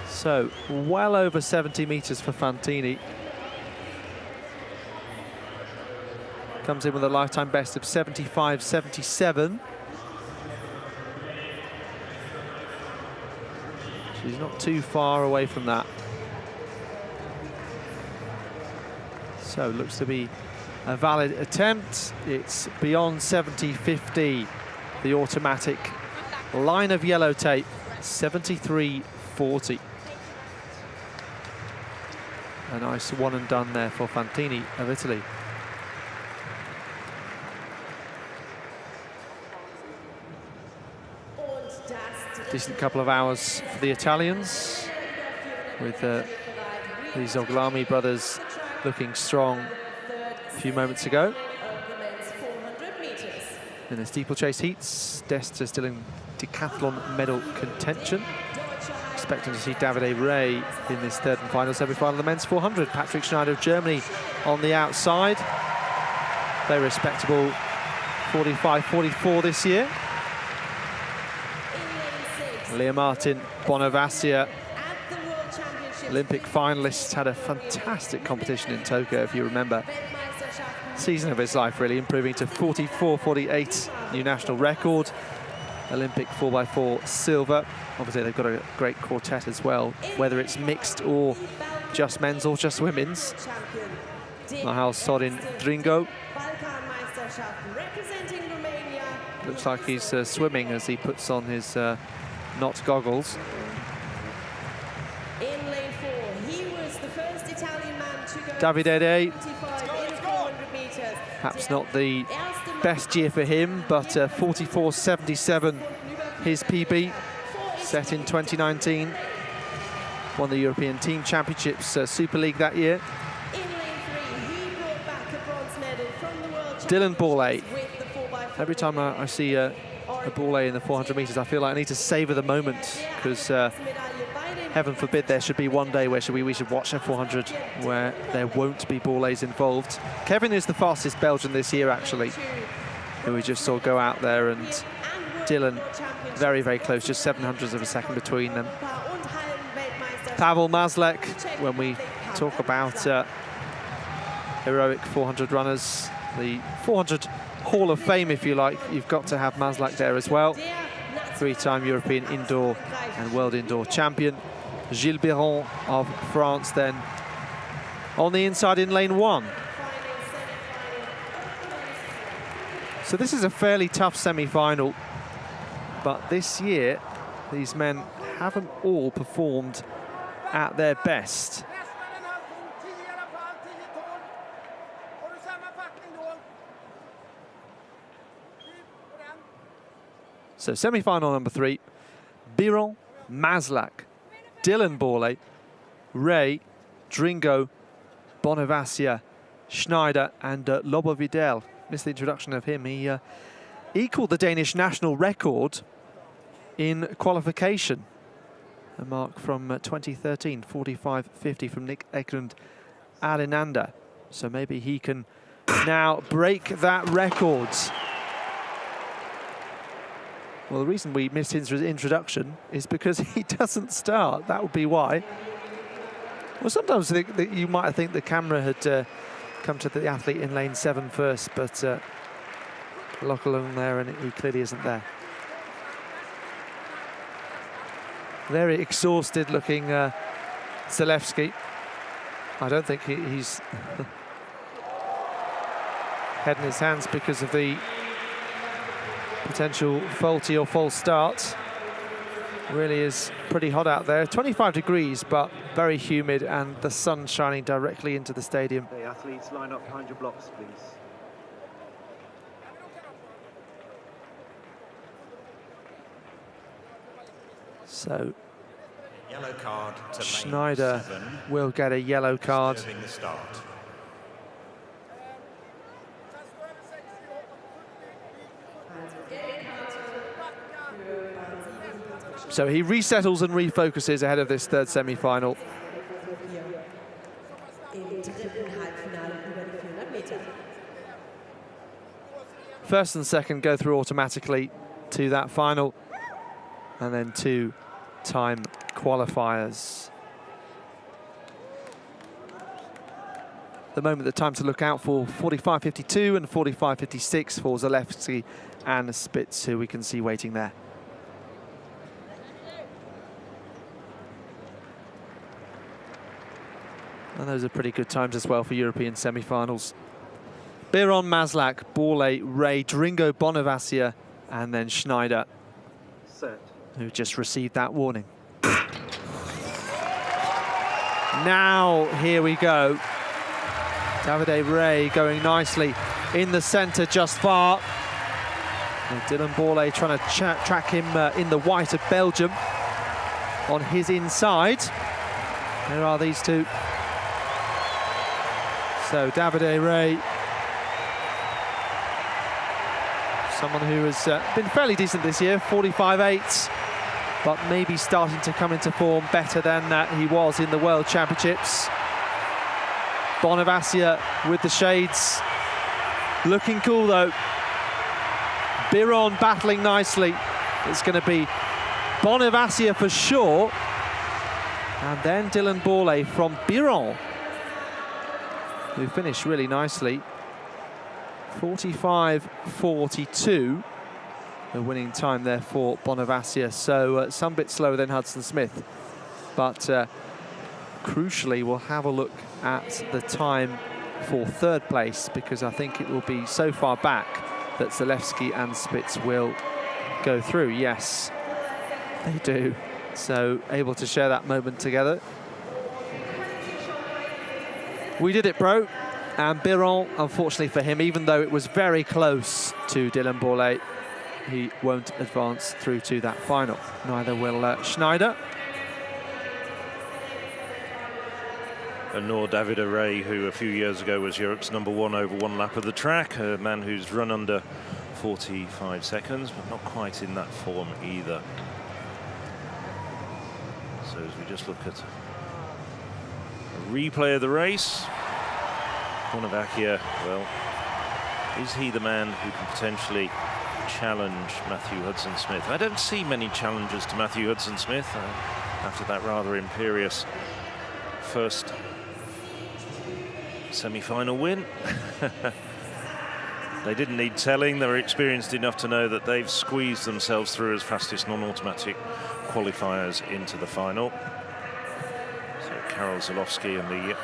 So well over 70 meters for Fantini. Comes in with a lifetime best of 75.77. She's not too far away from that. So looks to be a valid attempt. It's beyond 70.50. The automatic line of yellow tape, 73.40. A nice one and done there for Fantini of Italy. Decent couple of hours for the Italians, with the Zoglami brothers looking strong a few moments ago. In the steeplechase heats, Dest is still in decathlon medal contention. Expecting to see Davide Ray in this third and final semi-final of the men's 400. Patrick Schneider of Germany on the outside. Very respectable 45-44 this year. Leah Martin Bonavassia, Olympic finalist, had a fantastic competition in Tokyo, if you remember. Season of his life, really, improving to 44-48, new national record. Olympic 4x4 silver. Obviously, they've got a great quartet as well, whether it's mixed or just men's or just women's. Nahal Sorin Dringo. Looks like he's swimming as he puts on his not goggles. In lane 4, he was the first Italian man to go Davide, 45 in 400 meters. perhaps not the best year for him, but 44.77 his PB, set in 2019. Won the European Team Championships Super League that year. In lane 3, he brought back a bronze medal from the World Dylan Borlée. Championships with the 4x4. Every time I see a Bourlet in the 400 metres. I feel like I need to savour the moment, because heaven forbid there should be one day where we should watch a 400 where there won't be Bourlets involved. Kevin is the fastest Belgian this year, actually, who we just saw go out there, and Dylan very, very close, just 700ths of a second between them. Pavel Mazlek, when we talk about heroic 400 runners, the 400 Hall of Fame, if you like, you've got to have Mazlek there as well. Three-time European indoor and world indoor champion. Gilles Biron of France then on the inside in lane 1. So this is a fairly tough semi-final, but this year these men haven't all performed at their best. So semi-final number 3, Biron, Mazlak, Dylan Bourlet, Ray, Dringo, Bonavacia, Schneider, and Lobovidel. Missed the introduction of him. He equalled the Danish national record in qualification. A mark from 2013, 45.50 from Nick Eklund Alinander. So maybe he can now break that record. Well, the reason we missed his introduction is because he doesn't start. That would be why. Well, sometimes I think that you might think the camera had come to the athlete in lane 7 first, but lock along there, and he clearly isn't there. Very exhausted looking Zalewski. I don't think he's head in his hands because of the potential faulty or false start. Really is pretty hot out there. 25 degrees, but very humid, and the sun shining directly into the stadium. The athletes line up behind your blocks, please. So Yellow card to Schneider lane 7, will get a yellow card. disturbing the start. So he resettles and refocuses ahead of this third semi-final. First and second go through automatically to that final, and then 2 time qualifiers. The moment, the time to look out for 45.52 and 45.56 for Zalewski and Spitz, who we can see waiting there. And those are pretty good times as well for European semi-finals. Biron, Mazlak, Bourlet, Ray, Dringo, Bonavacia, and then Schneider, Set. who just received that warning. Now, here we go. Davide Ray going nicely in the centre just far. And Dylan Bourlet trying to track him in the white of Belgium on his inside. There are these two. So Davide Ray, someone who has been fairly decent this year, 45.8, but maybe starting to come into form better than he was in the World Championships. Bonavacia with the shades, looking cool though. Biron battling nicely. It's going to be Bonavacia for sure, and then Dylan Bourlet from Biron, who finished really nicely. 45.42, the winning time there for Bonavacia. So some bit slower than Hudson Smith, but crucially we'll have a look at the time for third place, because I think it will be so far back that Zalewski and Spitz will go through. Yes, they do. So able to share that moment together. We did it, bro. And Biron, unfortunately for him, even though it was very close to Dylan Bourlet, he won't advance through to that final. Neither will Schneider. And nor Davide Ray, who a few years ago was Europe's #1 over 1 lap of the track, a man who's run under 45 seconds, but not quite in that form either. So as we just look at a replay of the race, Bonavacchia, well, is he the man who can potentially challenge Matthew Hudson-Smith? I don't see many challenges to Matthew Hudson-Smith after that rather imperious first semi-final win. They didn't need telling. They were experienced enough to know that they've squeezed themselves through as fastest non-automatic qualifiers into the final. So Karol Zalowski and the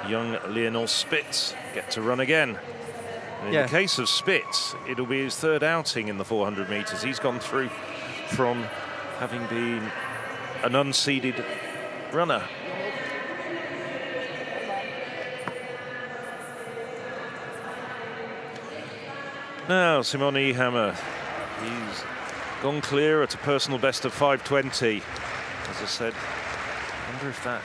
young Lionel Spitz get to run again. In the case of Spitz, it'll be his third outing in the 400 meters. He's gone through from having been an unseeded runner. Now, Simon Ehammer, he's gone clear at a personal best of 5:20. As I said, I wonder if that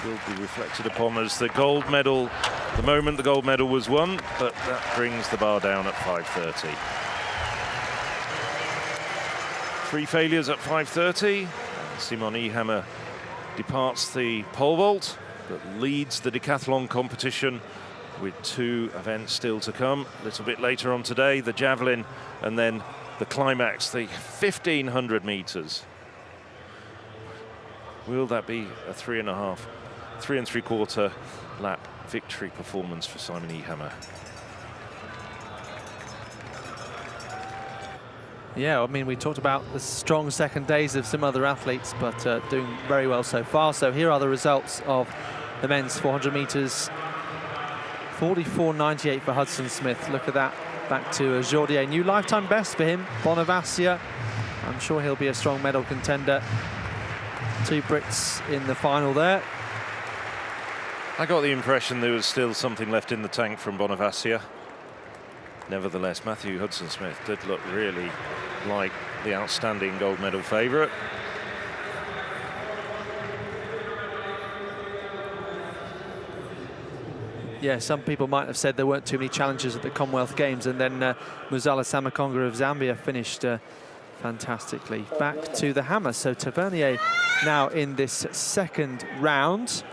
will be reflected upon as the gold medal, the moment the gold medal was won, but that brings the bar down at 5:30. 3 failures at 5:30. Simon Ehammer departs the pole vault, but leads the decathlon competition with 2 events still to come. A little bit later on today, the javelin, and then the climax, the 1,500 meters. Will that be a 3 3/4 lap victory performance for Simon Ehammer? Yeah, I mean, we talked about the strong second days of some other athletes, but doing very well so far. So here are the results of the men's 400 meters. 44.98 for Hudson-Smith. Look at that. Back to Jordier. New lifetime best for him. Bonavacchia. I'm sure he'll be a strong medal contender. 2 Brits in the final there. I got the impression there was still something left in the tank from Bonavacchia. Nevertheless, Matthew Hudson-Smith did look really like the outstanding gold medal favourite. Yeah, some people might have said there weren't too many challenges at the Commonwealth Games, and then Muzala Samakonga of Zambia finished fantastically. Back to the hammer. So Tavernier now in this second round.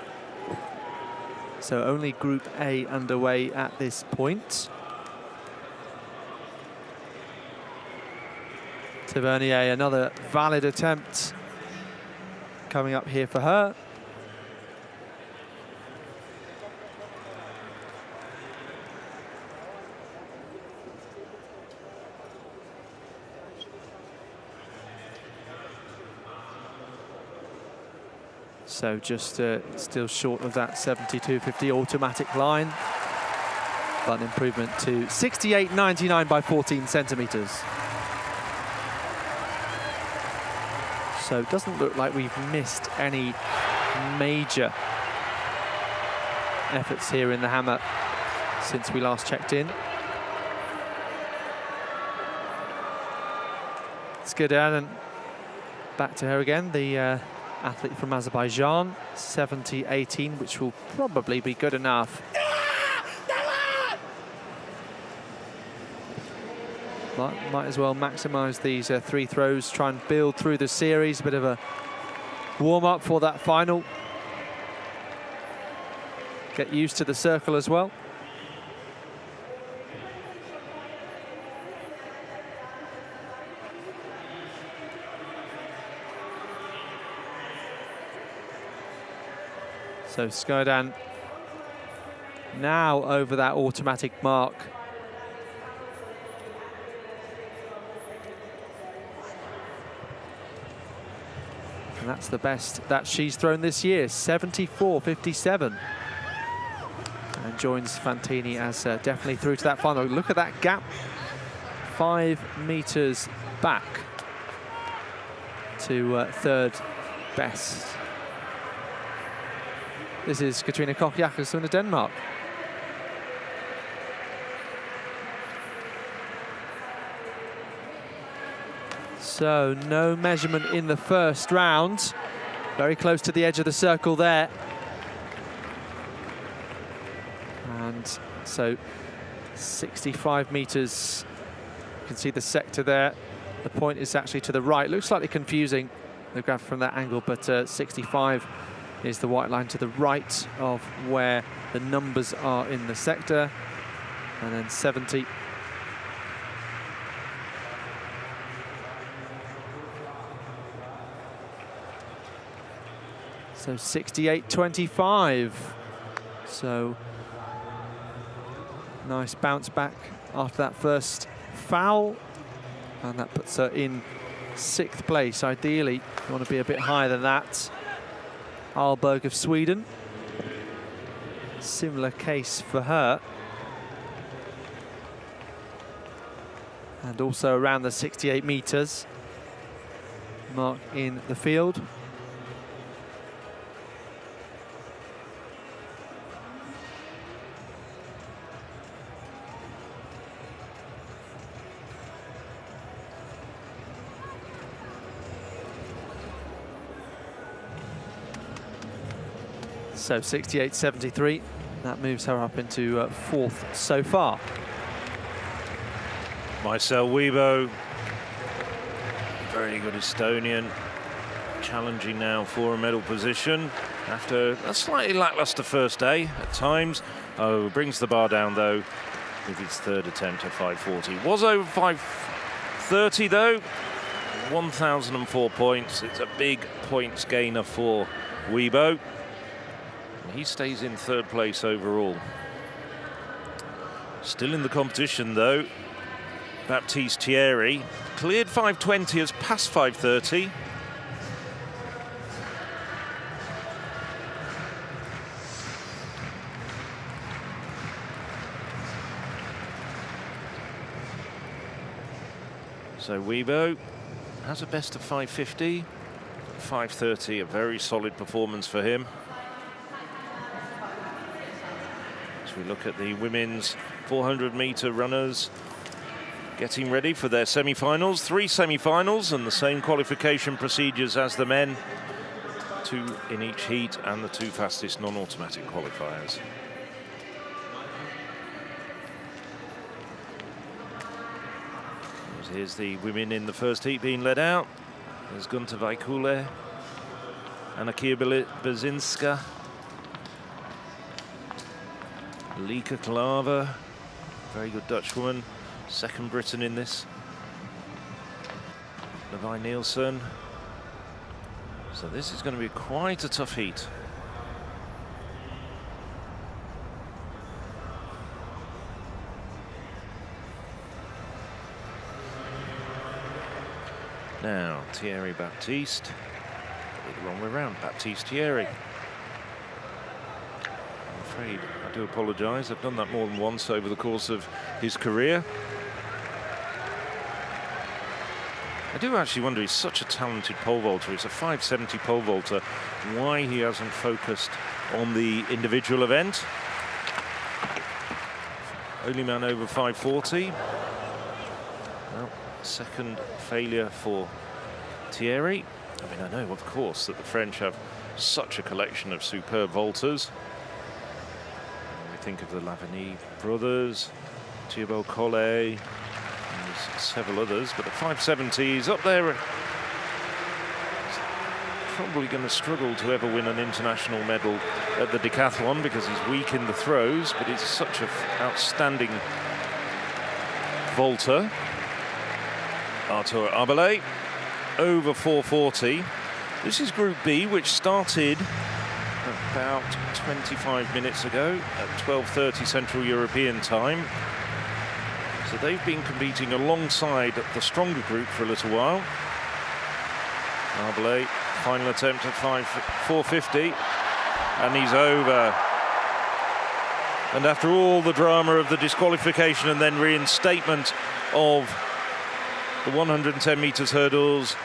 So only Group A underway at this point. Tavernier, another valid attempt coming up here for her. So just still short of that 72.50 automatic line, but an improvement to 68.99 by 14 centimeters. So it doesn't look like we've missed any major efforts here in the hammer since we last checked in. Let's go down and back to her again, the athlete from Azerbaijan, 70.18, which will probably be good enough. Might as well maximize these 3 throws, try and build through the series, a bit of a warm-up for that final. Get used to the circle as well. So Skodan now over that automatic mark. And that's the best that she's thrown this year, 74.57. And joins Fantini as definitely through to that final. Look at that gap, 5 meters back to third best. This is Katrina Koch-Jakobsen of Denmark. So no measurement in the first round. Very close to the edge of the circle there. And so 65 meters can see the sector there. The point is actually to the right. Looks slightly confusing, the graph from that angle, but 65 is the white line to the right of where the numbers are in the sector, and then 70. So 68.25. So nice bounce back after that first foul, and that puts her in 6th place. Ideally, you want to be a bit higher than that. Ahlberg of Sweden, similar case for her. And also around the 68 meters mark in the field. So 68.73, that moves her up into 4th so far. Marcel Weibo, very good Estonian, challenging now for a medal position after a slightly lackluster first day at times. Oh, brings the bar down though with his 3rd attempt at 5:40. Was over 5:30 though, 1,004 points. It's a big points gainer for Weibo. He stays in 3rd place overall. Still in the competition though, Baptiste Thierry cleared 5:20, has passed 5:30. So Weibo has a best of 5:50, 5:30, a very solid performance for him. We look at the women's 400-meter runners getting ready for their semi-finals. 3 semi-finals and the same qualification procedures as the men. 2 in each heat and the 2 fastest non-automatic qualifiers. Here's the women in the first heat being led out. There's Gunter Vaikule, Anakia Bazinska, Lika Klaver, very good Dutch woman, 2nd Briton in this. Levi Nielsen. So this is going to be quite a tough heat. Now, Thierry Baptiste. The wrong way around, Baptiste Thierry. I'm afraid I do apologise. I've done that more than once over the course of his career. I do actually wonder, he's such a talented pole vaulter. He's a 570 pole vaulter. Why he hasn't focused on the individual event. Only man over 540. Well, 2nd failure for Thierry. I mean, I know, of course, that the French have such a collection of superb vaulters. We think of the Lavigny brothers, Thibaut Collet, and there's several others, but the 570 is up there. He's probably going to struggle to ever win an international medal at the decathlon because he's weak in the throws, but he's such an outstanding vaulter. Arthur Arbelay, over 440. This is Group B, which started about 25 minutes ago at 12:30 Central European time. So they've been competing alongside the stronger group for a little while. Arbelay, final attempt at 450, and he's over. And after all the drama of the disqualification and then reinstatement of the 110 meters hurdles,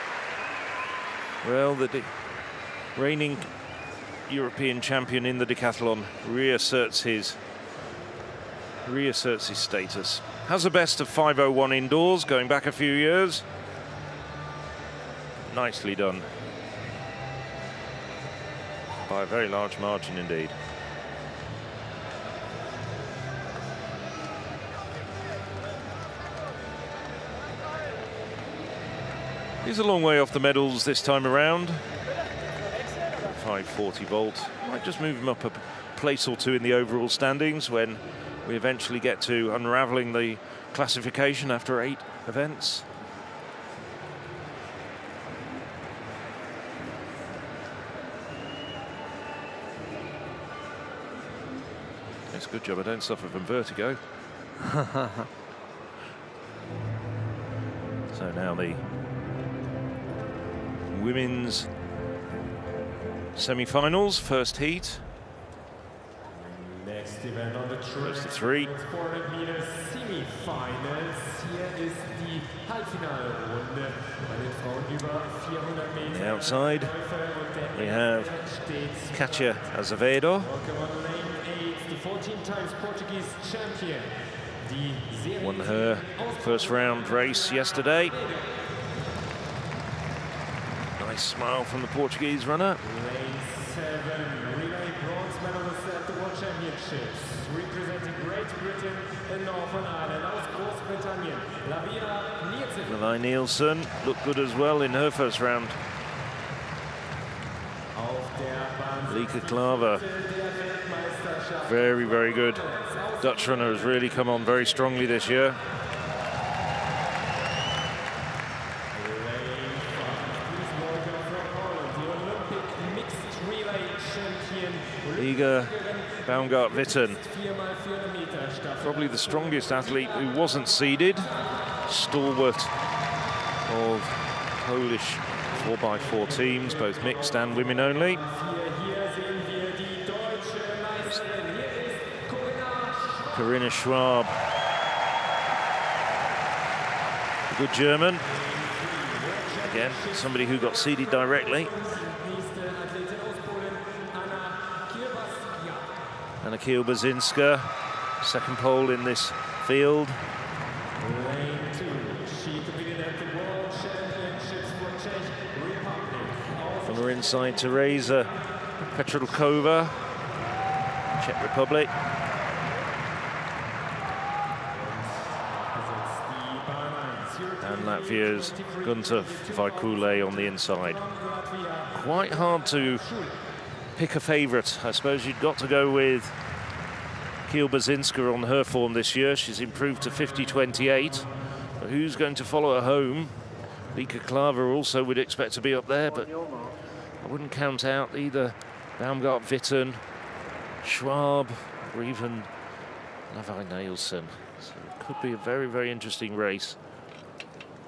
well, the reigning European champion in the decathlon reasserts his status. Has a best of 5:01 indoors, going back a few years. Nicely done. By a very large margin indeed. He's a long way off the medals this time around. 540 volt. Might just move him up a place or two in the overall standings when we eventually get to unraveling the classification after 8 events. It's a good job I don't suffer from vertigo. So now the women's semi-finals, first heat. Next event on the track, the 3. 400 meters semi-finals. Here is die Halbfinalrunde bei den Frauen über 400 Meter. On the outside, we have Katia Azevedo. The 14 times Portuguese champion. Won her first round race yesterday. Nice smile from the Portuguese runner. Lane 7, relay bronze medalist at the World Championships, representing Great Britain and Northern Ireland. Aus Großbritannien, Levi Nielsen looked good as well in her first round. Lieke Klaver, very, very good. Dutch runner has really come on very strongly this year. Iga Baumgart-Witten, probably the strongest athlete who wasn't seeded. Stalwart of Polish 4x4 teams, both mixed and women only. Corinna Schwab, a good German. Again, somebody who got seeded directly. Anna Kiel-Basinska, second pole in this field. From her inside, Teresa Petrolkova, Czech Republic. And Latvia's Gunter Vaikule on the inside. Quite hard to pick a favourite. I suppose you'd got to go with Kiel-Basinska on her form this year. She's improved to 50.28. But who's going to follow her home? Lieke Klaver also would expect to be up there, but I wouldn't count out either Baumgart-Witten, Schwab, or even Levi Nielsen. So it could be a very, very interesting race.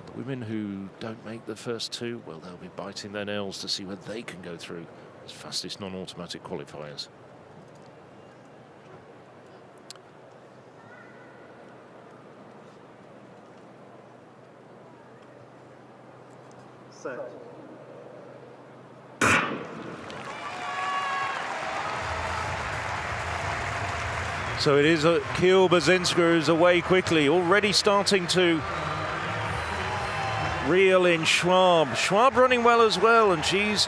The women who don't make the first 2, well, they'll be biting their nails to see whether they can go through as fastest non-automatic qualifiers. Set. So it is Kiel-Basinska who's away quickly, already starting to reel in Schwab. Schwab running well as well, and she's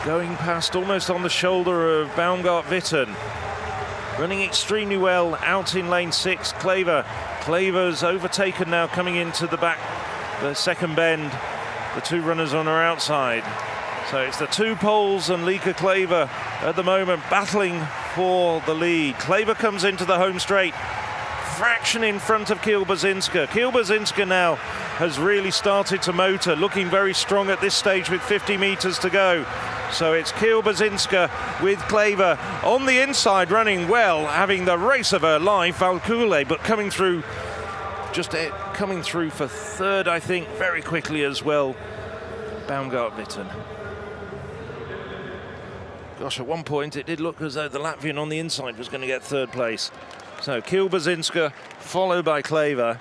going past almost on the shoulder of Baumgart-Witten. Running extremely well out in lane 6, Klaver. Klaver's overtaken now coming into the back, the second bend. The 2 runners on her outside. So it's the 2 poles and Lieke Klaver at the moment battling for the lead. Klaver comes into the home straight, fraction in front of Kiel-Basinska. Kiel-Basinska now has really started to motor, looking very strong at this stage with 50 meters to go. So it's Kiel-Basinska with Klaver on the inside, running well, having the race of her life. Valkule, but coming through for third, I think, very quickly as well. Baumgart-Witten. Gosh, at one point it did look as though the Latvian on the inside was going to get third place. So Kiel-Basinska followed by Klaver.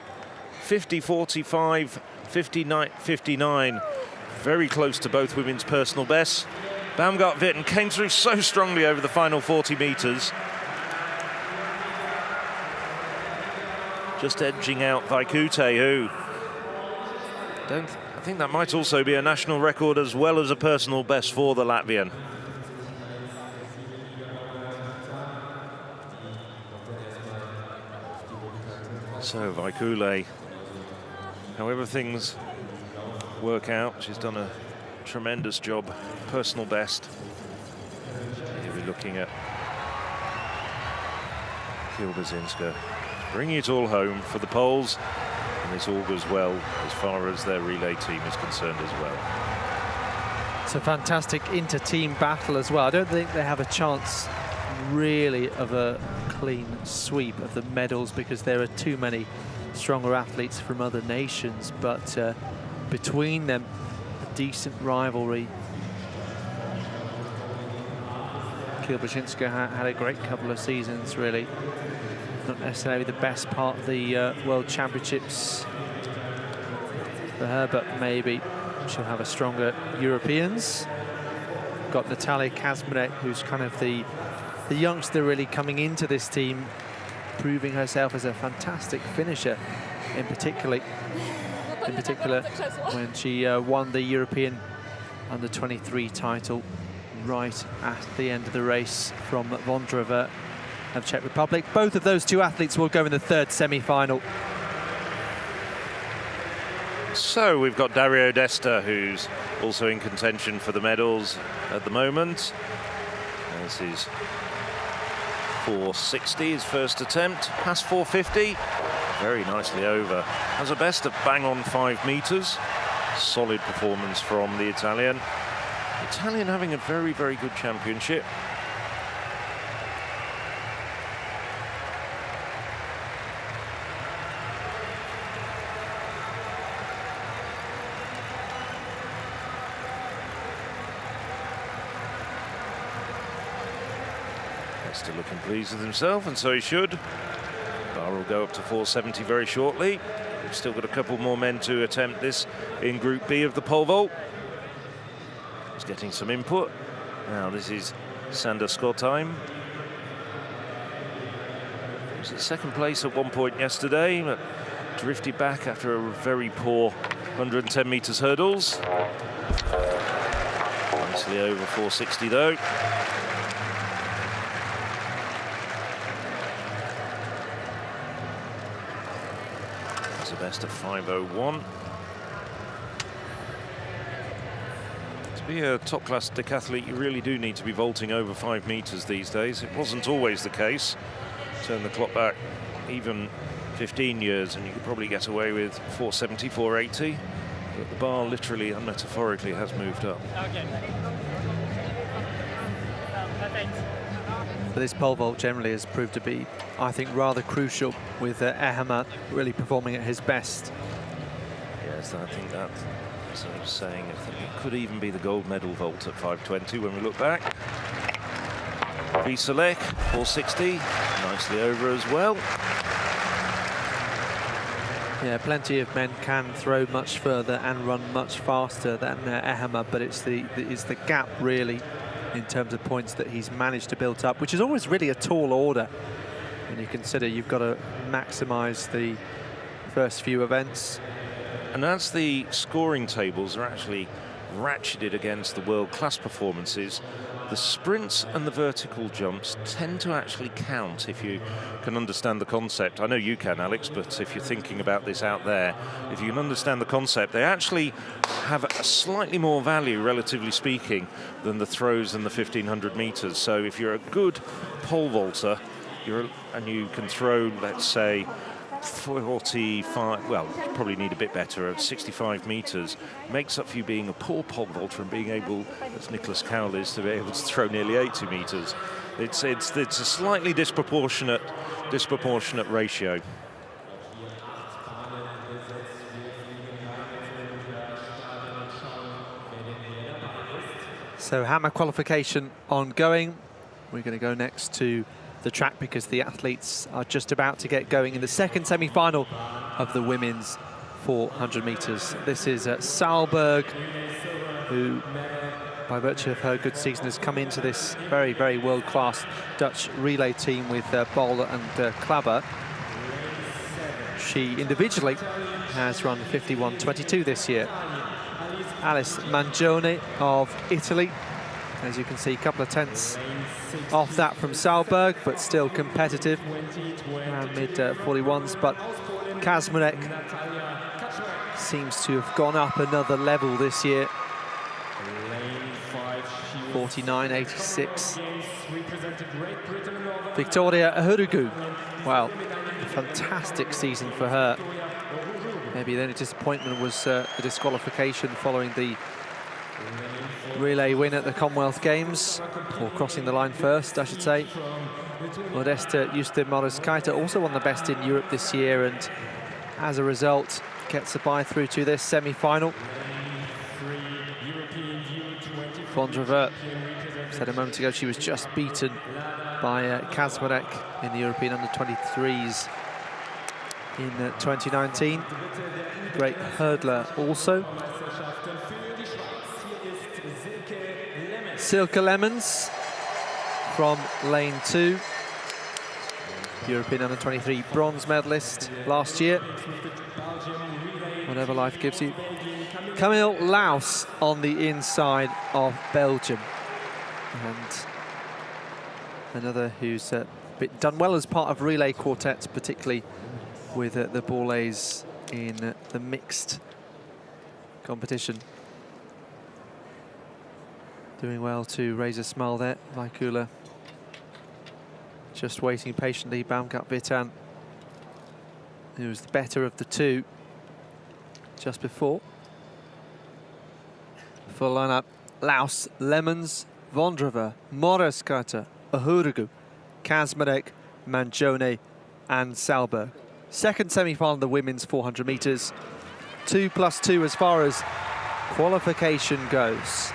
50.45, 59.59. Very close to both women's personal bests. Baumgart-Witten came through so strongly over the final 40 meters. Just edging out Vaikute, who I think that might also be a national record as well as a personal best for the Latvian. So Vaikule, however things workout. She's done a tremendous job, personal best. Here we're looking at Hilber bringing it all home for the Poles, and this augurs well as far as their relay team is concerned as well. It's a fantastic inter-team battle as well. I don't think they have a chance really of a clean sweep of the medals because there are too many stronger athletes from other nations, but between them, a decent rivalry. Kilbashinska had a great couple of seasons, really. Not necessarily the best part of the World Championships for her, but maybe she'll have a stronger Europeans. Got Natalia Kazmarek, who's kind of the youngster really coming into this team, proving herself as a fantastic finisher, in particular when she won the European Under-23 title right at the end of the race from Vondrova of Czech Republic. Both of those two athletes will go in the third semi-final. So we've got Dario Desta, who's also in contention for the medals at the moment. This is 460, his first attempt, past 450, very nicely over. Has a best of bang on 5 meters. Solid performance from the Italian. Italian having a very, very good championship. Still looking pleased with himself, and so he should. Bar will go up to 470 very shortly. We've still got a couple more men to attempt this in Group B of the pole vault. He's getting some input. Now this is Sander Skottheim. He was at second place at one point yesterday, but drifted back after a very poor 110 meters hurdles. Nicely over 460 though. Best of 5:01. To be a top-class decathlete, you really do need to be vaulting over 5 meters these days. It wasn't always the case. Turn the clock back even 15 years and you could probably get away with 470, 480. But the bar literally and metaphorically has moved up. But this pole vault generally has proved to be, I think, rather crucial with Ehammer really performing at his best. Yes, I think that, as I was saying, I think it could even be the gold medal vault at 520 when we look back. Vieselek, 460, nicely over as well. Yeah, plenty of men can throw much further and run much faster than Ehammer, but it's the gap really in terms of points that he's managed to build up, which is always really a tall order when you consider you've got to maximise the first few events. And as the scoring tables are actually ratcheted against the world-class performances, the sprints and the vertical jumps tend to actually count if you can understand the concept. I know you can, Alex, but if you're thinking about this out there, if you can understand the concept, they actually have a slightly more value, relatively speaking, than the throws and the 1500 meters. So if you're a good pole vaulter, and you can throw, let's say, 45, well, you probably need a bit better, at 65 meters, makes up for you being a poor pole vaulter and being able, as Nicholas Cowell is, to be able to throw nearly 80 meters. It's a slightly disproportionate ratio. So hammer qualification ongoing. We're going to go next to the track because the athletes are just about to get going in the second semi-final of the women's 400 meters. This is Saalberg, who by virtue of her good season has come into this very, very world-class Dutch relay team with Bol and Klabber. She individually has run 51.22 this year. Alice Mangione of Italy, as you can see, a couple of tenths off that from Saalberg, but still competitive around mid 41s. But Kazmarek seems to have gone up another level this year. 49.86. Victoria Uhuru. Well, a fantastic season for her. Maybe the only disappointment was the disqualification following the relay win at the Commonwealth Games, or crossing the line first, I should say. Modesta Justin-Moreskite also one of the best in Europe this year, and as a result gets a bye through to this semi-final. Vondrova said a moment ago she was just beaten by Kazmarek in the European under-23s in 2019. Great hurdler also. Silke Lemmens from lane 2. European under-23 bronze medalist last year. Whatever life gives you. Camille Laus on the inside of Belgium. And another who's done well as part of relay quartets, particularly with the Bourlays in the mixed competition. Doing well to raise a smile there, Vaikula. Just waiting patiently, Baumgart-Vitan, who was the better of the two just before. Full lineup: Laus, Lemmens, Vondrova, Moreskite, Uhuru, Kazmarek, Mangione and Salberg. Second semi-final of the women's 400 metres. 2+2 as far as qualification goes.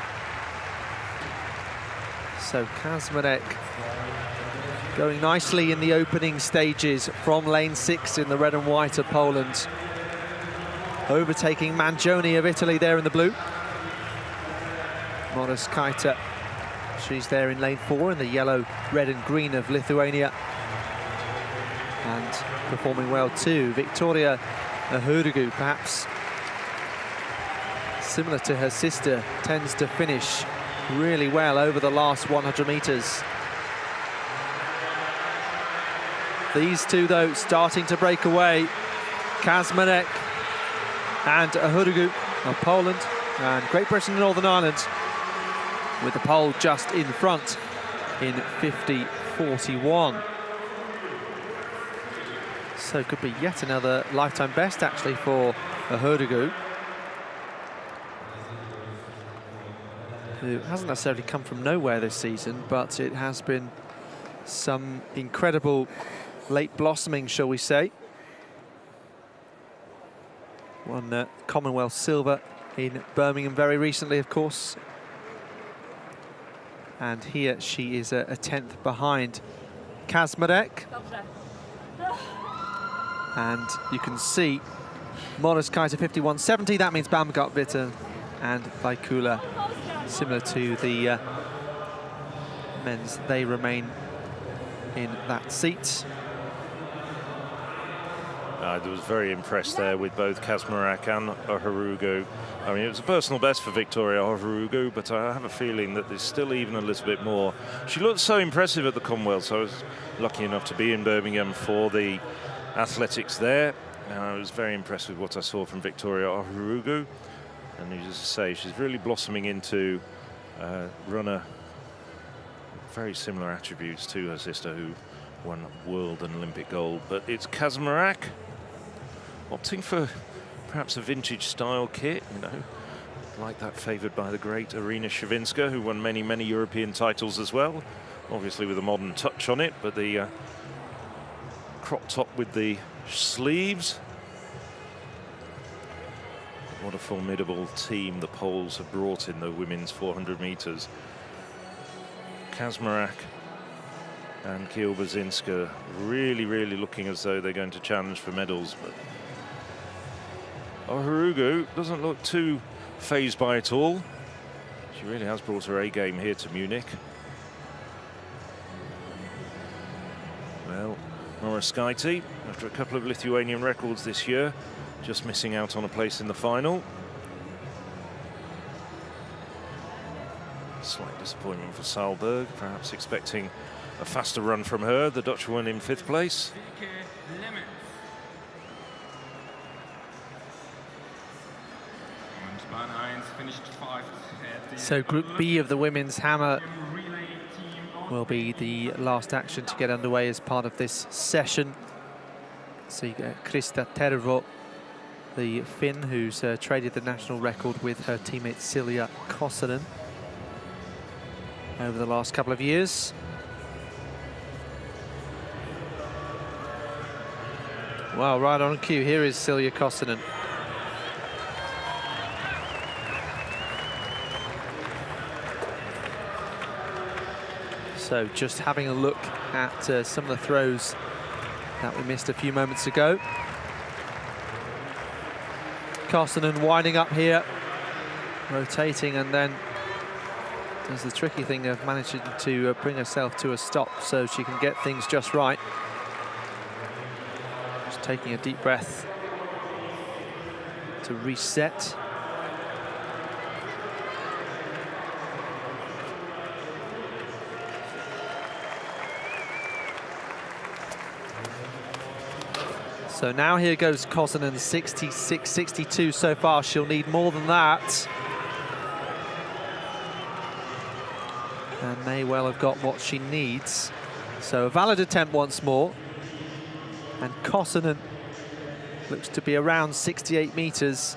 So Kazmarek going nicely in the opening stages from lane 6 in the red and white of Poland. Overtaking Mangione of Italy there in the blue. Moreskite, she's there in lane 4 in the yellow, red and green of Lithuania. And performing well too, Victoria Uhuru, perhaps similar to her sister, tends to finish really well over the last 100 metres. These two, though, starting to break away. Kazmarek and Uhuru of Poland, and Great Britain and Northern Ireland with the pole just in front in 50.41. So it could be yet another lifetime best, actually, for Uhuru, who hasn't necessarily come from nowhere this season, but it has been some incredible late blossoming, shall we say. Won Commonwealth silver in Birmingham very recently, of course. And here she is a 10th behind Kazmarek. And you can see Moreskite 51.70. That means Baumgart-Vitan and Vaikula, similar to the men's, they remain in that seat. I was very impressed there with both Kazmarek and Uhuru. I mean, it was a personal best for Victoria Uhuru, but I have a feeling that there's still even a little bit more. She looked so impressive at the Commonwealth, so I was lucky enough to be in Birmingham for the athletics there. I was very impressed with what I saw from Victoria Uhuru. And as I say, she's really blossoming into a runner, very similar attributes to her sister, who won world and Olympic gold. But it's Kazmarek opting for perhaps a vintage style kit, you know, like that favoured by the great Irina Shevchenko, who won many, many European titles as well, obviously with a modern touch on it, but the crop top with the sleeves. What a formidable team the Poles have brought in the women's 400 metres. Kazmarek and Kielbazinska really, really looking as though they're going to challenge for medals. But Uhuru doesn't look too phased by it all. She really has brought her A-game here to Munich. Well, Moreskite, after a couple of Lithuanian records this year, just missing out on a place in the final. Slight disappointment for Salberg, perhaps expecting a faster run from her. The Dutch one in 5th place. So Group B of the women's hammer will be the last action to get underway as part of this session. So you get Krista Tervo, the Finn, who's traded the national record with her teammate Silja Kosonen over the last couple of years. Wow, right on cue. Here is Silja Kosonen. So just having a look at some of the throws that we missed a few moments ago. Kosonen winding up here, rotating, and then does the tricky thing of managing to bring herself to a stop so she can get things just right. Just taking a deep breath to reset. So now here goes Kosonen, 66, 62 so far. She'll need more than that. And may well have got what she needs. So a valid attempt once more. And Kosonen looks to be around 68 meters.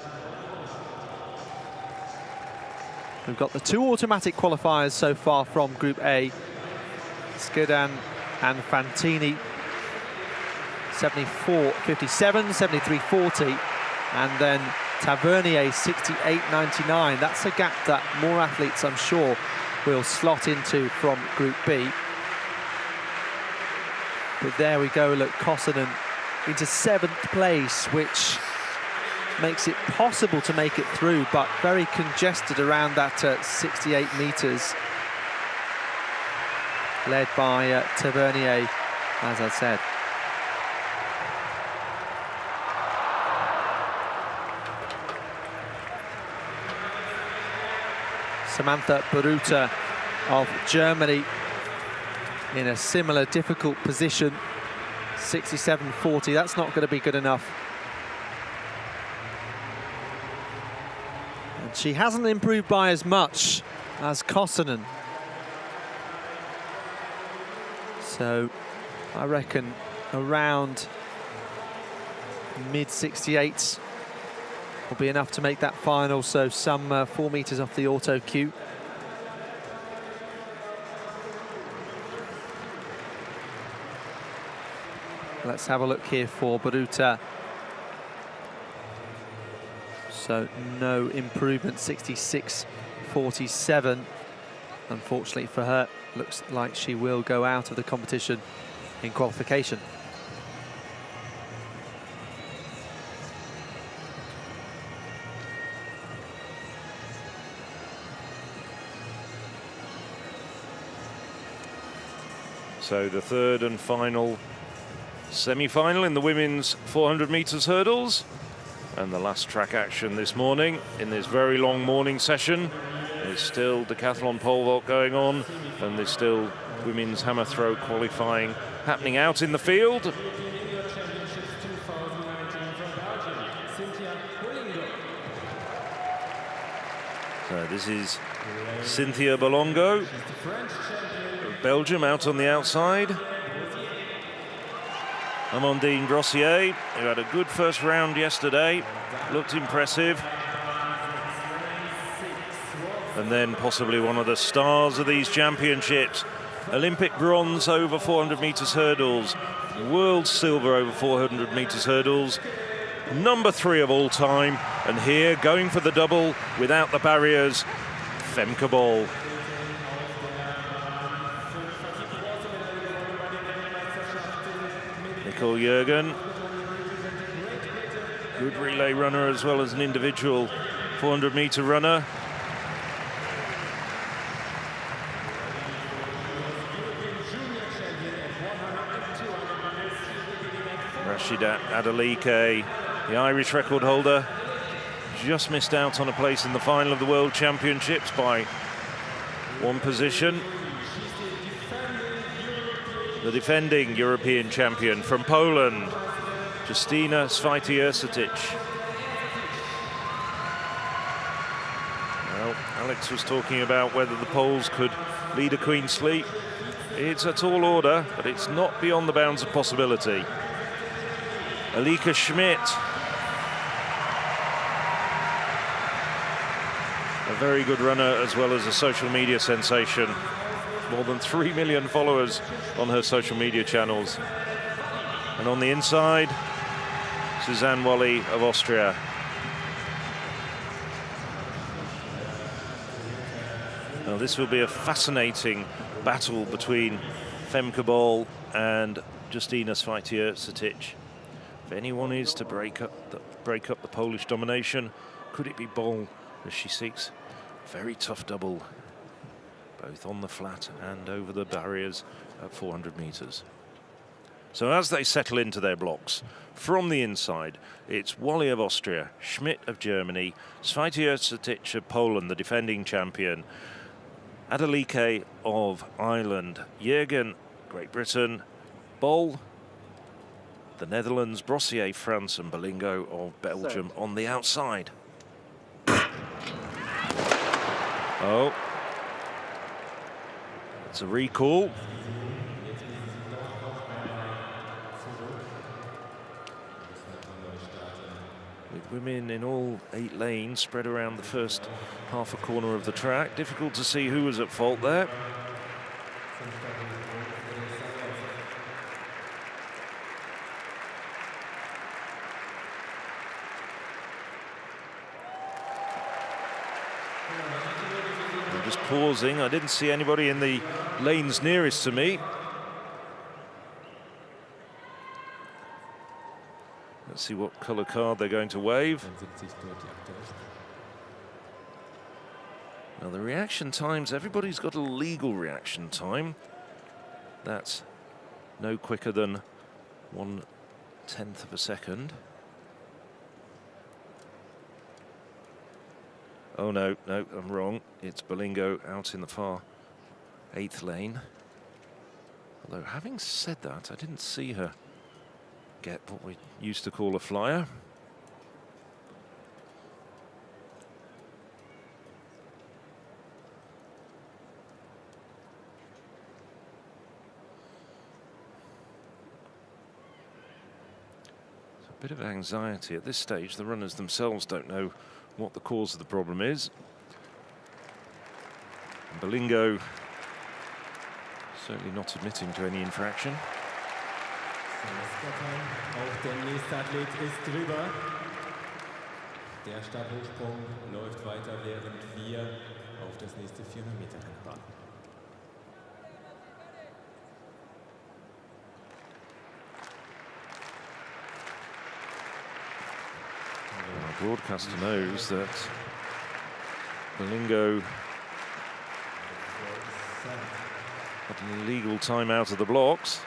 We've got the two automatic qualifiers so far from Group A. Skidan and Fantini. 74.57, 73.40, and then Tavernier 68.99. That's a gap that more athletes, I'm sure, will slot into from Group B. But there we go, look, Kosonen into 7th place, which makes it possible to make it through, but very congested around that 68 meters, led by Tavernier, as I said. Samantha Baruta of Germany in a similar difficult position, 67.40. That's not going to be good enough. And she hasn't improved by as much as Kosonen. So I reckon around mid-68s will be enough to make that final, so some 4 meters off the auto cue. Let's have a look here for Baruta. So no improvement, 66.47. Unfortunately for her, looks like she will go out of the competition in qualification. So the third and final semi-final in the women's 400 meters hurdles, and the last track action this morning in this very long morning session. There's still decathlon pole vault going on, and there's still women's hammer throw qualifying happening out in the field. So this is Cynthia Bolongo of Belgium out on the outside. Amandine Grossier, who had a good first round yesterday, looked impressive. And then possibly one of the stars of these championships. Olympic bronze over 400 meters hurdles, world silver over 400 meters hurdles, number 3 of all time. And here, going for the double without the barriers, Femke Bol. Nicole Jürgen, good relay runner as well as an individual 400 meter runner. Rashida Adeleke, the Irish record holder, just missed out on a place in the final of the World Championships by 1 position. The defending European champion from Poland, Justyna Svajtiersitic. Well, Alex was talking about whether the Poles could lead a Queen's Sleep. It's a tall order, but it's not beyond the bounds of possibility. Alika Schmidt. A very good runner as well as a social media sensation. More than 3 million followers on her social media channels. And on the inside, Suzanne Wally of Austria. Now this will be a fascinating battle between Femke Bol and Justyna Svajtier-Cetic. If anyone is to break up the Polish domination, could it be Bol as she seeks a very tough double, both on the flat and over the barriers at 400 meters. So as they settle into their blocks, from the inside, it's Wally of Austria, Schmidt of Germany, Svajtier-Cetic of Poland, the defending champion, Adelike of Ireland, Jürgen, Great Britain, Bol, the Netherlands, Brossier, France, and Belingo of Belgium on the outside. Oh, it's a recall. With women in all 8 lanes spread around the first half a corner of the track. Difficult to see who was at fault there. I'm just pausing. I didn't see anybody in the lanes nearest to me. Let's see what colour card they're going to wave. Now the reaction times, everybody's got a legal reaction time. That's no quicker than 1/10 of a second. Oh no, I'm wrong. It's Belingo out in the far 8th lane. Although having said that, I didn't see her get what we used to call a flyer. It's a bit of anxiety at this stage. The runners themselves don't know what the cause of the problem is. And Belingo certainly not admitting to any infraction. Auch der nächste Athlet ist drüber. Der Stabhochsprung läuft weiter, während wir auf das nächste 400 Meter Rennen warten. Our broadcaster knows that Belingo had an illegal time out of the blocks.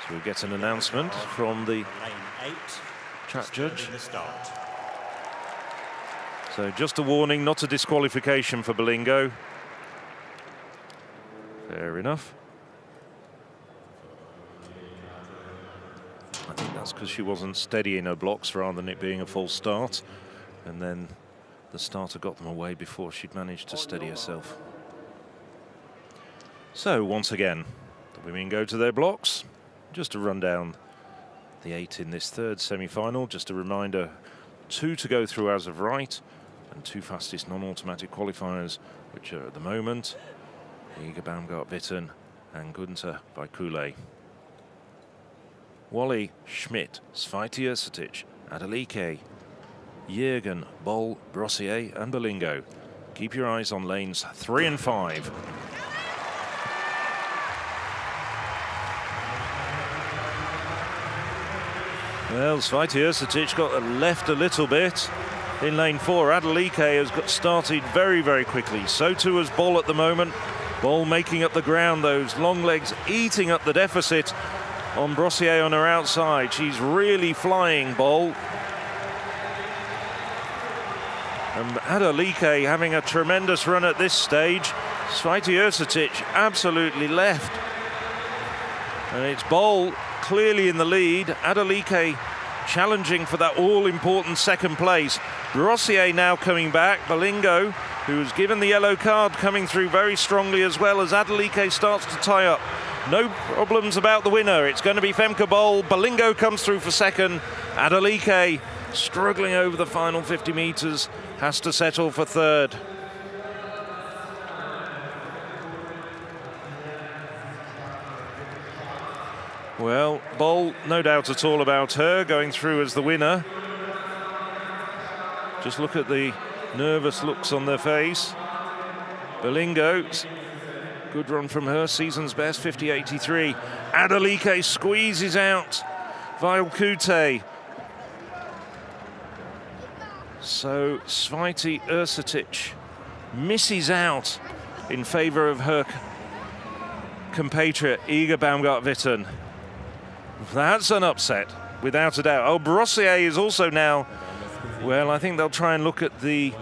So we'll get an announcement from the track judge. So just a warning, not a disqualification for Belingo. Fair enough. I think that's because she wasn't steady in her blocks rather than it being a false start. And then the starter got them away before she'd managed to steady herself. So once again, the women go to their blocks. Just to run down the 8 in this 3rd semi-final. Just a reminder, 2 to go through as of right, and 2 fastest non-automatic qualifiers, which are at the moment Iga Baumgart-Witten and Gunther Vaikule. Wally, Schmidt, Svajtier-Cetic, Adelike, Jürgen, Bol, Brossier and Belingo. Keep your eyes on lanes 3 and 5. Well, Svajtier-Cetic got left a little bit in lane 4. Adelike has got started very, very quickly. So too has Bol at the moment. Bol making up the ground, those long legs eating up the deficit on Brossier on her outside. She's really flying, Bol. And Adelike having a tremendous run at this stage. Svajtier-Cetic absolutely left. And it's Bol clearly in the lead. Adelike challenging for that all-important 2nd place. Brossier now coming back. Balingo, who's given the yellow card, coming through very strongly as well as Adelike starts to tie up. No problems about the winner. It's going to be Femke Bol. Balingo comes through for second. Adelike struggling over the final 50 metres, has to settle for third. Well, Bol, no doubt at all about her going through as the winner. Just look at the nervous looks on their face. Balingo, good run from her, season's best, 50.83. Adelike squeezes out Vajlkute. So Sveti Ercetic misses out in favour of her compatriot Iga Baumgart-Witten. That's an upset, without a doubt. Oh, Brossier is also now, well, I think they'll try and look at the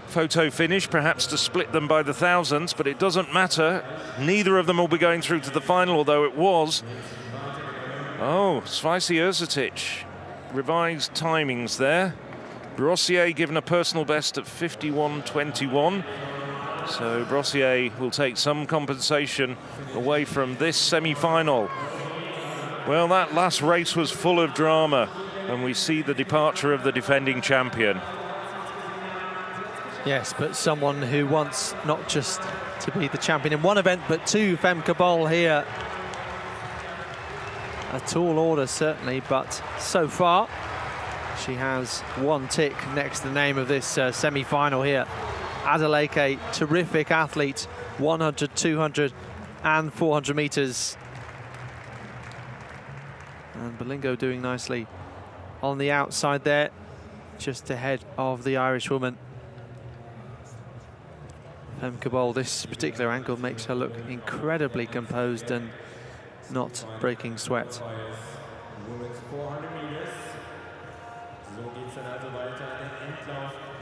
photo finish, perhaps to split them by the thousands, but it doesn't matter. Neither of them will be going through to the final, although it was. Oh, Sveti Ercetic, revised timings there. Brossier given a personal best of 51.21. So Brossier will take some compensation away from this semi-final. Well, that last race was full of drama, and we see the departure of the defending champion. Yes, but someone who wants not just to be the champion in one event, but two, Femke Bol here. A tall order, certainly, but so far, she has one tick next to the name of this semi-final here. Adelike, terrific athlete, 100, 200 and 400 metres. And Balingo doing nicely on the outside there, just ahead of the Irish woman. Femke Bol, this particular angle makes her look incredibly composed and not breaking sweat.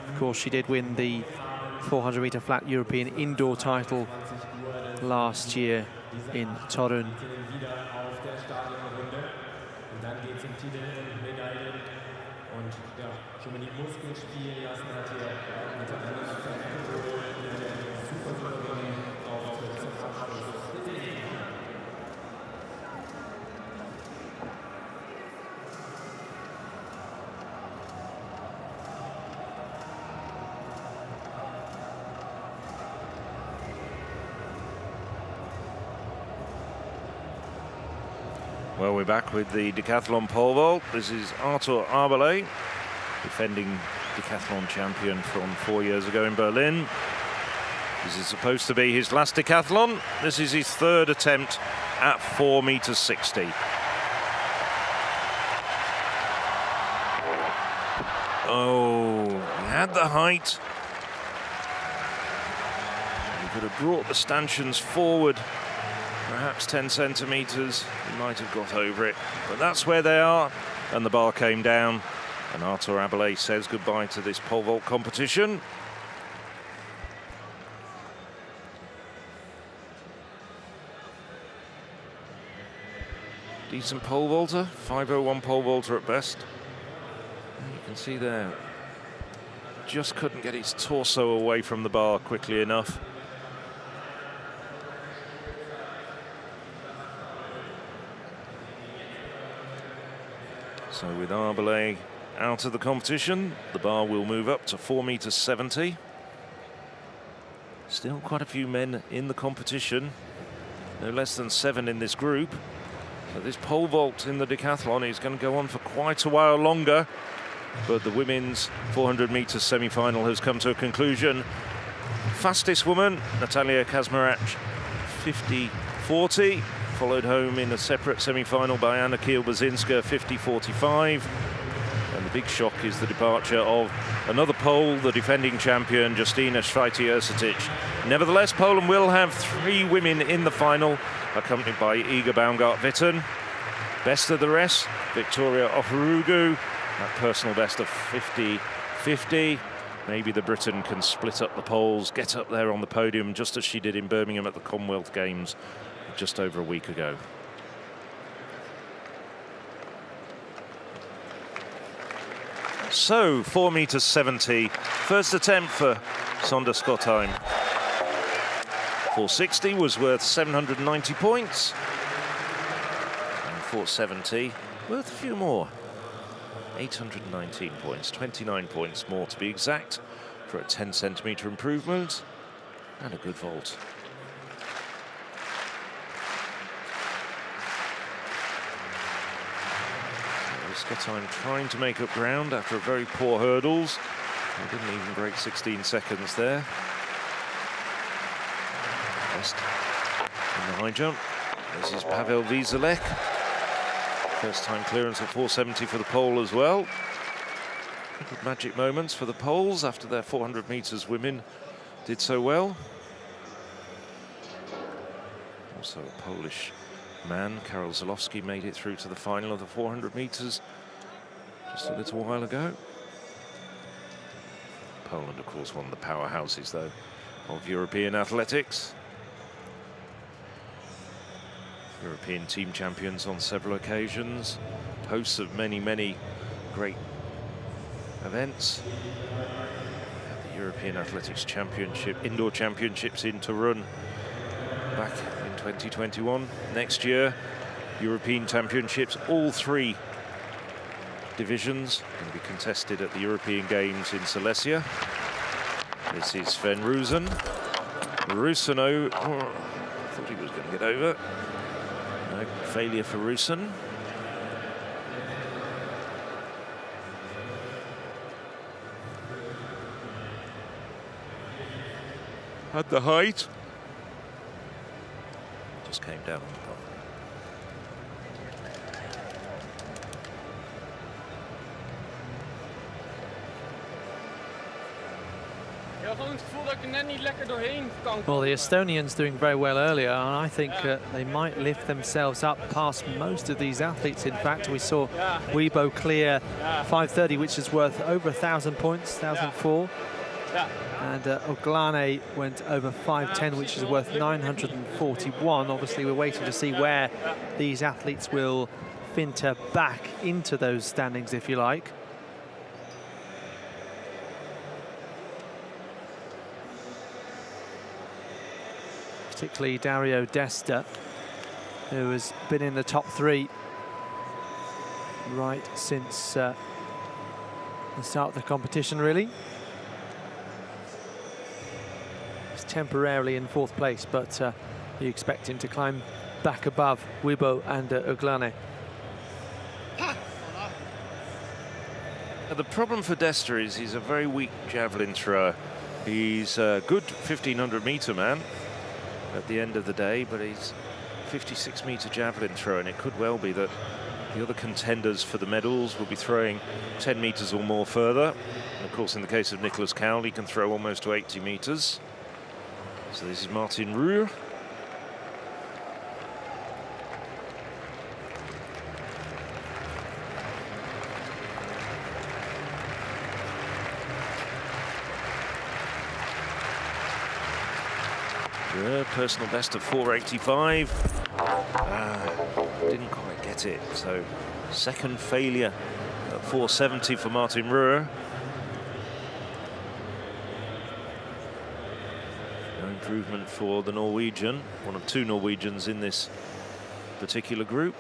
Of course, she did win the 400-meter flat European indoor title last year in Torun. Well, we're back with the decathlon pole vault. This is Arthur Arbelay, defending decathlon champion from 4 years ago in Berlin. This is supposed to be his last decathlon. This is his third attempt at 4.60 meters. Oh, he had the height. He could have brought the stanchions forward perhaps 10 centimeters. He might have got over it, but that's where they are. And the bar came down, and Arthur Arbelay says goodbye to this pole vault competition. Decent pole vaulter, 5:01 pole vaulter at best. And you can see there, just couldn't get his torso away from the bar quickly enough. So with Arbelay out of the competition, the bar will move up to 4.70 meters. Still quite a few men in the competition, no less than 7 in this group. So this pole vault in the decathlon is going to go on for quite a while longer. But the women's 400 meters semi-final has come to a conclusion. Fastest woman, Natalia Kazmarek, 50.40. Followed home in a separate semi-final by Anna Kiel-Basinska, 50.45. And the big shock is the departure of another Pole, the defending champion, Justyna Sveti-Ercetic. Nevertheless, Poland will have 3 women in the final, accompanied by Iga Baumgart-Witten. Best of the rest, Victoria Ohurugu, that personal best of 50.50. Maybe the Briton can split up the poles, get up there on the podium, just as she did in Birmingham at the Commonwealth Games just over a week ago. So, 4 meters 70. First attempt for Sander Schottheim. 460 was worth 790 points. And 470 worth a few more. 819 points, 29 points more to be exact, for a 10 centimeter improvement and a good vault. Schottheim trying to make up ground after a very poor hurdles. He didn't even break 16 seconds there. Best in the high jump. This is Pavel Wieselek. First time clearance at 470 for the pole as well. Good magic moments for the Poles after their 400 meters women did so well. Also a Polish man, Karol Zalowski, made it through to the final of the 400 meters just a little while ago. Poland, of course, one of the powerhouses, though, of European athletics. European team champions on several occasions, hosts of many, many great events. The European Athletics Championship, Indoor Championships in Torun back in 2021. Next year, European Championships, all 3 divisions going to be contested at the European Games in Silesia. This is Sven Rusen. Rusen, thought he was going to get over. No, failure for Rusen. At the height. Just came down on the pole. Well, the Estonians doing very well earlier, and I think they might lift themselves up past most of these athletes. In fact, we saw Weibo clear 5:30, which is worth over 1,000 points, 1,004. And Oglane went over 5:10, which is worth 941. Obviously, we're waiting to see where these athletes will finter back into those standings, if you like. Particularly Dario Desta, who has been in the top 3 right since the start of the competition, really. He's temporarily in 4th place, but you expect him to climb back above Weibo and Oglane. The problem for Desta is he's a very weak javelin thrower. He's a good 1,500 meter man at the end of the day, but he's 56 meter javelin thrower, and it could well be that the other contenders for the medals will be throwing 10 meters or more further. And of course, in the case of Nicholas Cowell, he can throw almost to 80 meters. So this is Martin Ruhr. Personal best of 485. Didn't quite get it. So second failure at 470 for Martin Ruhr. No improvement for the Norwegian, one of 2 Norwegians in this particular group.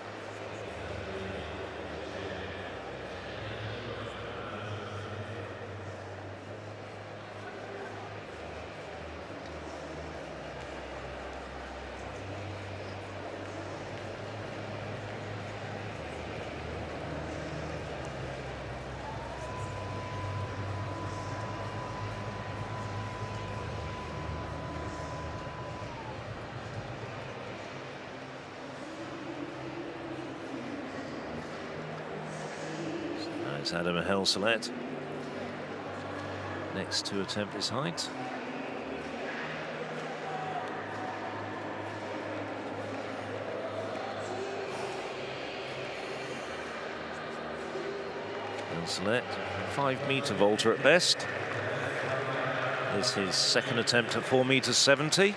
It's Adam Helselet. Next to attempt his height. Helselet, 5 meter vaulter at best. This is his second attempt at 4 meters 70.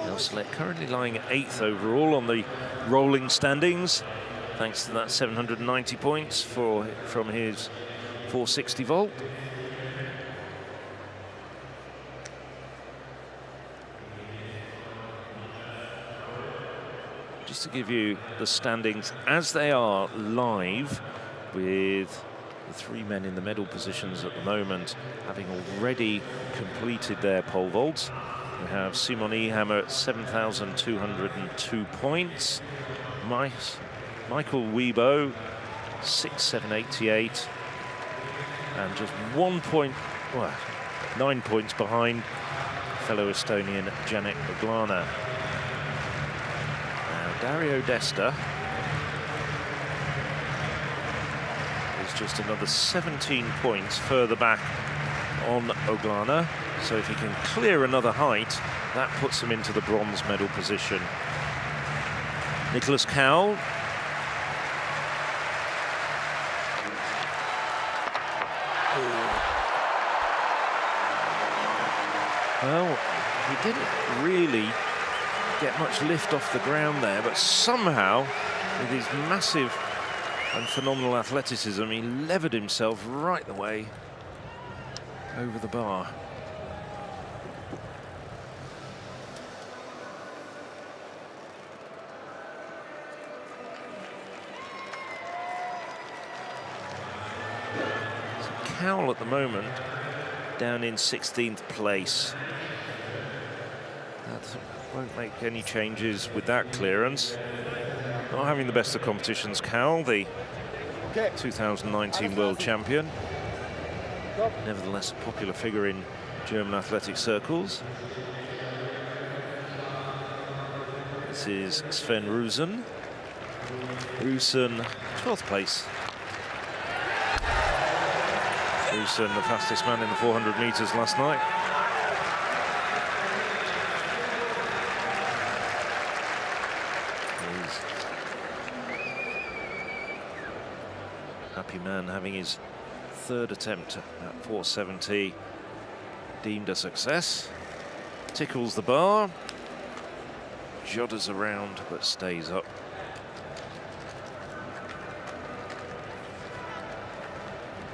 Helselet currently lying at 8th overall on the rolling standings, thanks to that 790 points from his 460 vault. Just to give you the standings as they are live, with the 3 men in the medal positions at the moment having already completed their pole vaults. We have Simon Ehammer at 7,202 points. Michael Weibo, 6,788. And just 1 point, well, 9 points behind fellow Estonian Janek Oglana. Now, Dario Desta is just another 17 points further back on Oglana. So if he can clear another height, that puts him into the bronze medal position. Nicholas Cowell. Well, he didn't really get much lift off the ground there, but somehow, with his massive and phenomenal athleticism, he levered himself right the way over the bar. Cowell at the moment down in 16th place. That won't make any changes with that clearance. Not having the best of competitions, Cowell, the 2019 world champion. Nevertheless, a popular figure in German athletic circles. This is Sven Rusen. Rusen, 12th place. Rusen, the fastest man in the 400 meters last night. Happy man having his 3rd attempt at 470 deemed a success. Tickles the bar, judders around but stays up.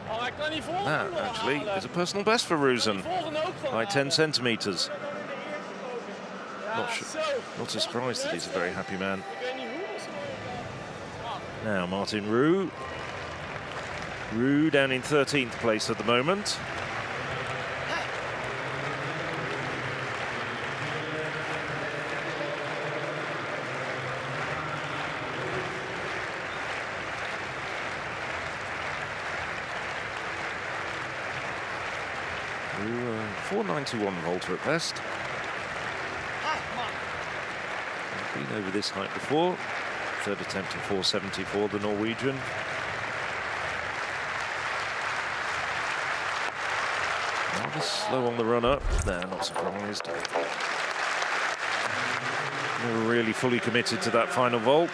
That actually is a personal best for Rusen by 10 centimeters. Not so surprised that he's a very happy man. Now Martin Roux. Roux down in 13th place at the moment. Roux, 491 vaulter at best. Been over this height before. 3rd attempt at 470 for the Norwegian. Rather slow on the run up. There, not surprised. Never really fully committed to that final vault.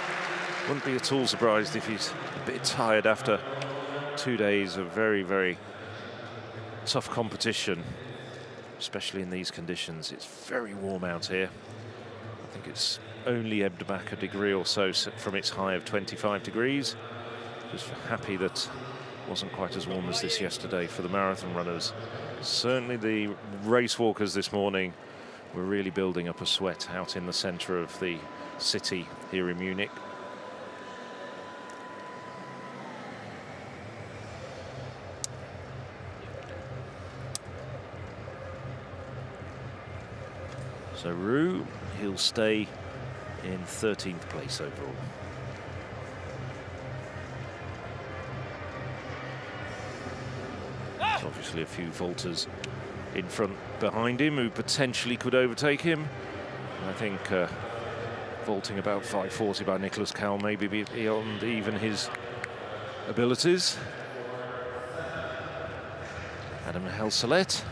Wouldn't be at all surprised if he's a bit tired after 2 days of very, very tough competition, especially in these conditions. It's very warm out here. I think it's only ebbed back a degree or so from its high of 25 degrees. Just happy that it wasn't quite as warm as this yesterday for the marathon runners. Certainly the race walkers this morning were really building up a sweat out in the centre of the city here in Munich. So Roux, he'll stay in 13th place overall. There's obviously a few vaulters in front behind him who potentially could overtake him. I think vaulting about 540 by Nicholas Cowell may be beyond even his abilities. Adam Helselet.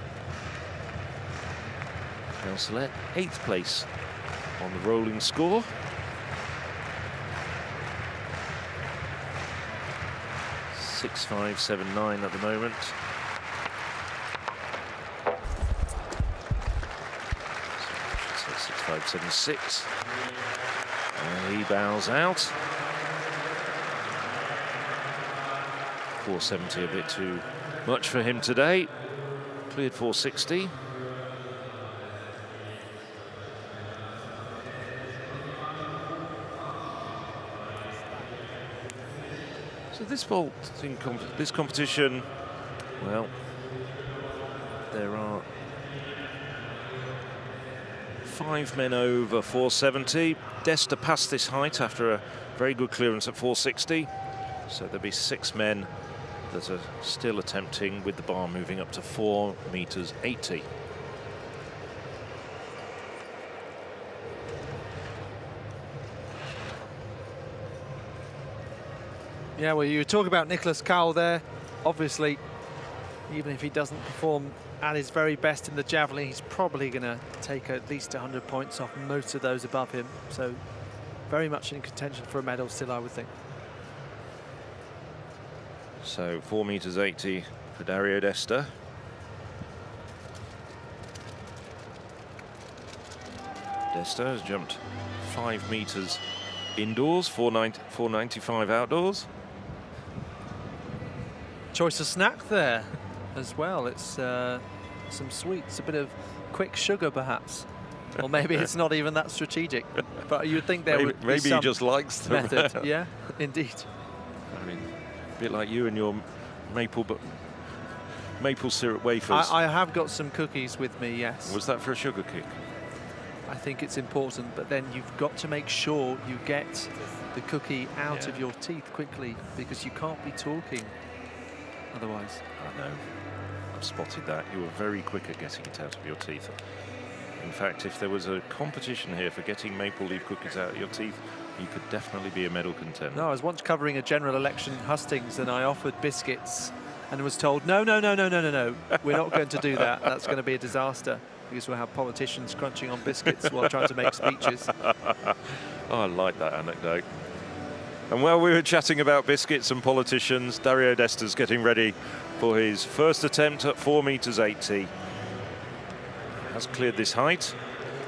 Helselet, 8th place on the rolling score. .6579 at the moment. 5.76. He bows out. 4.70 a bit too much for him today. Cleared 4.60. So this vault in this competition, well, there are 5 men over 4.70. Desta passed this height after a very good clearance at 4.60. So there'll be 6 men that are still attempting, with the bar moving up to 4.80 meters. Yeah, well, you talk about Nicholas Cowell there. Obviously, even if he doesn't perform at his very best in the javelin, he's probably going to take at least 100 points off most of those above him. So very much in contention for a medal still, I would think. So 4.80 meters for Dario Desta. Desta has jumped 5 meters indoors, 4.95 outdoors. Choice of snack there as well. It's some sweets, a bit of quick sugar perhaps. Or maybe it's not even that strategic. But you'd think there would be maybe some he just likes them. method. Yeah, indeed. I mean, a bit like you and your maple syrup wafers. I have got some cookies with me, yes. Was that for a sugar kick? I think it's important, but then you've got to make sure you get the cookie out of your teeth quickly, because you can't be talking otherwise. I know. I've spotted that. You were very quick at getting it out of your teeth. In fact, if there was a competition here for getting maple leaf cookies out of your teeth, you could definitely be a medal contender. No, I was once covering a general election in Hustings, and I offered biscuits and was told, no, we're not going to do that. That's going to be a disaster, because we'll have politicians crunching on biscuits while trying to make speeches. Oh, I like that anecdote. And while we were chatting about biscuits and politicians, Dario Desta's getting ready for his first attempt at 4.80 meters. Has cleared this height.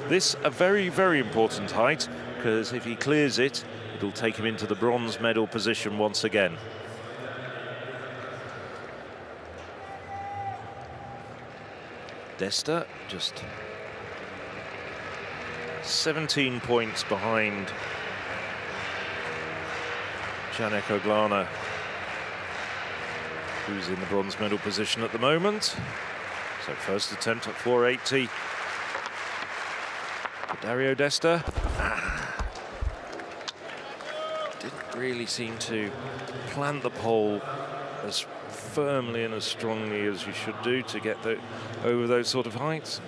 This a very, very important height, because if he clears it, it'll take him into the bronze medal position once again. Desta just 17 points behind Janek Oglana, who's in the bronze medal position at the moment. So first attempt at 4.80 for Dario Desta. Didn't really seem to plant the pole as firmly and as strongly as you should do to get over those sort of heights.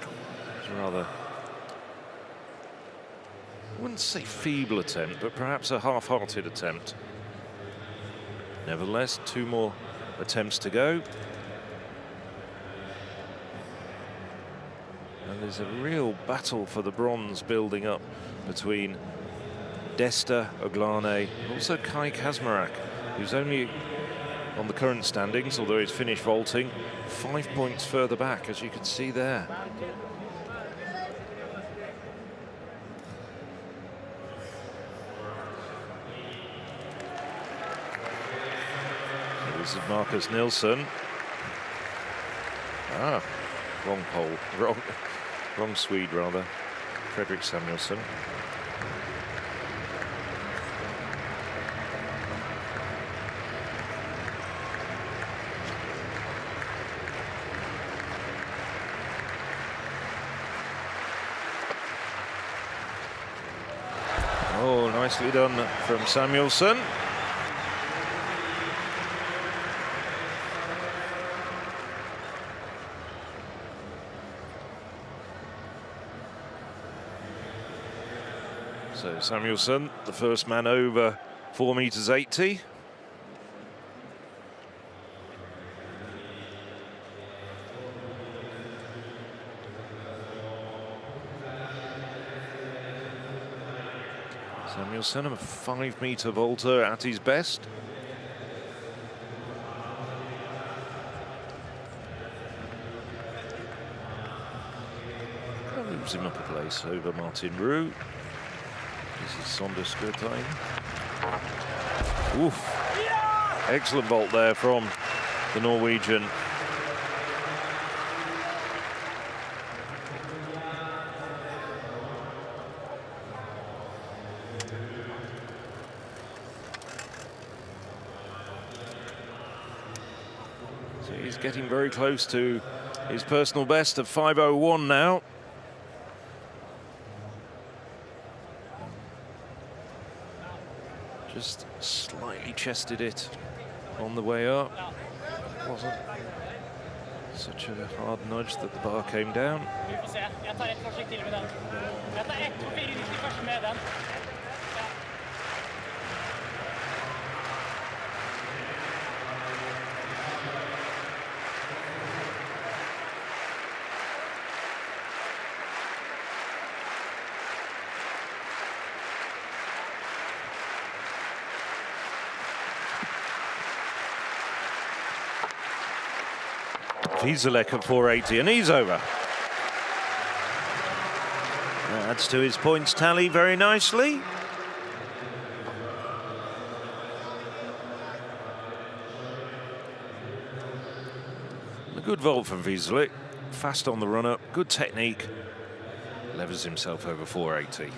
It's rather, I wouldn't say feeble attempt, but perhaps a half-hearted attempt. Nevertheless, 2 more attempts to go. And there's a real battle for the bronze building up between Desta, Oglane, and also Kai Kazmarek, who's only on the current standings, although he's finished vaulting, 5 points further back, as you can see there. This is Marcus Nilsson. Wrong pole, wrong Swede rather, Fredrik Samuelsson. Oh, nicely done from Samuelsson. So Samuelsson, the first man over 4.80 meters. Samuelsson, a 5-meter vaulter at his best. moves him up a place over Martin Roux. This is Sander Skurtein. Oof. Excellent vault there from the Norwegian. So he's getting very close to his personal best of 5:01 now. Just slightly chested it on the way up. Wasn't such a hard nudge that the bar came down. Wieselek at 480, and he's over. Adds to his points tally very nicely. A good vault from Wieselek. Fast on the run-up, good technique. Levers himself over 480.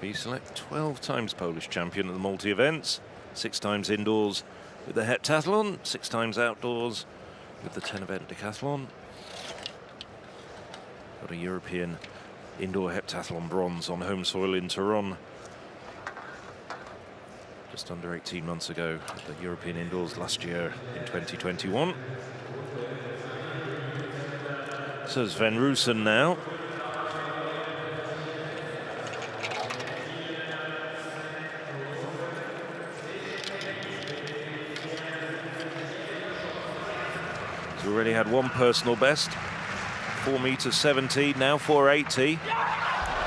Wieselek, 12 times Polish champion at the multi-events, 6 times indoors with the heptathlon, 6 times outdoors with the 10-event decathlon. Got a European indoor heptathlon bronze on home soil in Tehran just under 18 months ago at the European indoors last year in 2021. So Sven Roosen now. Already had one personal best, 4.70 meters, now 4.80.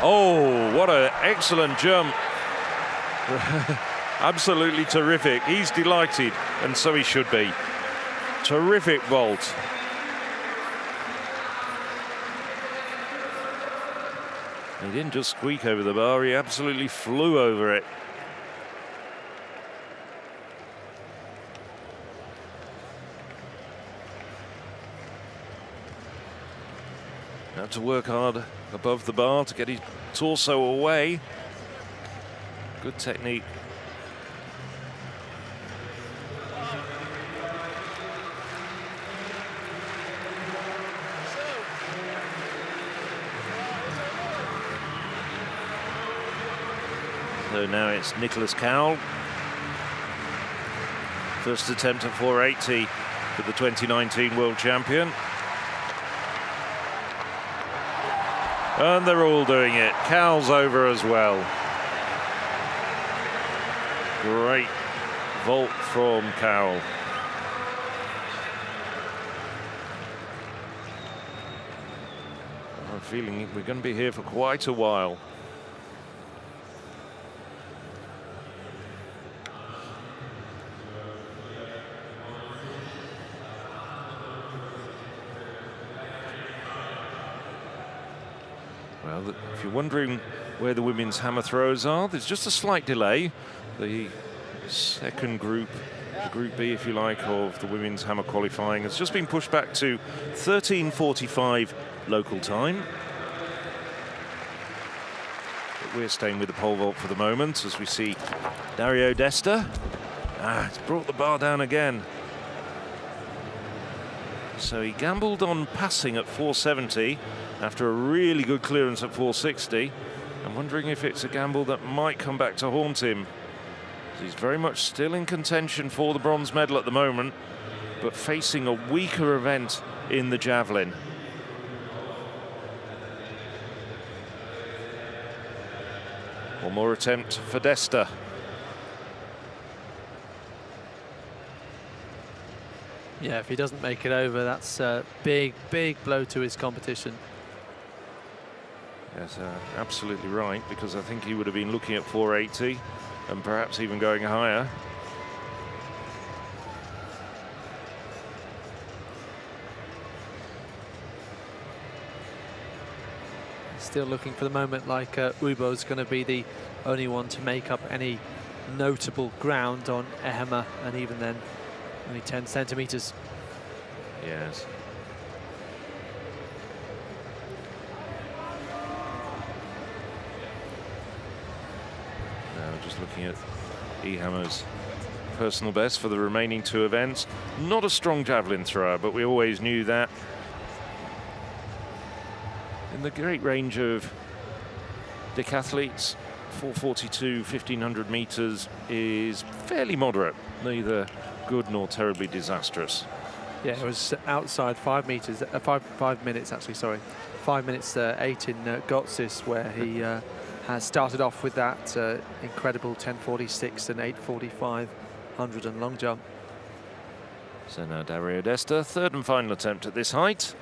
Oh, what an excellent jump. Absolutely terrific. He's delighted, and so he should be. Terrific vault. He didn't just squeak over the bar, he absolutely flew over it. Had to work hard above the bar to get his torso away. Good technique. So now it's Nicholas Cowell. First attempt at 480 for the 2019 world champion. And they're all doing it. Cowell's over as well. Great vault from Cowell. I'm feeling we're going to be here for quite a while. Well, if you're wondering where the women's hammer throws are, there's just a slight delay. The second group, the Group B, if you like, of the women's hammer qualifying has just been pushed back to 13:45 local time. But we're staying with the pole vault for the moment as we see Dario Desta. It's brought the bar down again. So he gambled on passing at 470 after a really good clearance at 460. I'm wondering if it's a gamble that might come back to haunt him. He's very much still in contention for the bronze medal at the moment, but facing a weaker event in the javelin. One more attempt for Desta. Yeah, if he doesn't make it over, that's a big, big blow to his competition. Yes, absolutely right, because I think he would have been looking at 480 and perhaps even going higher. Still looking for the moment like Ubo's going to be the only one to make up any notable ground on Ehammer, and even then only 10 centimeters. Yes. Now just looking at Ehammer's personal best for the remaining 2 events. Not a strong javelin thrower, but we always knew that. In the great range of decathletes, 442, 1500 meters is fairly moderate, neither good nor terribly disastrous. Yeah, it was outside 5 meters, 5 minutes actually, sorry. 5 minutes 8 in Gotsis, where he has started off with that incredible 10:46 and 8:45 100 and long jump. So now Dario Desta, third and final attempt at this height.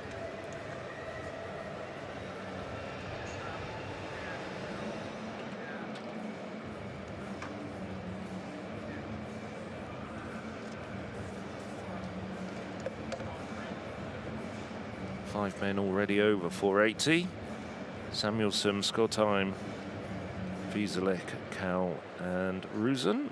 Five men already over 480. Samuelsson, Skottheim, Wieselek, Cowell and Ruzen.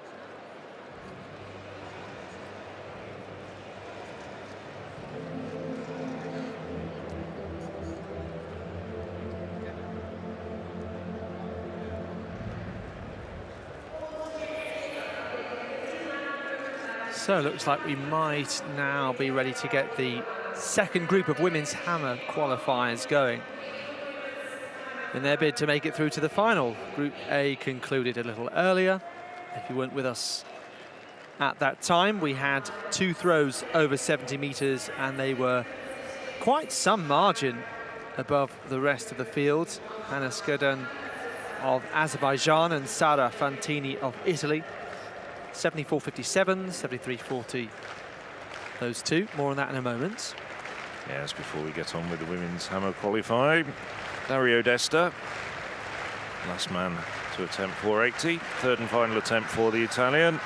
So it looks like we might now be ready to get the second group of women's hammer qualifiers going in their bid to make it through to the final. Group A concluded a little earlier. If you weren't with us at that time, we had 2 throws over 70 meters, and they were quite some margin above the rest of the field. Hanna Skadan of Azerbaijan and Sara Fantini of Italy. 74.57, 73.40. Those two. More on that in a moment. Yes, before we get on with the women's hammer qualify, Dario Desta, last man to attempt 480. Third and final attempt for the Italian.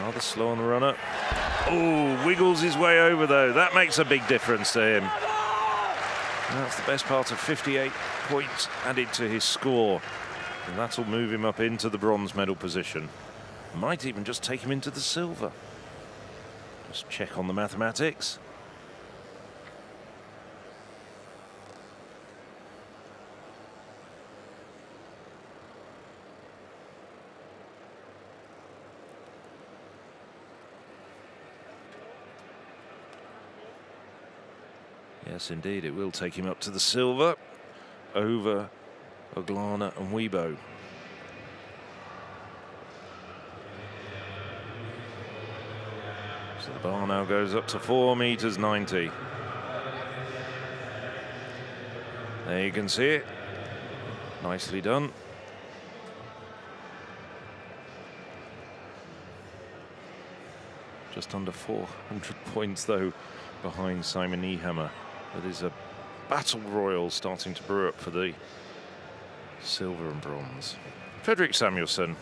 Rather slow on the run-up. Oh, wiggles his way over though. That makes a big difference to him. And that's the best part of 58 points added to his score. And that'll move him up into the bronze medal position. Might even just take him into the silver. Just check on the mathematics. Yes, indeed, it will take him up to the silver over Oglana and Weibo. So the bar now goes up to 4 meters 90. There you can see it. Nicely done. Just under 400 points though behind Simon Ehammer. But there's a battle royal starting to brew up for the silver and bronze. Fredrik Samuelsson.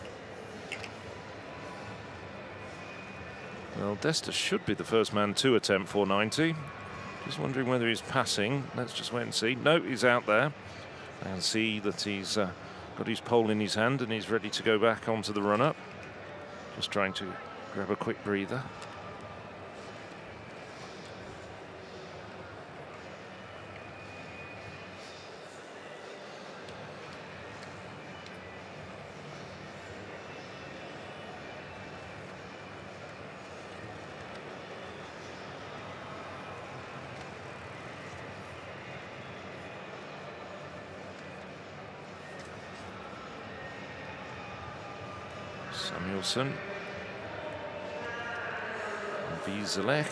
Well, Desta should be the first man to attempt 490. Just wondering whether he's passing. Let's just wait and see. No, he's out there. I can see that he's got his pole in his hand and he's ready to go back onto the run-up. Just trying to grab a quick breather. Samuelsson, Wieselek.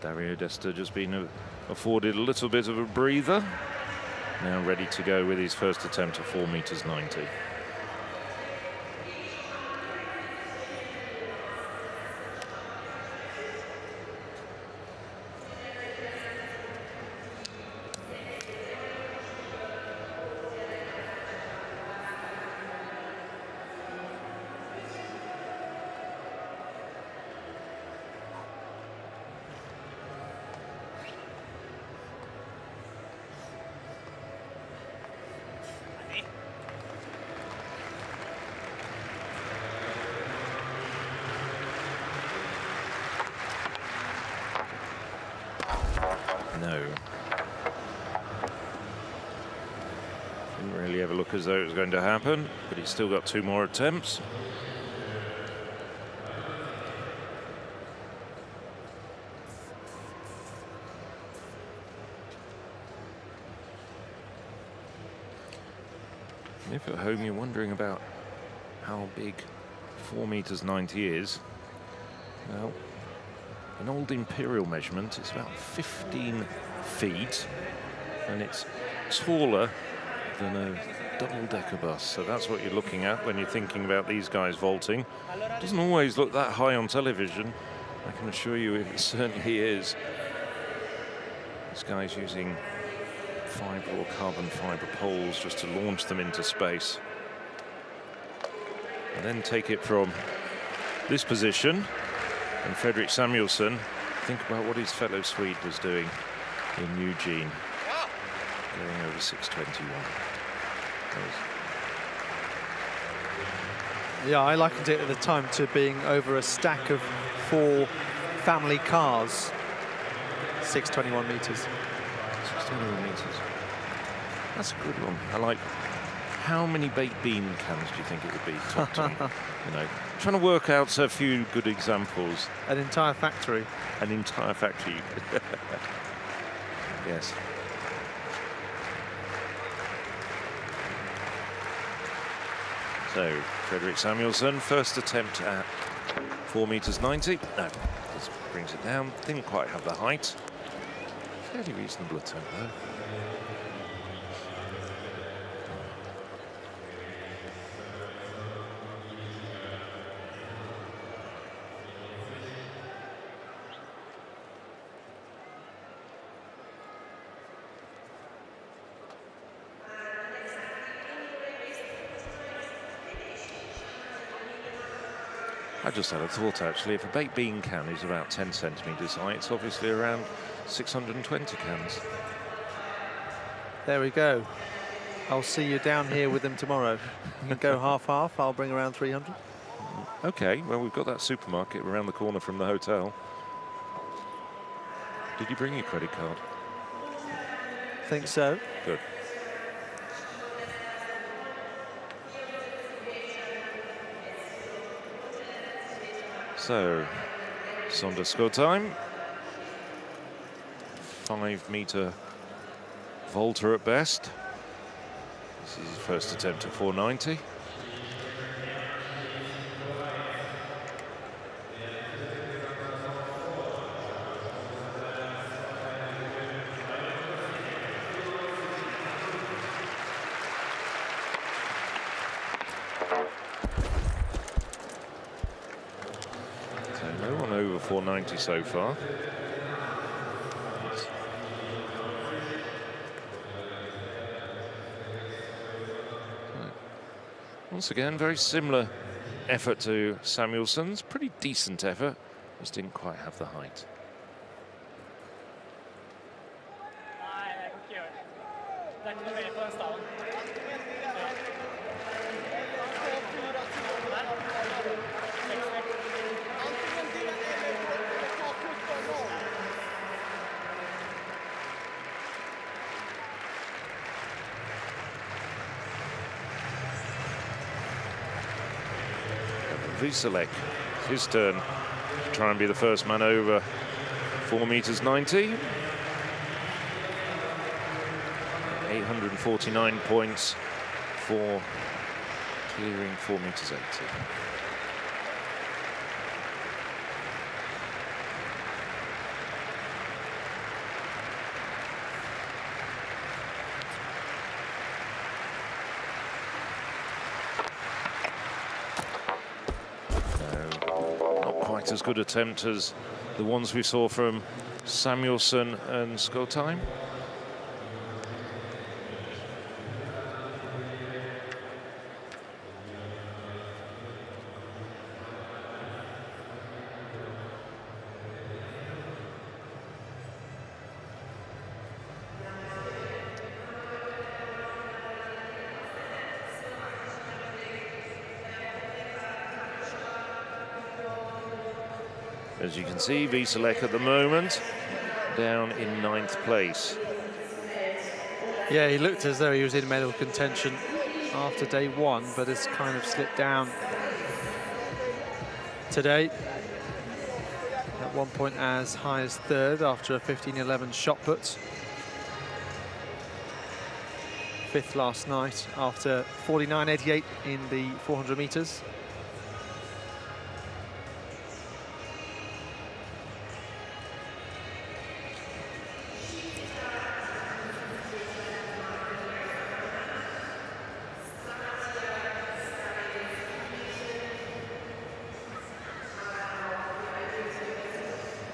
Dario Desta just been afforded a little bit of a breather. Now ready to go with his first attempt at 4 meters 90. No. Didn't really ever look as though it was going to happen, but he's still got 2 more attempts. And if at home you're wondering about how big 4 meters 90 is, well, an old imperial measurement, it's about 15 feet, and it's taller than a double-decker bus. So that's what you're looking at when you're thinking about these guys vaulting. It doesn't always look that high on television. I can assure you it certainly is. This guy's using fibre or carbon fibre poles just to launch them into space. And then take it from this position. And Fredrik Samuelsson, think about what his fellow Swede was doing in Eugene, going over 6:21. Yeah, I likened it at the time to being over a stack of 4 family cars. 6:21 meters. 6:21 meters. That's a good one. I like. How many baked bean cans do you think it would be? Top to, you know, trying to work out a few good examples. An entire factory. An entire factory. Yes. So, Fredrik Samuelsson, first attempt at 4 meters 90. No, just brings it down. Didn't quite have the height. Fairly reasonable attempt though. I just had a thought actually, if a baked bean can is about 10 centimetres high, it's obviously around 620 cans. There we go. I'll see you down here with them tomorrow. You can go half-half, I'll bring around 300. Okay, well we've got that supermarket around the corner from the hotel. Did you bring your credit card? Think so. Good. So, Sondersko time. 5 meter vaulter at best. This is his first attempt at 490. So no one over 490 so far. Once again, very similar effort to Samuelsson's. Pretty decent effort, just didn't quite have the height. Wieselek, his turn to try and be the first man over 4 meters 90. 849 points for clearing 4 meters 80. quite as good attempt as the ones we saw from Samuelsson and Skottheim. As you can see, Wieselek at the moment down in 9th place. Yeah, he looked as though he was in medal contention after day 1, but has kind of slipped down today. At one point as high as 3rd after a 15:11 shot put. 5th last night after 49.88 in the 400 meters.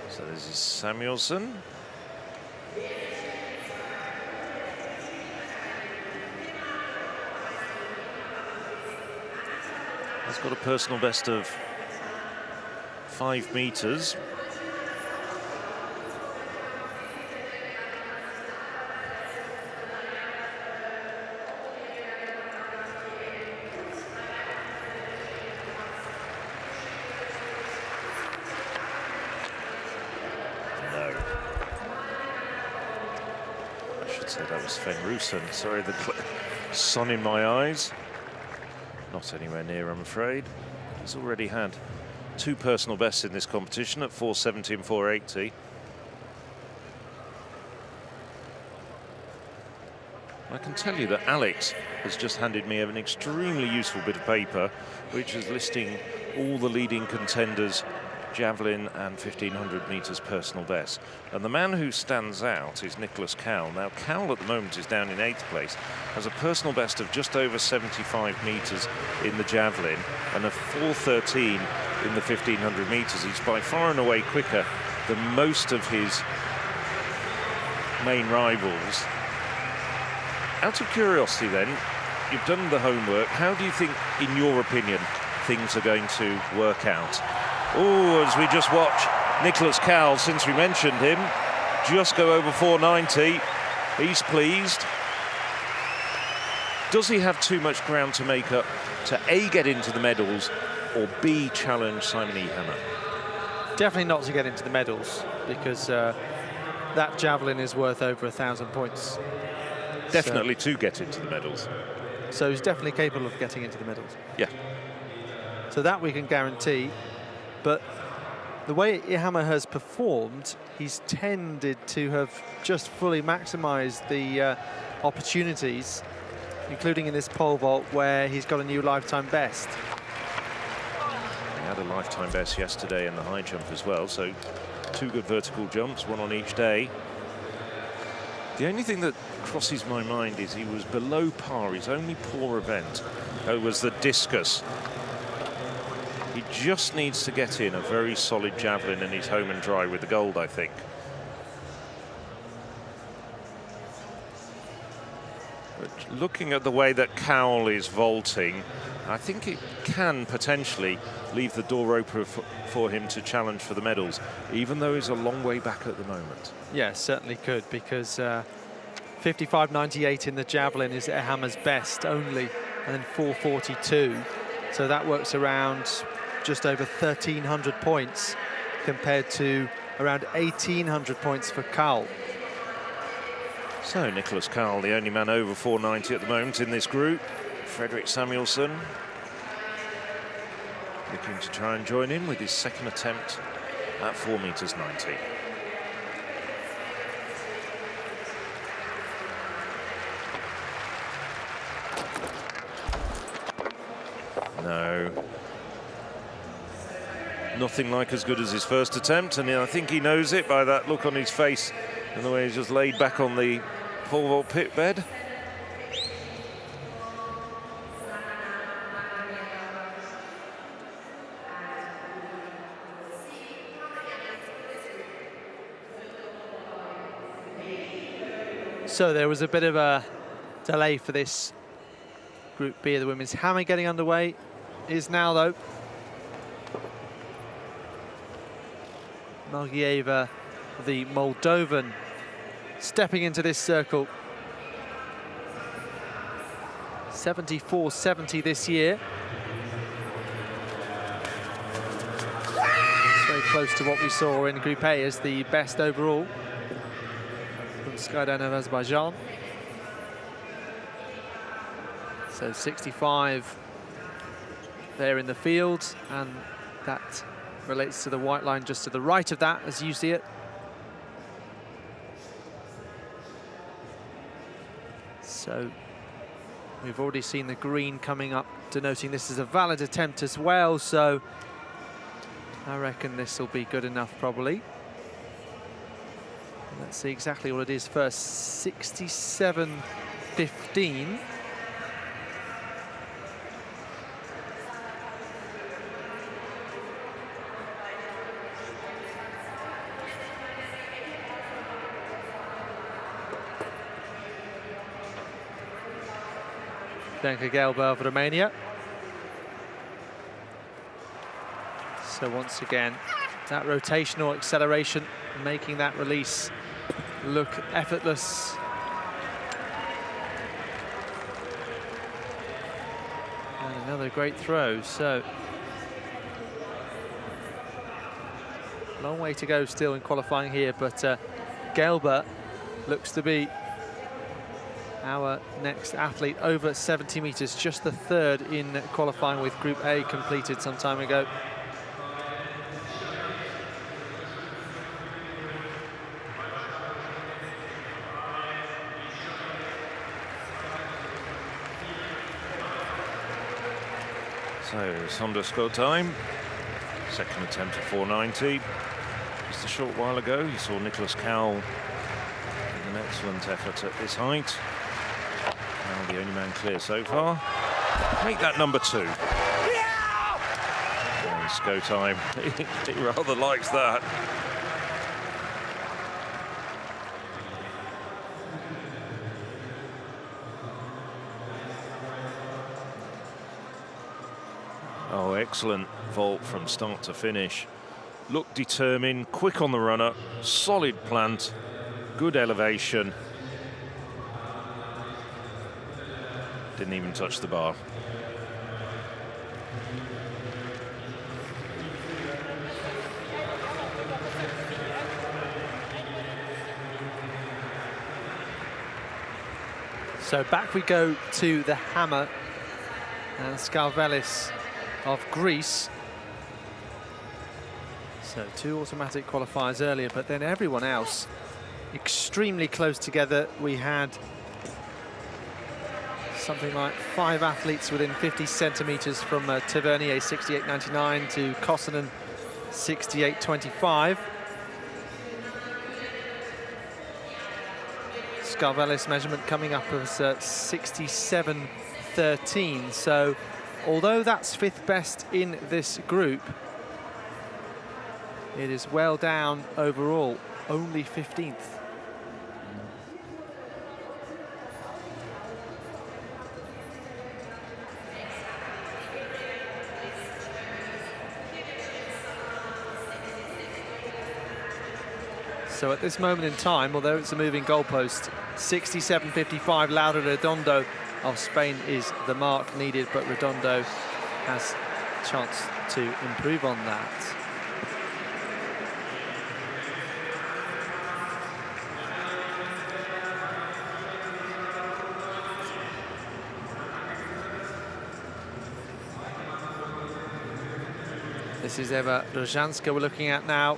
So this is Samuelsson. He's got a personal best of 5 meters. Sven Rusin. Sorry, the sun in my eyes. Not anywhere near, I'm afraid. He's already had 2 personal bests in this competition at 470 and 480. I can tell you that Alex has just handed me an extremely useful bit of paper, which is listing all the leading contenders, javelin and 1500 meters personal best. And the man who stands out is Nicholas Cowell. Now, Cowell at the moment is down in 8th place, has a personal best of just over 75 meters in the javelin and a 4:13 in the 1500 meters. He's by far and away quicker than most of his main rivals. Out of curiosity then, you've done the homework. How do you think, in your opinion, things are going to work out? Oh, as we just watch Nicholas Cowell, since we mentioned him, just go over 490. He's pleased. Does he have too much ground to make up to A, get into the medals, or B, challenge Simon Ehammer? Definitely not to get into the medals, because that javelin is worth over 1,000 points. Definitely to get into the medals. So he's definitely capable of getting into the medals. Yeah. So that we can guarantee. But the way Ehammer has performed, he's tended to have just fully maximised the opportunities, including in this pole vault where he's got a new lifetime best. He had a lifetime best yesterday in the high jump as well, so 2 good vertical jumps, 1 on each day. The only thing that crosses my mind is he was below par. His only poor event was the discus. He just needs to get in a very solid javelin and he's home and dry with the gold, I think. But looking at the way that Cowell is vaulting, I think it can potentially leave the door open for him to challenge for the medals, even though he's a long way back at the moment. Yeah, certainly could, because 55.98 in the javelin is Ehammer's best only, and then 4:42. So that works around just over 1,300 points compared to around 1,800 points for Cowell. So Nicholas Cowell, the only man over 490 at the moment in this group. Fredrik Samuelsson looking to try and join in with his 2nd attempt at 4 meters 90. No. Nothing like as good as his first attempt, and I think he knows it by that look on his face and the way he's just laid back on the pole vault pit bed. So there was a bit of a delay for this Group B of the women's hammer getting underway. Is now, though. Margieva, the Moldovan, stepping into this circle. 74.70 this year. It's very close to what we saw in Group A as the best overall from Skydan of Azerbaijan. So 65 there in the field, and that relates to the white line just to the right of that, as you see it. So we've already seen the green coming up, denoting this is a valid attempt as well, so I reckon this will be good enough probably. Let's see exactly what it is first. 67.15. Gelber of Romania. So once again, that rotational acceleration, making that release look effortless. And another great throw. So long way to go still in qualifying here, but Gelber looks to be our next athlete over 70 meters, just the third in qualifying with Group A completed some time ago. So it's underscore time. Second attempt at 490. Just a short while ago, you saw Nicholas Cowell with an excellent effort at this height. Now the only man clear so far. Make that number 2. And it's go time. He rather likes that. Oh, excellent vault from start to finish. Looked determined, quick on the run-up, solid plant, good elevation. Didn't even touch the bar. So back we go to the hammer and Skalvelis of Greece. So 2 automatic qualifiers earlier, but then everyone else extremely close together. We had something like 5 athletes within 50 centimeters from Tavernier 68.99 to Kosonen 68.25. Skalvelis measurement coming up as 67.13. So although that's 5th best in this group, it is well down overall, only 15th. So at this moment in time, although it's a moving goalpost, 67.55, Laura Redondo of Spain is the mark needed, but Redondo has a chance to improve on that. This is Eva Rozhanska we're looking at now.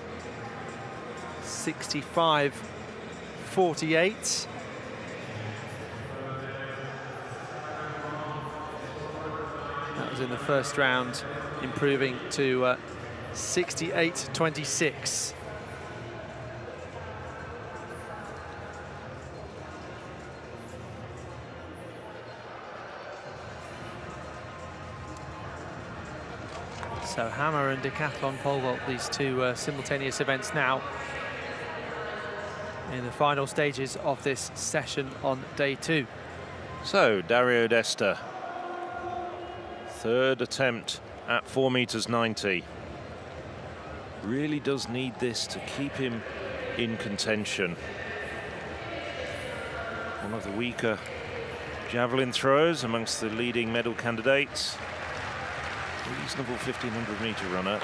65.48. That was in the first round, improving to 68.26. So hammer and decathlon pole vault, these 2 simultaneous events now. in the final stages of this session on day 2. So, Dario Desta, third attempt at 4.90 meters. Really does need this to keep him in contention. One of the weaker javelin throwers amongst the leading medal candidates. Reasonable 1500 meter runner.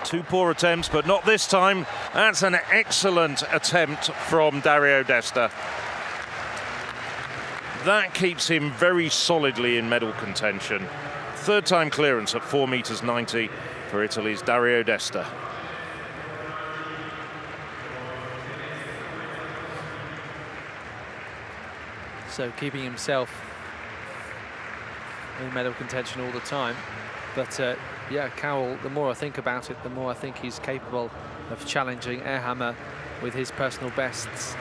2 poor attempts, but not this time. That's an excellent attempt from Dario Desta. That keeps him very solidly in medal contention. Third time clearance at 4.90 meters for Italy's Dario Desta. So keeping himself in medal contention all the time. But yeah, Cowell, the more I think about it, the more I think he's capable of challenging Ehrhammer with his personal bests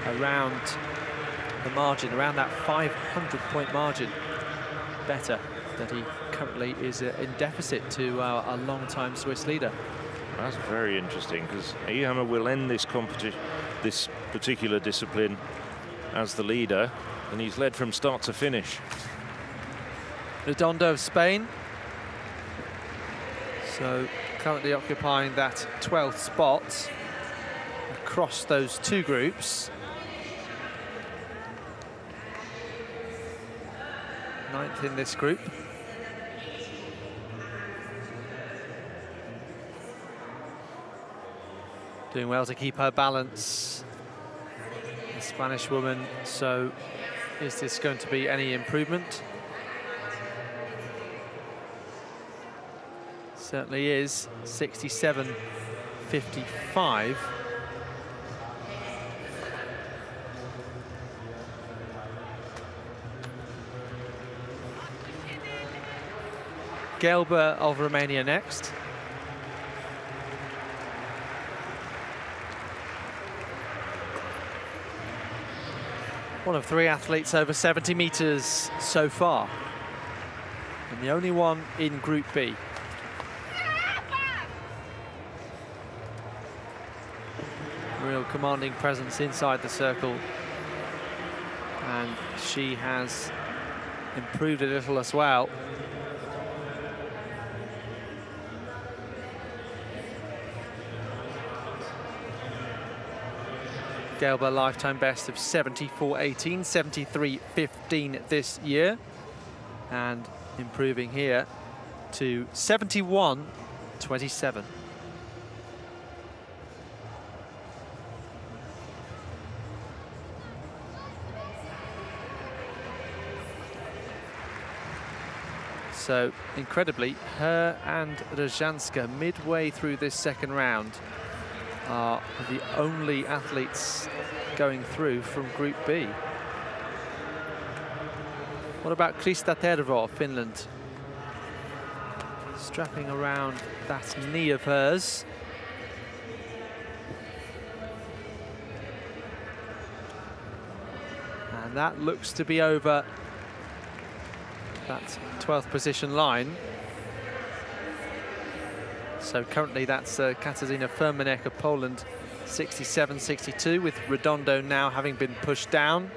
around the margin, around that 500-point margin. Better that he currently is in deficit to our long-time Swiss leader. That's very interesting, because Ehrhammer will end this competition, this particular discipline, as the leader, and he's led from start to finish. Redondo of Spain. So currently occupying that 12th spot across those 2 groups. 9th in this group. Doing well to keep her balance, the Spanish woman. So is this going to be any improvement? Certainly is. 67.55. Hilber of Romania next. One of 3 athletes over 70 meters so far, and the only one in Group B. Real commanding presence inside the circle, and she has improved a little as well. Hilber lifetime best of 74.18, 73.15 this year, and improving here to 71.27. So incredibly, her and Rozhanska midway through this second round are the only athletes going through from Group B. What about Krista Tervo of Finland? Strapping around that knee of hers. And that looks to be over that 12th position line. So currently that's Katarzyna Fermanek of Poland, 67.62, with Redondo now having been pushed down.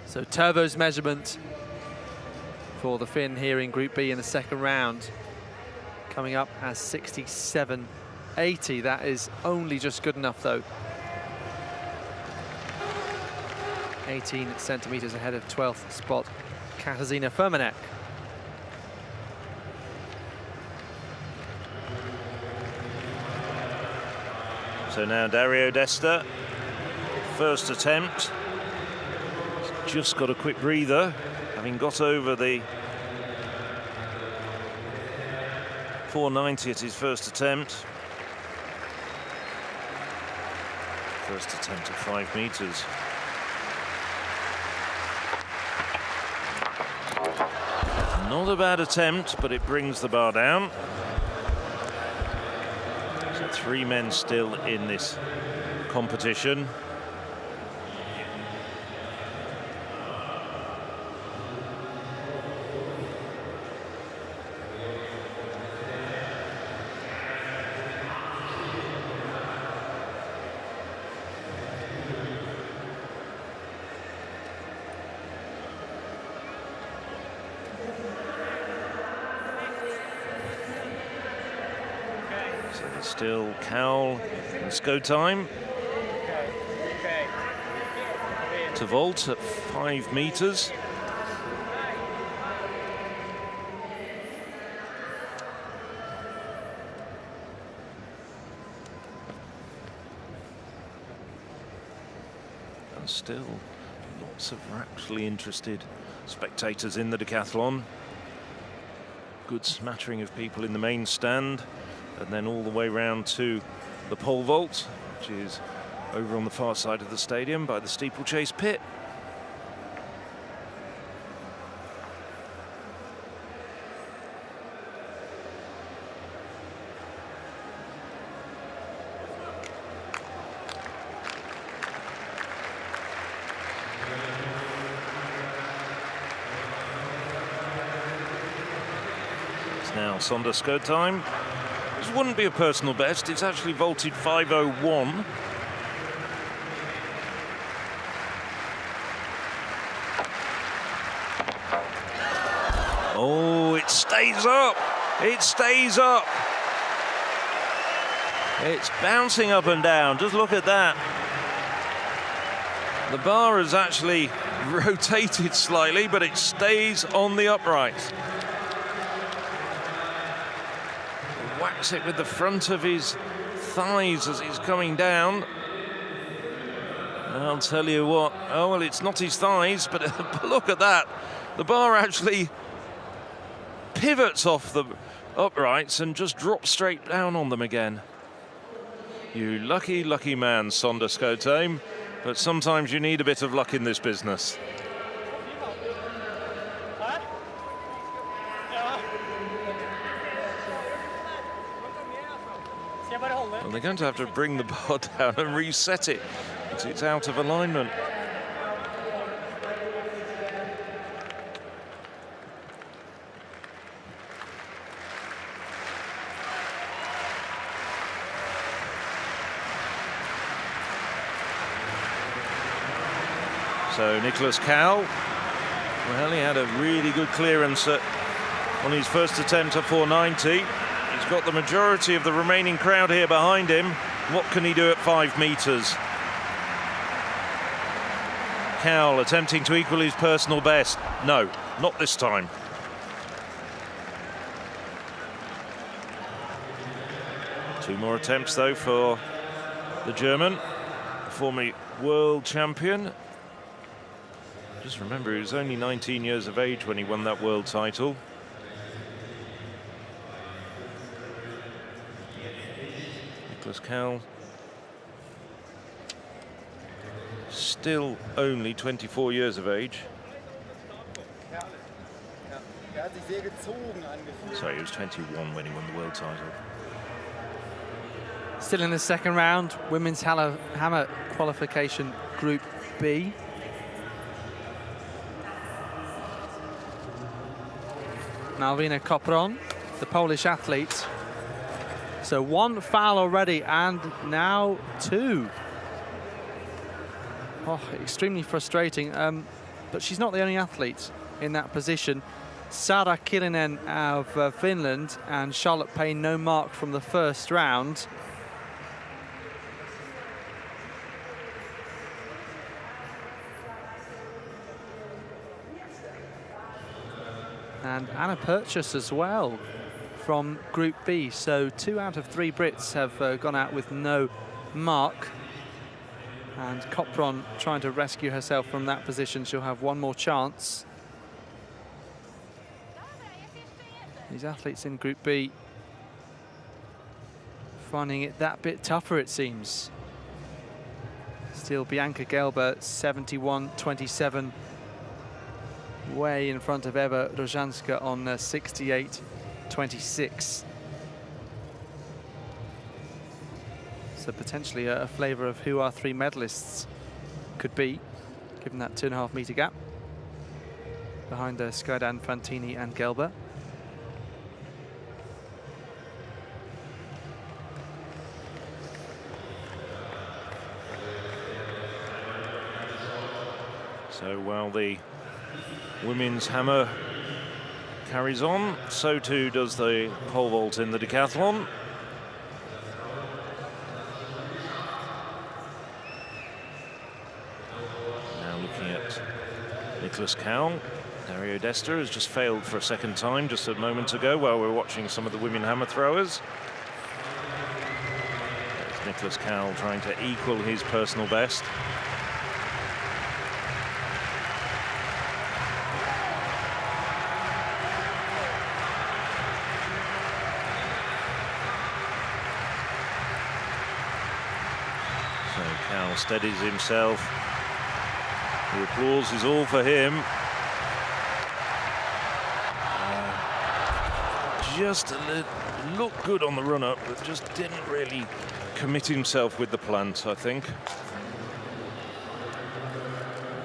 So Tervo's measurement for the Finn here in Group B in the second round, coming up as 67.80. That is only just good enough though. 18 centimeters ahead of 12th spot Katarzyna Fermanek. So now Dario Desta, first attempt. He's just got a quick breather, having got over the 4.90 at his first attempt. First attempt at 5 meters. Not a bad attempt, but it brings the bar down. So 3 men still in this competition. It's still Cowell and Sko time. To vault at 5 meters. And still lots of actually interested spectators in the decathlon. Good smattering of people in the main stand, and then all the way round to the pole vault, which is over on the far side of the stadium by the steeplechase pit. It's now Sondersko time. This wouldn't be a personal best, it's actually vaulted 5:01. Oh, it stays up. It stays up. It's bouncing up and down. Just look at that. The bar has actually rotated slightly, but it stays on the upright. Whacks it with the front of his thighs as he's coming down. I'll tell you what. Oh, well, it's not his thighs, but look at that. The bar actually pivots off the uprights and just drops straight down on them again. You lucky, lucky man, Sondersko. But sometimes you need a bit of luck in this business. Well, they're going to have to bring the bar down and reset it because it's out of alignment. So Nicholas Cowell, well, he had a really good clearance on his first attempt at 490. He's got the majority of the remaining crowd here behind him. What can he do at 5 meters? Cowell attempting to equal his personal best. No, not this time. Two more attempts though for the German, the former world champion. Just remember, he was only 19 years of age when he won that world title. Nicholas Cowell, still only 24 years of age. Sorry, he was 21 when he won the world title. Still in the second round, women's hammer qualification Group B. Malwina Kopron, the Polish athlete. So one foul already, and now two. Oh, extremely frustrating. But she's not the only athlete in that position. Sara Kilinen of Finland and Charlotte Payne, no mark from the first round. And Anna Purchase as well from Group B. So 2 out of 3 Brits have gone out with no mark. And Kopron trying to rescue herself from that position. She'll have one more chance. These athletes in Group B finding it that bit tougher, it seems. Still Bianca Gelber, 71-27. Way in front of Eva Rożanska on 68-26. So potentially a flavour of who our 3 medalists could be, given that 2.5 metre gap behind Skajdan, Fantini and Gelber. So while the women's hammer carries on, so too does the pole vault in the decathlon. Nicholas Cowell. Dario Desta has just failed for a second time just a moment ago while we're watching some of the women hammer throwers. There's Nicholas Cowell trying to equal his personal best. So Cowell steadies himself. The applause is all for him. Just a little, looked good on the run-up, but just didn't really commit himself with the plant, I think.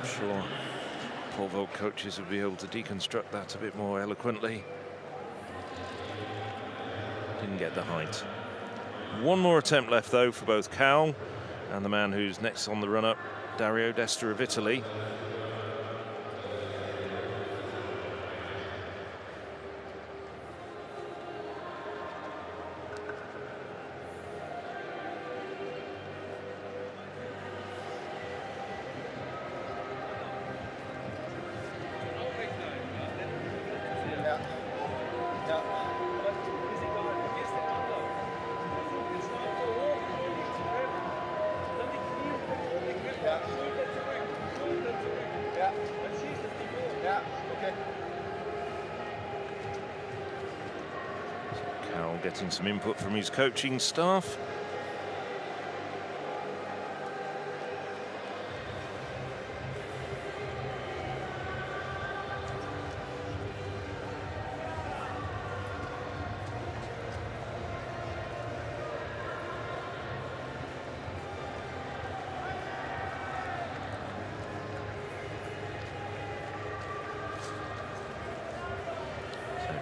I'm sure pole vault coaches would be able to deconstruct that a bit more eloquently. Didn't get the height. One more attempt left, though, for both Cowell and the man who's next on the run-up, Dario Desta of Italy. Getting some input from his coaching staff.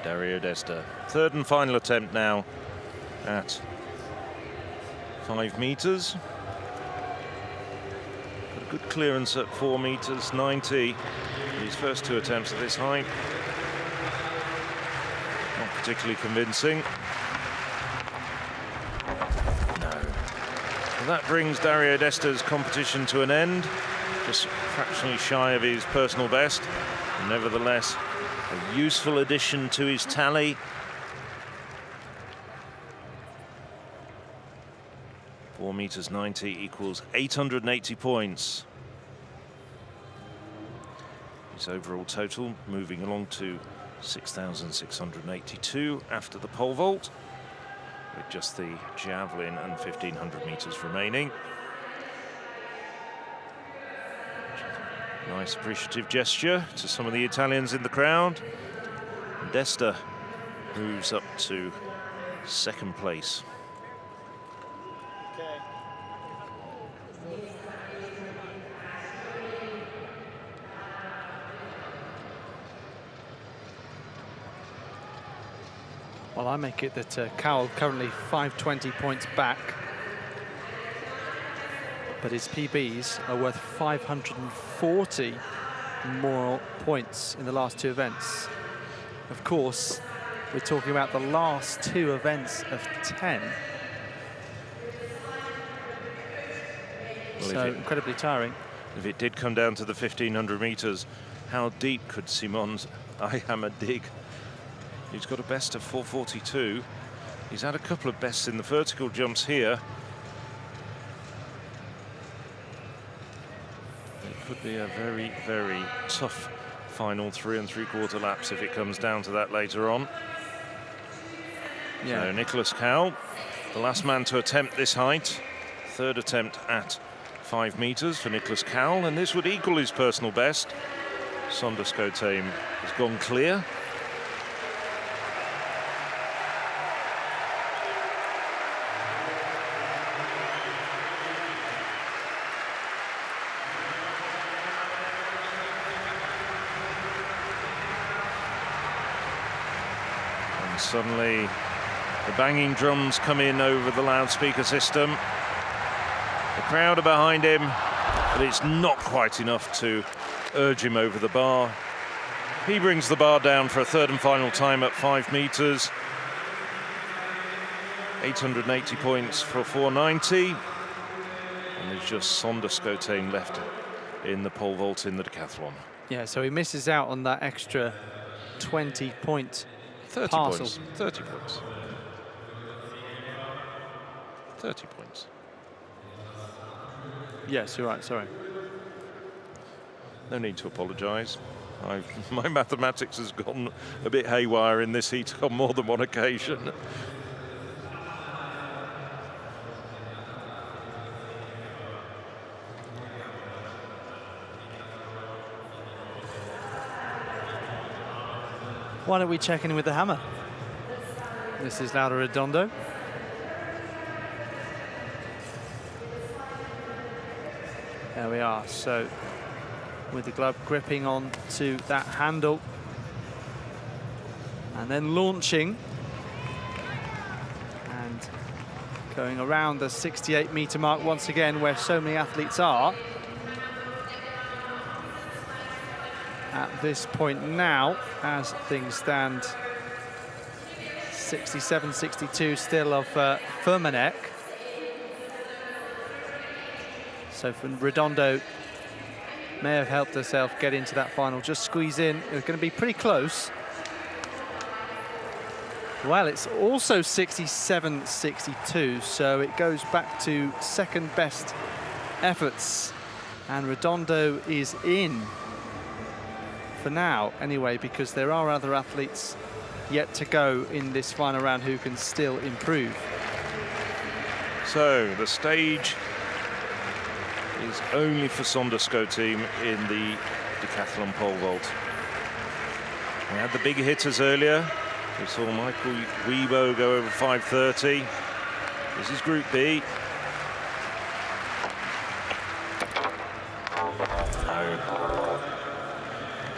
Dario Desta. Third and final attempt now at 5 meters. Got a good clearance at 4 meters 90. His first 2 attempts at this height. Not particularly convincing. No. Well, that brings Dario Desta's competition to an end. Just fractionally shy of his personal best. And nevertheless, a useful addition to his tally. Four meters 90 equals 880 points. His overall total moving along to 6,682 after the pole vault, with just the javelin and 1,500 meters remaining. Nice appreciative gesture to some of the Italians in the crowd. Desta moves up to 2nd place. Okay. Well, I make it that Cowell currently 520 points back, but his PBs are worth 540 more points in the last 2 events. Of course, we're talking about the last 2 events of 10. Well, so incredibly tiring. If it did come down to the 1,500 meters, how deep could Simon's I-hammer dig? He's got a best of 442. He's had a couple of bests in the vertical jumps here. It could be a very, very tough final 3 3/4 laps if it comes down to that later on. Yeah. So Nicholas Cowell, the last man to attempt this height. 3rd attempt at 5 meters for Nicholas Cowell, and this would equal his personal best. Sonderskoteim has gone clear. Suddenly, the banging drums come in over the loudspeaker system. The crowd are behind him, but it's not quite enough to urge him over the bar. He brings the bar down for a 3rd and final time at 5 meters. 880 points for 490. And there's just Sonderskoteim left in the pole vault in the decathlon. Yeah, so he misses out on that extra 20-point 30 parcel. points. 30 points. 30 points. Yes, you're right, sorry. No need to apologise. My mathematics has gone a bit haywire in this heat on more than one occasion. Why don't we check in with the hammer? This is Laura Redondo. There we are. So with the glove gripping on to that handle and then launching and going around the 68-meter mark once again, where so many athletes are at this point now, as things stand. 67-62 still of Firmanek. So Redondo may have helped herself get into that final, just squeeze in. It's going to be pretty close. Well, it's also 67-62, so it goes back to second best efforts. And Redondo is in for now, anyway, because there are other athletes yet to go in this final round who can still improve. So the stage is only for Sondersko team in the decathlon pole vault. We had the big hitters earlier. We saw Michael Weibo go over 5:30. This is Group B.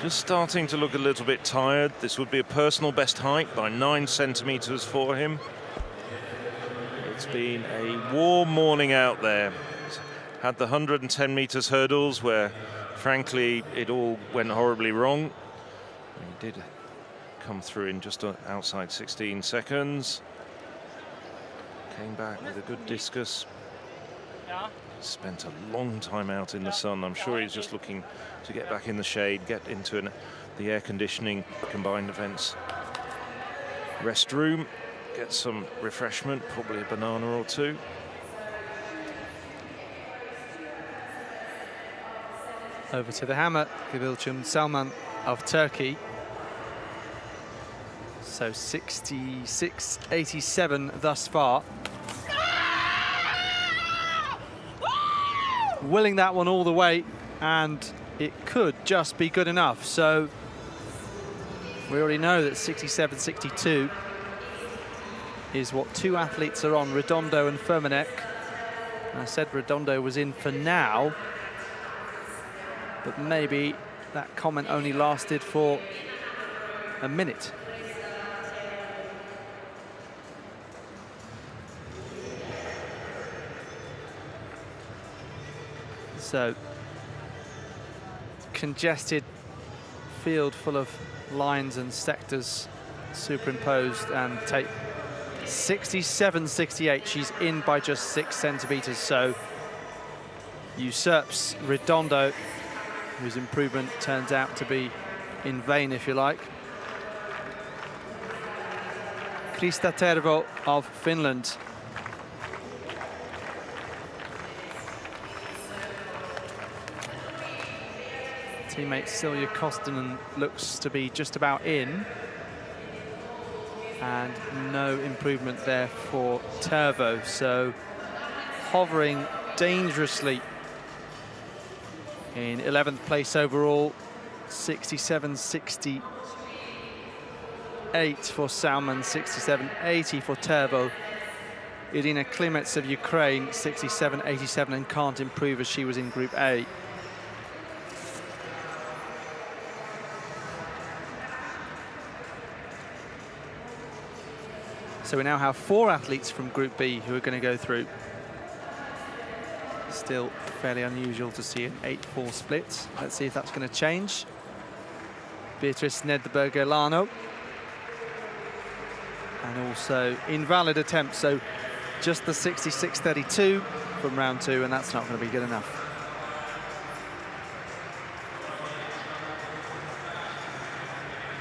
Just starting to look a little bit tired. This would be a personal best height by 9 centimeters for him. It's been a warm morning out there. Had the 110 meters hurdles where, frankly, it all went horribly wrong. He did come through in just outside 16 seconds. Came back with a good discus. Spent a long time out in the sun. I'm sure he's just looking to get back in the shade, get into the air conditioning combined events restroom, get some refreshment, probably a banana or two. Over to the hammer, Kıvılcım Salman of Turkey. So 66-87 thus far. Willing that one all the way, and it could just be good enough. So we already know that 67-62 is what two athletes are on, Redondo and Firmanek. I said Redondo was in for now, but maybe that comment only lasted for a minute. So, congested field full of lines and sectors superimposed, and take 67-68. She's in by just 6 centimeters, so usurps Redondo, whose improvement turns out to be in vain, if you like. Krista Tervo of Finland. Teammate Silja Kostonen looks to be just about in. And no improvement there for Tervo. So hovering dangerously in 11th place overall. 67-68 for Salman, 67-80 for Tervo. Irina Klimets of Ukraine, 67-87, and can't improve as she was in Group A. So we now have 4 athletes from Group B who are going to go through. Still fairly unusual to see an 8-4 split. Let's see if that's going to change. Beatrice Nedberger-Lano. And also invalid attempt, so just the 66-32 from round 2, and that's not going to be good enough.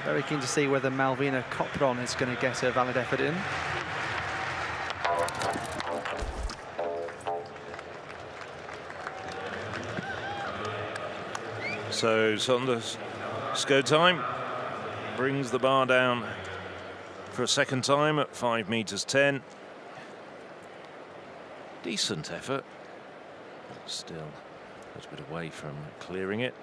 Very keen to see whether Malvina Copron is going to get her valid effort in. So Saunders' go time brings the bar down for a second time at 5 meters 10. Decent effort, but still a little bit away from clearing it.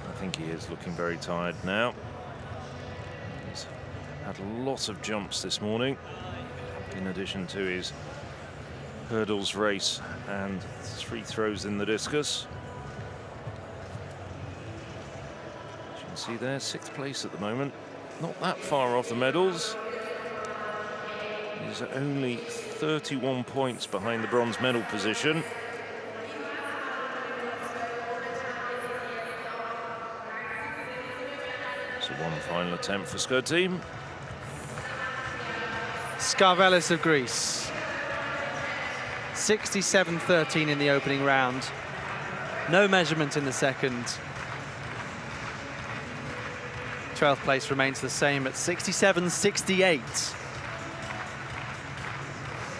I think he is looking very tired now. He's had a lot of jumps this morning, in addition to his hurdles race and 3 throws in the discus. As you can see there, 6th place at the moment. Not that far off the medals. He's only 31 points behind the bronze medal position. So one final attempt for Sker team. Skarvelis of Greece. 67.13 in the opening round. No measurement in the second. 12th place remains the same at 67.68.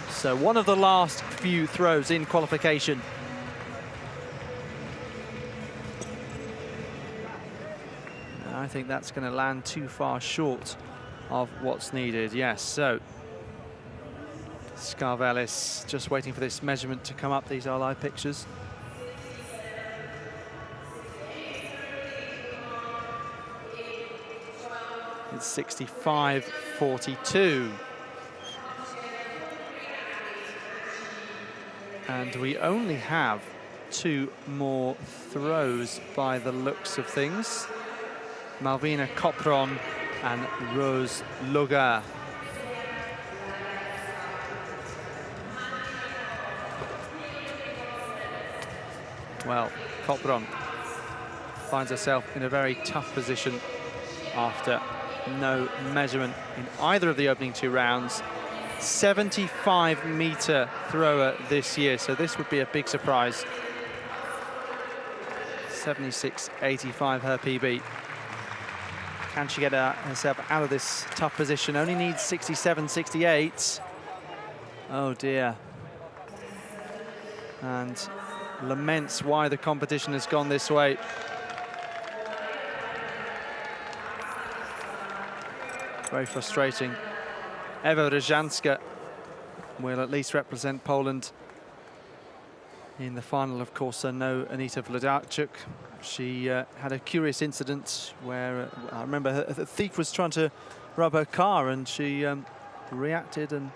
So one of the last few throws in qualification. I think that's going to land too far short of what's needed. Yes, so Skarvelis just waiting for this measurement to come up. These are live pictures. It's 65.42. And we only have 2 more throws by the looks of things. Malvina Copron and Rose Lugar. Well, Copron finds herself in a very tough position after no measurement in either of the opening 2 rounds. 75-meter thrower this year, so this would be a big surprise. 76.85 her PB. Can she get herself out of this tough position? Only needs 67.68. Oh dear. And laments why the competition has gone this way. Very frustrating. Ewa Ryżanska will at least represent Poland in the final. Of course, no Anita Wlodarczyk. She had a curious incident where I remember a thief was trying to rob her car and she reacted, and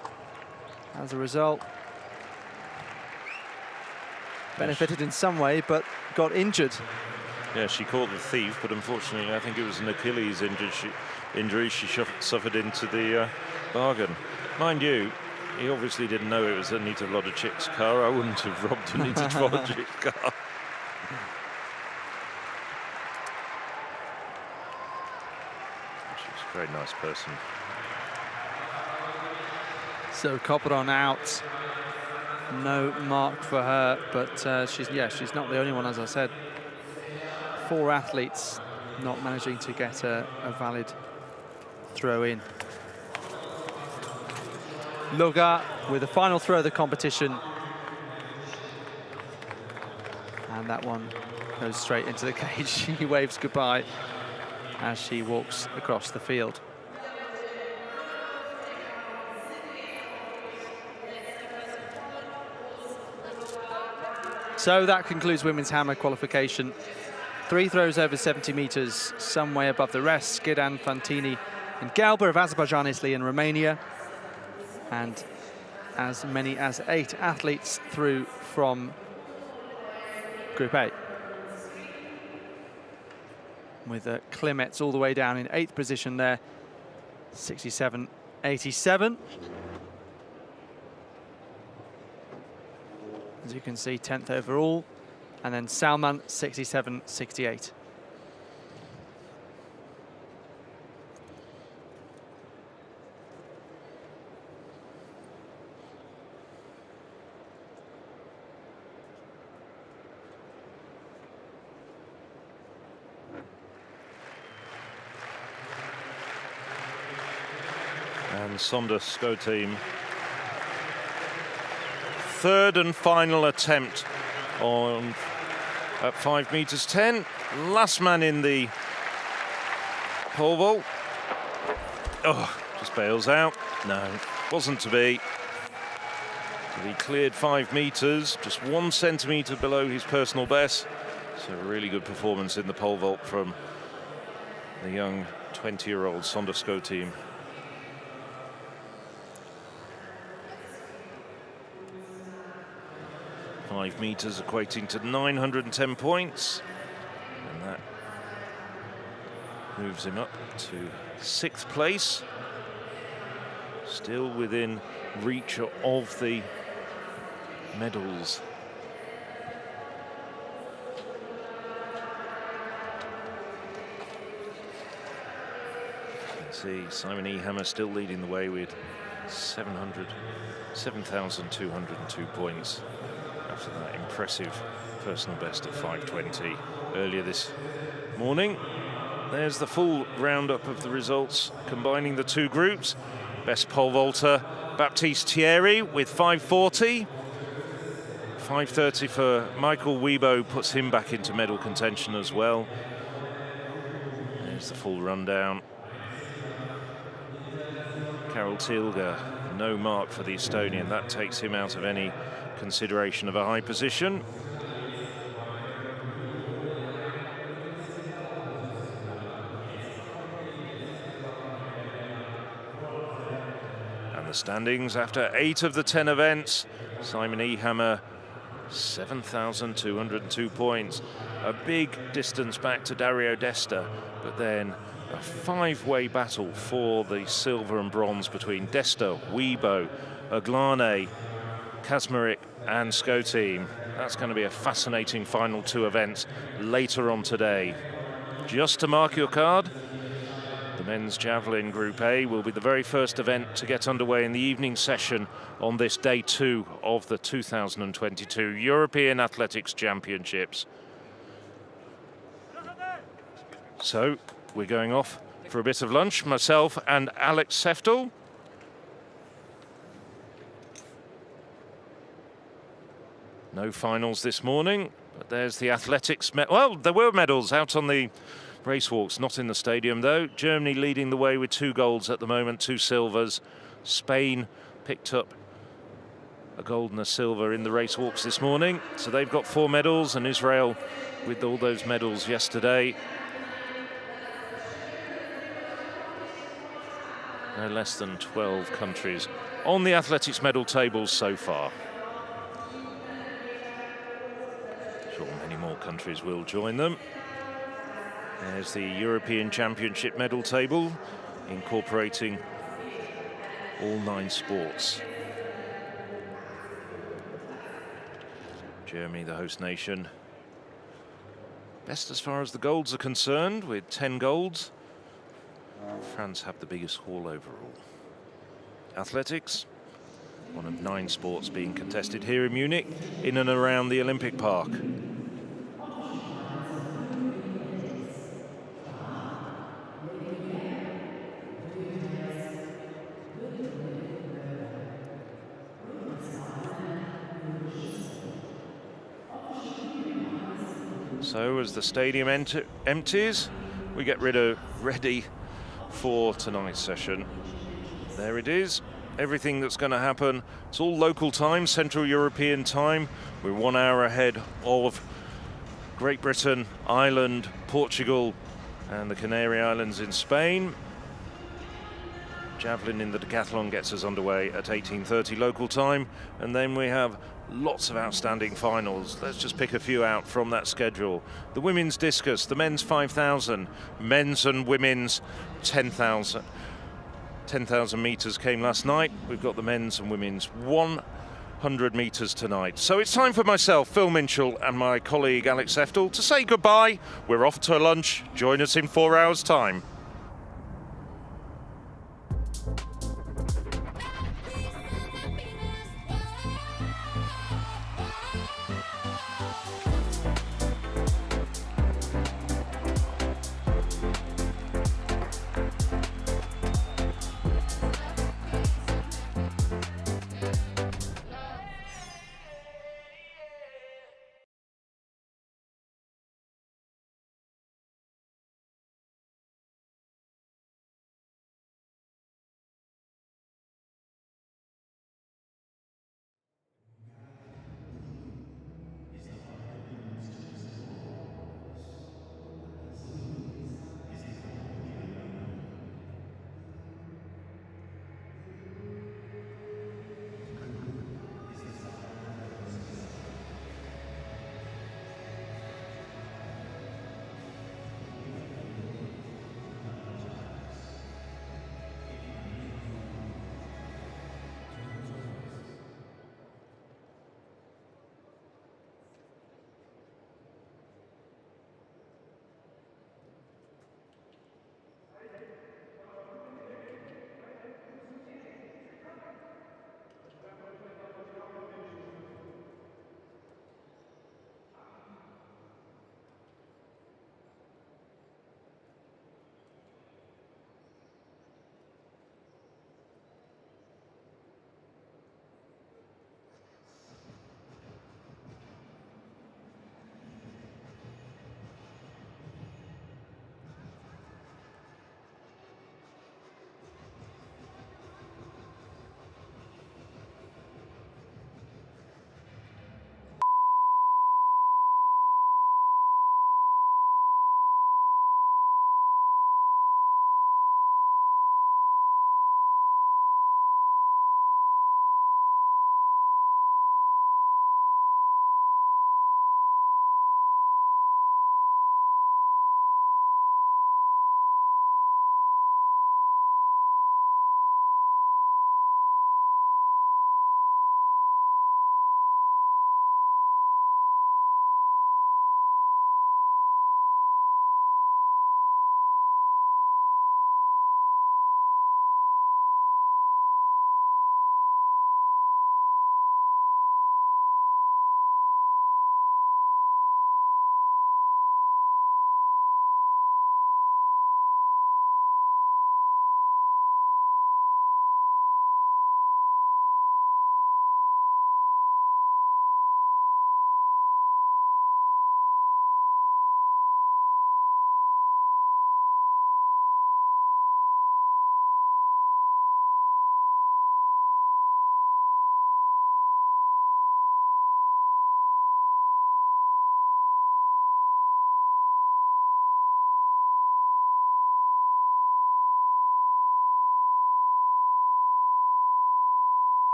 as a result benefited in some way but got injured. Yeah, she caught the thief, but unfortunately I think it was an Achilles injury she suffered into the bargain. Mind you, he obviously didn't know it was Anita Wlodarczyk's car. I wouldn't have robbed Anita Wlodarczyk's car. She's a very nice person. So Copron out. No mark for her, but she's not the only one, as I said. 4 athletes not managing to get a valid throw in. Lugar with the final throw of the competition. And that one goes straight into the cage. She waves goodbye as she walks across the field. So that concludes women's hammer qualification. 3 throws over 70 meters, some way above the rest. Skidan, Fantini and Gelber of Azerbaijan, Italy and Romania. And as many as 8 athletes through from Group A. With Klimets all the way down in 8th position there, 67.87. As you can see, 10th overall. And then Salman, 67.68. and Sonder SCO team. Third and final attempt on at 5 meters 10. Last man in the pole vault. Oh, just bails out. No, wasn't to be. He cleared 5 meters, just 1 centimeter below his personal best. So a really good performance in the pole vault from the young 20-year-old Sonder SCO team. Five meters equating to 910 points. And that moves him up to 6th place. Still within reach of the medals. You can see Simon Ehammer still leading the way with 7,202 points after that impressive personal best of 5:20 earlier this morning. There's the full roundup of the results combining the two groups. Best pole vaulter Baptiste Thierry with 5:40. 5:30 for Michael Weibo puts him back into medal contention as well. There's the full rundown. Karel Tilger, no mark for the Estonian. That takes him out of any consideration of a high position. And the standings after 8 of the 10 events. Simon Ehammer, 7,202 points. A big distance back to Dario Desta, but then a 5-way battle for the silver and bronze between Desta, Weibo, Aglane, Kazmarek and SCO team. That's going to be a fascinating final 2 events later on today. Just to mark your card, the men's javelin Group A will be the very first event to get underway in the evening session on this day 2 of the 2022 European Athletics Championships. So we're going off for a bit of lunch, myself and Alex Seftel. No finals this morning, but there's the athletics. Well, there were medals out on the racewalks, not in the stadium though. Germany leading the way with 2 golds at the moment, 2 silvers. Spain picked up a gold and a silver in the racewalks this morning, so they've got 4 medals, and Israel with all those medals yesterday. No less than 12 countries on the athletics medal tables so far. Sure, many more countries will join them. There's the European Championship medal table, incorporating all 9 sports. Germany, the host nation, best as far as the golds are concerned, with 10 golds. France have the biggest haul overall. Athletics, one of 9 sports being contested here in Munich, in and around the Olympic Park. So as the stadium empties, we get ready for tonight's session. There it is, everything that's going to happen. It's all local time, Central European time. We're 1 hour ahead of Great Britain, Ireland, Portugal, and the Canary Islands in Spain. Javelin in the decathlon gets us underway at 18:30 local time, and then we have lots of outstanding finals. Let's just pick a few out from that schedule. The women's discus, the men's 5,000, men's and women's 10,000. 10,000 metres came last night. We've got the men's and women's 100 metres tonight. So it's time for myself, Phil Minchell, and my colleague Alex Seftel to say goodbye. We're off to lunch. Join us in 4 hours' time.